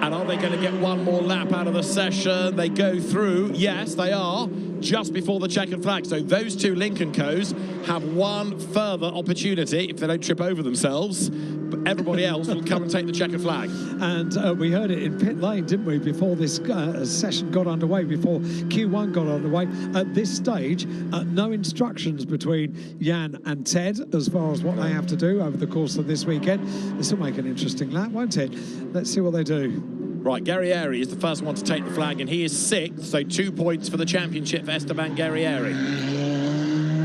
And are they going to get one more lap out of the session? They go through, yes they are, just before the checkered flag. So those two Lincoln Co's have one further opportunity if they don't trip over themselves. But everybody else will come and take the checkered flag. And we heard it in pit lane, didn't we, before this session got underway, before Q1 got underway. At this stage, no instructions between Jan and Ted as far as what they have to do over the course of this weekend. This will make an interesting lap, won't it? Let's see what they do. Right, Guerrieri is the first one to take the flag, and he is 6th, so 2 points for the championship for Esteban Guerrieri,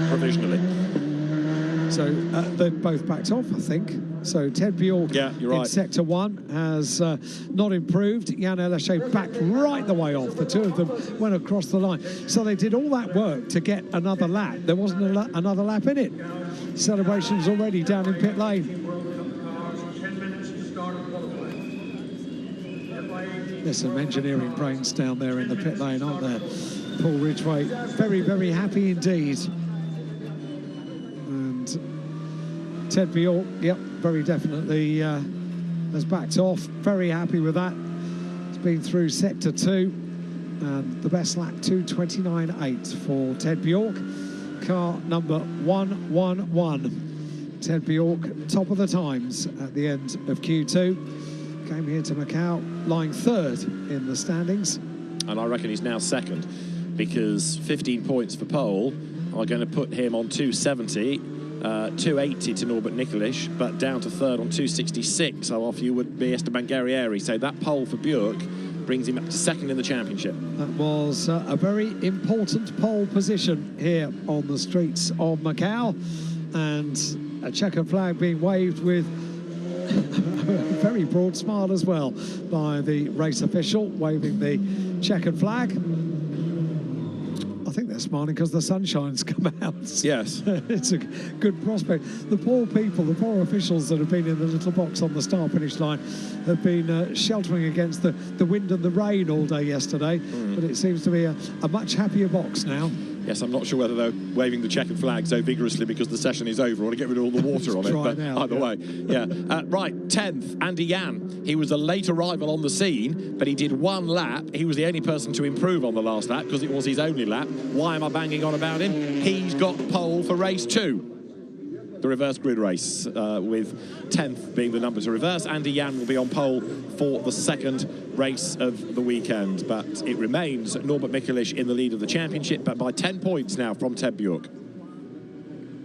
provisionally. So they've both backed off, I think. So Ted Bjork in Sector 1 has not improved. Jan El Haché backed right the way off. The two of them went across the line. So they did all that work to get another lap. There wasn't another lap in it. Celebrations already down in pit lane. There's some engineering brains down there in the pit lane, aren't there? Paul Ridgway, very, very happy indeed. And Ted Bjork, yep, very definitely has backed off. Very happy with that. It's been through Sector 2. And the best lap, 2:29.8 for Ted Bjork. Car number 111. Ted Bjork, top of the times at the end of Q2. Came here to Macau, lying 3rd in the standings. And I reckon he's now 2nd, because 15 points for pole are going to put him on 270, 280 to Norbert Nikolic, but down to 3rd on 266. So off you would be Esteban Guerrieri. So that pole for Bjork brings him up to 2nd in the championship. That was a very important pole position here on the streets of Macau, and a checkered flag being waved with a very broad smile as well by the race official, waving the checkered flag. I think they're smiling because the sunshine's come out. Yes. It's a good prospect. The poor people, the poor officials that have been in the little box on the start-finish line have been sheltering against the wind and the rain all day yesterday, but it seems to be a much happier box now. Yes, I'm not sure whether they're waving the checkered flag so vigorously because the session is over or to get rid of all the water on it, but either way. Yeah. Right, 10th, Andy Yan. He was a late arrival on the scene, but he did one lap. He was the only person to improve on the last lap because it was his only lap. Why am I banging on about him? He's got pole for race 2. The reverse grid race, with 10th being the number to reverse. Andy Yan will be on pole for the 2nd race of the weekend, but it remains Norbert Nikolic in the lead of the championship, but by 10 points now from Ted Bjork,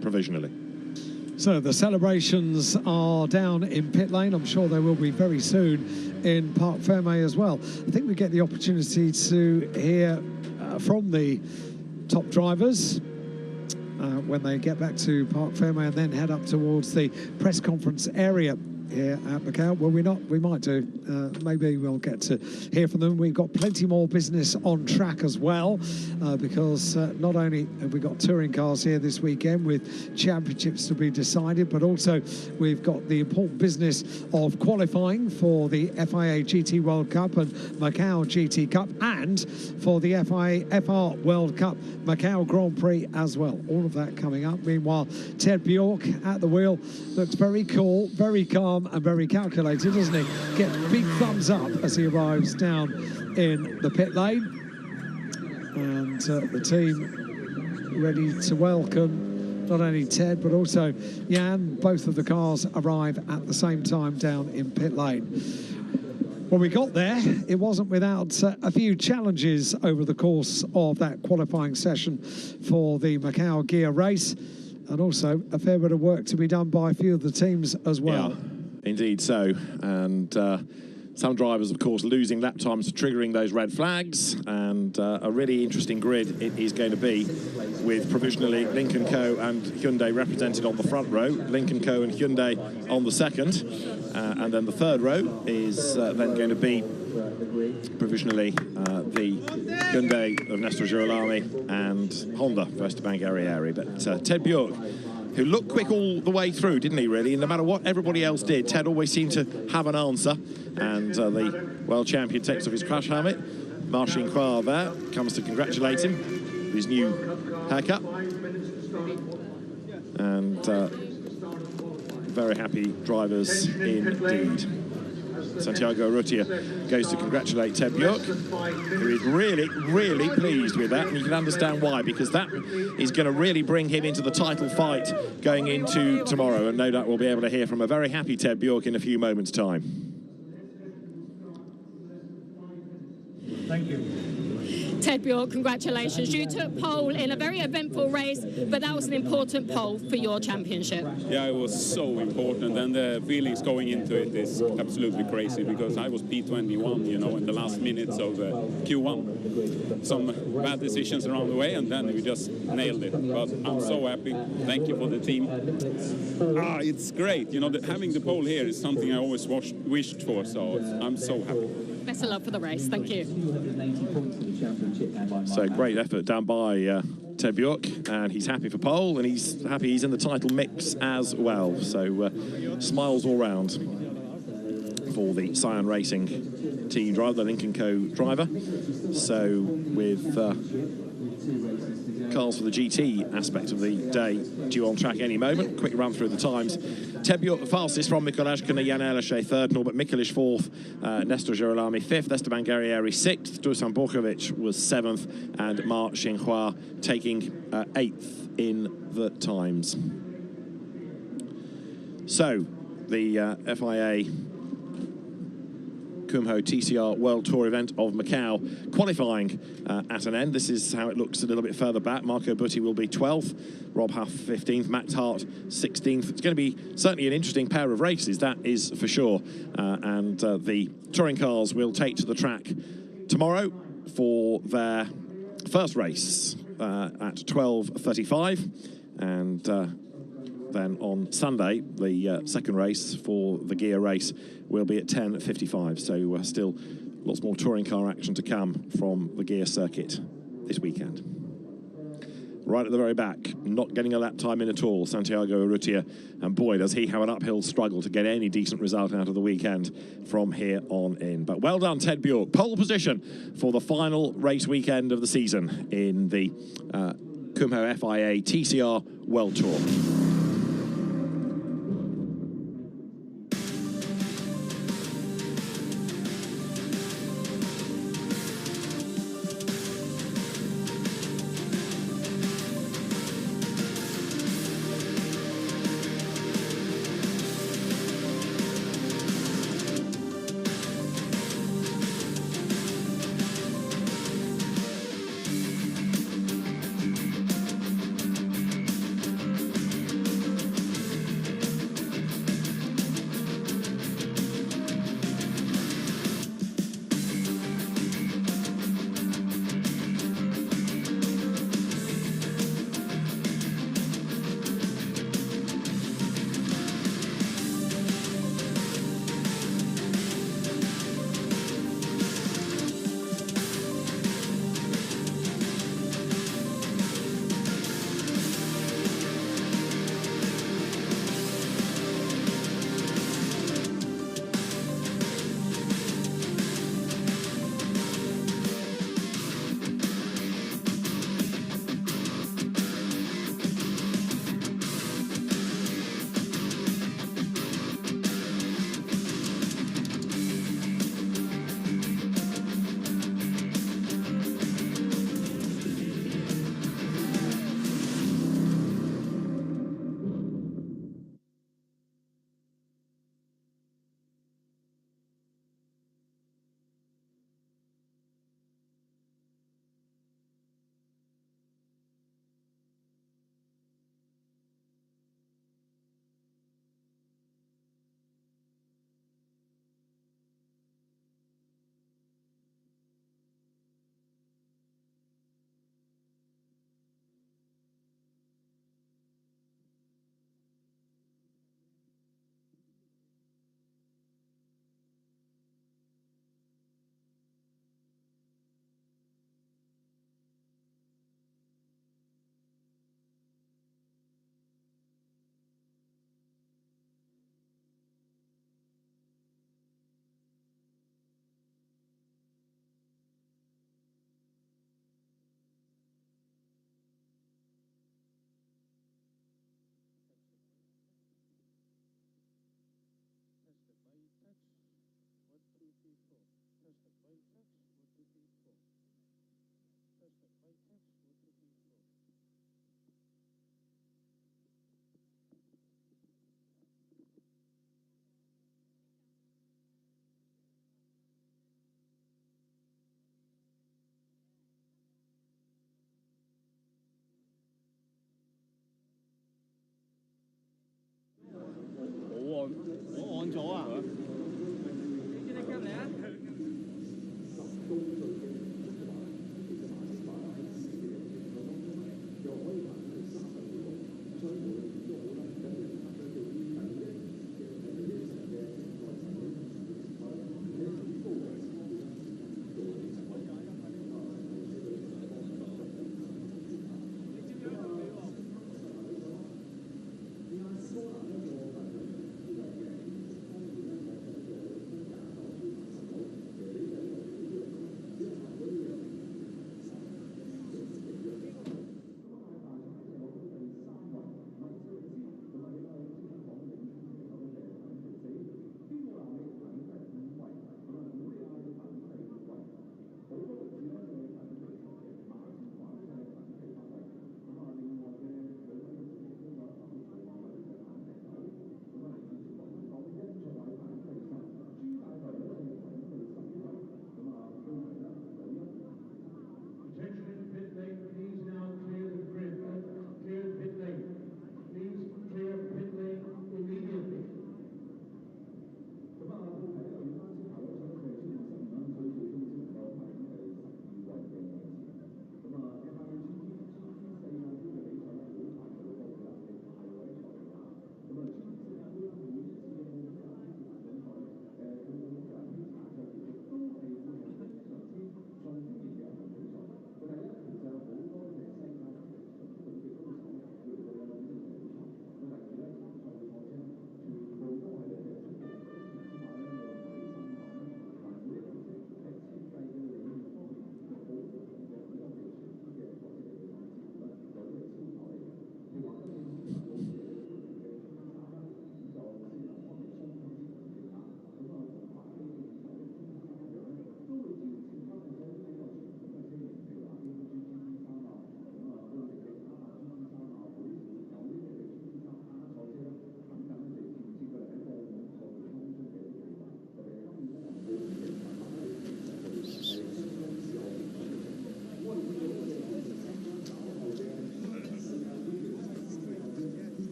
provisionally. So the celebrations are down in pit lane. I'm sure they will be very soon in Parc Fermé as well. I think we get the opportunity to hear from the top drivers when they get back to Parc Fermé and then head up towards the press conference area here at Macau. Well, we might do. Maybe we'll get to hear from them. We've got plenty more business on track as well, because not only have we got touring cars here this weekend with championships to be decided, but also we've got the important business of qualifying for the FIA GT World Cup and Macau GT Cup, and for the FIA FR World Cup Macau Grand Prix as well. All of that coming up. Meanwhile, Ted Bjork at the wheel looks very cool, very calm and very calculated, doesn't he? Get big thumbs up as he arrives down in the pit lane, and the team ready to welcome not only Ted but also Jan. Both of the cars arrive at the same time down in pit lane. When we got there, it wasn't without a few challenges over the course of that qualifying session for the Macau gear race, and also a fair bit of work to be done by a few of the teams as well. Yeah. Indeed so, and some drivers, of course, losing lap times, triggering those red flags, and a really interesting grid it is going to be, with provisionally Lincoln Co and Hyundai represented on the front row, Lincoln Co and Hyundai on the second, and then the third row is then going to be provisionally the Hyundai of Nestor Girolami and Honda of Esteban Guerrieri. But Ted Bjork, who looked quick all the way through, didn't he, really? And no matter what everybody else did, Ted always seemed to have an answer. And the world champion takes off his crash helmet. Marcin Khoa there comes to congratulate him with his new haircut. And very happy drivers indeed. Santiago Urrutia goes to congratulate Ted Bjork, who is really, really pleased with that, and you can understand why, because that is going to really bring him into the title fight going into tomorrow, and no doubt we'll be able to hear from a very happy Ted Bjork in a few moments' time. Thank you. Ted Bjork, congratulations. You took pole in a very eventful race, but that was an important pole for your championship. Yeah, it was so important, and the feelings going into it is absolutely crazy, because I was P21, you know, in the last minutes of Q1. Some bad decisions around the way, and then we just nailed it. But I'm so happy. Thank you for the team. It's great. You know, having the pole here is something I always wished for, so I'm so happy. Best of luck for the race. Thank you. So great effort down by Ted Bjork, and he's happy for pole, and he's happy he's in the title mix as well. So smiles all round for the Scion Racing team driver, the Lincoln Co driver. So with cars for the GT aspect of the day due on track any moment. Quick run through the times. Ted Bjork the fastest from Mikkel Ashkana, Jan Elishay third, Norbert Mikelish fourth, Nestor Girolami fifth, Esteban Guerrieri sixth, Dusan Borkovic was seventh, and Marcin Khoa taking eighth in the times. So the FIA Kumho TCR World Tour event of Macau qualifying at an end. This is how it looks a little bit further back. Marco Butti will be 12th, Rob Huff 15th, Max Hart 16th. It's going to be certainly an interesting pair of races, that is for sure. And the touring cars will take to the track tomorrow for their first race at 12:35, and then on Sunday, the second race for the gear race will be at 10:55. So still lots more touring car action to come from the gear circuit this weekend. Right at the very back, not getting a lap time in at all, Santiago Urrutia, and boy does he have an uphill struggle to get any decent result out of the weekend from here on in. But well done, Ted Bjork. Pole position for the final race weekend of the season in the Kumho FIA TCR World Tour.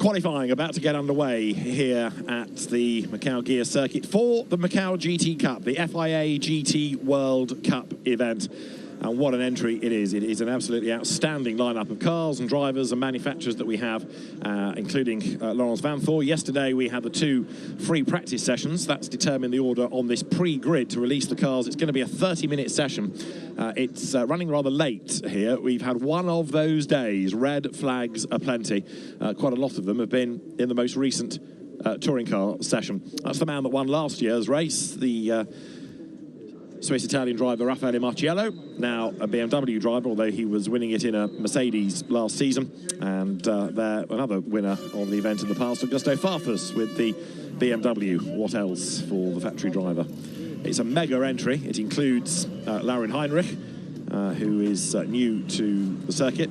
Qualifying about to get underway here at the Macau Gear Circuit for the Macau GT Cup, the FIA GT World Cup event. And what an entry it is. It is an absolutely outstanding lineup of cars and drivers and manufacturers that we have, including Laurens Vanthoor. Yesterday we had the 2 free practice sessions. That's determined the order on this pre-grid to release the cars. It's going to be a 30-minute session. It's running rather late here. We've had one of those days. Red flags aplenty. Quite a lot of them have been in the most recent touring car session. That's the man that won last year's race, the Swiss-Italian driver Raffaele Marciello, now a BMW driver, although he was winning it in a Mercedes last season. And another winner of the event in the past, Augusto Farfus with the BMW. What else for the factory driver? It's a mega entry. It includes Laurin Heinrich, who is new to the circuit,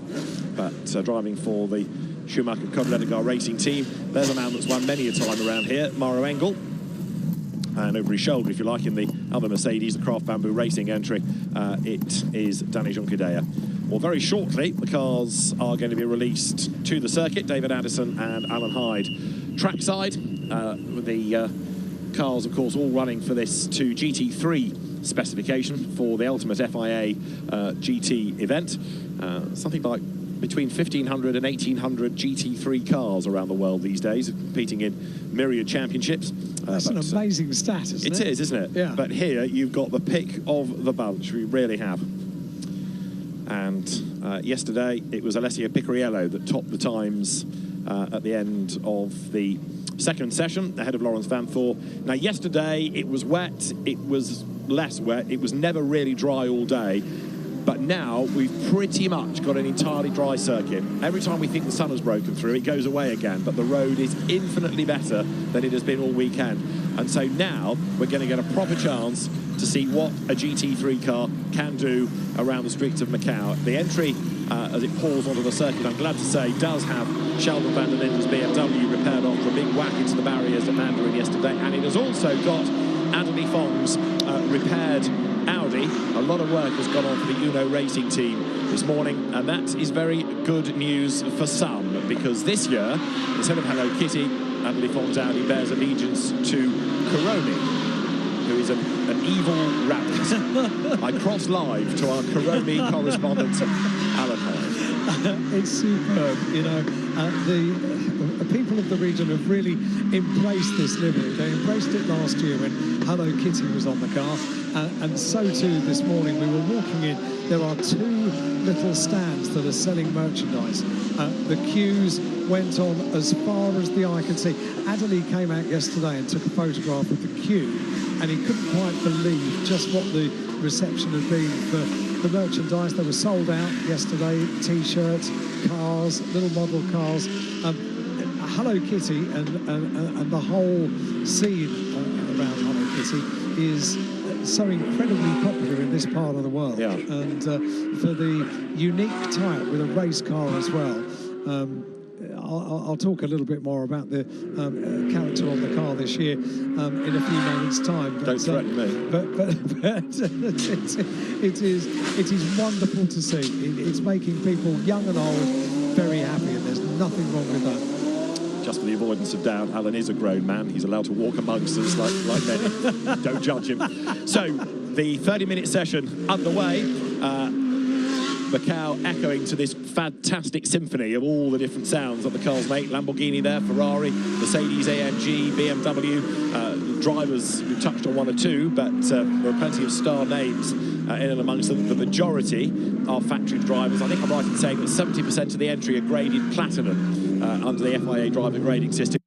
but driving for the Schumacher Koblengar racing team. There's a man that's won many a time around here, Mauro Engel. And over his shoulder, if you like, in the other Mercedes, the Craft Bamboo Racing entry, it is Danny Junqueira. Well, very shortly, the cars are going to be released to the circuit. David Addison and Alan Hyde trackside. The cars, of course, all running for this 2 GT3 specification for the ultimate FIA GT event. Something like between 1,500 and 1,800 GT3 cars around the world these days, competing in myriad championships. That's an amazing stat, isn't it? It is, isn't it? Yeah. But here you've got the pick of the bunch. We really have. And yesterday it was Alessio Picariello that topped the times at the end of the second session, ahead of Laurens Vanthoor. Now, yesterday it was wet, it was less wet, it was never really dry all day. But now we've pretty much got an entirely dry circuit. Every time we think the sun has broken through, it goes away again. But the road is infinitely better than it has been all weekend. And so now we're going to get a proper chance to see what a GT3 car can do around the streets of Macau. The entry, as it pours onto the circuit, I'm glad to say, does have Sheldon van der Linden's BMW repaired after a big whack into the barriers at Mandarin yesterday. And it has also got Anthony Fong's repaired Audi. A lot of work has gone on for the Uno racing team this morning, and that is very good news for some, because this year, instead of Hello Kitty, Anthony Fong's Audi bears allegiance to Kuromi, who is an evil rabbit. I cross live to our Kuromi correspondent, Alan Hyde. It's superb, you know. The people of the region have really embraced this livery. They embraced it last year when Hello Kitty was on the car, and so too this morning. We were walking in, there are 2 little stands that are selling merchandise. The queues went on as far as the eye could see. Adderley came out yesterday and took a photograph of the queue, and he couldn't quite believe just what the reception had been for the merchandise. They were sold out yesterday, T-shirts, cars, little model cars. Hello Kitty and the whole scene around Hello Kitty is so incredibly popular in this part of the world. Yeah. And for the unique type with a race car as well. I'll talk a little bit more about the character on the car this year in a few moments' time. But, Don't threaten me. But it is wonderful to see. It's making people, young and old, very happy, and there's nothing wrong with that. Just for the avoidance of doubt, Alan is a grown man. He's allowed to walk amongst us like many. Don't judge him. So, the 30-minute session underway. Macau echoing to this fantastic symphony of all the different sounds that the cars make. Lamborghini there, Ferrari, Mercedes, AMG, BMW. Drivers, we've touched on 1 or 2, but there are plenty of star names in and amongst them. The majority are factory drivers. I think I'm right in saying that 70% of the entry are graded platinum under the FIA driver grading system.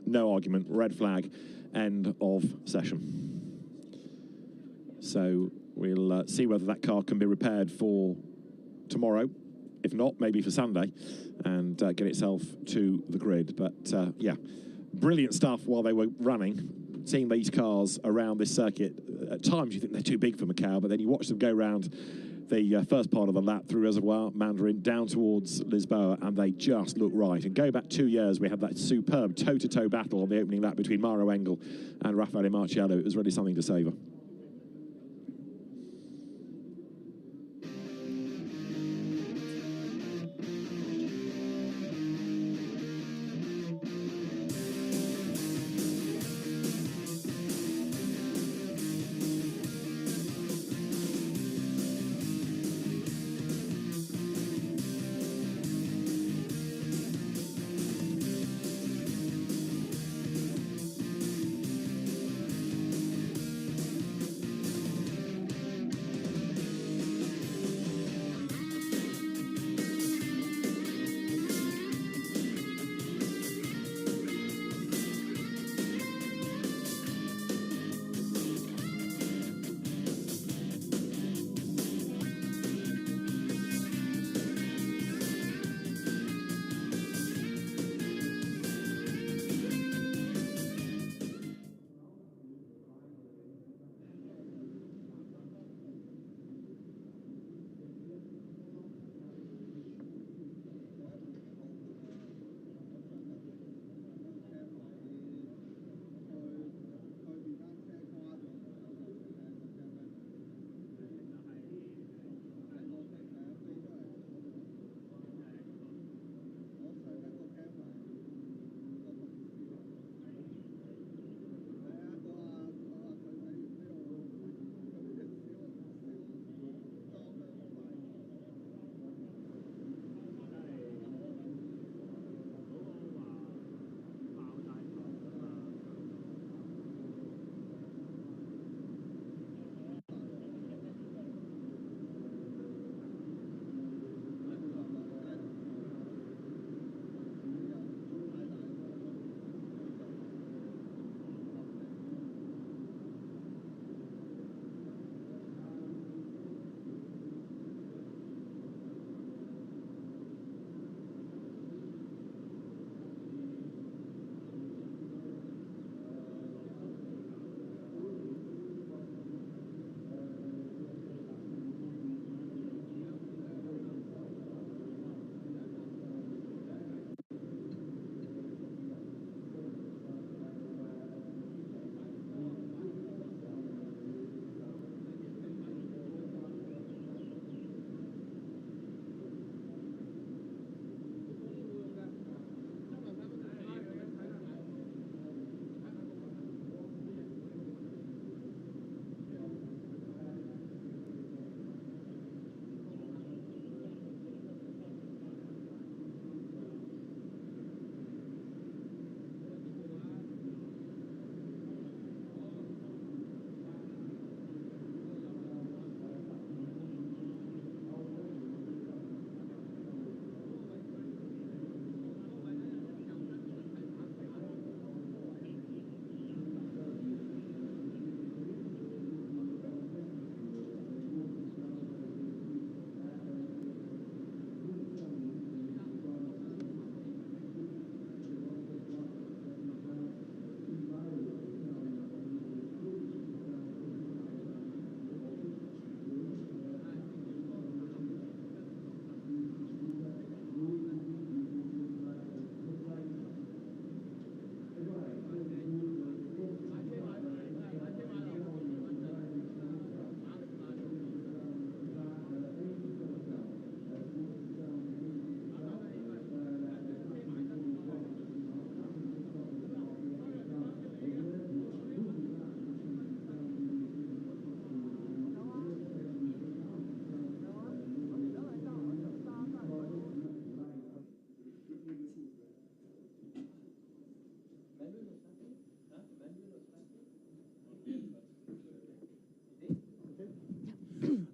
no argument, red flag, end of session. So we'll see whether that car can be repaired for tomorrow. If not, maybe for Sunday, and get itself to the grid. But yeah, brilliant stuff while they were running. Seeing these cars around this circuit, at times you think they're too big for Macau, but then you watch them go around the first part of the lap through Reservoir, Mandarin, down towards Lisboa, and they just look right. And go back 2 years, we had that superb toe-to-toe battle on the opening lap between Mauro Engel and Raffaele Marciello. It was really something to savour.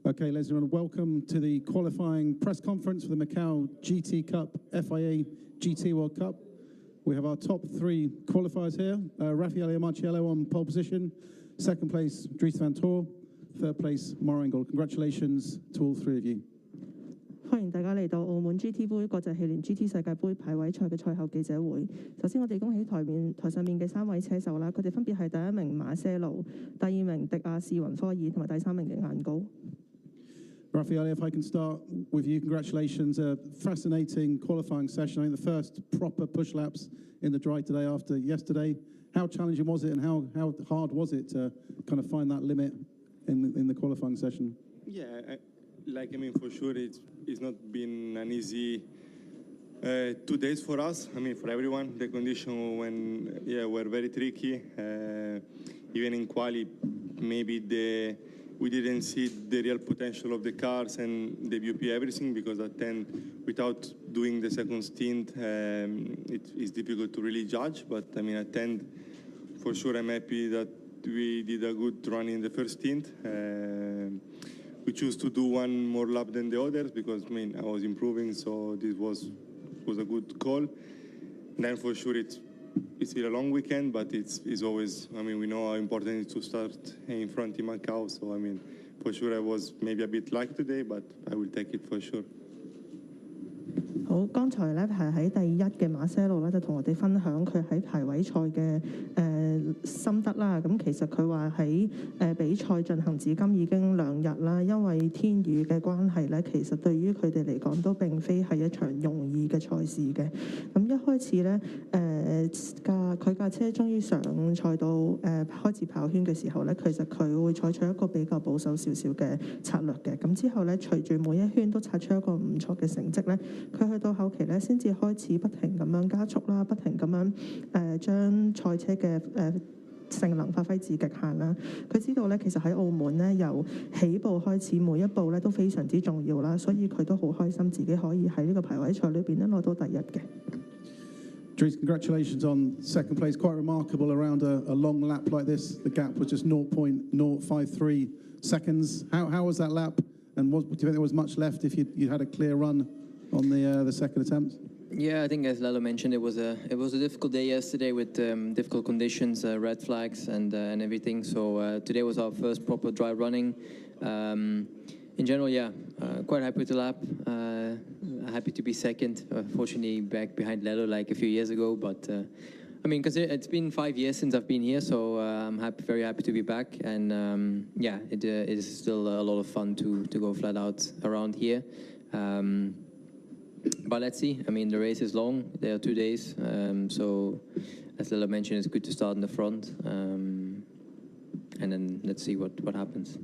Okay, ladies and gentlemen, welcome to the qualifying press conference for the Macau GT Cup FIA GT World Cup. We have our top 3 qualifiers here. Raffaele Marciello on pole position. Second place, Dries van Tor. Third place, Morangel. Congratulations to all 3 of you. 歡迎大家嚟到澳門 GT 杯國際汽聯 GT 世界盃排位賽嘅賽後記者會。首先，我哋恭喜台上面嘅3位車手啦，佢哋分別係第1名馬些路、第2名迪亞士雲科爾同埋第3名嘅顏高。Raffaele, if I can start with you, congratulations. A fascinating qualifying session. I think the first proper push laps in the dry today after yesterday. How challenging was it and how hard was it to kind of find that limit in the qualifying session? Yeah, for sure it's not been an easy 2 days for us. For everyone. The conditions were very tricky. Even in quali, maybe we didn't see the real potential of the cars and the VP everything, because at 10, without doing the second stint, it is difficult to really judge. But at 10, for sure, I'm happy that we did a good run in the first stint. We chose to do one more lap than the others because I was improving, so this was a good call. And then for sure it's still a long weekend, but it's always, we know how important it is to start in front in Macau. So for sure I was maybe a bit lucky today, but I will take it for sure. 好，剛才咧係喺第1嘅馬些路咧就同我哋分享佢喺排位賽嘅心得啦。咁其實佢話喺比賽進行至今已經2日啦，因為天雨嘅關係咧，其實對於佢哋嚟講都並非係一場容易嘅賽事嘅。咁一開始咧佢架車終於上賽道開始跑圈嘅時候咧，其實佢會採取一個比較保守少少嘅策略嘅。咁之後咧，隨住每一圈都擦出一個唔錯嘅成績咧，佢去到後期咧，先至開始不停咁樣加速啦，不停咁樣將賽車嘅性能發揮至極限啦。佢知道咧，其實喺澳門咧，由起步開始每一步咧都非常之重要啦，所以佢都好開心自己可以喺呢個排位賽裏邊咧攞到第1嘅。Dries, congratulations on second place. Quite remarkable around a long lap like this. The gap was just 0.053 seconds. How was that lap? And do you think there was much left if you had a clear run on the second attempt? Yeah, I think as Lalo mentioned, it was a difficult day yesterday with difficult conditions, red flags and everything. So today was our first proper dry running. In general, yeah, quite happy with the lap. Happy to be second. Fortunately, back behind Lalo like a few years ago, but because it's been 5 years since I've been here, so I'm very happy to be back. And yeah, it is still a lot of fun to go flat out around here. But let's see. The race is long. There are 2 days. So, as Lalo mentioned, it's good to start in the front. And then let's see what happens.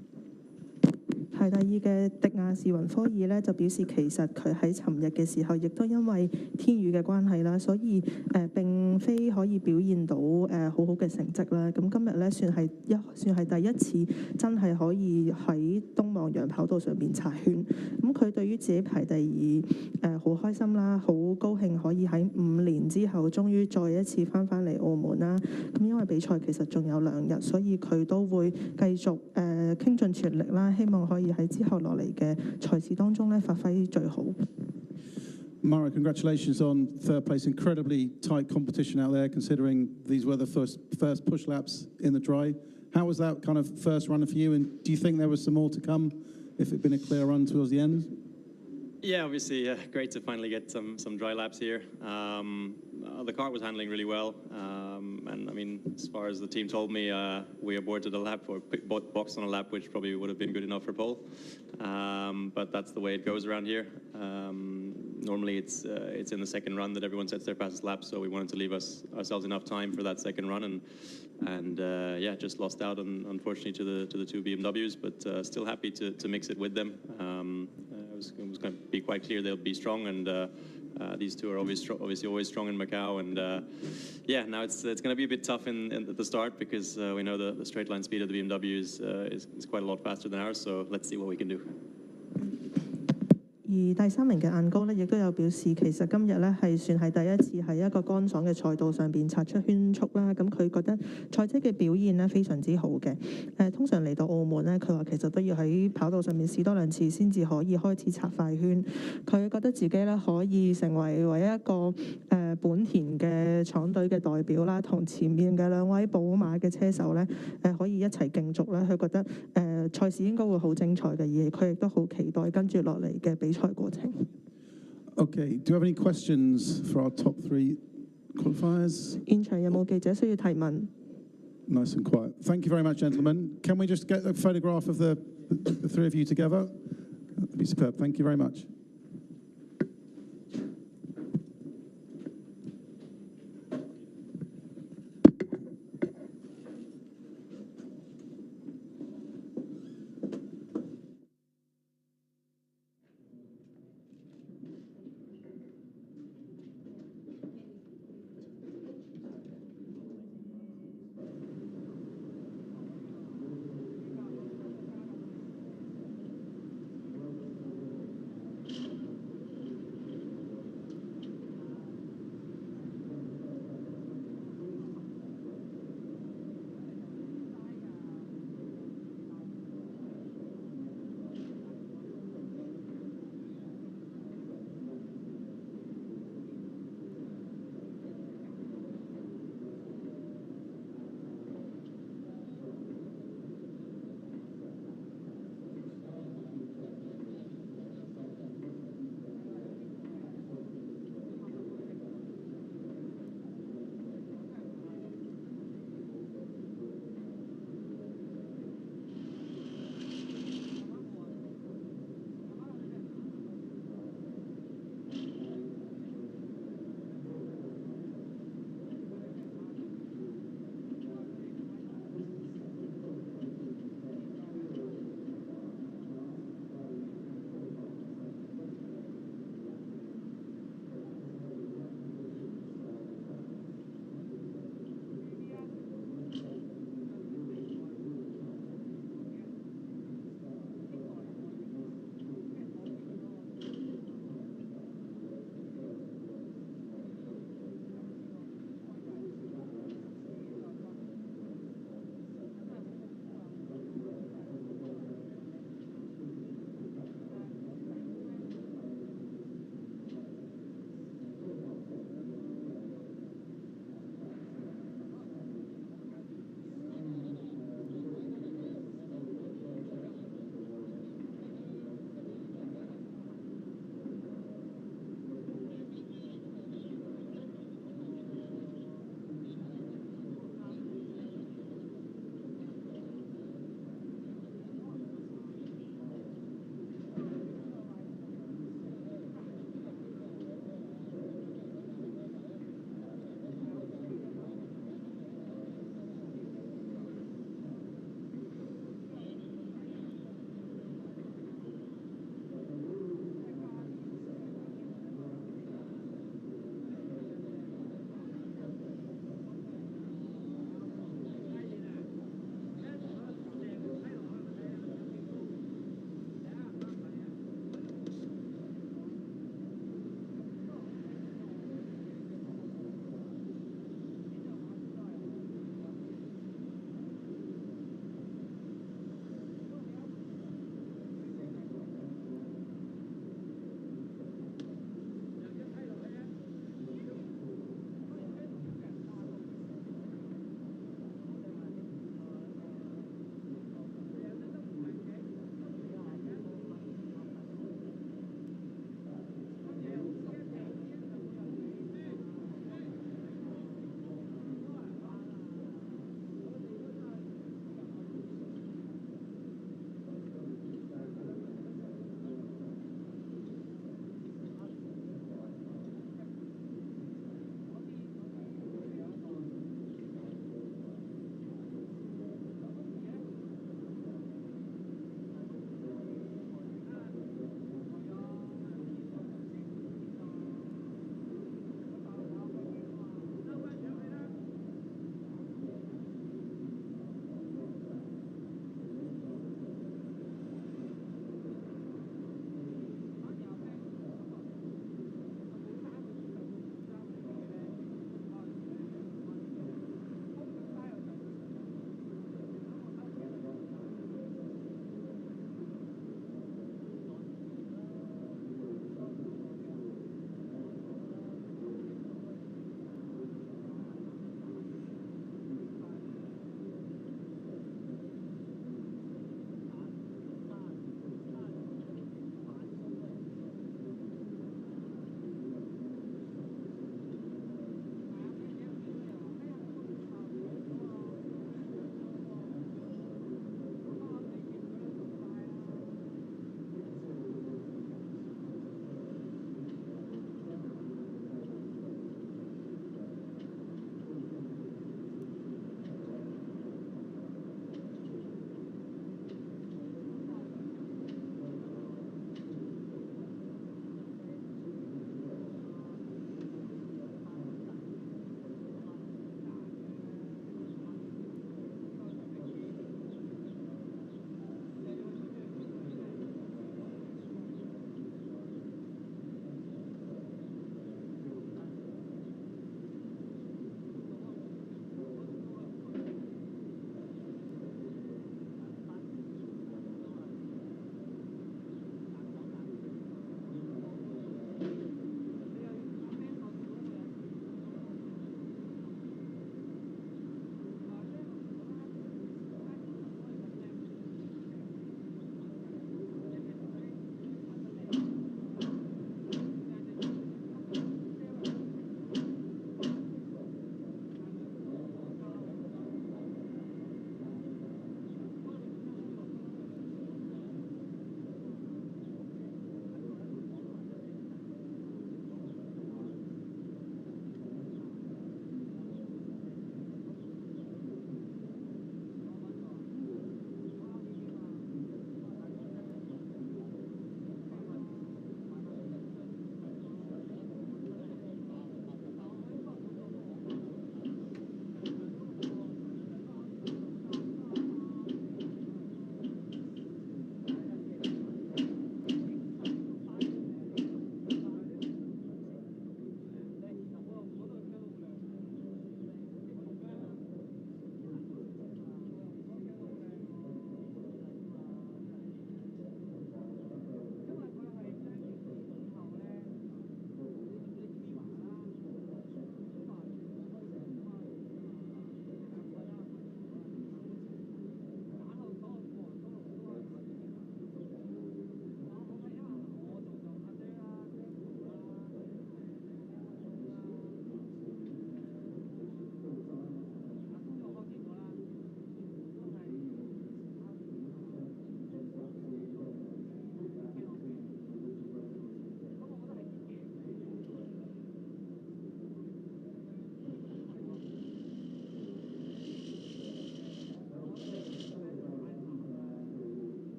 排第2嘅迪亞士雲科爾咧就表示，其實佢喺尋日嘅時候，亦都因為天雨嘅關係啦，所以並非可以表現到好好嘅成績啦。咁今日咧算係第一次真係可以喺東望洋跑道上邊擦圈。咁佢對於自己排第2好開心啦，好高興可以喺5年之後終於再一次翻嚟澳門啦。咁因為比賽其實仲有2日，所以佢都會繼續傾盡全力啦，希望可以喺之後落嚟嘅賽事當中咧發揮最好。Mara, congratulations on third place. Incredibly tight competition out there, considering these were the first push laps in the dry. How was that kind of first run for you, and do you think there was some more to come if it'd been a clear run towards the end? Yeah, obviously, great to finally get some dry laps here. The car was handling really well, and as far as the team told me, we aborted a lap or boxed on a lap, which probably would have been good enough for pole. But that's the way it goes around here. Normally, it's in the second run that everyone sets their fastest lap, so we wanted to leave ourselves enough time for that second run, and yeah, just lost out unfortunately to the 2 BMWs, but still happy to mix it with them. It was going to be quite clear they'll be strong, and these 2 are obviously always strong in Macau, and yeah, now it's going to be a bit tough at the start because we know the straight line speed of the BMW is quite a lot faster than ours, so let's see what we can do. 而第3名嘅晏高咧，亦都有表示其實今日咧係算係第一次喺一個乾爽嘅賽道上邊擦出圈速啦。咁佢覺得賽車嘅表現咧非常之好嘅。通常嚟到澳門咧，佢話其實都要喺跑道上面試多2次先至可以開始擦快圈。佢覺得自己咧可以成為唯一一個本田嘅廠隊嘅代表啦，同前面嘅2位寶馬嘅車手咧可以一齊競逐咧。佢覺得賽事應該會好精彩嘅，而佢亦都好期待跟住落嚟嘅比賽過程。Okay, do you have any questions for our top 3 qualifiers? 現場有冇記者需要提問？ Nice and quiet. Thank you very much, gentlemen. Can we just get a photograph of the 3 of you together? That'd be superb. Thank you very much.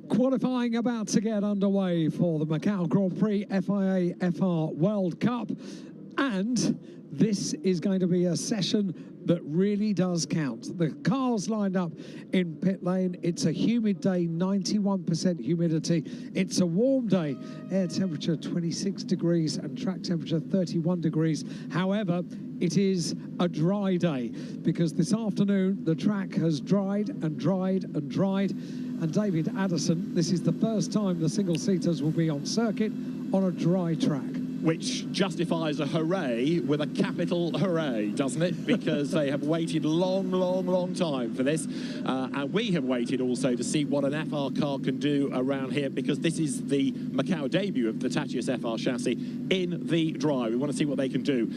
Qualifying about to get underway for the Macau Grand Prix FIA FR World Cup, and this is going to be a session that really does count. The cars lined up in pit lane. It's a humid day, 91% humidity. It's a warm day, air temperature 26 degrees and track temperature 31 degrees. However, it is a dry day because this afternoon the track has dried and dried and dried. And David Addison, this is the first time the single-seaters will be on circuit on a dry track. Which justifies a hooray with a capital hooray, doesn't it? Because they have waited long time for this. And we have waited also to see what an FR car can do around here, because this is the Macau debut of the Tatius FR chassis in the dry. We want to see what they can do.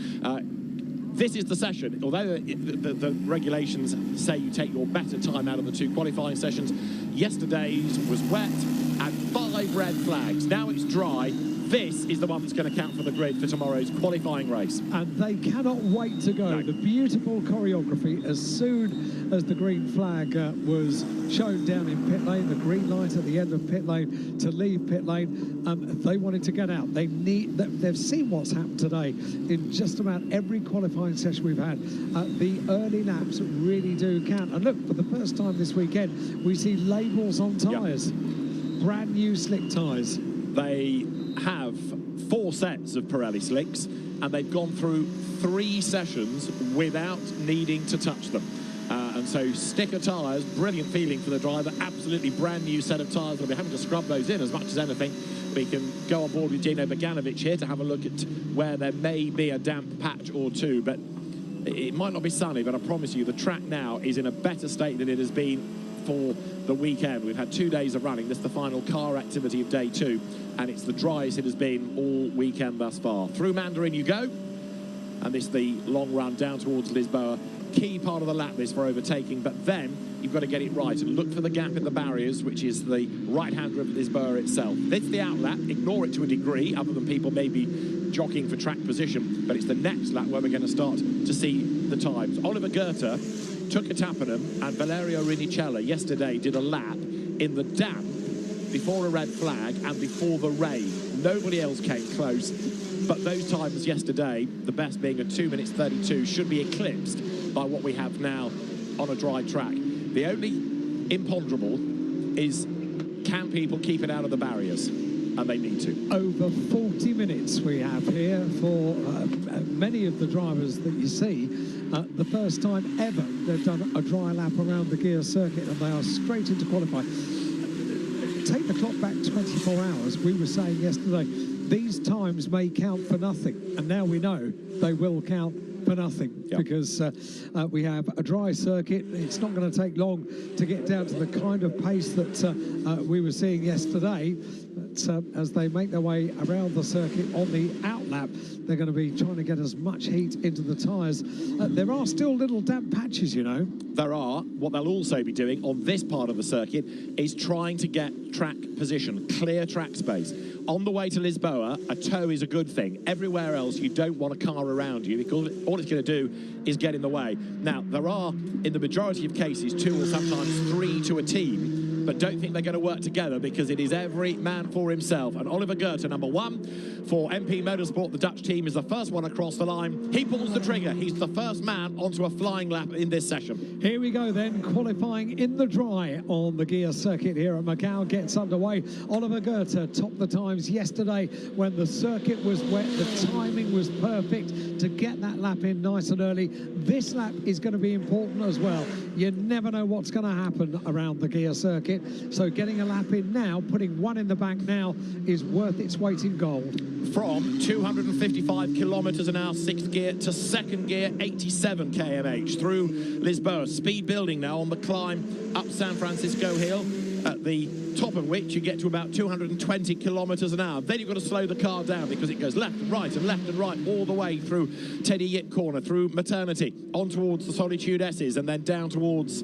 This is the session. Although the regulations say you take your better time out of the two qualifying sessions, yesterday's was wet and 5 red flags. Now it's dry. This is the one that's going to count for the grid for tomorrow's qualifying race. And they cannot wait to go. No. The beautiful choreography, as soon as the green flag was shown down in pit lane, the green light at the end of pit lane to leave pit lane, they wanted to get out. They've seen what's happened today in just about every qualifying session we've had. The early laps really do count. And look, for the first time this weekend, we see labels on tyres. Yep. Brand new slick tyres. They have 4 sets of Pirelli slicks, and they've gone through 3 sessions without needing to touch them. And so sticker tyres, brilliant feeling for the driver, absolutely brand new set of tyres. They'll be having to scrub those in as much as anything. We can go on board with Gino Boganovic here to have a look at where there may be a damp patch or two, but it might not be sunny, but I promise you the track now is in a better state than it has been for the weekend. We've had 2 days of running. This is the final car activity of day 2, and it's the driest it has been all weekend thus far. Through Mandarin you go, and this is the long run down towards Lisboa. Key part of the lap this for overtaking, but then you've got to get it right and look for the gap in the barriers, which is the right-hander of Lisboa itself. This is the out lap. Ignore it to a degree, other than people maybe jockeying for track position, but it's the next lap where we're going to start to see the times. Oliver Goethe took Atapanam, and Valerio Rinicella yesterday did a lap in the damp before a red flag and before the rain. Nobody else came close, but those times yesterday, the best being a 2 minutes 32, should be eclipsed by what we have now on a dry track. The only imponderable is, can people keep it out of the barriers? And they need to. Over 40 minutes we have here for many of the drivers that you see. The first time ever they've done a dry lap around the gear circuit, and they are straight into qualifying. Take the clock back 24 hours. We were saying yesterday, these times may count for nothing, and now we know they will count for nothing. Yep. Because we have a dry circuit. It's not going to take long to get down to the kind of pace that we were seeing yesterday. But as they make their way around the circuit on the out lap, they're going to be trying to get as much heat into the tyres. There are still little damp patches, you know. There are. What they'll also be doing on this part of the circuit is trying to get track position, clear track space. On the way to Lisboa, a tow is a good thing. Everywhere else, you don't want a car around you, because all it's going to do is get in the way. Now, there are, in the majority of cases, 2 or sometimes 3 to a team, but don't think they're going to work together, because it is every man for himself. And Oliver Goethe, number 1 for MP Motorsport, the Dutch team, is the first one across the line. He pulls the trigger. He's the first man onto a flying lap in this session. Here we go then, qualifying in the dry on the gear circuit here at Macau gets underway. Oliver Goethe topped the times yesterday when the circuit was wet. The timing was perfect to get that lap in nice and early. This lap is going to be important as well. You never know what's going to happen around the gear circuit. So getting a lap in now, putting 1 in the bank now, is worth its weight in gold. From 255 kilometres an hour, 6th gear, to 2nd gear, 87 km/h through Lisboa. Speed building now on the climb up San Francisco Hill, at the top of which you get to about 220 kilometres an hour. Then you've got to slow the car down, because it goes left and right and left and right all the way through Teddy Yip Corner, through Maternity, on towards the Solitude S's, and then down towards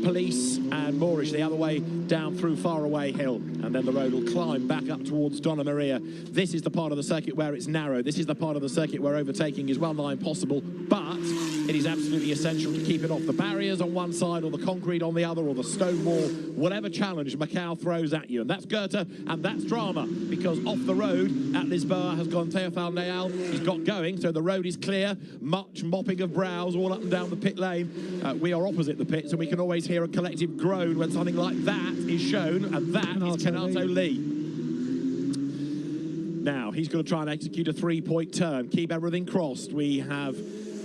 Police and Moorish the other way down through Faraway Hill, and then the road will climb back up towards Donna Maria. This is the part of the circuit where it's narrow. This is the part of the circuit where overtaking is well nigh impossible, but it is absolutely essential to keep it off the barriers on one side or the concrete on the other or the stone wall, whatever challenge Macau throws at you. And that's Goethe, and that's drama, because off the road at Lisboa has gone Teofel Leal. He's got going, so the road is clear. Much mopping of brows all up and down the pit lane. We are opposite the pit, so we can always hear a collective groan when something like that is shown, and that is Kenato Lee. Now, he's going to try and execute a three-point turn, keep everything crossed. We have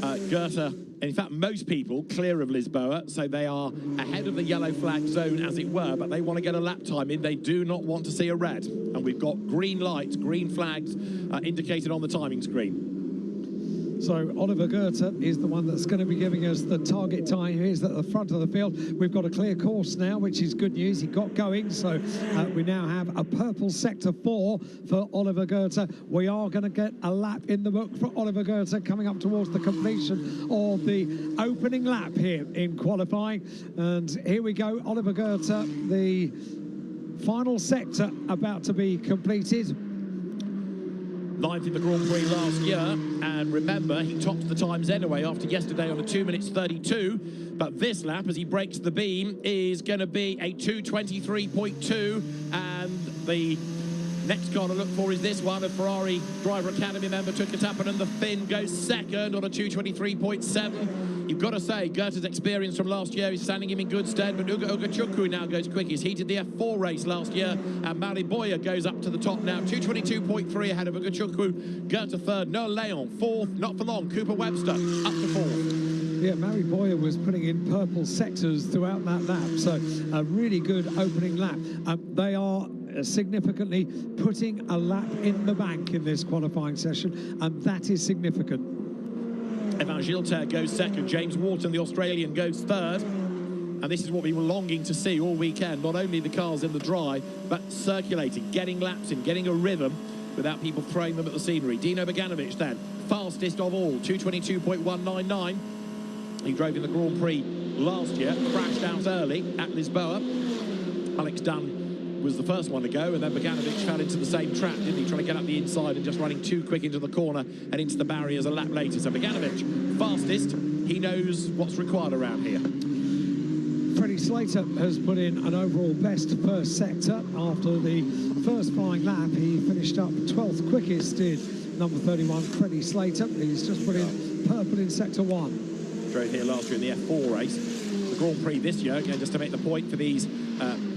Goethe, in fact, most people clear of Lisboa, so they are ahead of the yellow flag zone, as it were, but they want to get a lap time in. They do not want to see a red. And we've got green lights, green flags indicated on the timing screen. So Oliver Goethe is the one that's going to be giving us the target time. He's at the front of the field. We've got a clear course now, which is good news. He got going, so we now have a purple sector 4 for Oliver Goethe. We are going to get a lap in the book for Oliver Goethe coming up towards the completion of the opening lap here in qualifying. And here we go, Oliver Goethe, the final sector about to be completed. 9th in the Grand Prix last year, and remember, he topped the times anyway after yesterday on a 2 minutes 32, but this lap, as he breaks the beam, is going to be a 2:23.2, and the next car to look for is this one, a Ferrari Driver Academy member, Tukatapan, and the Finn goes second on a 2:23.7. You've got to say, Goethe's experience from last year is standing him in good stead, but Uga Chukwu now goes quickest. He did the F4 race last year, and Mariboya goes up to the top now, 2:22.3 ahead of Uga Chukwu. Goethe third, Noah Leon fourth, not for long, Cooper Webster up to fourth. Yeah, Mary Boyer was putting in purple sectors throughout that lap, so a really good opening lap. They are significantly putting a lap in the bank in this qualifying session, and that is significant. Evan Gilter goes second, James Wharton, the Australian, goes third. And this is what we were longing to see all weekend, not only the cars in the dry, but circulating, getting laps in, getting a rhythm without people throwing them at the scenery. Dino Beganovic then, fastest of all, 2:22.199. He drove in the Grand Prix last year, crashed out early at Lisboa. Alex Dunn was the first one to go, and then Beganovic fell into the same trap, didn't he? Trying to get up the inside and just running too quick into the corner and into the barriers a lap later. So Beganovic, fastest. He knows what's required around here. Freddie Slater has put in an overall best first sector. After the first flying lap, he finished up 12th quickest in number 31, Freddie Slater. He's just put in purple in sector 1. Drove here last year in the F4 race. The Grand Prix this year, again, just to make the point for these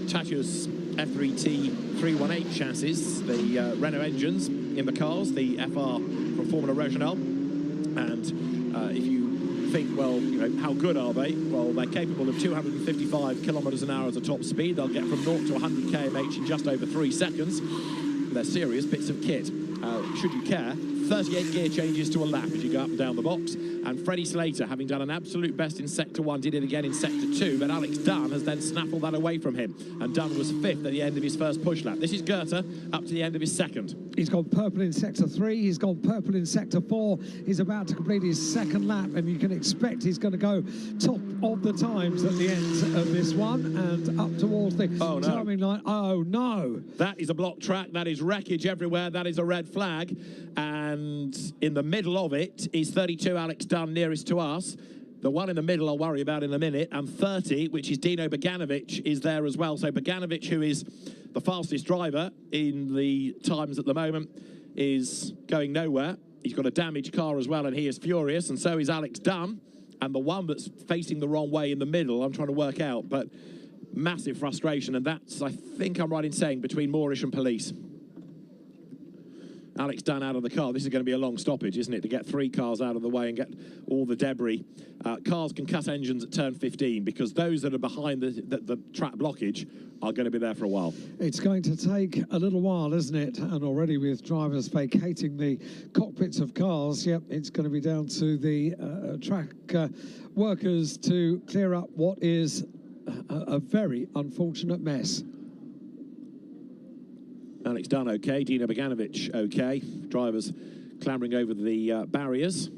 Tatius F3T 318 chassis, the Renault engines in the cars, the FR from Formula Regional. And if you think, well, you know, how good are they? Well, they're capable of 255 kilometers an hour as a top speed. They'll get from 0 to 100 km/h in just over 3 seconds. They're serious bits of kit. Should you care, 38 gear changes to a lap as you go up and down the box. And Freddie Slater, having done an absolute best in sector 1, did it again in sector 2, but Alex Dunn has then snaffled that away from him, and Dunn was 5th at the end of his first push lap. This is Goethe up to the end of his second. He's gone purple in sector 3, he's gone purple in sector 4, he's about to complete his second lap, and you can expect he's going to go top of the times at the end of this one, and up towards the timing line. Oh no! That is a blocked track, that is wreckage everywhere, that is a red flag, and in the middle of it is 32 Alex Dunn, nearest to us. The one in the middle I'll worry about in a minute, and 30, which is Dino Beganovic, is there as well. So Beganovic, who is the fastest driver in the times at the moment, is going nowhere. He's got a damaged car as well, and he is furious, and so is Alex Dunn. And the one that's facing the wrong way in the middle, I'm trying to work out, but massive frustration, and that's, I think I'm right in saying, between Moorish and Police. Alex Dunn out of the car. This is going to be a long stoppage, isn't it, to get 3 cars out of the way and get all the debris. Cars can cut engines at turn 15 because those that are behind the track blockage are going to be there for a while. It's going to take a little while, isn't it? And already with drivers vacating the cockpits of cars, yep, it's going to be down to the track workers to clear up what is a very unfortunate mess. Alex Dunn okay, Dino Beganovic okay. Drivers clambering over the barriers.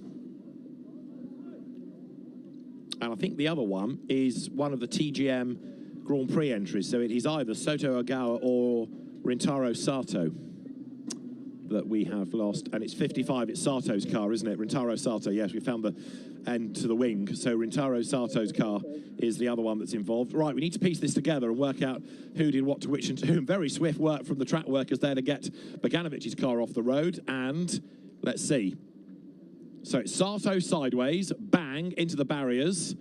I think the other one is one of the TGM Grand Prix entries. So it is either Soto Ogawa or Rintaro Sato that we have lost. And it's 55, it's Sato's car, isn't it? Rintaro Sato, yes, we found the end to the wing. So Rintaro Sato's car is the other one that's involved. Right, we need to piece this together and work out who did what to which and to whom. Very swift work from the track workers there to get Boganovic's car off the road. And let's see. So it's Sato sideways, bang, into the barriers,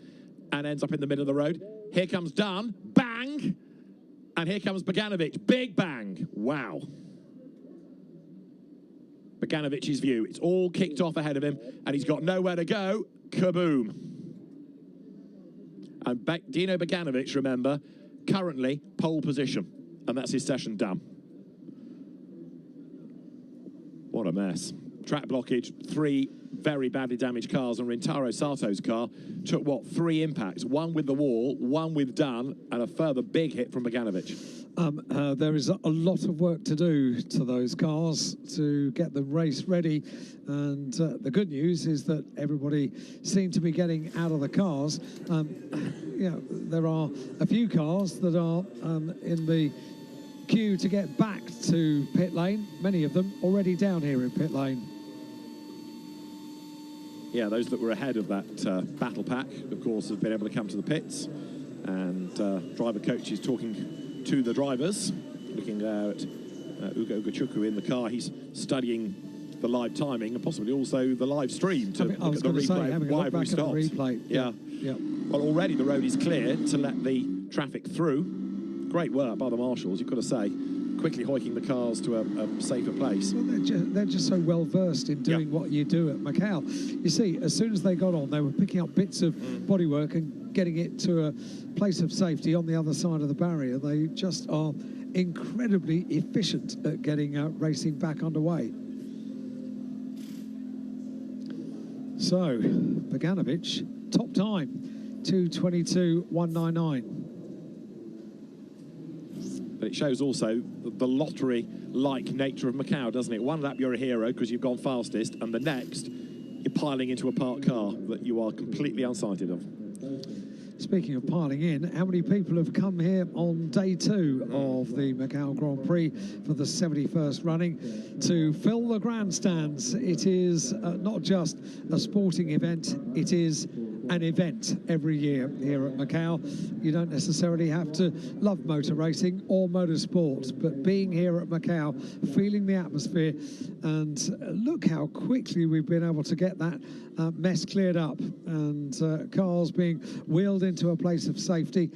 and ends up in the middle of the road. Here comes Dunn, bang, and here comes Boganovic, big bang. Wow. Boganovic's view. It's all kicked off ahead of him, and he's got nowhere to go. Kaboom. And Dino Boganovic, remember, currently pole position, and that's his session done. What a mess. Track blockage, 3 very badly damaged cars, and Rintaro Sato's car took, what, 3 impacts? 1 with the wall, 1 with Dunn, and a further big hit from Boganovic. There is a lot of work to do to those cars to get the race ready, and the good news is that everybody seemed to be getting out of the cars. There are a few cars that are in the queue to get back to pit lane, many of them already down here in pit lane. Yeah, those that were ahead of that battle pack, of course, have been able to come to the pits, and driver coach is talking to the drivers, looking at Ugo Ugochukwu in the car. He's studying the live timing and possibly also the live stream to look at the replay. Why have we stopped? Yeah. Well, already the road is clear to let the traffic through. Great work by the marshals, you've got to say. Quickly hoiking the cars to a safer place. Well, they're just so well versed in doing what you do at Macau. You see, as soon as they got on, they were picking up bits of bodywork and getting it to a place of safety on the other side of the barrier. They just are incredibly efficient at getting racing back underway. So, Boganovic, top time, 2:22.199. But it shows also the lottery-like nature of Macau, doesn't it? One lap you're a hero because you've gone fastest, and the next you're piling into a parked car that you are completely unsighted of. Speaking of piling in, how many people have come here on day 2 of the Macau Grand Prix for the 71st running to fill the grandstands? It is not just a sporting event, it is an event every year here at Macau. You don't necessarily have to love motor racing or motorsport, but being here at Macau, feeling the atmosphere, and look how quickly we've been able to get that mess cleared up, and cars being wheeled into a place of safety.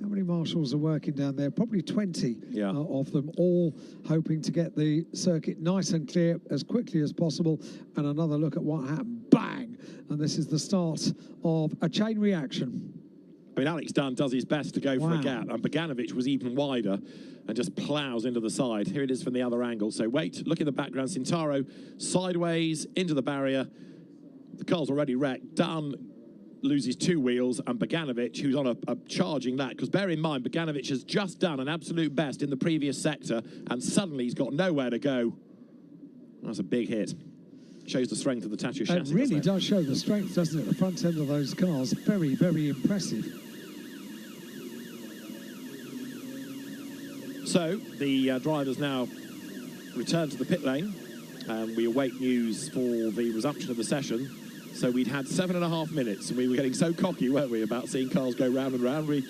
How many marshals are working down there? Probably 20 of them, all hoping to get the circuit nice and clear as quickly as possible. And another look at what happened. Bang! And this is the start of a chain reaction. I mean, Alex Dunn does his best to go for a gap, and Boganovic was even wider and just ploughs into the side. Here it is from the other angle. So wait, look in the background. Cintaro sideways into the barrier. The car's already wrecked. Dunn loses 2 wheels, and Boganovic, who's on a charging lap, because bear in mind, Boganovic has just done an absolute best in the previous sector, and suddenly he's got nowhere to go. That's a big hit. Shows the strength of the Tacho chassis. It really does show the strength, doesn't it? The front end of those cars, very, very impressive. So, the drivers now return to the pit lane, and we await news for the resumption of the session. So we'd had 7.5 minutes, and we were getting so cocky, weren't we, about seeing cars go round and round. We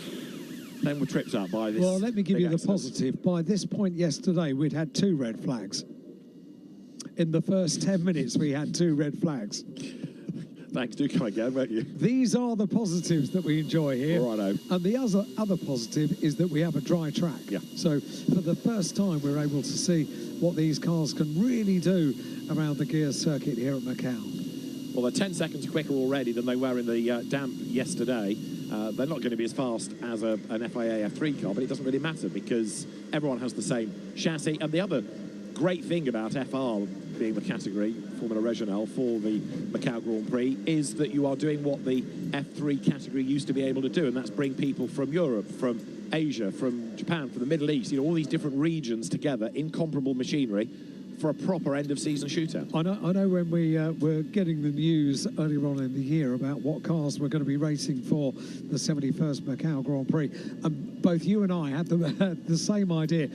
then were tripped up by this. Well, let me give you the accident. positive. By this point yesterday, we'd had 2 red flags. In the first 10 minutes, we had 2 red flags. Thanks, do come again, won't you? These are the positives that we enjoy here. Righto. And the other positive is that we have a dry track. Yeah. So for the first time, we're able to see what these cars can really do around the gear circuit here at Macau. Well, they're 10 seconds quicker already than they were in the damp yesterday. They're not going to be as fast as an FIA F3 car, but it doesn't really matter because everyone has the same chassis. And the other great thing about FR being the category, Formula Regional, for the Macau Grand Prix, is that you are doing what the F3 category used to be able to do, and that's bring people from Europe, from Asia, from Japan, from the Middle East, all these different regions together in comparable machinery for a proper end-of-season shootout. I know when we were getting the news earlier on in the year about what cars were going to be racing for the 71st Macau Grand Prix, both you and I had the same idea.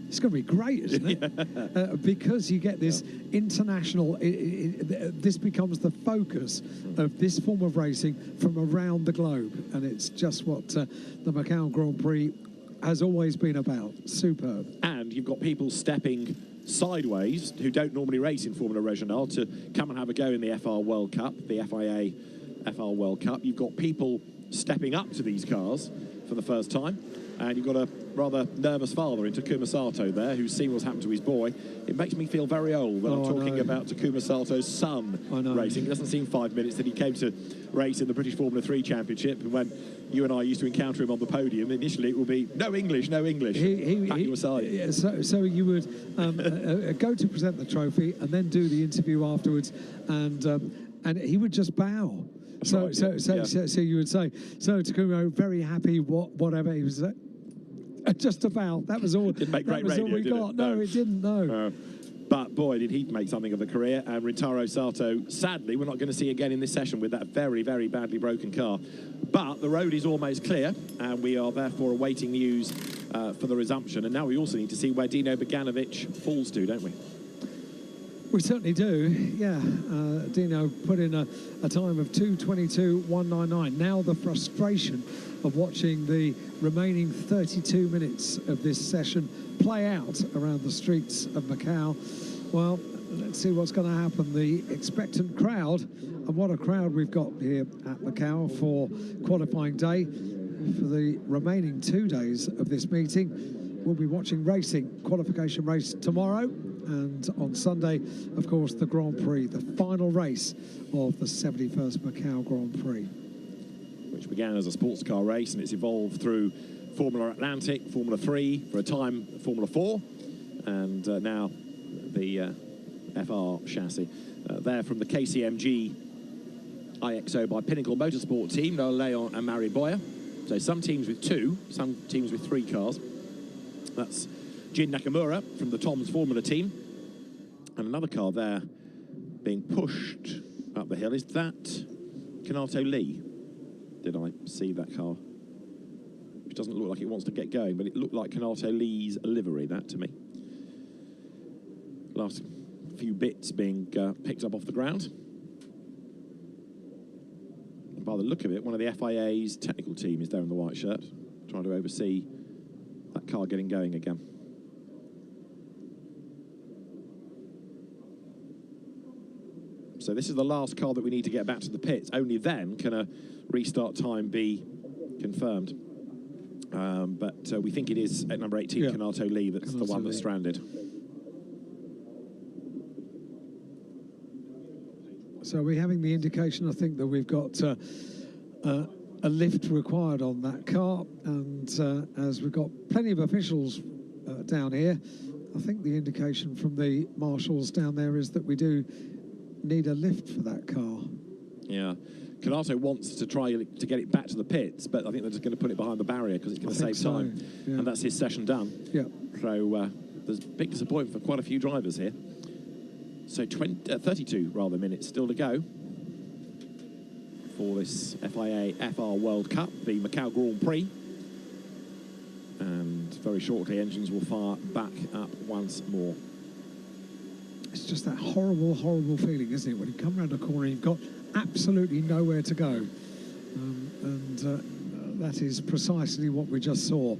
It's going to be great, isn't it? Because you get this international... this becomes the focus of this form of racing from around the globe. And it's just what the Macau Grand Prix has always been about. Superb. And you've got people stepping sideways who don't normally race in Formula Regional to come and have a go in the FR World Cup, the FIA FR World Cup. You've got people stepping up to these cars for the first time. And you've got a rather nervous father in Takuma Sato there who's seen what's happened to his boy. It makes me feel very old when I'm talking about Takuma Sato's son racing. It doesn't seem 5 minutes that he came to race in the British Formula 3 Championship. And when you and I used to encounter him on the podium, initially it would be, no English, no English. Pack you aside. So you would go to present the trophy and then do the interview afterwards, and he would just bow. So you would say, so Takuma, very happy, whatever. He was just about. That was all. Didn't make great radio, all we did got. it? No, it didn't. No. But boy, did he make something of a career. And Rintaro Sato, sadly, we're not going to see again in this session with that very, very badly broken car. But the road is almost clear, and we are therefore awaiting news for the resumption. And now we also need to see where Dino Beganovic falls to, don't we? We certainly do, yeah. Dino put in a time of 2:22.199. Now the frustration of watching the remaining 32 minutes of this session play out around the streets of Macau. Well, let's see what's going to happen. The expectant crowd, and what a crowd we've got here at Macau for qualifying day. For the remaining 2 days of this meeting, we'll be watching racing, qualification race tomorrow, and on Sunday, of course, the Grand Prix, the final race of the 71st Macau Grand Prix. Which began as a sports car race, and it's evolved through Formula Atlantic, Formula 3, for a time Formula 4, and now the FR chassis. There from the KCMG IXO by Pinnacle Motorsport team, Noah Leon and Mari Boyer. So some teams with 2, some teams with 3 cars. That's Jin Nakamura from the Tom's Formula team. And another car there being pushed up the hill. Is that Kanato Lee? Did I see that car? It doesn't look like it wants to get going, but it looked like Kanato Lee's livery, that to me. Last few bits being picked up off the ground. And by the look of it, one of the FIA's technical team is there in the white shirt, trying to oversee that car getting going again. So this is the last car that we need to get back to the pits. Only then can a restart time be confirmed. But we think it is at number 18, Kanato Lee, that's the one that's stranded. So we're having the indication, I think, that we've got a lift required on that car, and as we've got plenty of officials down here, I think the indication from the marshals down there is that we do need a lift for that car. Yeah, Kanato wants to try to get it back to the pits, but I think they're just going to put it behind the barrier because it's going to save time, and that's his session done. Yeah. So there's big disappointment for quite a few drivers here. So 32 rather minutes still to go for this FIA FR World Cup, the Macau Grand Prix. And very shortly, engines will fire back up once more. It's just that horrible, horrible feeling, isn't it? When you come around a corner, you've got absolutely nowhere to go. That is precisely what we just saw.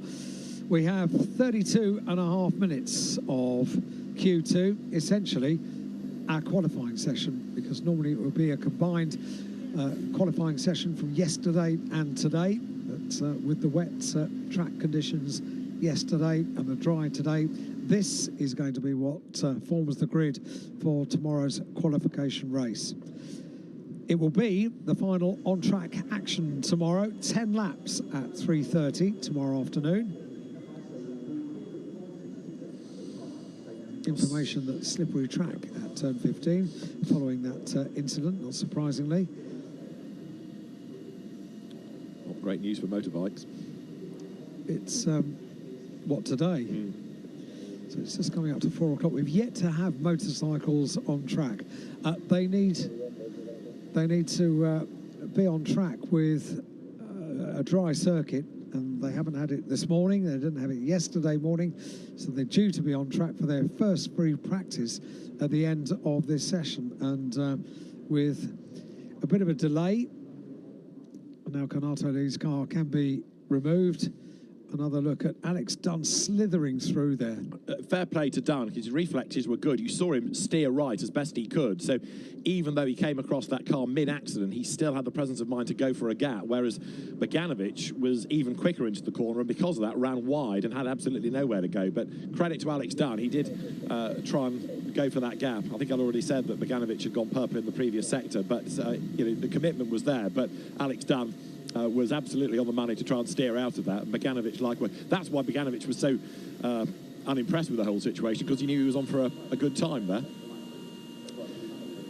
We have 32 and a half minutes of Q2, essentially our qualifying session, because normally it would be a combined qualifying session from yesterday and today, but with the wet track conditions yesterday and the dry today, this is going to be what forms the grid for tomorrow's qualification race. It will be the final on-track action tomorrow, 10 laps at 3:30 tomorrow afternoon. Information that slippery track at turn 15 following that incident, not surprisingly. Not great news for motorbikes. It's what, today? So it's just coming up to 4 o'clock. We've yet to have motorcycles on track. They need to be on track with a dry circuit, and they haven't had it this morning. They didn't have it yesterday morning, so they're due to be on track for their first free practice at the end of this session. And with a bit of a delay, now Canatoli's car can be removed. Another look at Alex Dunn slithering through there. Fair play to Dunn, his reflexes were good. You saw him steer right as best he could. So even though he came across that car mid-accident, he still had the presence of mind to go for a gap, whereas Bogdanovic was even quicker into the corner, and because of that ran wide and had absolutely nowhere to go. But credit to Alex Dunn, he did try and go for that gap. I think I'd already said that Bogdanovic had gone purple in the previous sector, but you know, the commitment was there. But Alex Dunn was absolutely on the money to try and steer out of that. And Bogdanovic, likewise. That's why Bogdanovic was so unimpressed with the whole situation, because he knew he was on for a good time there.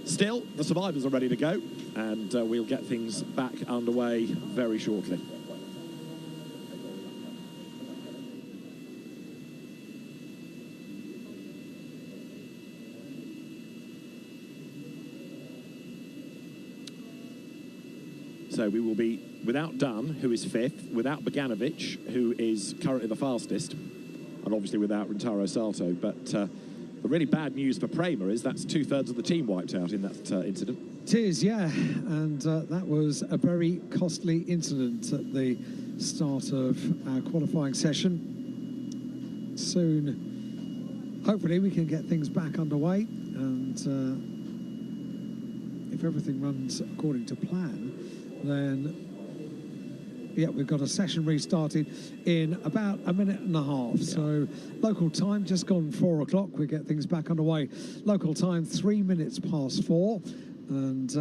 Still, the survivors are ready to go, and we'll get things back underway very shortly. So we will be without Dunn, who is 5th, without Bogdanovic, who is currently the fastest, and obviously without Rintaro Salto. But the really bad news for Prema is that's 2/3 of the team wiped out in that incident. It is, yeah, and that was a very costly incident at the start of our qualifying session. Soon, hopefully, we can get things back underway, and if everything runs according to plan, then yeah, we've got a session restarted in about a minute and a half. Yeah. So local time, just gone 4 o'clock. We get things back underway. Local time, 3 minutes past 4. And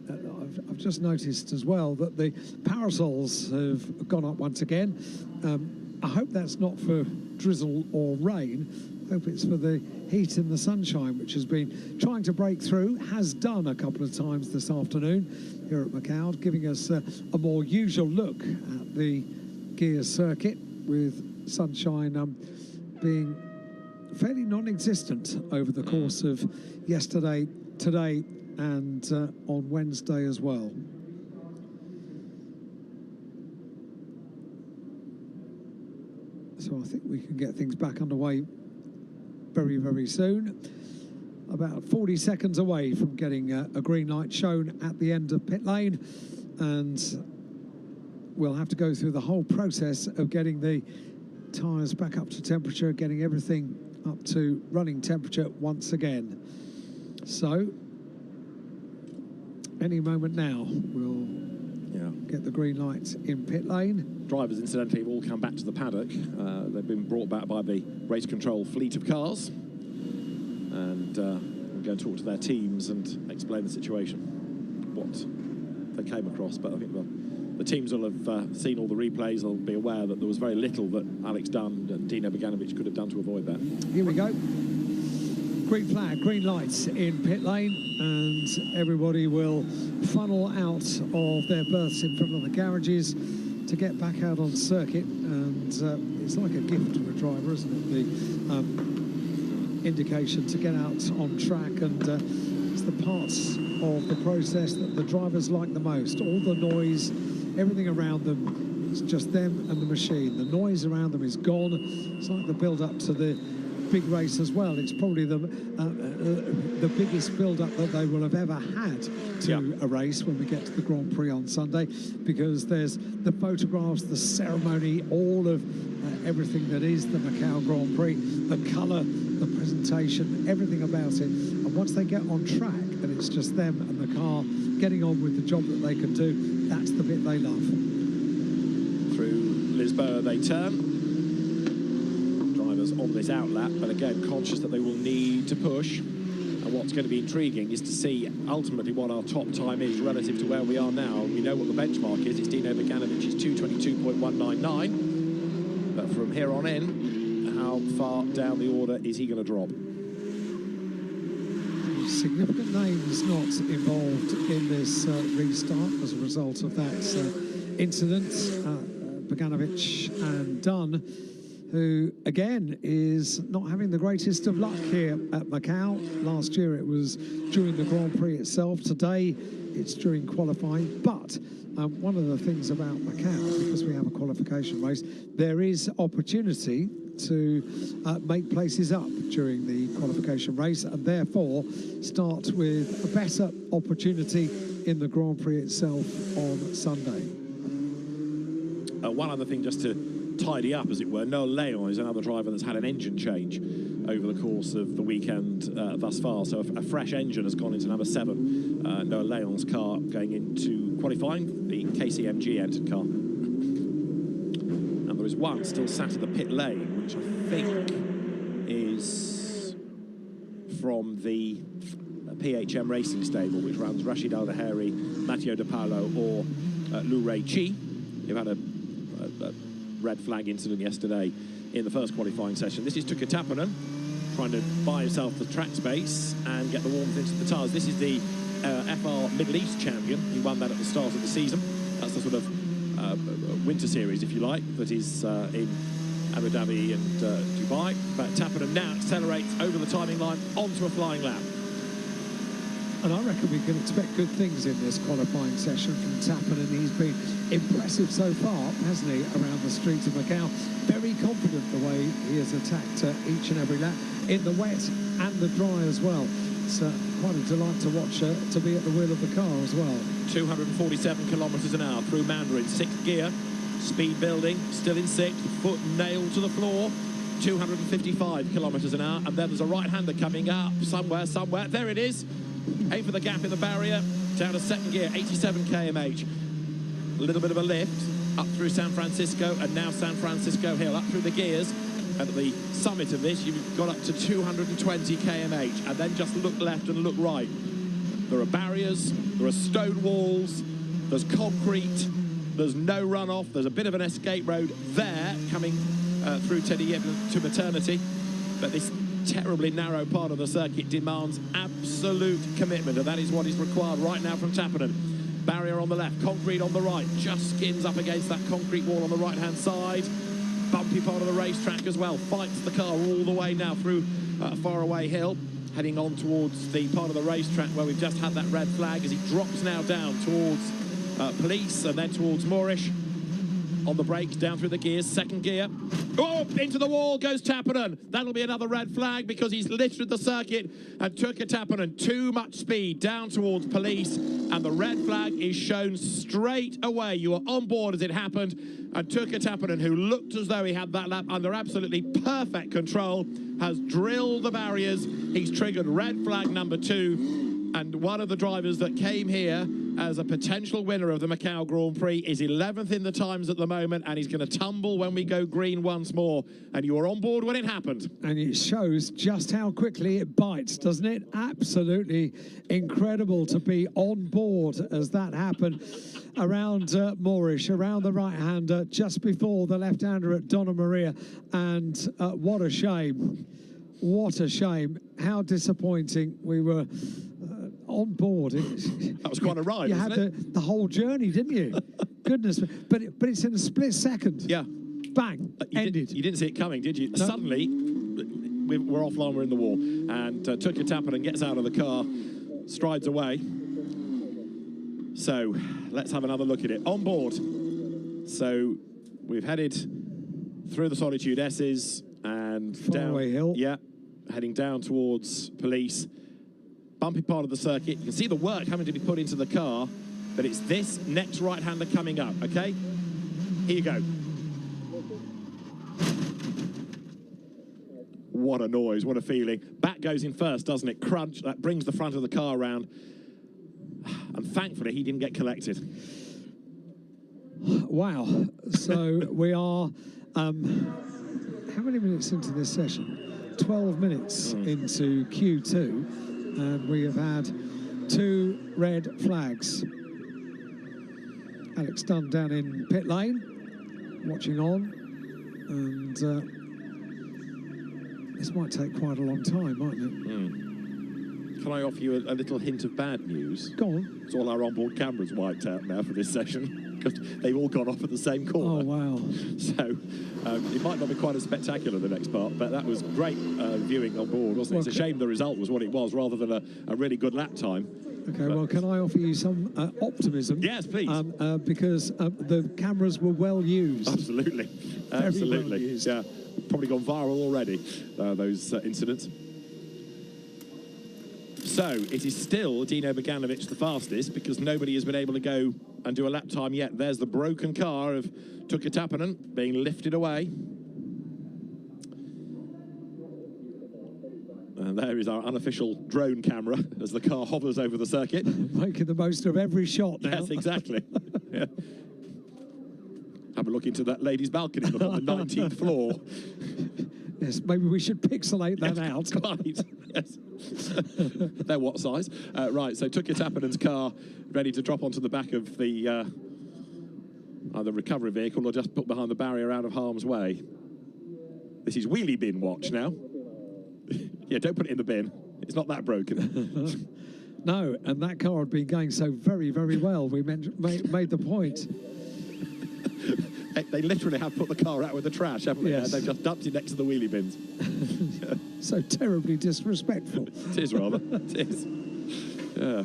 I've just noticed as well that the parasols have gone up once again. I hope that's not for drizzle or rain. I hope it's for the heat and the sunshine, which has been trying to break through, has done a couple of times this afternoon here at Macau, giving us a more usual look at the gear circuit, with sunshine being fairly non-existent over the course of yesterday, today, and on Wednesday as well. So I think we can get things back underway very, very soon. About 40 seconds away from getting a green light shown at the end of pit lane, and we'll have to go through the whole process of getting the tyres back up to temperature, getting everything up to running temperature once again. So any moment now we'll get the green light in pit lane. Drivers, incidentally, have all come back to the paddock. They've been brought back by the race control fleet of cars, and we'll go and talk to their teams and explain the situation, what they came across. But I think the teams will have seen all the replays. They'll be aware that there was very little that Alex Dunn and Dino Bogdanovic could have done to avoid that. Here we go. Green flag, green lights in pit lane, and everybody will funnel out of their berths in front of the garages to get back out on circuit. And it's like a gift to a driver, isn't it? The indication to get out on track, and it's the parts of the process that the drivers like the most. All the noise, everything around them, it's just them and the machine. The noise around them is gone. It's like the build-up to the big race as well. It's probably the biggest build-up that they will have ever had to a race when we get to the Grand Prix on Sunday, because there's the photographs, the ceremony, all of everything that is the Macau Grand Prix, the colour, the presentation, everything about it. And once they get on track and it's just them and the car getting on with the job that they can do, that's the bit they love. Through Lisboa they turn. On this outlap, but again conscious that they will need to push. And what's going to be intriguing is to see ultimately what our top time is relative to where we are now. We know what the benchmark is. It's Dino Boganovic's 2:22.199, but from here on in, how far down the order is he going to drop? Significant names not involved in this restart as a result of that incident. Bogdanovic and Dunn who, again, is not having the greatest of luck here at Macau. Last year it was during the Grand Prix itself. Today it's during qualifying. But one of the things about Macau, because we have a qualification race, there is opportunity to make places up during the qualification race and therefore start with a better opportunity in the Grand Prix itself on Sunday. One other thing just to tidy up, as it were, Noel Leon is another driver that's had an engine change over the course of the weekend thus far. So a fresh engine has gone into number 7, Noel Leon's car, going into qualifying, the KCMG entered car. And there is one still sat at the pit lane, which I think is from the PHM Racing stable, which runs Rashid Al-Daheri, Matteo De Paolo or Lu Rei Chi, who had a red flag incident yesterday in the first qualifying session. This is Tuka Tapanen trying to buy himself the track space and get the warmth into the tyres. This is the FR Middle East champion. He won that at the start of the season. That's the sort of winter series, if you like, that is in Abu Dhabi and Dubai. But Tapanen now accelerates over the timing line onto a flying lap. And I reckon we can expect good things in this qualifying session from Tapanen. He's been impressive so far, hasn't he, around the streets of Macau. Very confident the way he has attacked each and every lap, in the wet and the dry as well. It's quite a delight to watch to be at the wheel of the car as well. 247 kilometres an hour through Mandarin, 6th gear, speed building, still in 6th, foot nailed to the floor. 255 kilometres an hour, and then there's a right-hander coming up somewhere. There it is. Aim for the gap in the barrier, down to 2nd gear, 87 kmh. A little bit of a lift up through San Francisco, and now San Francisco Hill, up through the gears. And at the summit of this, you've got up to 220 kmh, and then just look left and look right. There are barriers, there are stone walls, there's concrete, there's no runoff, there's a bit of an escape road there coming through Teddy Yip to Maternity. But this terribly narrow part of the circuit demands absolute commitment, and that is what is required right now from Tapanen. Barrier on the left, concrete on the right, just skins up against that concrete wall on the right-hand side. Bumpy part of the racetrack as well, fights the car all the way now through Faraway Hill, heading on towards the part of the racetrack where we've just had that red flag as he drops now down towards Police and then towards Moorish. On the brakes, down through the gears, 2nd gear. Oh, into the wall goes Tapanen. That'll be another red flag because he's littered the circuit and took a Tapanen. Too much speed down towards Police, and the red flag is shown straight away. You were on board as it happened, and took a Tapanen, who looked as though he had that lap under absolutely perfect control, has drilled the barriers. He's triggered red flag number 2, and one of the drivers that came here as a potential winner of the Macau Grand Prix is 11th in the times at the moment, and he's going to tumble when we go green once more. And you were on board when it happened. And it shows just how quickly it bites, doesn't it? Absolutely incredible to be on board as that happened around Moorish, around the right-hander, just before the left-hander at Donna Maria. And what a shame. What a shame. How disappointing. We were on board. That was quite a ride, you had the whole journey, didn't you? Goodness. But it's in a split second. Yeah. Bang. Ended. You didn't see it coming, did you? No. Suddenly, we're offline, we're in the wall. And took a Tapanen and gets out of the car, strides away. So, let's have another look at it. On board. So, we've headed through the Solitude S's and Faraway Hill. Yeah. Heading down towards Police. Bumpy part of the circuit. You can see the work having to be put into the car, but it's this next right-hander coming up, okay? Here you go. What a noise, what a feeling. Back goes in first, doesn't it? Crunch, that brings the front of the car around. And thankfully, he didn't get collected. Wow. So we are, how many minutes into this session? 12 minutes into Q2. And we have had 2 red flags. Alex Dunn down in pit lane, watching on. And this might take quite a long time, mightn't it? Can I offer you a little hint of bad news? Go on. It's all our onboard cameras wiped out now for this session. because they've all gone off at the same corner. Oh, wow. So it might not be quite as spectacular, the next part, but that was great viewing on board, wasn't it? It's a shame the result was what it was, rather than a really good lap time. Okay, well, can I offer you some optimism? Yes, please. Because the cameras were well used. Absolutely. Very Absolutely. well used. Yeah, probably gone viral already, those incidents. So it is still Dino Boganovic the fastest, because nobody has been able to go and do a lap time yet. There's the broken car of Tuka Tapanen being lifted away. And there is our unofficial drone camera as the car hovers over the circuit. Making the most of every shot now. Yes, exactly. Yeah. Have a look into that ladies' balcony on the 19th floor. Yes, maybe we should pixelate that out. Quite, yes. They're what size? Right, so Tuka Tapanen's car ready to drop onto the back of the either recovery vehicle or just put behind the barrier out of harm's way. This is wheelie bin watch now. Yeah, don't put it in the bin. It's not that broken. No, and that car had been going so very, very well. We made the point. They literally have put the car out with the trash, haven't they? Yes. They've just dumped it next to the wheelie bins. So terribly disrespectful. It is, rather. It is. Yeah.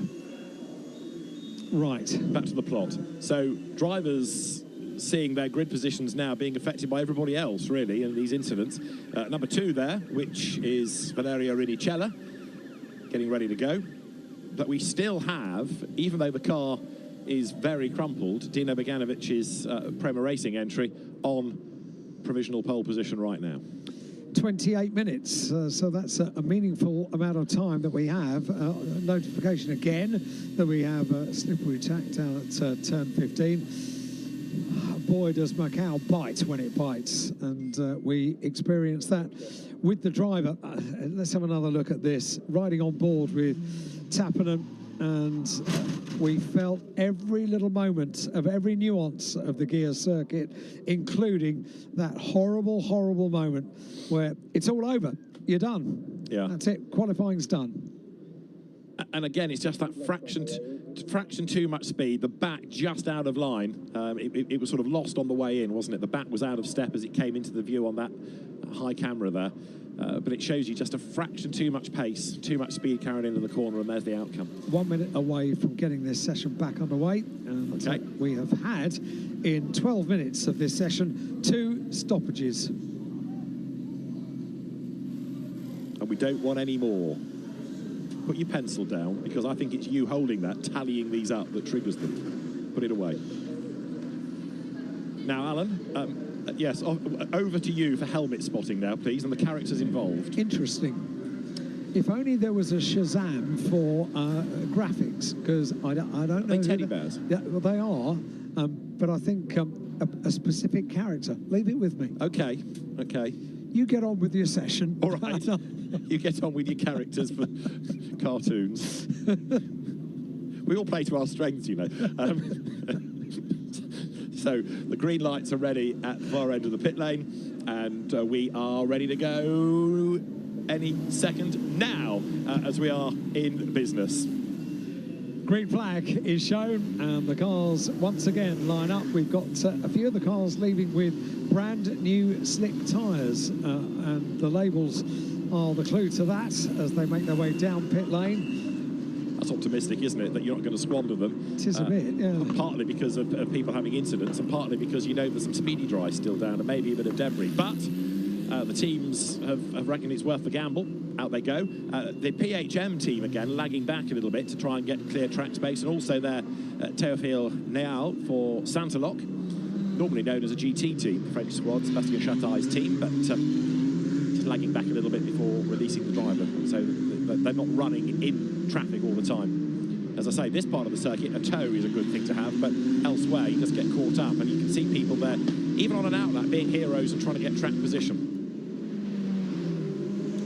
Right. Back to the plot. So drivers seeing their grid positions now being affected by everybody else, really, in these incidents. Number 2 there, which is Valerio Rinicella, getting ready to go. But we still have, even though the car is very crumpled, Dino Boganovic's Prema Racing entry on provisional pole position right now. 28 minutes, so that's a meaningful amount of time that we have. Notification again that we have a slippery track down at turn 15. Boy, does Macau bite when it bites, and we experience that with the driver. Let's have another look at this. Riding on board with Tapanen, and we felt every little moment of every nuance of the gear circuit, including that horrible, horrible moment where it's all over. You're done. Yeah. That's it. Qualifying's done. And again, it's just that fraction too much speed. The back just out of line. It was sort of lost on the way in, wasn't it? The back was out of step as it came into the view on that high camera there. But it shows you just a fraction too much pace, too much speed carried into the corner, and there's the outcome. 1 minute away from getting this session back underway. And okay. We have had, in 12 minutes of this session, 2 stoppages. And we don't want any more. Put your pencil down, because I think it's you holding that, tallying these up, that triggers them. Put it away. Now, Alan, yes, over to you for helmet spotting now, please, and the characters involved. Interesting. If only there was a Shazam for graphics, because I don't know. Are they teddy bears? Yeah, well, they are, but I think a specific character. Leave it with me. Okay, okay. You get on with your session. All right. You get on with your characters for cartoons. We all play to our strengths, you know. So the green lights are ready at the far end of the pit lane, and we are ready to go any second now, as we are in business. Green flag is shown, and the cars once again line up. We've got a few of the cars leaving with brand new slick tyres, and the labels are the clue to that as they make their way down pit lane. That's optimistic, isn't it, that you're not going to squander them? It is a bit, yeah. Partly because of people having incidents, and partly because you know there's some speedy dry still down and maybe a bit of debris. But the teams have reckoned it's worth the gamble. Out they go. The PHM team, again, lagging back a little bit to try and get clear track space, and also their Théophile Neal for Santalok, normally known as a GT team, the French squad, Sebastian Chatai's team, but just lagging back a little bit before releasing the driver, so they're not running in traffic all the time. As I say, this part of the circuit, a tow is a good thing to have, but elsewhere you just get caught up, and you can see people there, even on an outlet, being heroes and trying to get track position.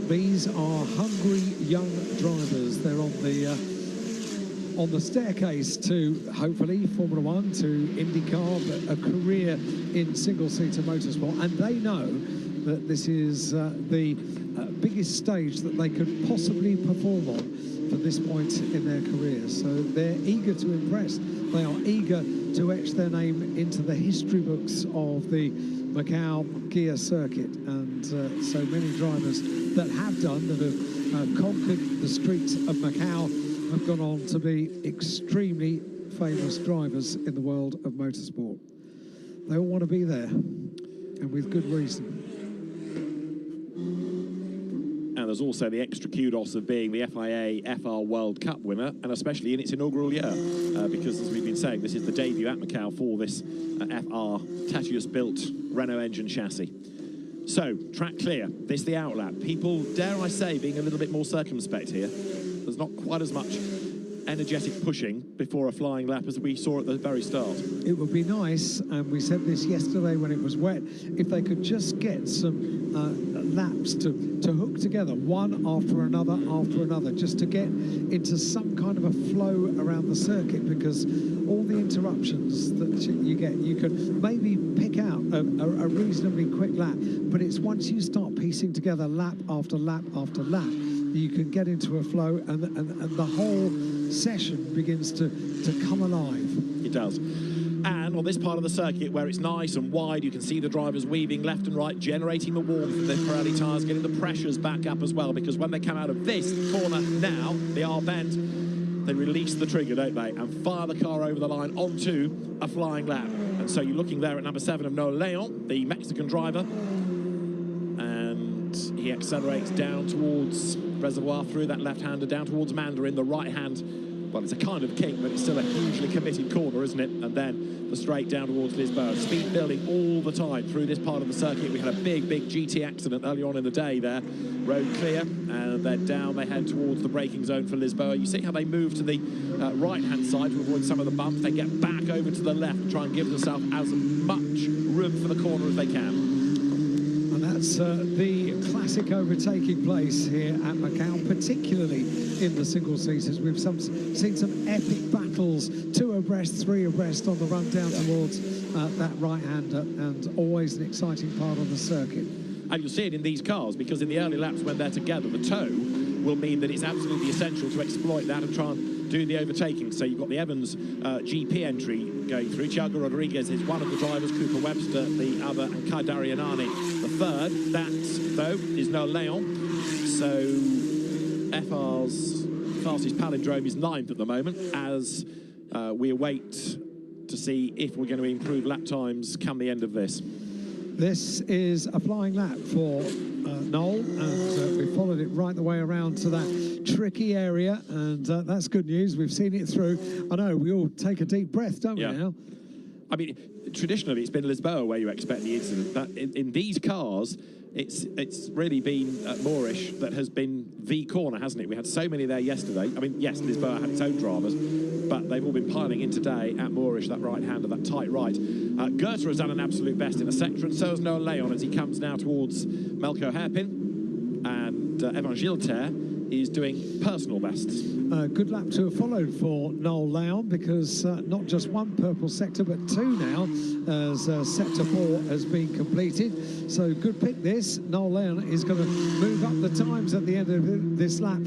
These are hungry young drivers. They're on the staircase to, hopefully, Formula One, to IndyCar, but a career in single-seater motorsport. And they know that this is the biggest stage that they could possibly perform on for this point in their career. So they're eager to impress. They are eager to etch their name into the history books of the Macau gear circuit. And so many drivers that have done, that have conquered the streets of Macau, have gone on to be extremely famous drivers in the world of motorsport. They all want to be there, and with good reason. And there's also the extra kudos of being the FIA FR World Cup winner, and especially in its inaugural year, because as we've been saying, this is the debut at Macau for this FR Tatius-built Renault engine chassis. So, track clear, this the outlap. People, dare I say, being a little bit more circumspect here. There's not quite as much energetic pushing before a flying lap as we saw at the very start. It would be nice, and we said this yesterday when it was wet, if they could just get some laps to hook together, one after another, just to get into some kind of a flow around the circuit, because all the interruptions that you get, you could maybe pick out a reasonably quick lap, but it's once you start piecing together lap after lap after lap, you can get into a flow, and the whole session begins to come alive. It does. And on this part of the circuit where it's nice and wide, you can see the drivers weaving left and right, generating the warmth of their Pirelli tyres, getting the pressures back up as well, because when they come out of this corner now, the R bend, they release the trigger, don't they, and fire the car over the line onto a flying lap. And so you're looking there at number 7 of Noel Leon, the Mexican driver, and he accelerates down towards Reservoir, through that left-hander, down towards Mandarin, the right hand. Well, it's a kind of kick, but it's still a hugely committed corner, isn't it? And then the straight down towards Lisboa. Speed building all the time through this part of the circuit. We had a big GT accident earlier on in the day there. Road clear, and then down they head towards the braking zone for Lisboa. You see how they move to the right-hand side to avoid some of the bumps. They get back over to the left and try and give themselves as much room for the corner as they can. And that's the classic overtaking place here at Macau, particularly in the single-seaters. We've seen some epic battles, 2 abreast, 3 abreast on the run down towards that right-hander, and always an exciting part of the circuit. And you'll see it in these cars, because in the early laps when they're together, the tow will mean that it's absolutely essential to exploit that and try and do the overtaking. So you've got the Evans GP entry going through. Thiago Rodriguez is one of the drivers, Cooper Webster the other, and Kai Darianani the third. That, though, is Noel Leon. So FR's fastest palindrome is 9th at the moment, as we await to see if we're going to improve lap times come the end of this. This is a flying lap for Noel, and we followed it right the way around to that tricky area, and that's good news. We've seen it through. I know, we all take a deep breath, don't we now? I mean, traditionally it's been Lisboa where you expect the incident, but in these cars, it's really been at Moorish that has been the corner, hasn't it? We had so many there yesterday. I mean, yes, Lisboa had its own dramas, but they've all been piling in today at Moorish, that right-hander, that tight right. Goethe has done an absolute best in the sector, and so has Noel Leon as he comes now towards Melco Hairpin, and Evan Gilter is doing personal bests. Good lap to have followed for Noel Leon, because not just one purple sector, but 2 now, as sector 4 has been completed. So good pick this. Noel Leon is going to move up the times at the end of this lap.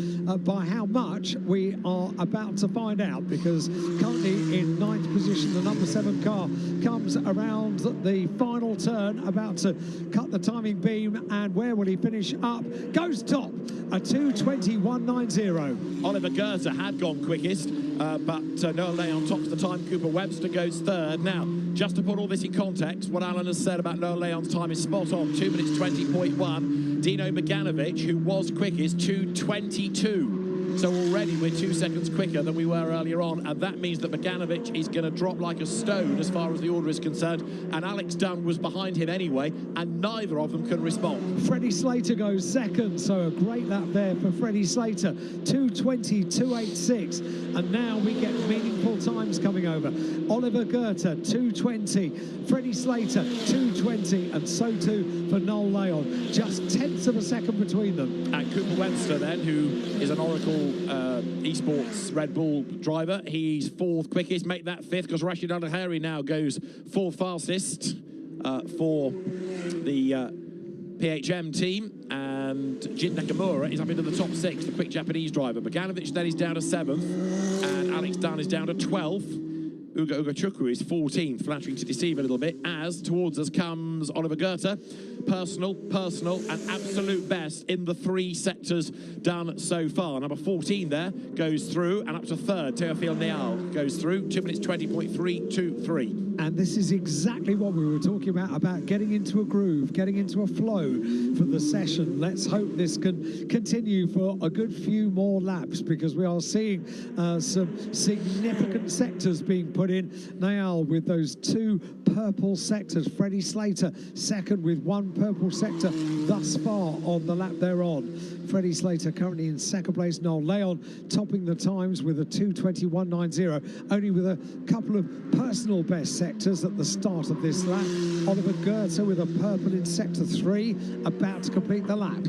By how much, we are about to find out, because currently in 9th position, the number 7 car comes around the final turn, about to cut the timing beam, and where will he finish up? Goes top, a 2:21.90. Oliver Goethe had gone quickest, but Noel Leon tops the time. Cooper Webster goes 3rd. Now, just to put all this in context, what Alan has said about Noel Leon's time is spot on. 2 minutes 20.1. Dino Beganovic, who was quickest, 2:22. So already we're 2 seconds quicker than we were earlier on, and that means that Beganovic is going to drop like a stone as far as the order is concerned, and Alex Dunn was behind him anyway, and neither of them can respond. Freddie Slater goes 2nd, so a great lap there for Freddie Slater, 2:20.286, and now we get meaningful times coming over. Oliver Goethe, 2:20, Freddie Slater, 2:20, and so too for Noel Leon, just tenths of a second between them. And Cooper Webster then, who is an Oracle esports Red Bull driver, he's 4th quickest. Make that 5th, because Rashid Al-Ahari now goes 4th fastest for the PHM team, and Jin Nakamura is up into the top 6, the quick Japanese driver. Beganovic then is down to 7th, and Alex Dunn is down to 12th. Ugo Chukwu is 14th, flattering to deceive a little bit, as towards us comes Oliver Goethe. Personal, and absolute best in the 3 sectors done so far. Number 14 there goes through, and up to third, Teofil Nial goes through, 2 minutes 20.323. And this is exactly what we were talking about getting into a groove, getting into a flow for the session. Let's hope this can continue for a good few more laps, because we are seeing some significant sectors being put in. Niall with those 2 purple sectors. Freddie Slater second with 1 purple sector thus far on the lap they're on. Freddie Slater currently in second place. Noel Leon topping the times with a 2:21.90, only with a couple of personal best sectors at the start of this lap. Oliver Goethe with a purple in sector 3, about to complete the lap.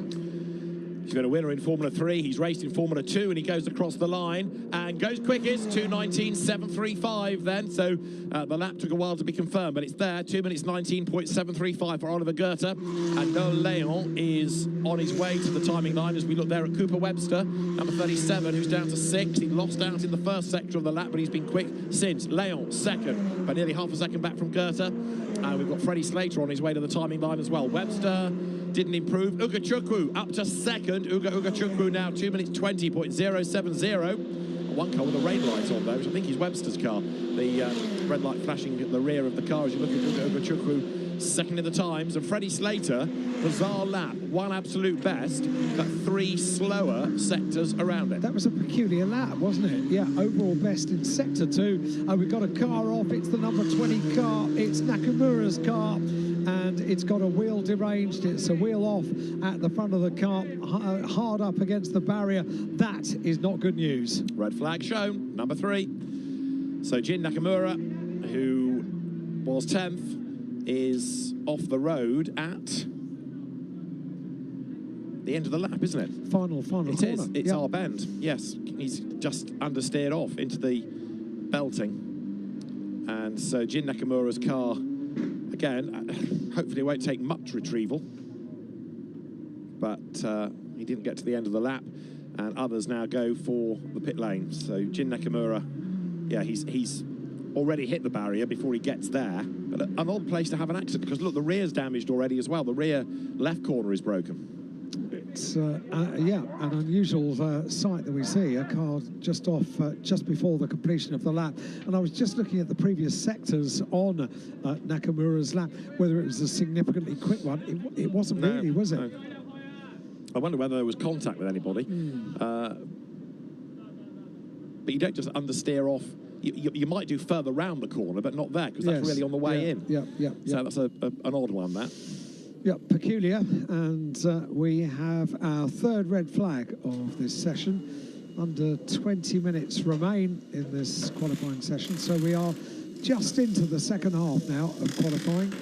He's got a winner in Formula 3, he's raced in Formula 2, and he goes across the line and goes quickest, 2:19.735 then, so the lap took a while to be confirmed, but it's there, 2 minutes 19.735 for Oliver Goethe, and Noel Leon is on his way to the timing line as we look there at Cooper Webster, number 37, who's down to 6th. He lost out in the first sector of the lap, but he's been quick since. Leon second, by nearly half a second back from Goethe, and we've got Freddie Slater on his way to the timing line as well. Webster didn't improve. Ugo Chukwu up to second. Ugo Chukwu now 2 minutes 20.070. One car with the rain lights on though, which I think is Webster's car. The red light flashing at the rear of the car as you look at Ugo Chukwu second in the times. And Freddie Slater, bizarre lap, 1 absolute best, but 3 slower sectors around it. That was a peculiar lap, wasn't it? Yeah, overall best in sector 2. We've got a car off. It's the number 20 car. It's Nakamura's car. And it's got a wheel deranged. It's a wheel off at the front of the car, hard up against the barrier. That is not good news. Red flag shown, number 3. So Jin Nakamura, who was 10th, is off the road at the end of the lap, isn't it? Final corner. It is. It's our bend. Yes, he's just understeered off into the belting. And so Jin Nakamura's car, again, hopefully it won't take much retrieval, but he didn't get to the end of the lap, and others now go for the pit lane. So Jin Nakamura, yeah, he's already hit the barrier before he gets there, but an odd place to have an accident, because look, the rear's damaged already as well. The rear left corner is broken. It's yeah, an unusual sight that we see, a car just off just before the completion of the lap. And I was just looking at the previous sectors on Nakamura's lap, whether it was a significantly quick one. It wasn't really, was it? No. I wonder whether there was contact with anybody. But you don't just understeer off. You might do further round the corner, but not there, because that's really on the way in. So that's an odd one, that. Yeah, peculiar, and we have our 3rd red flag of this session. Under 20 minutes remain in this qualifying session, so we are just into the second half now of qualifying.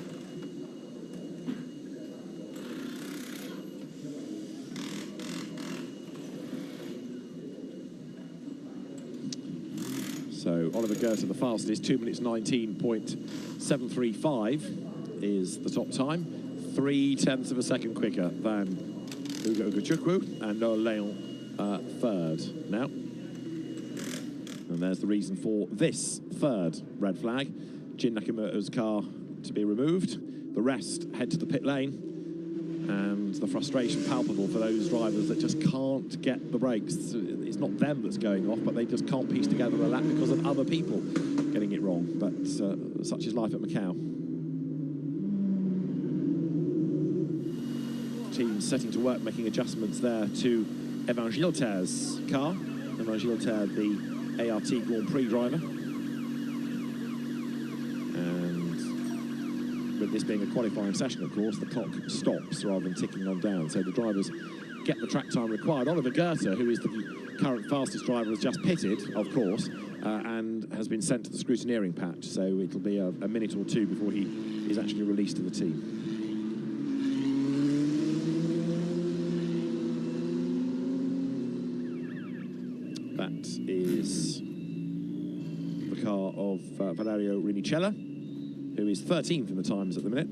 So Oliver Goethe, the fastest, 2 minutes 19.735 is the top time. 0.3 of a second quicker than Ugo Chukwu, and Noel Leon 3rd now. And there's the reason for this 3rd red flag. Jin Nakamura's car to be removed. The rest head to the pit lane. And the frustration palpable for those drivers that just can't get the brakes. It's not them that's going off, but they just can't piece together a lap because of other people getting it wrong. But such is life at Macau. Teams setting to work making adjustments there to Evan Gilter's car. Evan Gilter, the ART Grand Prix driver. And with this being a qualifying session, of course, the clock stops rather than ticking on down. So the drivers get the track time required. Oliver Goethe, who is the current fastest driver, has just pitted, of course, and has been sent to the scrutineering patch. So it'll be a minute or two before he is actually released to the team. That is the car of Valerio Rinicella, who is 13th in the times at the minute.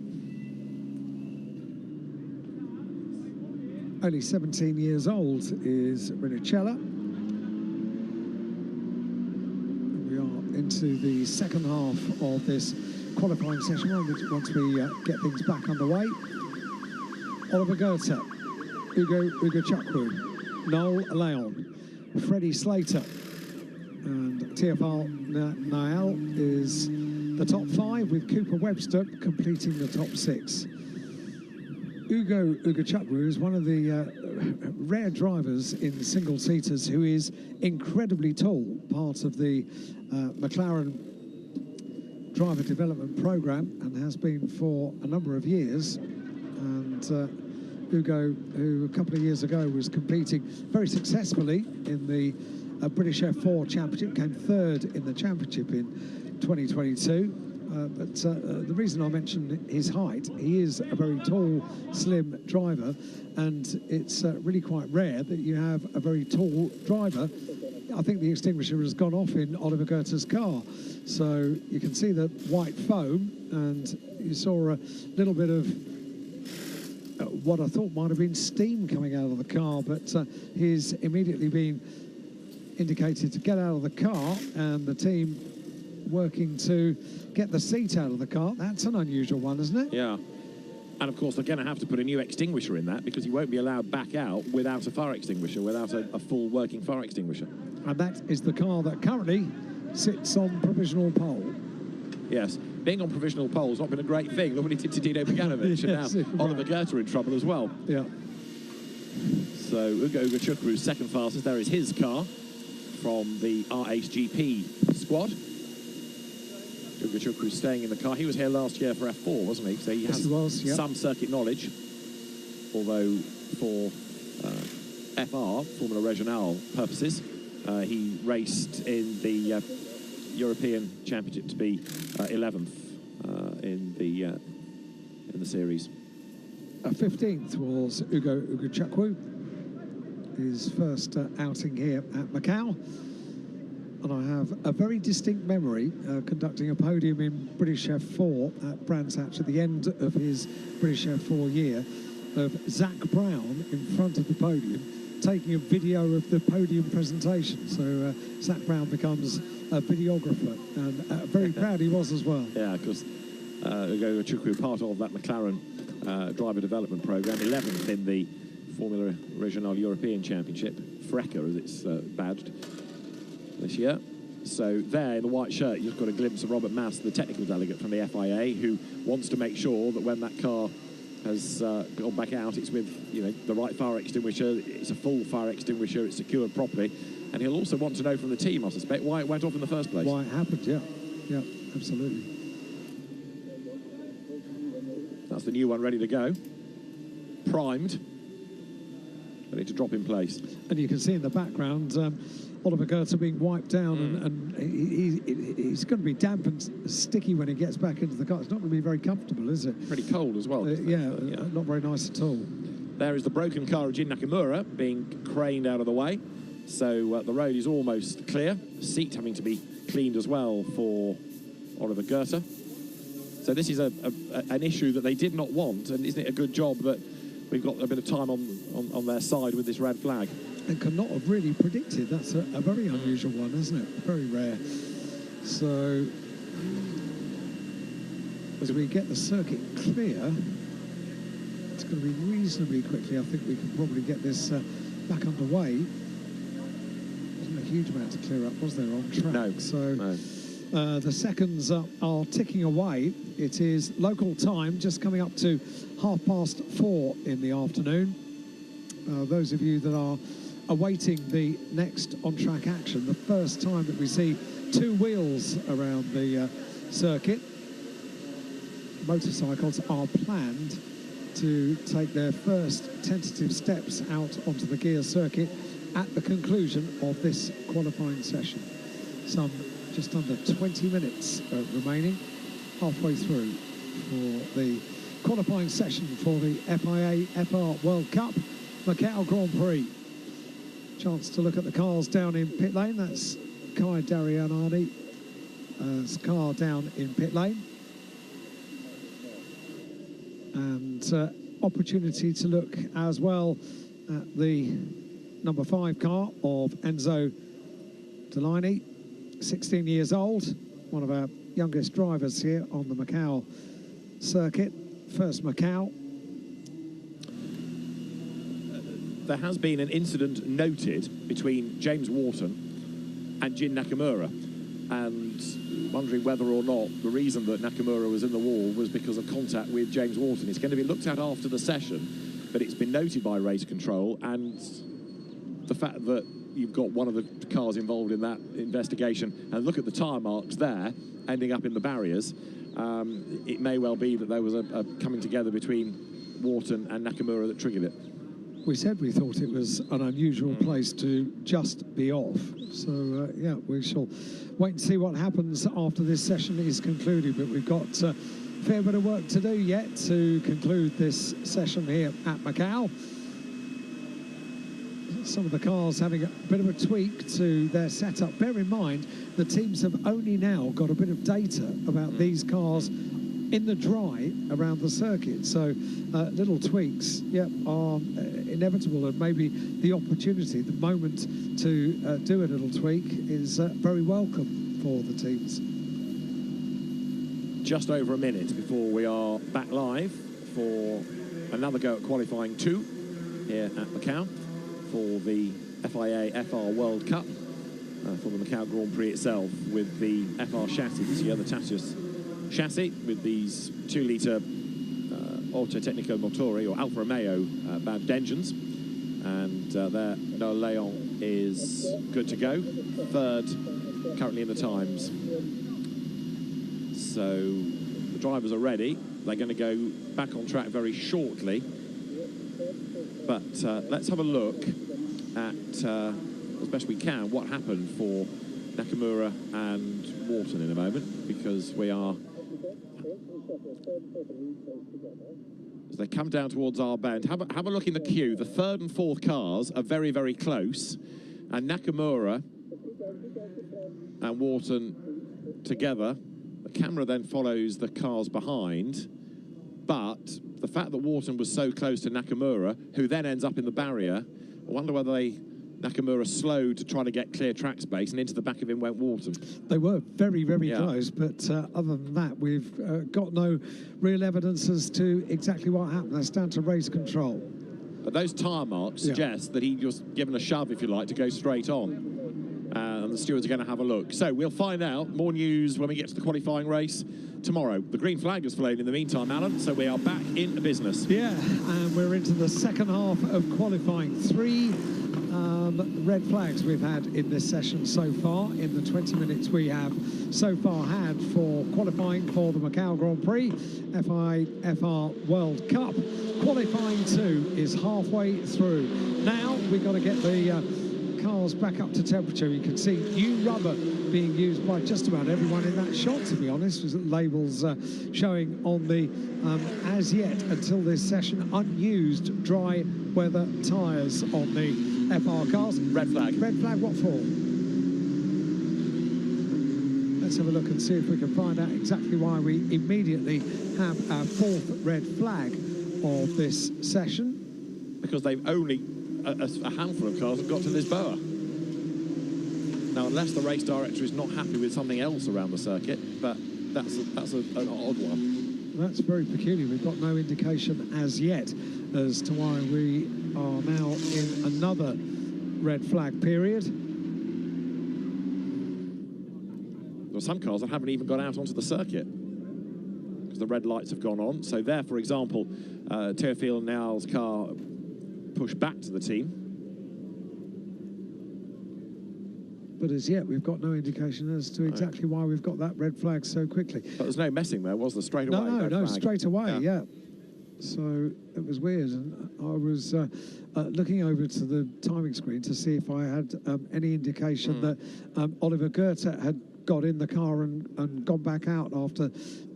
Only 17 years old is Rinicella. We are into the second half of this qualifying session once we get things back underway. Oliver Goethe, Ugo Chukwu, Noel Leon, Freddie Slater, and TFR Nael is the top 5, with Cooper Webster completing the top 6. Ugo Chukwu is one of the rare drivers in single-seaters who is incredibly tall, part of the McLaren driver development program, and has been for a number of years. And Ugo, who a couple of years ago was competing very successfully in the British F4 Championship, came 3rd in the championship in 2022. But the reason I mentioned his height, he is a very tall, slim driver, and it's really quite rare that you have a very tall driver. I think the extinguisher has gone off in Oliver Goethe's car, so you can see the white foam, and you saw a little bit of what I thought might have been steam coming out of the car, but he's immediately been indicated to get out of the car, and the team working to get the seat out of the car. That's an unusual one, isn't it? Yeah. And of course, they're going to have to put a new extinguisher in that, because he won't be allowed back out without a fire extinguisher, without a full working fire extinguisher. And that is the car that currently sits on provisional pole. Yes. Being on provisional pole has not been a great thing. Look what he did to Dino Boganovic, Yes, and now Oliver Goethe in trouble as well. Yeah. So Ugo Chukwu, second fastest. There is his car from the RHGP squad. Ugo Chukwu staying in the car. He was here last year for F4, wasn't he? So he has some circuit knowledge. Although for FR, Formula Regional purposes, he raced in the European Championship to be 11th in the series. 15th was Ugo Chukwu, his first outing here at Macau. And I have a very distinct memory conducting a podium in British F4 at Brands Hatch at the end of his British F4 year, of Zach Brown in front of the podium taking a video of the podium presentation. So Zach Brown becomes a videographer, and very proud he was as well. Yeah, because Ugo Chukwu, part of that McLaren driver development program, 11th in the Formula Regional European Championship, Freca as it's badged this year. So there in the white shirt, you've got a glimpse of Robert Mass, the technical delegate from the FIA, who wants to make sure that when that car has gone back out, it's with the right fire extinguisher, it's a full fire extinguisher, it's secured properly, and he'll also want to know from the team, I suspect, why it went off in the first place. Why it happened, yeah, absolutely. That's the new one ready to go, primed, ready to drop in place. And you can see in the background Oliver Goethe being wiped down, and he's going to be damp and sticky when he gets back into the car. It's not going to be very comfortable, is it? Pretty cold as well. Not very nice at all. There is the broken car of Jin Nakamura being craned out of the way. So the road is almost clear. Seat having to be cleaned as well for Oliver Goethe. So this is an issue that they did not want, and isn't it a good job that we've got a bit of time on their side with this red flag? And could not have really predicted. That's a very unusual one, isn't it? Very rare. So as we get the circuit clear, it's going to be reasonably quickly. I think we can probably get this back underway. Wasn't a huge amount to clear up, was there, on track? No. So no. the seconds are ticking away. It is local time, just coming up to 4:30 in the afternoon. Those of you that are awaiting the next on-track action, the first time that we see two wheels around the circuit. Motorcycles are planned to take their first tentative steps out onto the gear circuit at the conclusion of this qualifying session. Some just under 20 minutes remaining, halfway through for the qualifying session for the FIA FR World Cup Macau Grand Prix. Chance to look at the cars down in pit lane. That's Kai Darianani's car down in pit lane. And opportunity to look as well at the number 5 car of Enzo Delaney 16 years old, one of our youngest drivers here on the Macau circuit. First Macau. There has been an incident noted between James Wharton and Jin Nakamura, and wondering whether or not the reason that Nakamura was in the wall was because of contact with James Wharton. It's going to be looked at after the session, but it's been noted by race control, and the fact that you've got one of the cars involved in that investigation, and look at the tyre marks there, ending up in the barriers, it may well be that there was a coming together between Wharton and Nakamura that triggered it. We said we thought it was an unusual place to just be off. So, yeah, we shall wait and see what happens after this session is concluded. But we've got a fair bit of work to do yet to conclude this session here at Macau. Some of the cars having a bit of a tweak to their setup. Bear in mind, the teams have only now got a bit of data about these cars in the dry around the circuit, so little tweaks, are inevitable, and maybe the opportunity, the moment to do a little tweak is very welcome for the teams. Just over a minute before we are back live for another go at qualifying 2 here at Macau for the FIA FR World Cup for the Macau Grand Prix itself, with the FR chassis this year, the Tatius chassis, with these 2-litre Auto Tecnico Motori or Alfa Romeo badged engines, and there Noah Leon is good to go, third currently in the times. So the drivers are ready. They're going to go back on track very shortly, but let's have a look at as best we can what happened for Nakamura and Wharton in a moment, because we are, as they come down towards our bend, have a look in the queue. The third and fourth cars are very, very close, and Nakamura and Wharton together. The camera then follows the cars behind, but the fact that Wharton was so close to Nakamura, who then ends up in the barrier, I wonder whether Nakamura slowed to try to get clear track space, and into the back of him went Wharton. They were very, very close, but other than that, we've got no real evidence as to exactly what happened. That's down to race control. But those tyre marks suggest that he was given a shove, if you like, to go straight on. And the stewards are going to have a look. So we'll find out more news when we get to the qualifying race tomorrow. The green flag has flown in the meantime, Alan, so we are back in business. Yeah, and we're into the second half of qualifying. 3 red flags we've had in this session so far, in the 20 minutes we have so far had for qualifying for the Macau Grand Prix FR World Cup. Qualifying 2 is halfway through. Now we've got to get the cars back up to temperature. You can see new rubber being used by just about everyone in that shot, to be honest, with labels showing on the as yet until this session unused dry weather tyres on the FR cars. Red flag. Red flag, what for? Let's have a look and see if we can find out exactly why we immediately have our 4th red flag of this session. Because they've only a handful of cars have got to Lisboa. Now, unless the race director is not happy with something else around the circuit, but that's an odd one. That's very peculiar. We've got no indication as yet as to why we are now in another red flag period. There are some cars that haven't even gone out onto the circuit because the red lights have gone on. So there, for example, Teofil Nial's car pushed back to the team. But as yet, we've got no indication as to exactly why we've got that red flag so quickly. But there's no messing there, was there? Straight away? No, straight away, yeah. So it was weird, and I was looking over to the timing screen to see if I had any indication that Oliver Goethe had got in the car and gone back out after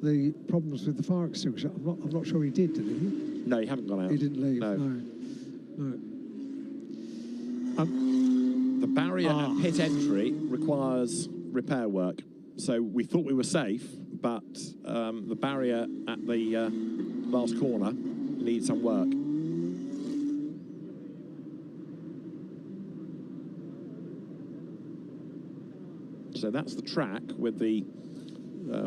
the problems with the fire extinguisher. I'm not sure he did he? No, he hadn't gone out. He didn't leave, no. The barrier at pit entry requires repair work. So we thought we were safe, but the barrier at the last corner needs some work. So So that's the track with the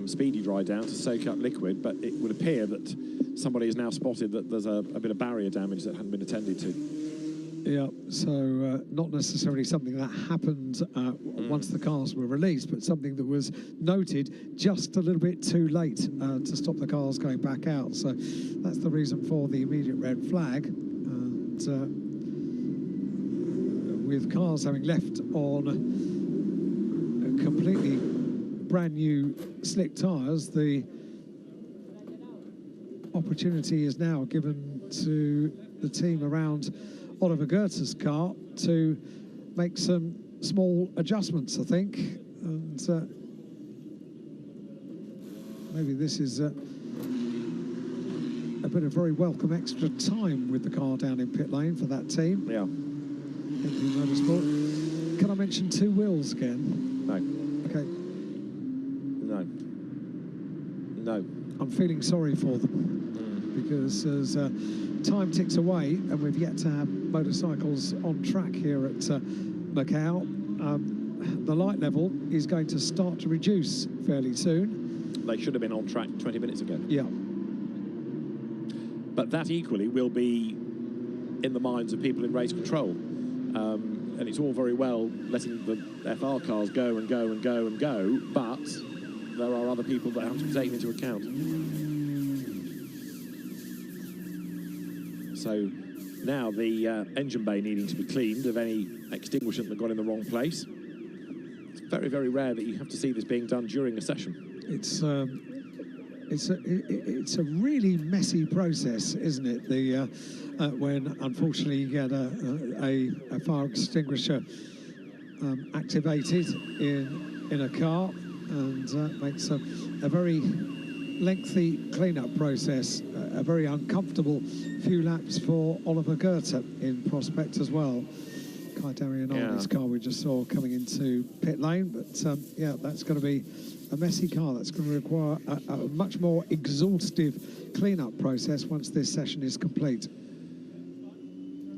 speedy dry down to soak up liquid, but it would appear that somebody has now spotted that there's a bit of barrier damage that hadn't been attended to. Yeah, so not necessarily something that happened once the cars were released, but something that was noted just a little bit too late to stop the cars going back out. So that's the reason for the immediate red flag. And with cars having left on completely brand new slick tyres, the opportunity is now given to the team around Oliver Goethe's car to make some small adjustments, I think, and maybe this is a bit of very welcome extra time with the car down in pit lane for that team. Yeah. Henry Motorsport. Can I mention two wheels again? No. Okay. No. No. I'm feeling sorry for them because as time ticks away and we've yet to have motorcycles on track here at Macau, the light level is going to start to reduce fairly soon. They should have been on track 20 minutes ago. Yeah. But that equally will be in the minds of people in race control. And it's all very well letting the FR cars go and go and go and go, but there are other people that have to be taken into account. So now the engine bay needing to be cleaned of any extinguishant that got in the wrong place. It's very, very rare that you have to see this being done during a session. It's a really messy process, isn't it? The when unfortunately you get a fire extinguisher activated in a car, and makes a very lengthy clean-up process, a very uncomfortable few laps for Oliver Goethe in prospect as well. Kai Darianoli's car we just saw coming into pit lane, but yeah, that's going to be a messy car. That's going to require a much more exhaustive clean-up process once this session is complete.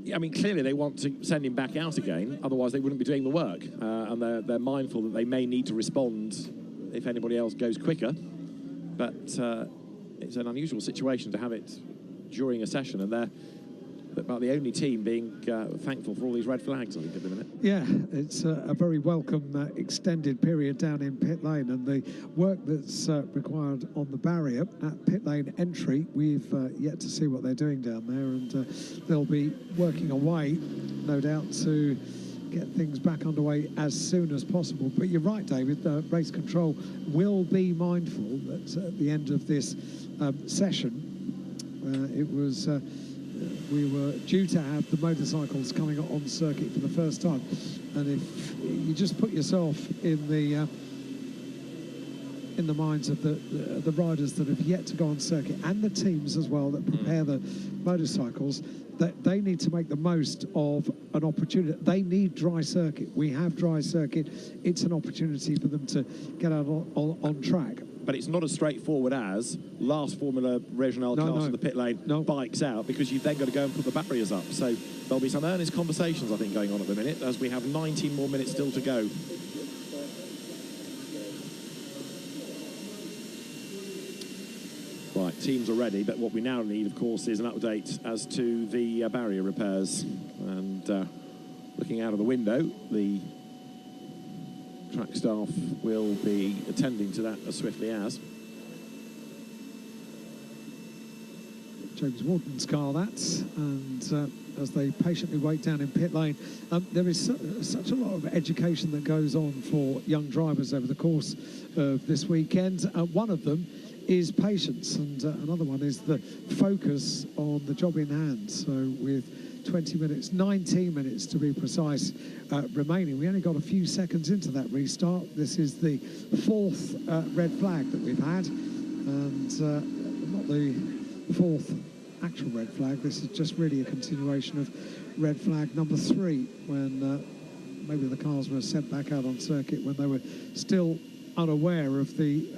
Yeah, I mean, clearly they want to send him back out again, otherwise they wouldn't be doing the work. And they're mindful that they may need to respond if anybody else goes quicker. But it's an unusual situation to have it during a session, and they're about the only team being thankful for all these red flags, I think, at the minute. Yeah, it's a very welcome extended period down in pit lane, and the work that's required on the barrier at pit lane entry, we've yet to see what they're doing down there, and they'll be working away, no doubt, to get things back underway as soon as possible. But you're right, David, race control will be mindful that at the end of this session, we were due to have the motorcycles coming on circuit for the first time, and if you just put yourself in the minds of the riders that have yet to go on circuit, and the teams as well that prepare the motorcycles, that they need to make the most of an opportunity. They need dry circuit. We have dry circuit. It's an opportunity for them to get out on track. But it's not as straightforward as last Formula Regional cars in the pit lane bikes out, because you've then got to go and put the barriers up. So there'll be some earnest conversations, I think, going on at the minute, as we have 19 more minutes still to go. Right, teams are ready, but what we now need, of course, is an update as to the barrier repairs. And looking out of the window, the track staff will be attending to that as swiftly as. James Warden's car, that, and as they patiently wait down in pit lane, there is such a lot of education that goes on for young drivers over the course of this weekend. One of them is patience, and another one is the focus on the job in hand. So with 20 minutes, 19 minutes to be precise, remaining. We only got a few seconds into that restart. This is the fourth red flag that we've had, and not the fourth actual red flag. This is just really a continuation of red flag number 3, when maybe the cars were sent back out on circuit when they were still unaware of the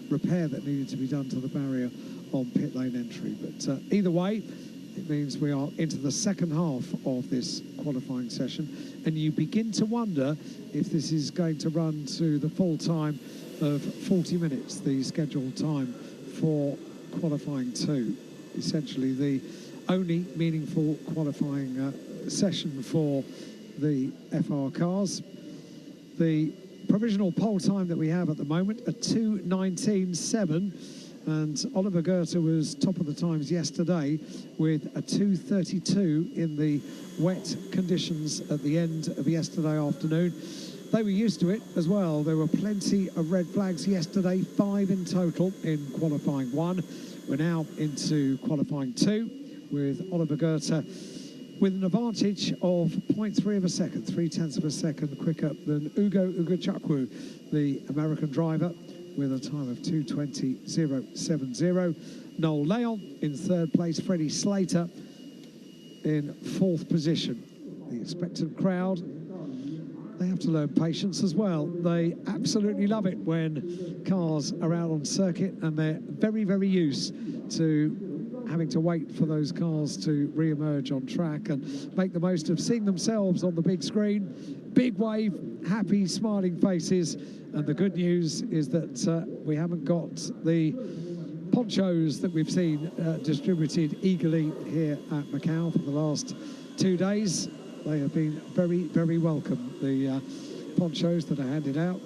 repair that needed to be done to the barrier on pit lane entry. But either way, It means we are into the second half of this qualifying session, and you begin to wonder if this is going to run to the full time of 40 minutes, the scheduled time for qualifying 2. Essentially the only meaningful qualifying session for the FR cars. The provisional pole time that we have at the moment, a 2:19.7, and Oliver Goethe was top of the times yesterday with a 2:32 in the wet conditions at the end of yesterday afternoon. They were used to it as well. There were plenty of red flags yesterday, 5 in total in qualifying 1. We're now into qualifying 2 with Oliver Goethe with an advantage of 0.3 of a second, 0.3 of a second quicker than Ugo Ugachukwu, the American driver, with a time of 2:20.070. Noel Leon in 3rd place, Freddie Slater in 4th position. The expectant crowd, they have to learn patience as well. They absolutely love it when cars are out on circuit, and they're very, very used to having to wait for those cars to re-emerge on track and make the most of seeing themselves on the big screen. Big wave, happy, smiling faces. And the good news is that we haven't got the ponchos that we've seen distributed eagerly here at Macau for the last 2 days. They have been very, very welcome, the ponchos that are handed out.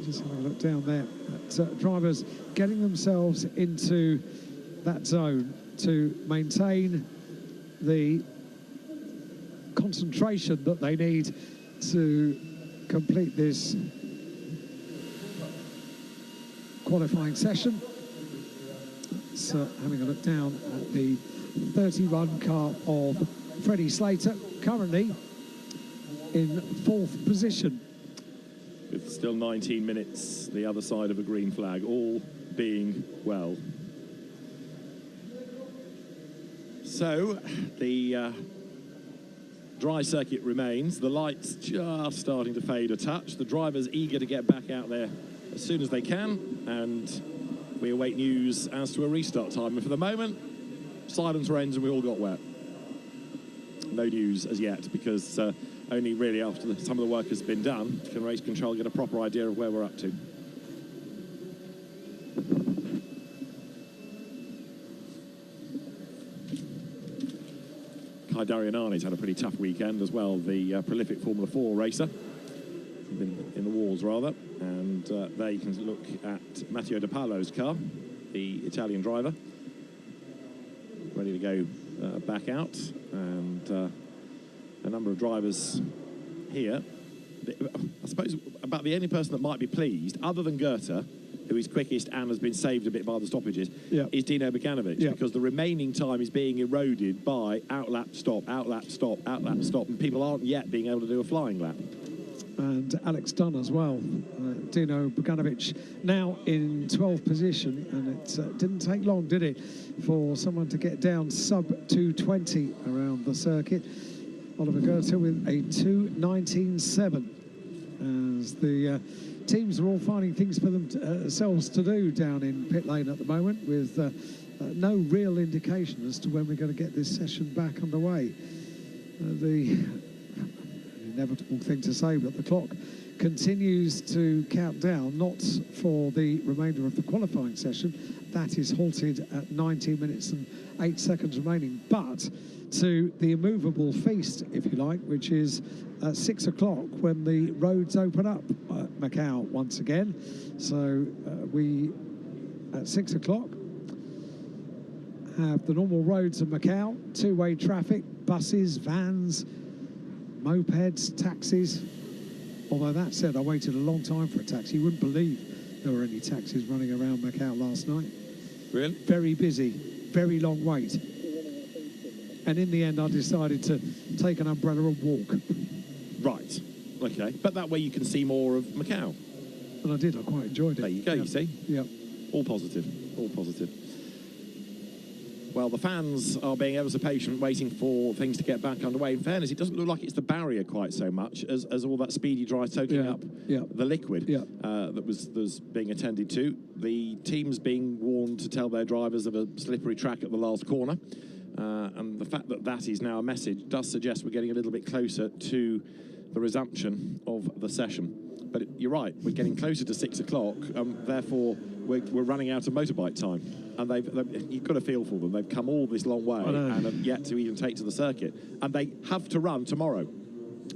Just having a look down there at drivers getting themselves into that zone to maintain the concentration that they need to complete this qualifying session. So having a look down at the 31 car of Freddie Slater, currently in 4th position. With still 19 minutes, the other side of a green flag, all being well. So, the dry circuit remains. The lights just starting to fade a touch. The drivers eager to get back out there as soon as they can, and we await news as to a restart time. And for the moment, silence reigns and we all got wet. No news as yet, because only really after some of the work has been done can race control get a proper idea of where we're up to. Kai Darianani's had a pretty tough weekend as well, the prolific Formula 4 racer. Been in the wars rather, and there you can look at Matteo De Paolo's car, the Italian driver, ready to go back out, and a number of drivers here. I suppose about the only person that might be pleased, other than Goethe, who is quickest and has been saved a bit by the stoppages, is Dino Bogdanovic, because the remaining time is being eroded by outlap, stop, outlap, stop, outlap, stop, and people aren't yet being able to do a flying lap. And Alex Dunn as well. Dino Bogdanovic now in 12th position, and it didn't take long, did it, for someone to get down sub 2:20 around the circuit. Oliver Goethe with a 2:19.7, as the teams are all finding things for themselves to do down in pit lane at the moment, with no real indication as to when we're going to get this session back underway. The inevitable thing to say, but the clock continues to count down, not for the remainder of the qualifying session. That is halted at 19 minutes and 8 seconds remaining, but to the immovable feast, if you like, which is at 6 o'clock when the roads open up at Macau once again. So we, at 6 o'clock, have the normal roads of Macau, two-way traffic, buses, vans, mopeds, taxis. Although that said, I waited a long time for a taxi. You wouldn't believe there were any taxis running around Macau last night. Really? Very busy, very long wait. And in the end, I decided to take an umbrella and walk. Right, okay. But that way you can see more of Macau. And I did, I quite enjoyed it. There you go, you see? Yep. All positive, all positive. Well, the fans are being ever so patient, waiting for things to get back underway. In fairness, it doesn't look like it's the barrier quite so much as all that speedy dry soaking up the liquid that was being attended to. The teams being warned to tell their drivers of a slippery track at the last corner. And the fact that that is now a message does suggest we're getting a little bit closer to the resumption of the session. But you're right, we're getting closer to 6 o'clock, therefore we're running out of motorbike time. And you've got a feel for them. They've come all this long way and have yet to even take to the circuit. And they have to run tomorrow.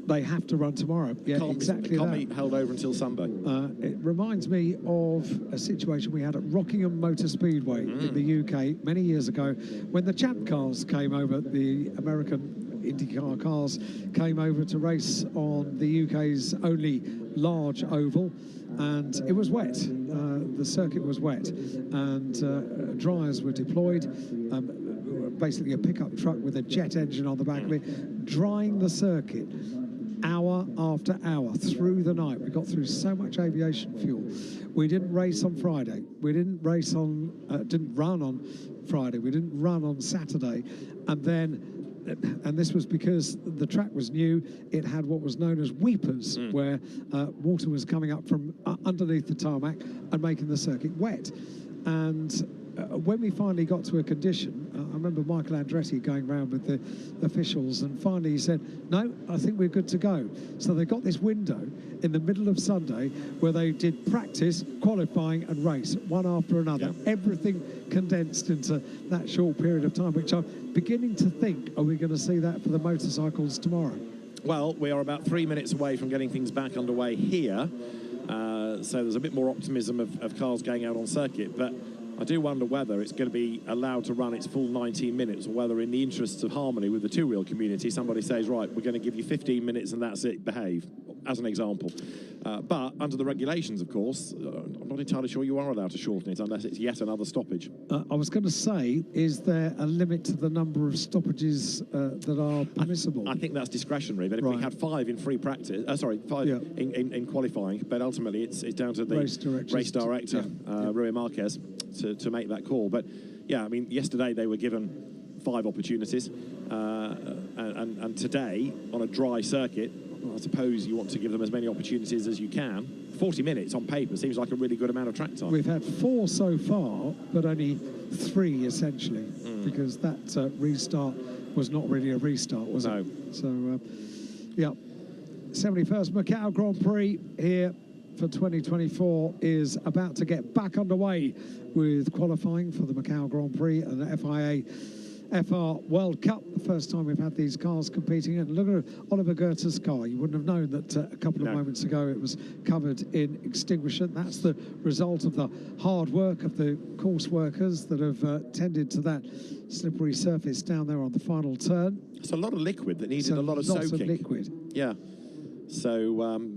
They have to run tomorrow. Yeah, exactly. Can't be held over until Sunday. It reminds me of a situation we had at Rockingham Motor Speedway in the UK many years ago when the Champ cars came over, the American IndyCar cars came over to race on the UK's only large oval, and it was wet. The circuit was wet, and dryers were deployed. Basically a pickup truck with a jet engine on the back of it, drying the circuit hour after hour through the night. We got through so much aviation fuel. We didn't race on Friday. We didn't race on, didn't run on Friday. We didn't run on Saturday. And this was because the track was new. It had what was known as weepers, where water was coming up from underneath the tarmac and making the circuit wet. And when we finally got to a condition, I remember Michael Andretti going round with the officials, and finally he said, no, I think we're good to go. So they got this window in the middle of Sunday where they did practice, qualifying and race, one after another. Yeah. Everything condensed into that short period of time, which I'm beginning to think, are we going to see that for the motorcycles tomorrow? Well, we are about 3 minutes away from getting things back underway here. So there's a bit more optimism of cars going out on circuit, but I do wonder whether it's going to be allowed to run its full 19 minutes, or whether in the interests of harmony with the two-wheel community, somebody says, right, we're going to give you 15 minutes and that's it, behave, as an example. But under the regulations, of course, I'm not entirely sure you are allowed to shorten it unless it's yet another stoppage. I was going to say, is there a limit to the number of stoppages that are permissible? I think that's discretionary, but if we had 5 in free practice, in qualifying, but ultimately it's down to the race director, Rui Marquez, to make that call. But yeah, I mean, yesterday they were given 5 opportunities, and today on a dry circuit, I suppose you want to give them as many opportunities as you can. 40 minutes on paper seems like a really good amount of track time. We've had 4 so far, but only 3 essentially, because that restart was not really a restart, was it? So, yeah, 71st Macau Grand Prix here for 2024 is about to get back underway with qualifying for the Macau Grand Prix and the FIA FR World Cup, the first time we've had these cars competing. And look at Oliver Goethe's car. You wouldn't have known that a couple of moments ago it was covered in extinguishment. That's the result of the hard work of the course workers that have tended to that slippery surface down there on the final turn. It's a lot of liquid that needed a lot of soaking. Lots of liquid. Yeah. So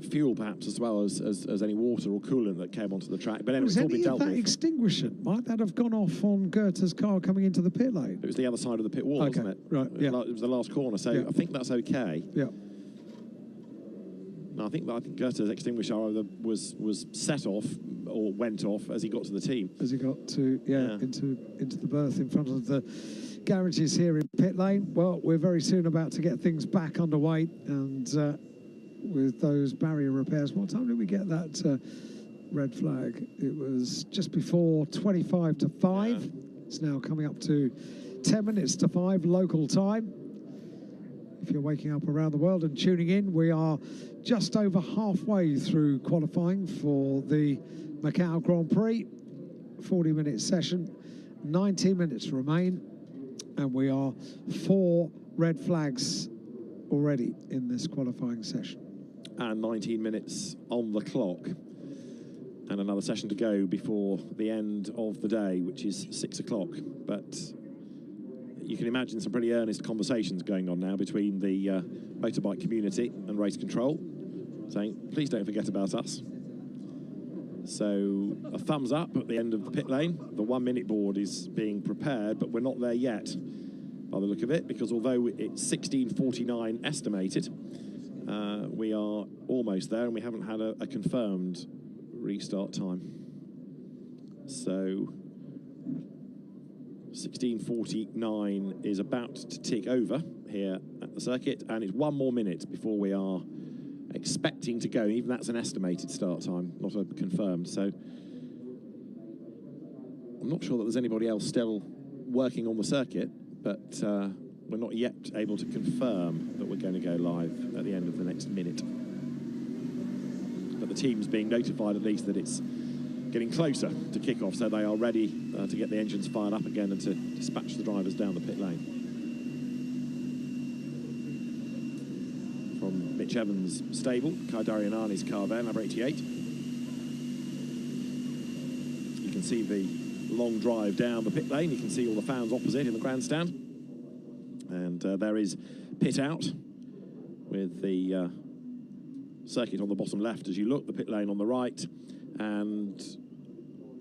fuel perhaps as well as any water or coolant that came onto the track. But anyway, it's all been dealt with. Was any of that extinguishment? Might that have gone off on Goethe's car coming into the pit lane? It was the other side of the pit wall, wasn't it? Right, yeah. It was the last corner, so I think that's okay. Yeah. No, I think Goethe's extinguisher either was set off or went off as he got to the team. As he got to, into the berth in front of the garages here in pit lane. Well, we're very soon about to get things back underway, and with those barrier repairs. What time did we get that red flag? It was just before 25 to 5. Yeah. It's now coming up to 10 minutes to 5 local time. If you're waking up around the world and tuning in, we are just over halfway through qualifying for the Macau Grand Prix. 40-minute session, 19 minutes remain, and we are 4 red flags already in this qualifying session. And 19 minutes on the clock, and another session to go before the end of the day, which is 6 o'clock. But you can imagine some pretty earnest conversations going on now between the motorbike community and race control, saying, please don't forget about us. So a thumbs up at the end of the pit lane. The 1 minute board is being prepared, but we're not there yet by the look of it, because although it's 16:49 estimated, we are almost there, and we haven't had a confirmed restart time. So 16:49 is about to tick over here at the circuit, and it's 1 more minute before we are expecting to go. Even that's an estimated start time, not a confirmed. So I'm not sure that there's anybody else still working on the circuit, but we're not yet able to confirm that we're going to go live at the end of the next minute. But the team's being notified at least that it's getting closer to kick-off, so they are ready to get the engines fired up again and to dispatch the drivers down the pit lane. From Mitch Evans' stable, Kai Darianani's car there, number 88. You can see the long drive down the pit lane. You can see all the fans opposite in the grandstand. And there is pit out with the circuit on the bottom left as you look, the pit lane on the right, and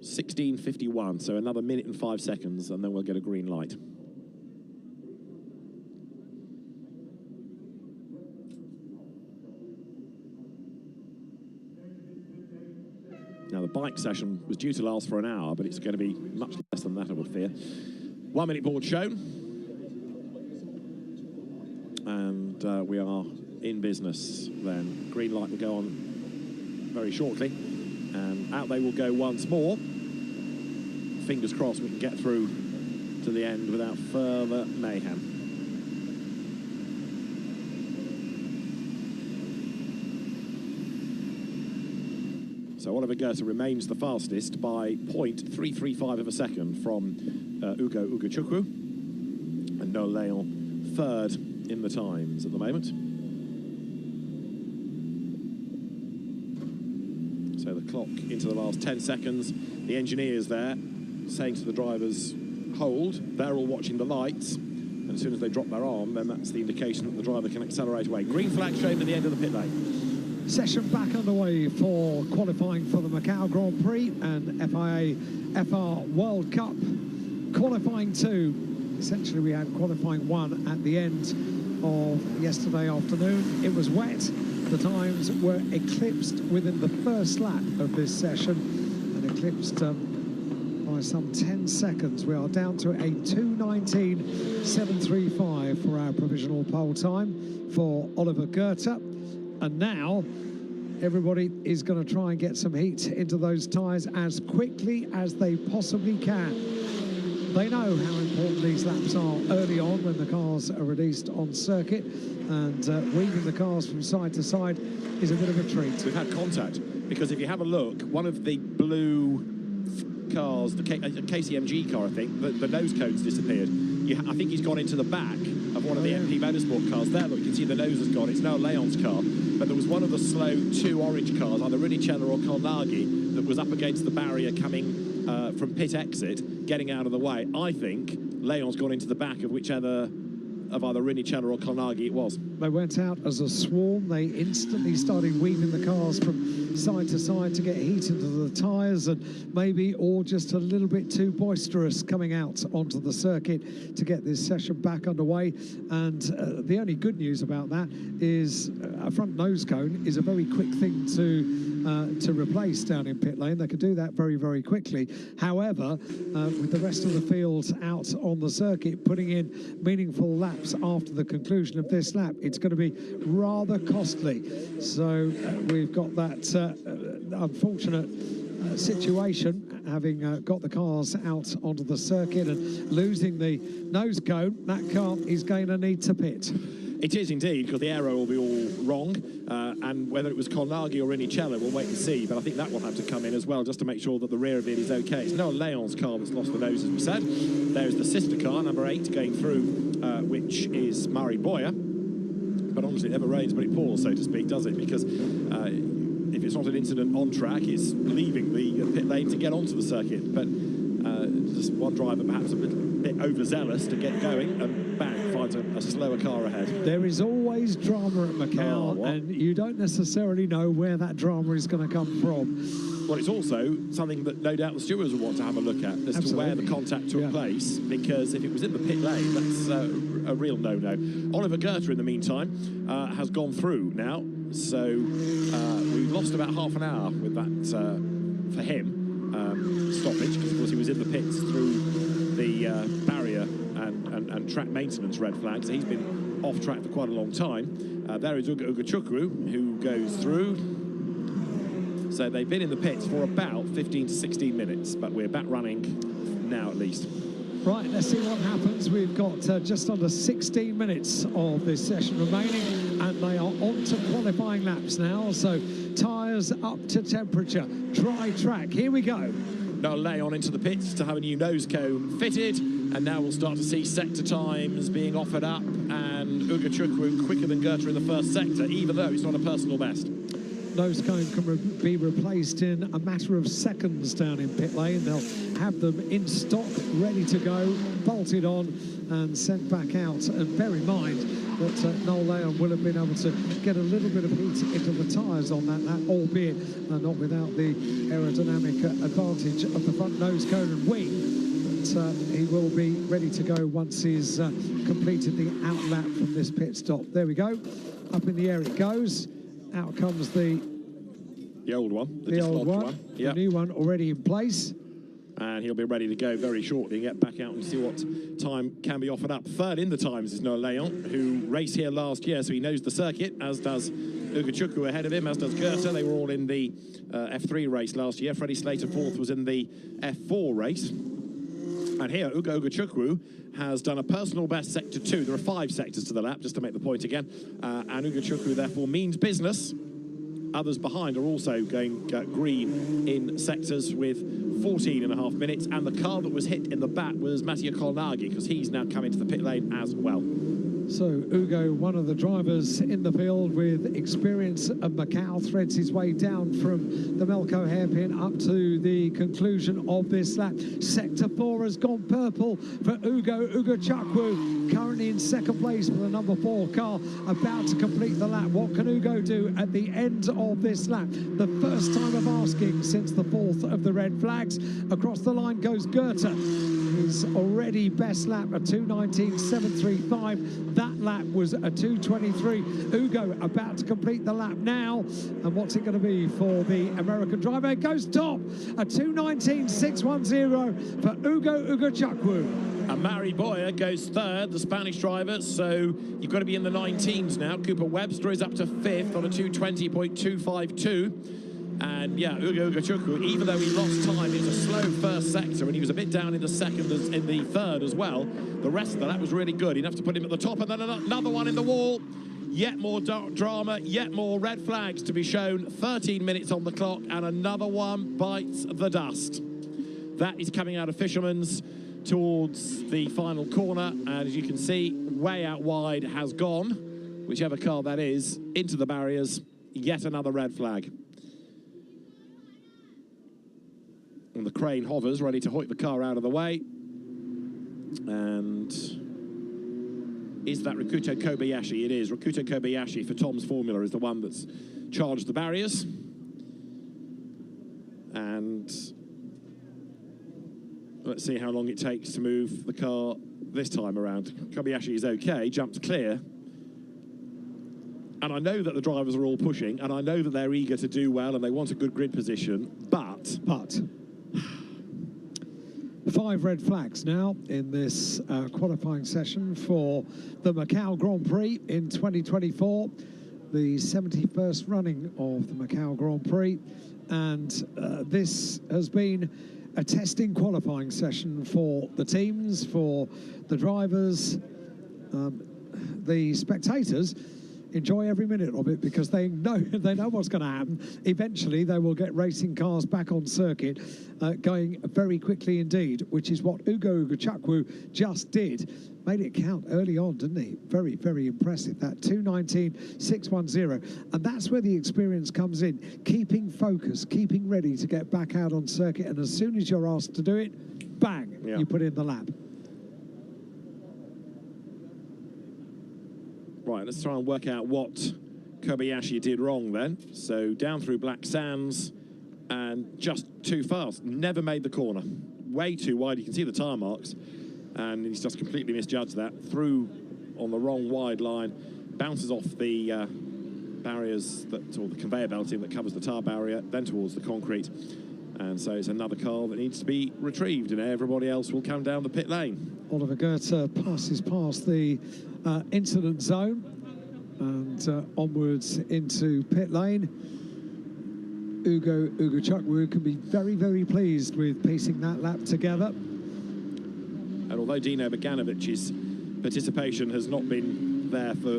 16:51, so another minute and 5 seconds, and then we'll get a green light. Now, the bike session was due to last for an hour, but it's going to be much less than that, I would fear. 1 minute board shown. And we are in business then. Green light will go on very shortly. And out they will go once more. Fingers crossed we can get through to the end without further mayhem. So Oliver Goethe remains the fastest by 0.335 of a second from Ugo Ugochukwu, and Noel Leon third in the times at the moment. So the clock into the last 10 seconds. The engineers there saying to the drivers, hold. They're all watching the lights. And as soon as they drop their arm, then that's the indication that the driver can accelerate away. Green flag shown at the end of the pit lane. Session back underway for qualifying for the Macau Grand Prix and FIA FR World Cup. Qualifying 2. Essentially, we had qualifying 1 at the end of yesterday afternoon. It was wet. The times were eclipsed within the first lap of this session and eclipsed by some 10 seconds. We are down to a 2:19.735 for our provisional pole time for Oliver Goethe. And now everybody is going to try and get some heat into those tyres as quickly as they possibly can. They know how important these laps are early on when the cars are released on circuit, and weaving the cars from side to side is a bit of a treat. We've had contact, because if you have a look, one of the blue cars, the KCMG car, I think, the nose cone's disappeared. I think he's gone into the back of one of the MP Motorsport cars. There, look, you can see the nose has gone. It's now Leon's car, but there was one of the slow 2 orange cars, either Runicella or Colnaghi, that was up against the barrier coming from pit exit, getting out of the way. I think Leon's gone into the back of whichever of either Runicella or Colnaghi it was. They went out as a swarm. They instantly started weaving the cars from side to side to get heat into the tyres, and maybe all just a little bit too boisterous coming out onto the circuit to get this session back underway. And the only good news about that is a front nose cone is a very quick thing to replace down in pit lane. They could do that very, very quickly. However, with the rest of the field out on the circuit, putting in meaningful laps after the conclusion of this lap, it's going to be rather costly. So we've got that unfortunate situation, having got the cars out onto the circuit and losing the nose cone. That car is going to need to pit. It is indeed, because the aero will be all wrong, and whether it was Colnaghi or Runicella, we'll wait and see, but I think that will have to come in as well, just to make sure that the rear of it is okay. It's Noel Leon's car that's lost the nose, as we said. There's the sister car, number 8, going through, which is Murray Boyer. But honestly, it never rains but it pours, so to speak, does it? Because if it's not an incident on track, it's leaving the pit lane to get onto the circuit. But just one driver perhaps a bit overzealous to get going, and bang, finds a slower car ahead. There is always drama at Macau, and you don't necessarily know where that drama is going to come from. Well, it's also something that no doubt the stewards will want to have a look at as to where the contact took place, because if it was in the pit lane, that's a real no-no. Oliver Goethe, in the meantime, has gone through now, so we've lost about half an hour with that, for him, stoppage, because of course he was in the pits through the barrier and track maintenance red flag, so he's been off track for quite a long time. There is Ugo Ugochukwu, who goes through. So they've been in the pits for about 15 to 16 minutes, but we're back running now at least. Right, let's see what happens. We've got just under 16 minutes of this session remaining, and they are on to qualifying laps now. So tyres up to temperature, dry track. Here we go. Now Leon into the pits to have a new nose cone fitted, and now we'll start to see sector times being offered up, and Ugo Chukwu quicker than Goethe in the first sector, even though it's not a personal best. Nose cone can be replaced in a matter of seconds down in pit lane. They'll have them in stock, ready to go, bolted on and sent back out. And bear in mind that Noel Leon will have been able to get a little bit of heat into the tyres on that lap, albeit not without the aerodynamic advantage of the front nose cone and wing. But he will be ready to go once he's completed the out lap from this pit stop. There we go. Up in the air it goes. Out comes the old one, the old one. Yep. The new one already in place. And he'll be ready to go very shortly and get back out and see what time can be offered up. Third in the times is Noel Leon, who raced here last year, so he knows the circuit, as does Ugo Chukwu ahead of him, as does Goethe. They were all in the F3 race last year. Freddie Slater, fourth, was in the F4 race. And here, Ugo Chukwu has done a personal best sector 2. There are 5 sectors to the lap, just to make the point again. And Ugo Chukwu, therefore, means business. Others behind are also going green in sectors with 14.5 minutes. And the car that was hit in the back was Mattia Colnaghi, because he's now come into the pit lane as well. So Ugo, one of the drivers in the field with experience of Macau, threads his way down from the Melco hairpin up to the conclusion of this lap. Sector 4 has gone purple for Ugo Chukwu, currently in second place for the number 4 car, about to complete the lap. What can Ugo do at the end of this lap? The first time of asking since the 4th of the red flags. Across the line goes Goethe. He's already best lap, a 2:19.735. That lap was a 2:23. Ugo about to complete the lap now. And what's it going to be for the American driver? It goes top, a 2:19.610 for Ugo Chukwu. And Mari Boyer goes third, the Spanish driver, so you've got to be in the 19s now. Cooper Webster is up to 5th on a 2:20.252. And yeah, Ugo Chukwu, even though he lost time, it was a slow first sector, and he was a bit down in the third as well. The rest of the lap was really good, enough to put him at the top, and then another one in the wall. Yet more drama, yet more red flags to be shown. 13 minutes on the clock, and another one bites the dust. That is coming out of Fisherman's towards the final corner, and as you can see, way out wide has gone, whichever car that is, into the barriers. Yet another red flag. And the crane hovers, ready to hoik the car out of the way. And is that Rikuto Kobayashi? It is. Rikuto Kobayashi for Tom's Formula is the one that's charged the barriers. And let's see how long it takes to move the car this time around. Kobayashi is okay, jumps clear. And I know that the drivers are all pushing, and I know that they're eager to do well and they want a good grid position, but 5 red flags now in this qualifying session for the Macau Grand Prix in 2024, the 71st running of the Macau Grand Prix, and this has been a testing qualifying session for the teams, for the drivers, the spectators. Enjoy every minute of it because they know what's going to happen. Eventually, they will get racing cars back on circuit, going very quickly indeed, which is what Ugo Chukwu just did. Made it count early on, didn't he? Very, very impressive. That 2:19.610, and that's where the experience comes in. Keeping focus, keeping ready to get back out on circuit, and as soon as you're asked to do it, bang, you put in the lap. Right, let's try and work out what Kobayashi did wrong then. So down through Black Sands and just too fast. Never made the corner. Way too wide. You can see the tyre marks. And he's just completely misjudged that. Through on the wrong wide line. Bounces off the barriers, or the conveyor belting that covers the tyre barrier, then towards the concrete. And so it's another car that needs to be retrieved, and everybody else will come down the pit lane. Oliver Goethe passes past the incident zone and onwards into pit lane. Ugo Chukwu can be very, very pleased with piecing that lap together. And although Dino Boganovic's participation has not been there for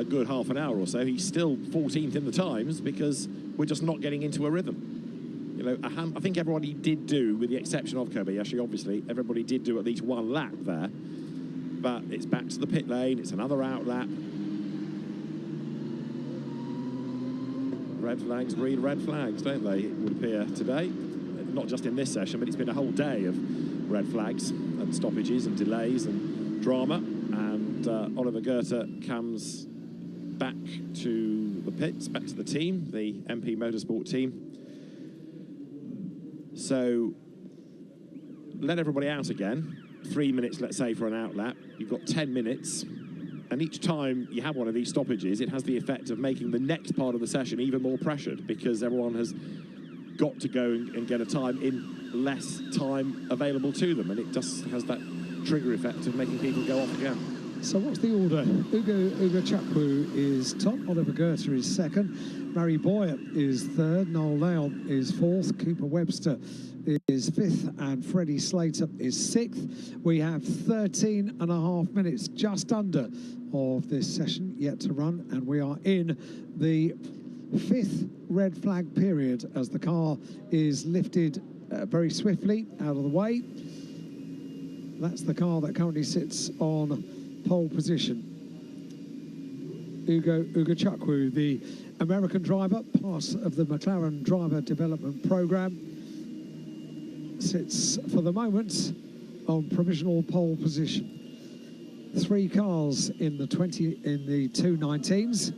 a good half an hour or so, he's still 14th in the times because we're just not getting into a rhythm. You know, I think everybody did do, with the exception of Kobayashi, obviously, everybody did do at least one lap there. But it's back to the pit lane, it's another out lap. Red flags breed red flags, don't they, it would appear today. Not just in this session, but it's been a whole day of red flags and stoppages and delays and drama. And Oliver Goethe comes back to the pits, back to the team, the MP Motorsport team. So let everybody out again. 3 minutes, let's say, for an out lap. You've got 10 minutes. And each time you have one of these stoppages, it has the effect of making the next part of the session even more pressured because everyone has got to go and get a time in less time available to them. And it just has that trigger effect of making people go off again. So what's the order? Ugo Chukwu is top, Oliver Goethe is second, Mary Boyer is third, Noel Leon is fourth, Cooper Webster is fifth, and Freddie Slater is sixth. We have 13 and a half minutes, just under, of this session yet to run, and we are in the fifth red flag period as the car is lifted very swiftly out of the way. That's the car that currently sits on pole position. Ugo Chukwu, the American driver, part of the McLaren Driver Development Programme, sits for the moment on provisional pole position. 3 cars in the 219s.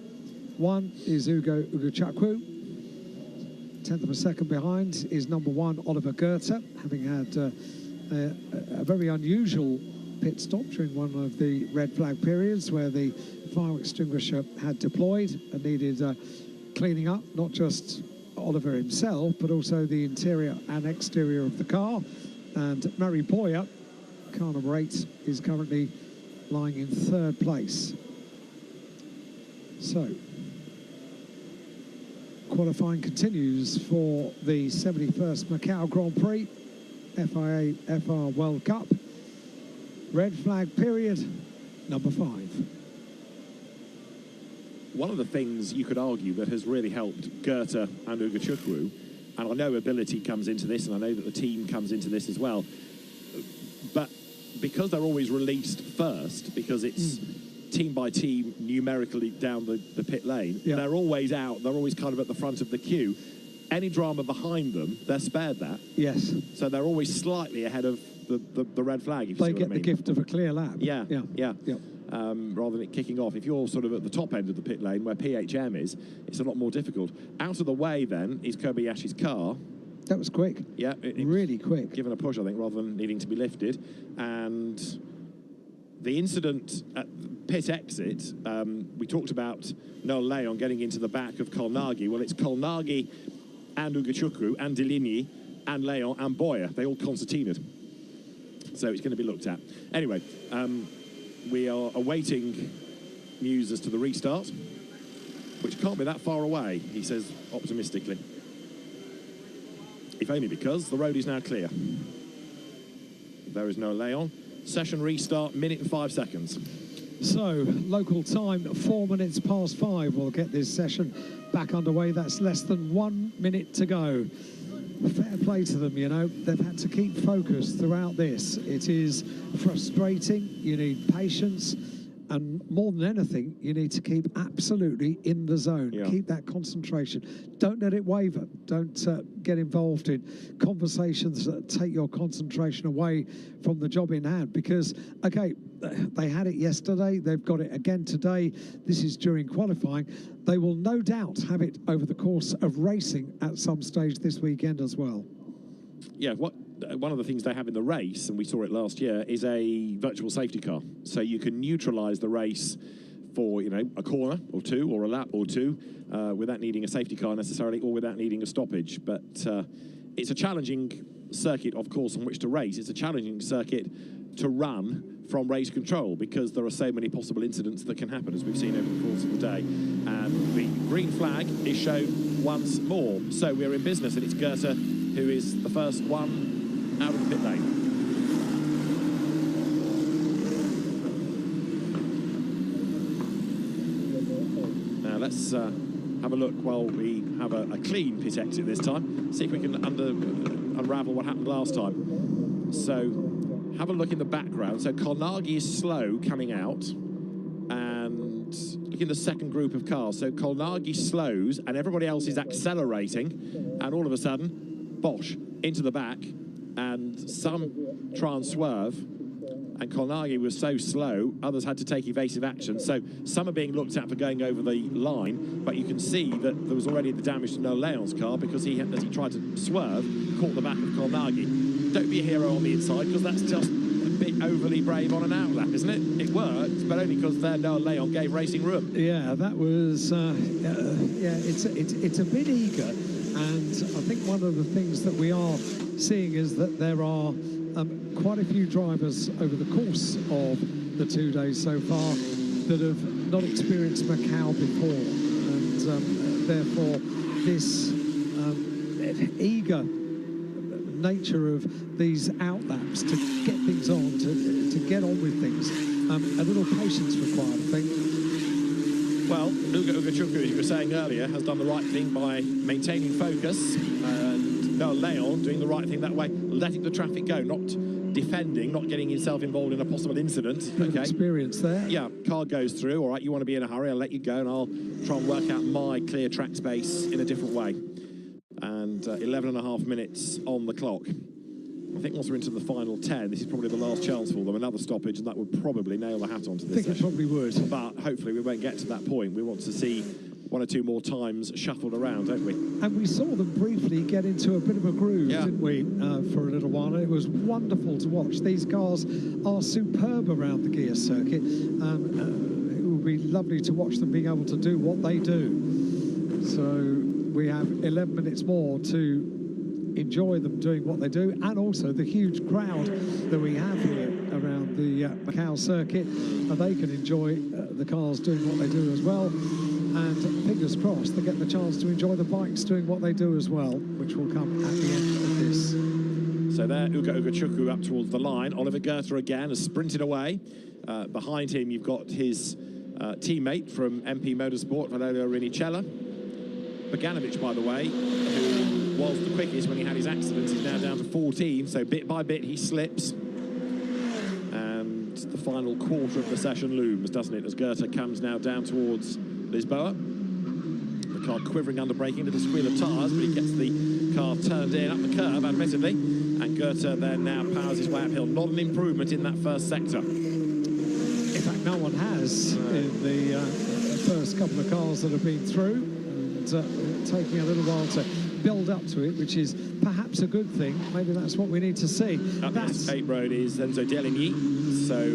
One is Ugo Chukwu. 10th of a second behind is number 1 Oliver Goethe, having had a very unusual pit stop during one of the red flag periods where the fire extinguisher had deployed and needed cleaning up, not just Oliver himself, but also the interior and exterior of the car. And Mary Boyer, car number 8, is currently lying in 3rd place. So, qualifying continues for the 71st Macau Grand Prix, FIA FR World Cup. Red flag period, number 5. One of the things you could argue that has really helped Goethe and Ugo Chukwu, and I know ability comes into this, and I know that the team comes into this as well, but because they're always released first, because it's team by team numerically down the pit lane, they're always out, they're always kind of at the front of the queue. Any drama behind them, they're spared that. Yes. So they're always slightly ahead of the red flag, if you see what I mean. They get the gift of a clear lap. Yeah. Rather than it kicking off. If you're sort of at the top end of the pit lane where PHM is, it's a lot more difficult. Out of the way then is Kobayashi's car. That was quick. Yeah. Really quick. Given a push, I think, rather than needing to be lifted. And the incident at pit exit, we talked about Noel Leon getting into the back of Kolnagi. Well, it's Kolnagi and Ugo Chukwu and Deligny and Leon and Boyer. They all concertinaed. So it's going to be looked at. Anyway, we are awaiting news as to the restart, which can't be that far away, he says optimistically. If only because the road is now clear. There is no Leon. Session restart, minute and 5 seconds. So, local time, 4 minutes past 5. We'll get this session back underway. That's less than 1 minute to go. Fair play to them, you know. They've had to keep focus throughout this. It is frustrating. You need patience. And more than anything, you need to keep absolutely in the zone. Yeah. Keep that concentration. Don't let it waver. Don't get involved in conversations that take your concentration away from the job in hand. Because, okay, they had it yesterday. They've got it again today. This is during qualifying. They will no doubt have it over the course of racing at some stage this weekend as well. Yeah, one of the things they have in the race, and we saw it last year, is a virtual safety car. So you can neutralise the race for, you know, a corner or two or a lap or two without needing a safety car necessarily or without needing a stoppage. But it's a challenging circuit, of course, on which to race. It's a challenging circuit to run from race control because there are so many possible incidents that can happen, as we've seen over the course of the day. And the green flag is shown once more. So we're in business, and it's Goethe who is the first one out of the pit lane. let's have a look while we have a clean pit exit this time. See if we can unravel what happened last time. So have a look in the background. So Carnegie is slow coming out, and look in the second group of cars. So Carnegie slows and everybody else is accelerating, and all of a sudden Bosch into the back, and some try and swerve, and Carnegie was so slow, others had to take evasive action. So some are being looked at for going over the line, but you can see that there was already the damage to Noel Leon's car because he, as he tried to swerve, caught the back of Carnegie. Don't be a hero on the inside, because that's just a bit overly brave on an outlap, isn't it? It worked, but only because Noel Leon gave racing room. Yeah, that was, yeah, it's a bit eager, and I think one of the things that we are seeing is that there are quite a few drivers over the course of the 2 days so far that have not experienced Macau before, and therefore this eager nature of these outlaps to get things on, to get on with things, a little patience required, I think. Well, Ugo Ugachukwu, as you were saying earlier, has done the right thing by maintaining focus, and Noel Leon doing the right thing that way, letting the traffic go, not defending, not getting himself involved in a possible incident. Good experience there. Yeah, car goes through. All right, you want to be in a hurry, I'll let you go, and I'll try and work out my clear track space in a different way. And 11.5 minutes on the clock. I think once we're into the final 10, this is probably the last chance for them. Another stoppage, and that would probably nail the hat onto this I think it probably would. But hopefully we won't get to that point. We want to see one or two more times shuffled around, don't we? And we saw them briefly get into a bit of a groove, didn't we, for a little while. It was wonderful to watch. These cars are superb around the gear circuit. It will be lovely to watch them being able to do what they do. So we have 11 minutes more to enjoy them doing what they do, and also the huge crowd that we have here around the Macau circuit. They can enjoy the cars doing what they do as well, and fingers crossed they get the chance to enjoy the bikes doing what they do as well, which will come at the end of this. So there, Ugo Ugachukwu up towards the line. Oliver Goethe again has sprinted away. Behind him you've got his teammate from MP Motorsport, Valerio Rinicella. Boganovic, by the way, who was the quickest when he had his accident, is now down to 14, so bit by bit he slips. And the final quarter of the session looms, doesn't it, as Goethe comes now down towards Lisboa. The car quivering under braking, little squeal of tyres, but he gets the car turned in up the curve, admittedly, and Goethe then now powers his way uphill. Not an improvement in that first sector. In fact, no one has in the first couple of cars that have been through. Taking a little while to build up to it, which is perhaps a good thing. Maybe that's what we need to see. Up the escape road is Enzo Deligny, so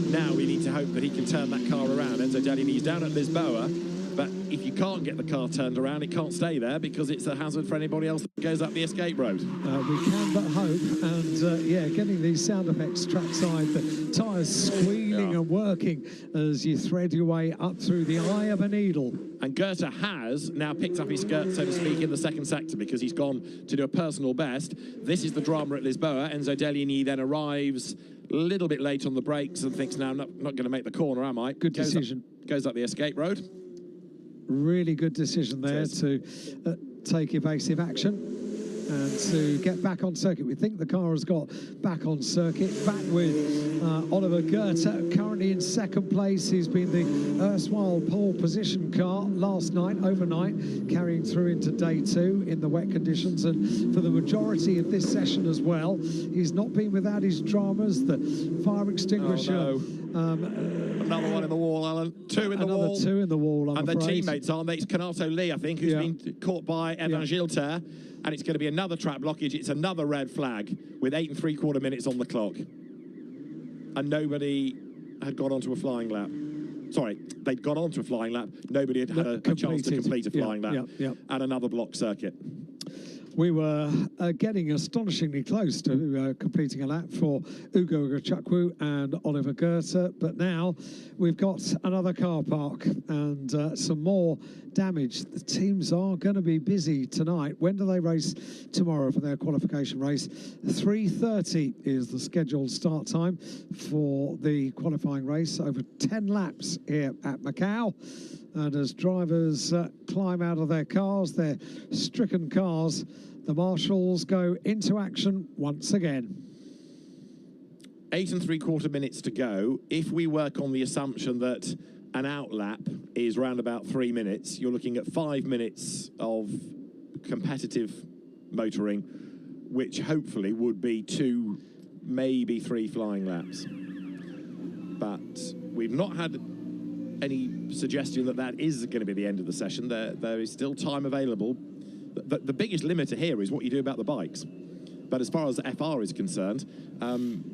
now we need to hope that he can turn that car around. Enzo Deligny is down at Lisboa, but if you can't get the car turned around, it can't stay there because it's a hazard for anybody else that goes up the escape road. We can but hope, and yeah, getting these sound effects trackside, the tyres squealing and working as you thread your way up through the eye of a needle. And Goethe has now picked up his skirt, so to speak, in the second sector because he's gone to do a personal best. This is the drama at Lisboa. Enzo Deligny then arrives a little bit late on the brakes and thinks, now I'm not going to make the corner, am I? Good decision. Goes up the escape road. Really good decision there to take evasive action and to get back on circuit. We think the car has got back on circuit, back with Oliver Goethe, currently in second place. He's been the erstwhile pole position car last night, overnight, carrying through into day two in the wet conditions, and for the majority of this session as well. He's not been without his dramas, the fire extinguisher. Oh, no. Another one in the wall, Alan. Two in the wall. Another two in the wall, I'm afraid. Their teammates, aren't they? It's Canato Lee, I think, who's been caught by Evan Gilter. And it's going to be another track blockage. It's another red flag with 8 3/4 minutes on the clock. And nobody had got onto a flying lap. Sorry, they'd got onto a flying lap. Nobody had had a chance to complete a flying lap. And another block circuit. We were getting astonishingly close to completing a lap for Ugo Ugachukwu and Oliver Goethe, but now we've got another car park and some more damage. The teams are going to be busy tonight. When do they race tomorrow for their qualification race? 3:30 is the scheduled start time for the qualifying race. Over 10 laps here at Macau. And as drivers climb out of their cars, their stricken cars, the marshals go into action once again. 8 3/4 minutes to go. If we work on the assumption that an outlap is around about 3 minutes, you're looking at 5 minutes of competitive motoring, which hopefully would be 2, maybe 3 flying laps. But we've not had any suggestion that that is going to be the end of the session. There is still time available. The biggest limiter here is what you do about the bikes. But as far as FR is concerned,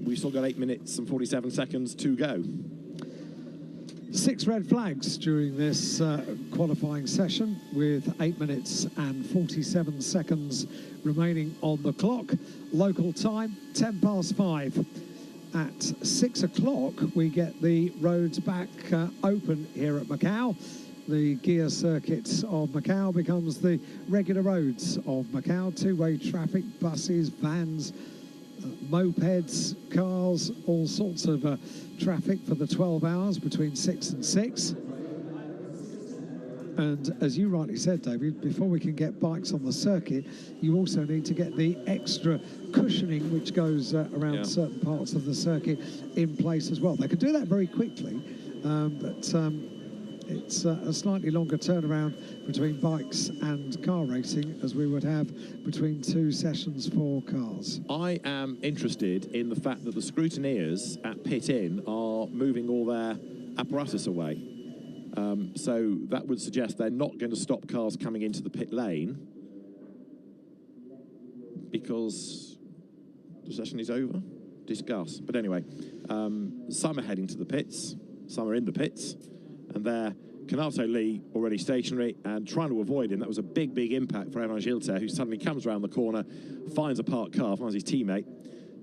we've still got 8 minutes and 47 seconds to go. 6 red flags during this qualifying session, with 8 minutes and 47 seconds remaining on the clock. Local time, 5:10. At 6 o'clock, we get the roads back open here at Macau. The gear circuit of Macau becomes the regular roads of Macau. Two-way traffic, buses, vans, mopeds, cars, all sorts of traffic for the 12 hours between 6 and 6. And as you rightly said, David, before we can get bikes on the circuit, you also need to get the extra cushioning which goes around certain parts of the circuit in place as well. They can do that very quickly, but it's a slightly longer turnaround between bikes and car racing as we would have between 2 sessions for cars. I am interested in the fact that the scrutineers at Pit Inn are moving all their apparatus away. So that would suggest they're not going to stop cars coming into the pit lane because the session is over. Discuss. But anyway, some are heading to the pits, some are in the pits, and they're Canato Lee already stationary and trying to avoid him. That was a big impact for Evan Gilter, who suddenly comes around the corner, finds a parked car, finds his teammate,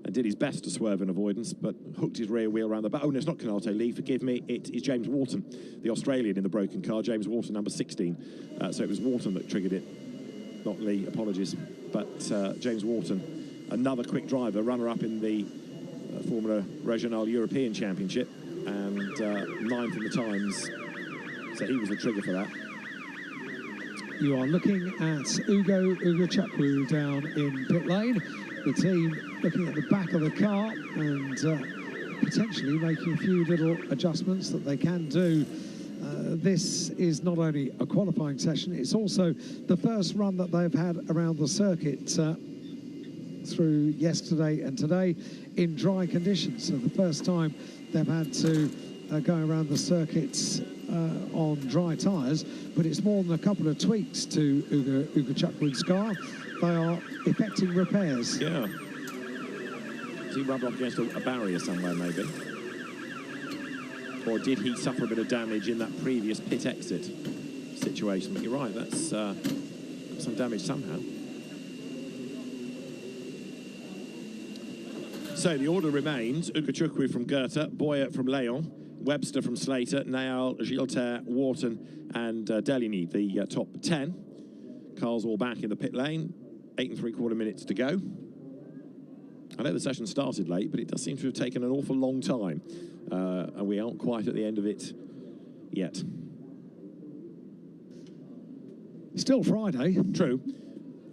and did his best to swerve in avoidance, but hooked his rear wheel around the back. Oh, no, it's not Canato Lee, forgive me. It is James Wharton, the Australian in the broken car. James Wharton, number 16. So it was Wharton that triggered it, not Lee, apologies. But James Wharton, another quick driver, runner-up in the Formula Regional European Championship, and 9th in the times. So he was the trigger for that. You are looking at Ugo Chukwu down in pit lane. The team looking at the back of the car and potentially making a few little adjustments that they can do. This is not only a qualifying session, it's also the first run that they've had around the circuit through yesterday and today in dry conditions. So the first time they've had to go around the circuits on dry tyres, but it's more than a couple of tweaks to Ugo Chukwu's car. They are effecting repairs. Yeah. Has he rubbed off against a barrier somewhere, maybe? Or did he suffer a bit of damage in that previous pit exit situation? But you're right, that's some damage somehow. So the order remains: Ugo Chukwu from Goethe, Boyer from Leon, Webster from Slater, Naal, Gilter, Wharton and Deligny, the top 10. Cars all back in the pit lane. 8 3/4 minutes to go. I know the session started late, but it does seem to have taken an awful long time. And we aren't quite at the end of it yet. Still Friday. True.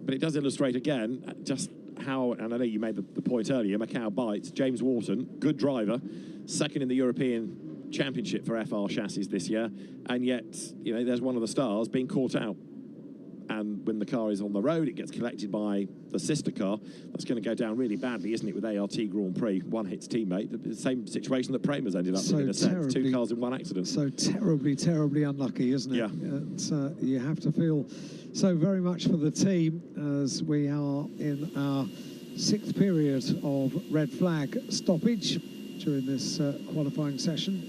But it does illustrate again just how, and I know you made the point earlier, Macau bites. James Wharton, good driver, second in the European Championship for FR chassis this year, and yet, you know, there's one of the stars being caught out. And when the car is on the road, it gets collected by the sister car. That's going to go down really badly, isn't it, with ART Grand Prix? One hits teammate. The same situation that Prama's ended up with in a set. 2 cars in one accident. So terribly unlucky, isn't it? Yeah. You have to feel so very much for the team as we are in our 6th period of red flag stoppage during this qualifying session.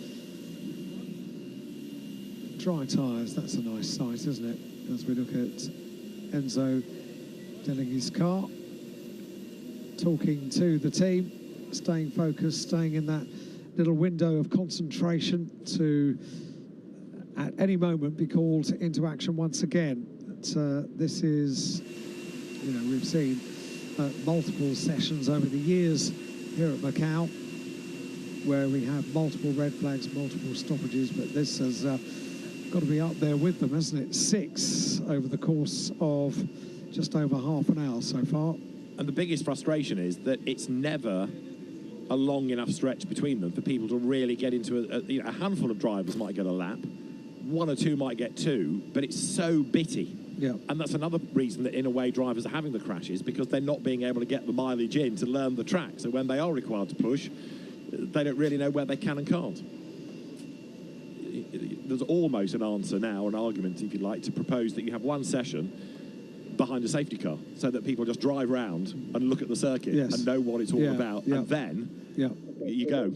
Dry tyres, that's a nice sight, isn't it? As we look at Enzo Deligny's car, talking to the team, staying focused, staying in that little window of concentration to, at any moment, be called into action once again. But, this is, you know, we've seen multiple sessions over the years here at Macau where we have multiple red flags, multiple stoppages, but this has got to be up there with them, hasn't it? 6 over the course of just over half an hour so far. And the biggest frustration is that it's never a long enough stretch between them for people to really get into a handful of drivers might get a lap, 1 or 2 might get 2, but it's so bitty. Yeah. And that's another reason that, in a way, drivers are having the crashes, because they're not being able to get the mileage in to learn the track. So when they are required to push, they don't really know where they can and can't. There's almost an answer now, an argument, if you like, to propose that you have 1 session behind a safety car, so that people just drive around and look at the circuit and know what it's all about, and then you go.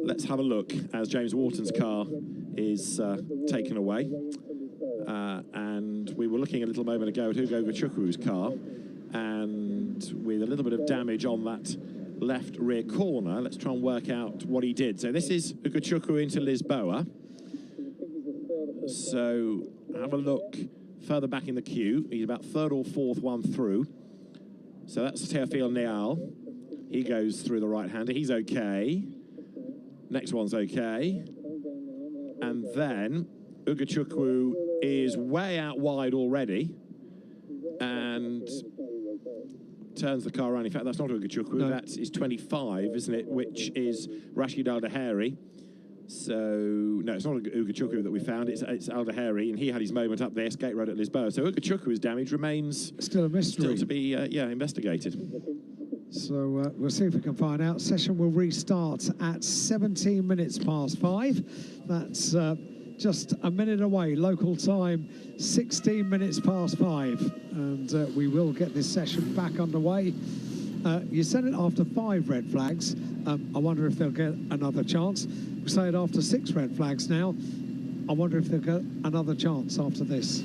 Let's have a look as James Wharton's car is taken away. And we were looking a little moment ago at Hugo Gachuku's car, and with a little bit of damage on that left rear corner, let's try and work out what he did. So this is Ugochukwu into Lisboa. So have a look further back in the queue. He's about 3rd or 4th one through. So that's Teofil Neal. He goes through the right-hander. He's okay. Next one's okay. And then Ugochukwu is way out wide already and turns the car around. In fact, that's not Ugochukwu. No. That is 25, isn't it? Which is Rashid Al-Daheri. So, no, it's not Ugochukwu that we found. It's Al-Daheri, and he had his moment up the escape road at Lisboa. So Ugochukwu's damage remains still a mystery. Still to be, investigated. So we'll see if we can find out. Session will restart at 17 minutes past 5. That's just a minute away, local time, 16 minutes past 5. And we will get this session back underway. You said it after 5 red flags. I wonder if they'll get another chance. We say it after 6 red flags now. I wonder if they'll get another chance after this.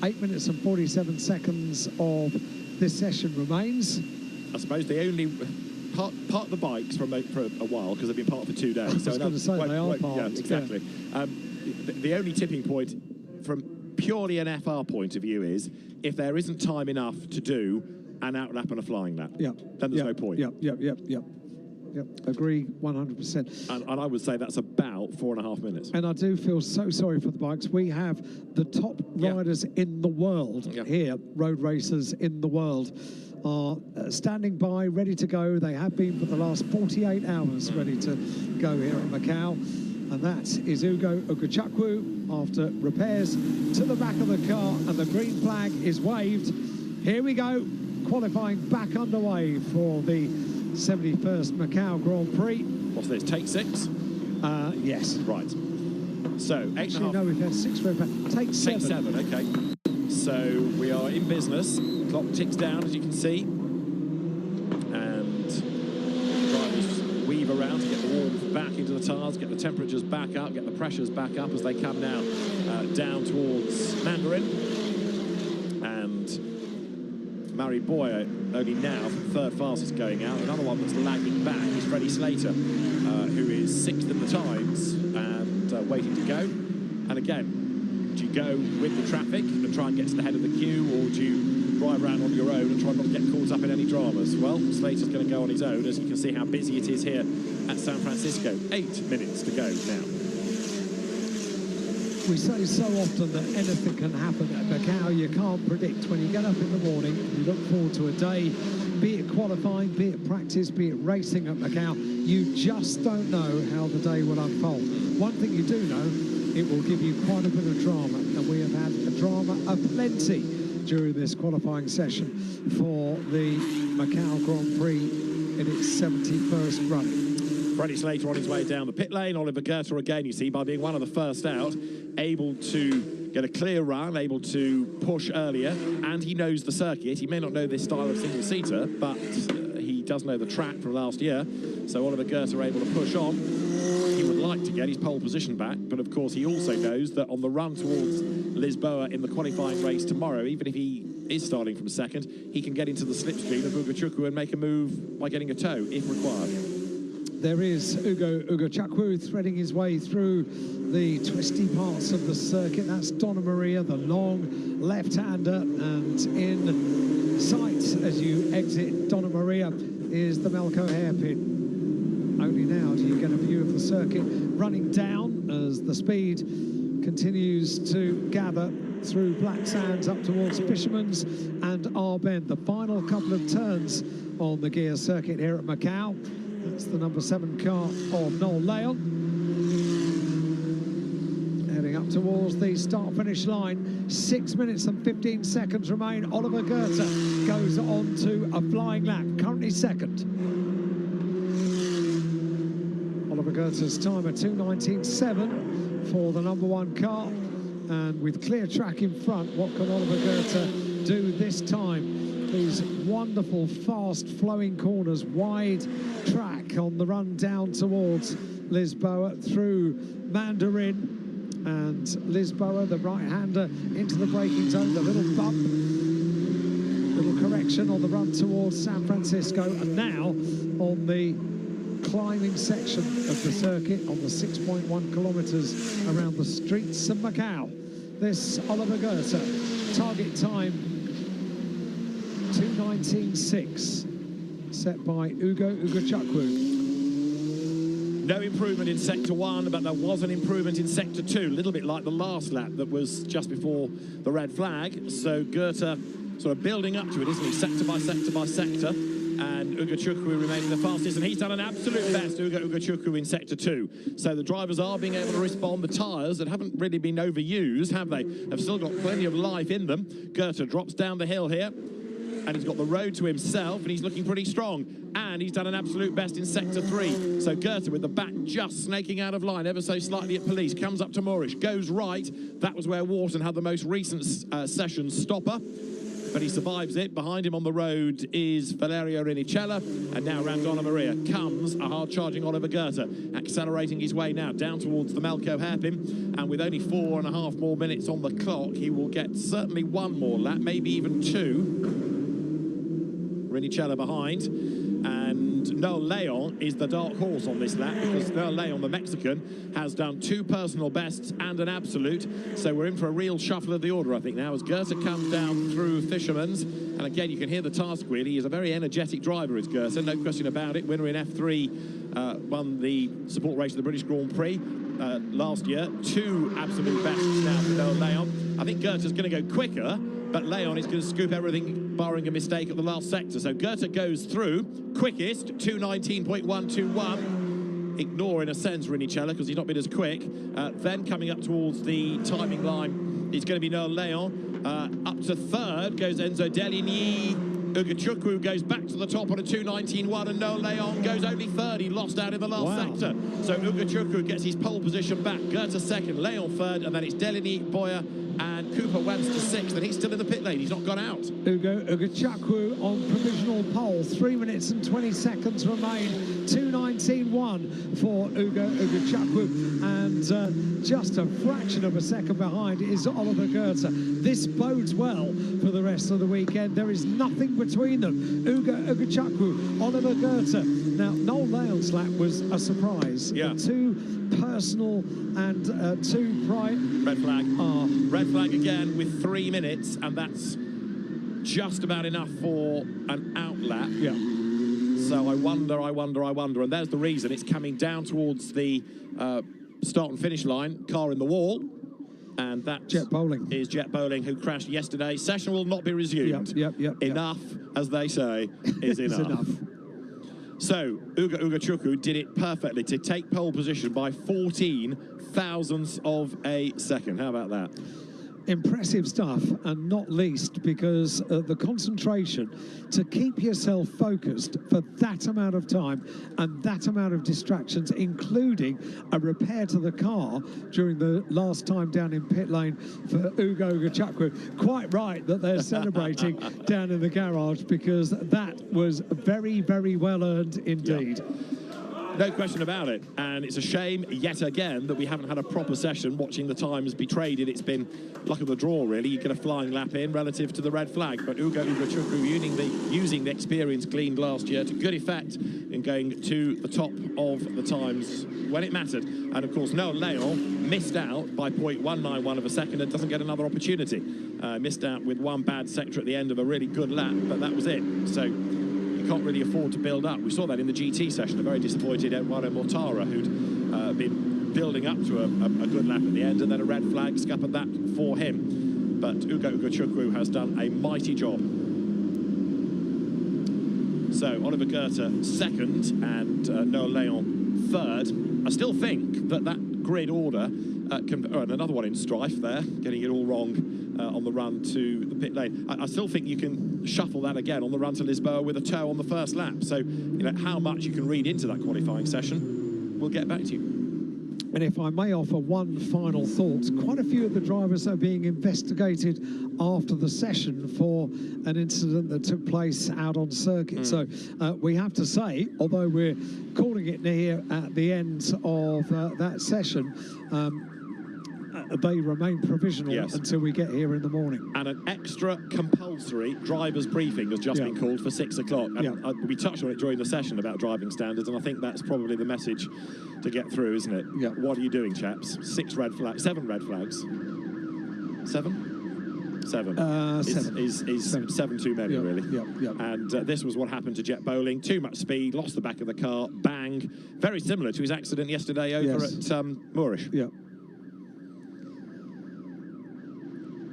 8 minutes and 47 seconds of this session remains. I suppose the only park the bikes for a while, because they've been parked for 2 days. So I was going to say they are parked. Yeah, exactly. Yeah. The only tipping point from purely an FR point of view is if there isn't time enough to do an out lap and a flying lap, then there's no point. Yep, agree 100%. And I would say that's about 4.5 minutes. And I do feel so sorry for the bikes. We have the top riders in the world here, road racers in the world, are standing by, ready to go. They have been for the last 48 hours ready to go here at Macau. And that is Ugo Ugochukwu after repairs to the back of the car, and the green flag is waved. Here we go, qualifying back underway for the 71st Macau Grand Prix. What's this, take 6? Yes. Right. So, 8.5. Actually, no, we've had 6 red flags. Take 7. Take 7, okay. So, we are in business. Clock ticks down, as you can see. And drivers weave around to get the warmth back into the tyres, get the temperatures back up, get the pressures back up as they come now down towards Mandarin. And Murray Boyer only now from 3rd fastest going out. Another one that's lagging back is Freddie Slater, who is 6th in the times and waiting to go. And again, do you go with the traffic and try and get to the head of the queue, or do you drive around on your own and try not to get caught up in any dramas? Well, Slater's going to go on his own, as you can see how busy it is here at San Francisco. 8 minutes to go now. We say so often that anything can happen at Macau. You can't predict. When you get up in the morning, you look forward to a day, be it qualifying, be it practice, be it racing at Macau, you just don't know how the day will unfold. One thing you do know, it will give you quite a bit of drama, and we have had a drama aplenty during this qualifying session for the Macau Grand Prix in its 71st run. Freddie Slater on his way down the pit lane. Oliver Goethe again, you see, by being one of the first out, able to get a clear run, able to push earlier, and he knows the circuit. He may not know this style of single-seater, but he does know the track from last year. So Oliver Goethe are able to push on. He would like to get his pole position back, but of course he also knows that on the run towards Lisboa in the qualifying race tomorrow, even if he is starting from 2nd, he can get into the slipstream of Ugochukwu and make a move by getting a tow if required. There is Ugo Ugochukwu threading his way through the twisty parts of the circuit. That's Donna Maria, the long left-hander, and in sight as you exit Donna Maria is the Malco hairpin. Only now do you get a view of the circuit running down as the speed continues to gather through Black Sands up towards Fisherman's and Arbend. The final couple of turns on the gear circuit here at Macau. That's the number 7 car of Noel Leon. Heading up towards the start-finish line. 6 minutes and 15 seconds remain. Oliver Goethe goes on to a flying lap, currently second. Oliver Goethe's time at 2:19.7 for the number 1 car. And with clear track in front, what can Oliver Goethe do this time? These wonderful, fast-flowing corners, wide track on the run down towards Lisboa through Mandarin. And Lisboa, the right-hander, into the braking zone, the little bump, little correction on the run towards San Francisco, and now on the climbing section of the circuit on the 6.1 kilometres around the streets of Macau. This Oliver Goethe, target time 2:19.6, set by Ugo Ugachukwu. No improvement in Sector 1, but there was an improvement in Sector 2, a little bit like the last lap that was just before the red flag. So Goethe sort of building up to it, isn't he? Sector by sector by sector. And Ugachukwu remaining the fastest, and he's done an absolute best, Ugachukwu, in Sector 2. So the drivers are being able to respond. The tyres that haven't really been overused, have they? Have still got plenty of life in them. Goethe drops down the hill here, and he's got the road to himself, and he's looking pretty strong. And he's done an absolute best in Sector 3. So Goethe, with the back just snaking out of line ever so slightly at police, comes up to Moorish, goes right. That was where Wharton had the most recent session stopper, but he survives it. Behind him on the road is Valerio Rinicella, and now Randona Maria. Comes a hard-charging Oliver Goethe, accelerating his way now down towards the Melco hairpin, and with only 4.5 more minutes on the clock, he will get certainly 1 more lap, maybe even 2. Rinicella behind, and Noel Leon is the dark horse on this lap, because Noel Leon, the Mexican, has done 2 personal bests and an absolute, so we're in for a real shuffle of the order, I think, now, as Goethe comes down through Fisherman's, and again, you can hear the tire squeal. He is a very energetic driver, is Goethe, no question about it. Winner in F3, won the support race of the British Grand Prix last year. 2 absolute bests now for Noel Leon. I think Goethe's going to go quicker, but Leon is going to scoop everything, barring a mistake at the last sector. So Goethe goes through, quickest, 2:19.121. Ignore, in a sense, Rinicella, because he's not been as quick. Then coming up towards the timing line, it's going to be Noel Leon. Up to third goes Enzo Deligny. Ugachukwu goes back to the top on a 2:19.1, and Noel Leon goes only third. He lost out in the last sector. So Ugachukwu gets his pole position back. Goethe second, Leon third, and then it's Deligny, Boyer, and Cooper Webster sixth, and he's still in the pit lane. He's not gone out. Ugachukwu on provisional pole. 3 minutes and 20 seconds remain. 2:19.1 for Ugachukwu, and just a fraction of a second behind is Oliver Goethe. This bodes well for the rest of the weekend. There is nothing between them. Ugachukwu, Oliver Goethe. Now, Noel Leon's lap was a surprise. Yeah. 2 personal and 2 private. Red flag. Red flag again with 3 minutes, and that's just about enough for an out lap. Yeah. So I wonder, and there's the reason. It's coming down towards the start and finish line, car in the wall, and that Jet Bowling is Jet Bowling, who crashed yesterday. Session will not be resumed. Yep. Enough, as they say, is enough. So Ugachukwu did it perfectly to take pole position by 14 thousandths of a second. How about that? Impressive stuff, and not least because the concentration to keep yourself focused for that amount of time and that amount of distractions, including a repair to the car during the last time down in pit lane for Ugo Ugachukwu. Quite right that they're celebrating down in the garage, because that was very, very well earned indeed. Yeah. No question about it, and it's a shame yet again that we haven't had a proper session. Watching the times betrayed it. It's been luck of the draw, really. You get a flying lap in relative to the red flag, but Ugo Ugachukwu using the experience gleaned last year to good effect in going to the top of the times when it mattered. And of course, Noel Leon missed out by 0.191 of a second and doesn't get another opportunity. Missed out with 1 bad sector at the end of a really good lap, but that was it. So can't really afford to build up. We saw that in the GT session, a very disappointed Eduardo Mortara, who'd been building up to a good lap at the end, and then a red flag scuppered that for him. But Ugo Chukwu has done a mighty job. So Oliver Goethe second and Noah Leon third. I still think that grid order and another one in strife there, getting it all wrong on the run to the pit lane. I still think you can shuffle that again on the run to Lisboa with a toe on the first lap. So, you know, how much you can read into that qualifying session, we'll get back to you. And if I may offer one final thought, quite a few of the drivers are being investigated after the session for an incident that took place out on circuit. So we have to say, although we're calling it near at the end of that session, they remain provisional until we get here in the morning. And an extra compulsory driver's briefing has just been called for 6 o'clock. And we touched on it during the session about driving standards, and I think that's probably the message to get through, isn't it? Yeah. What are you doing, chaps? 7 red flags. 7? 7? 7. Is 7 too many, really? And this was what happened to Jet Bowling. Too much speed, lost the back of the car, bang. Very similar to his accident yesterday over at Moorish. Yeah.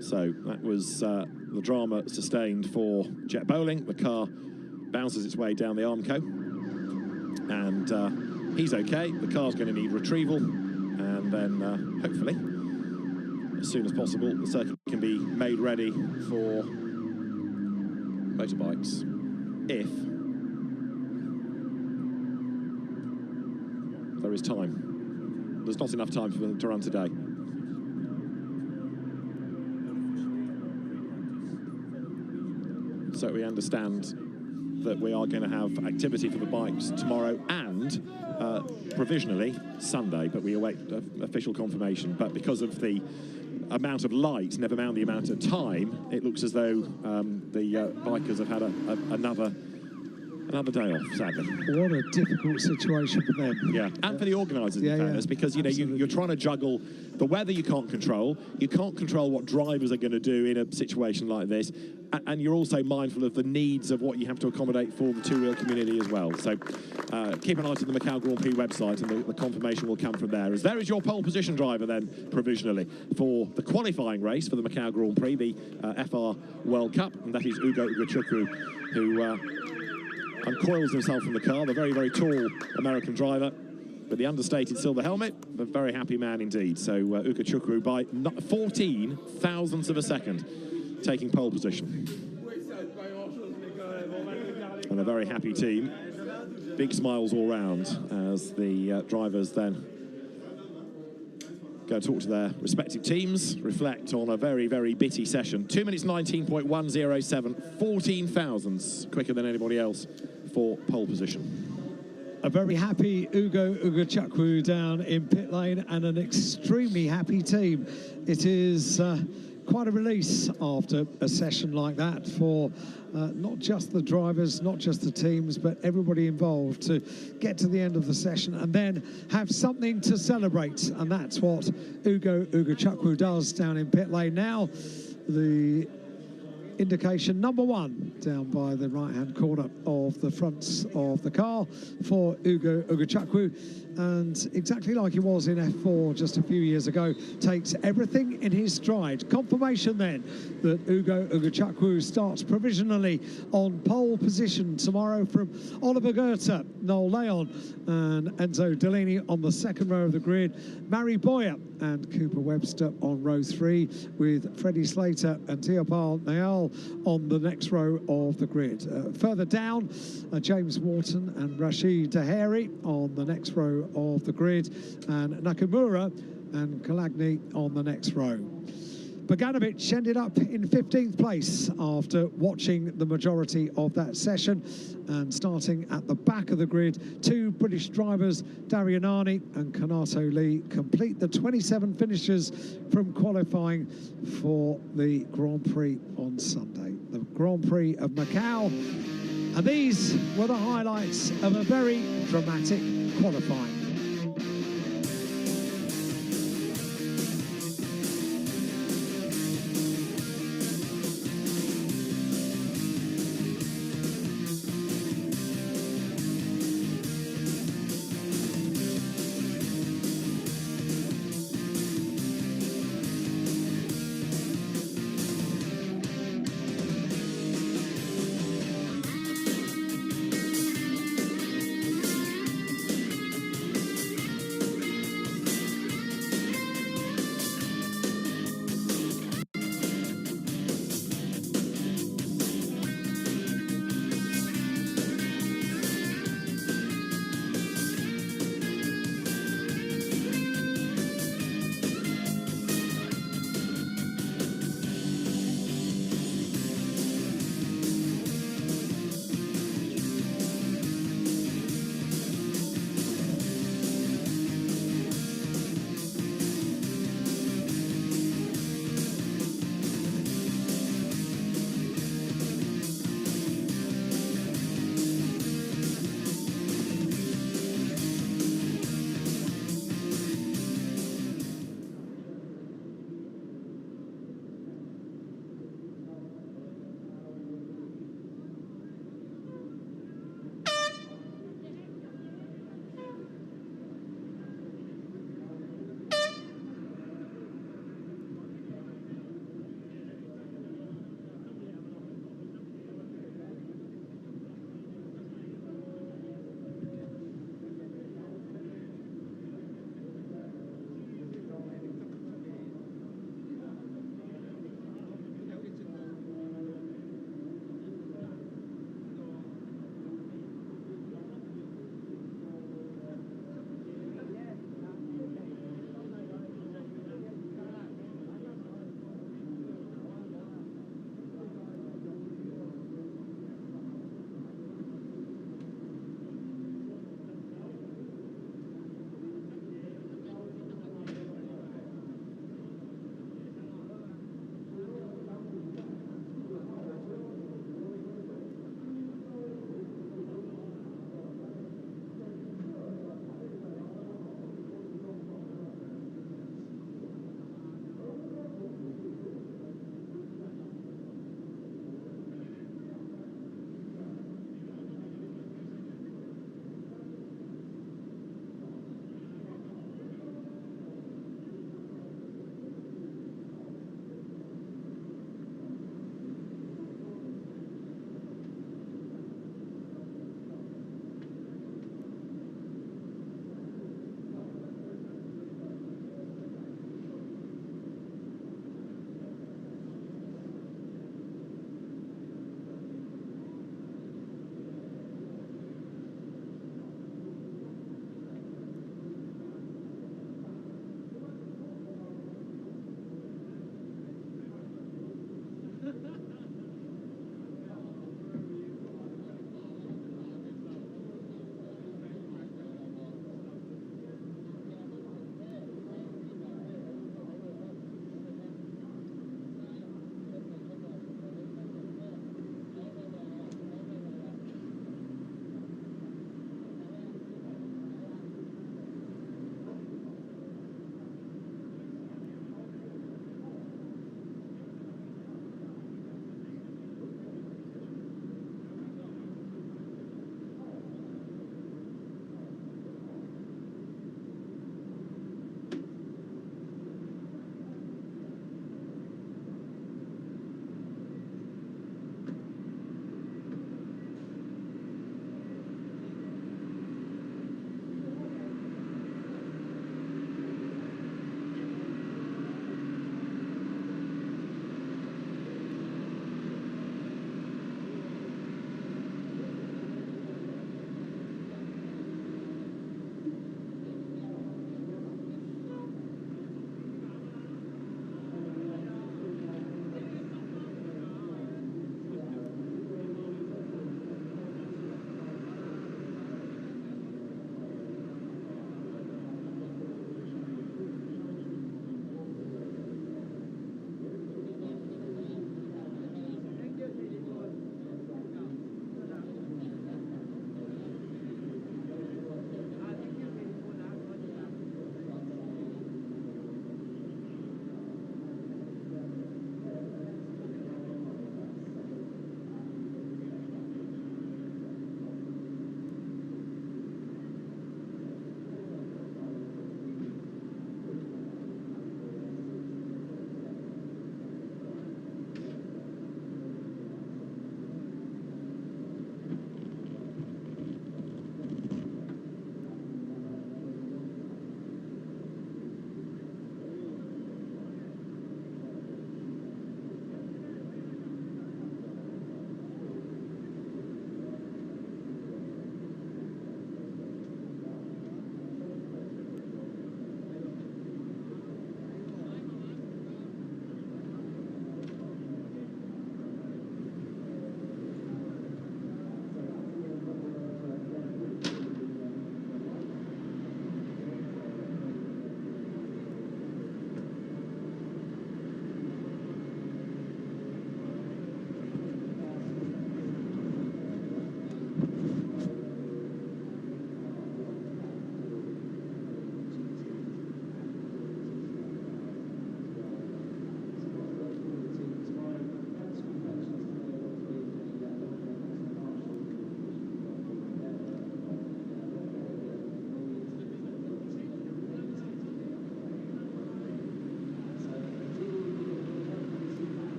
So that was the drama sustained for Jet Bowling. The car bounces its way down the Armco, and he's okay. The car's going to need retrieval, and then hopefully, as soon as possible, the circuit can be made ready for motorbikes. If there is time. There's not enough time for them to run today. So we understand that we are going to have activity for the bikes tomorrow and provisionally Sunday, but we await official confirmation. But because of the amount of light, never mind the amount of time, it looks as though the bikers have had another day off, sadly. What a difficult situation for them. Yeah, and for the organisers, in fairness, because, you know, you're trying to juggle the weather you can't control what drivers are going to do in a situation like this, and you're also mindful of the needs of what you have to accommodate for the two-wheel community as well. So keep an eye to the Macau Grand Prix website, and the confirmation will come from there. As there is your pole position driver then, provisionally, for the qualifying race for the Macau Grand Prix, the FR World Cup, and that is Ugo Chukwu, who uncoils himself from the car, the very, very tall American driver with the understated silver helmet, a very happy man indeed. So Ugo Chukwu by 14 thousandths of a second taking pole position. And a very happy team. Big smiles all round as the drivers then go talk to their respective teams, reflect on a very, very bitty session. 2 minutes 19.107, 14 thousandths quicker than anybody else for pole position. A very happy Ugo Chukwu down in pit lane, and an extremely happy team. It is quite a release after a session like that for not just the drivers, not just the teams, but everybody involved to get to the end of the session and then have something to celebrate. And that's what Ugo Chukwu does down in pit lane. Now, the indication number 1 down by the right-hand corner of the fronts of the car for Ugo Chukwu, and exactly like he was in F4 just a few years ago, takes everything in his stride. Confirmation then that Ugo Chukwu starts provisionally on pole position tomorrow from Oliver Goethe, Noel Leon and Enzo Delaney on the second row of the grid, Mary Boyer and Cooper Webster on row 3, with Freddie Slater and Teopal Nayal on the next row of the grid. Further down, James Wharton and Rashid Daheri on the next row of the grid, and Nakamura and Kalagny on the next row. Bogdanovic ended up in 15th place after watching the majority of that session, and starting at the back of the grid, 2 British drivers, Darianani and Kanato Lee, complete the 27 finishers from qualifying for the Grand Prix on Sunday, the Grand Prix of Macau. And these were the highlights of a very dramatic qualifying.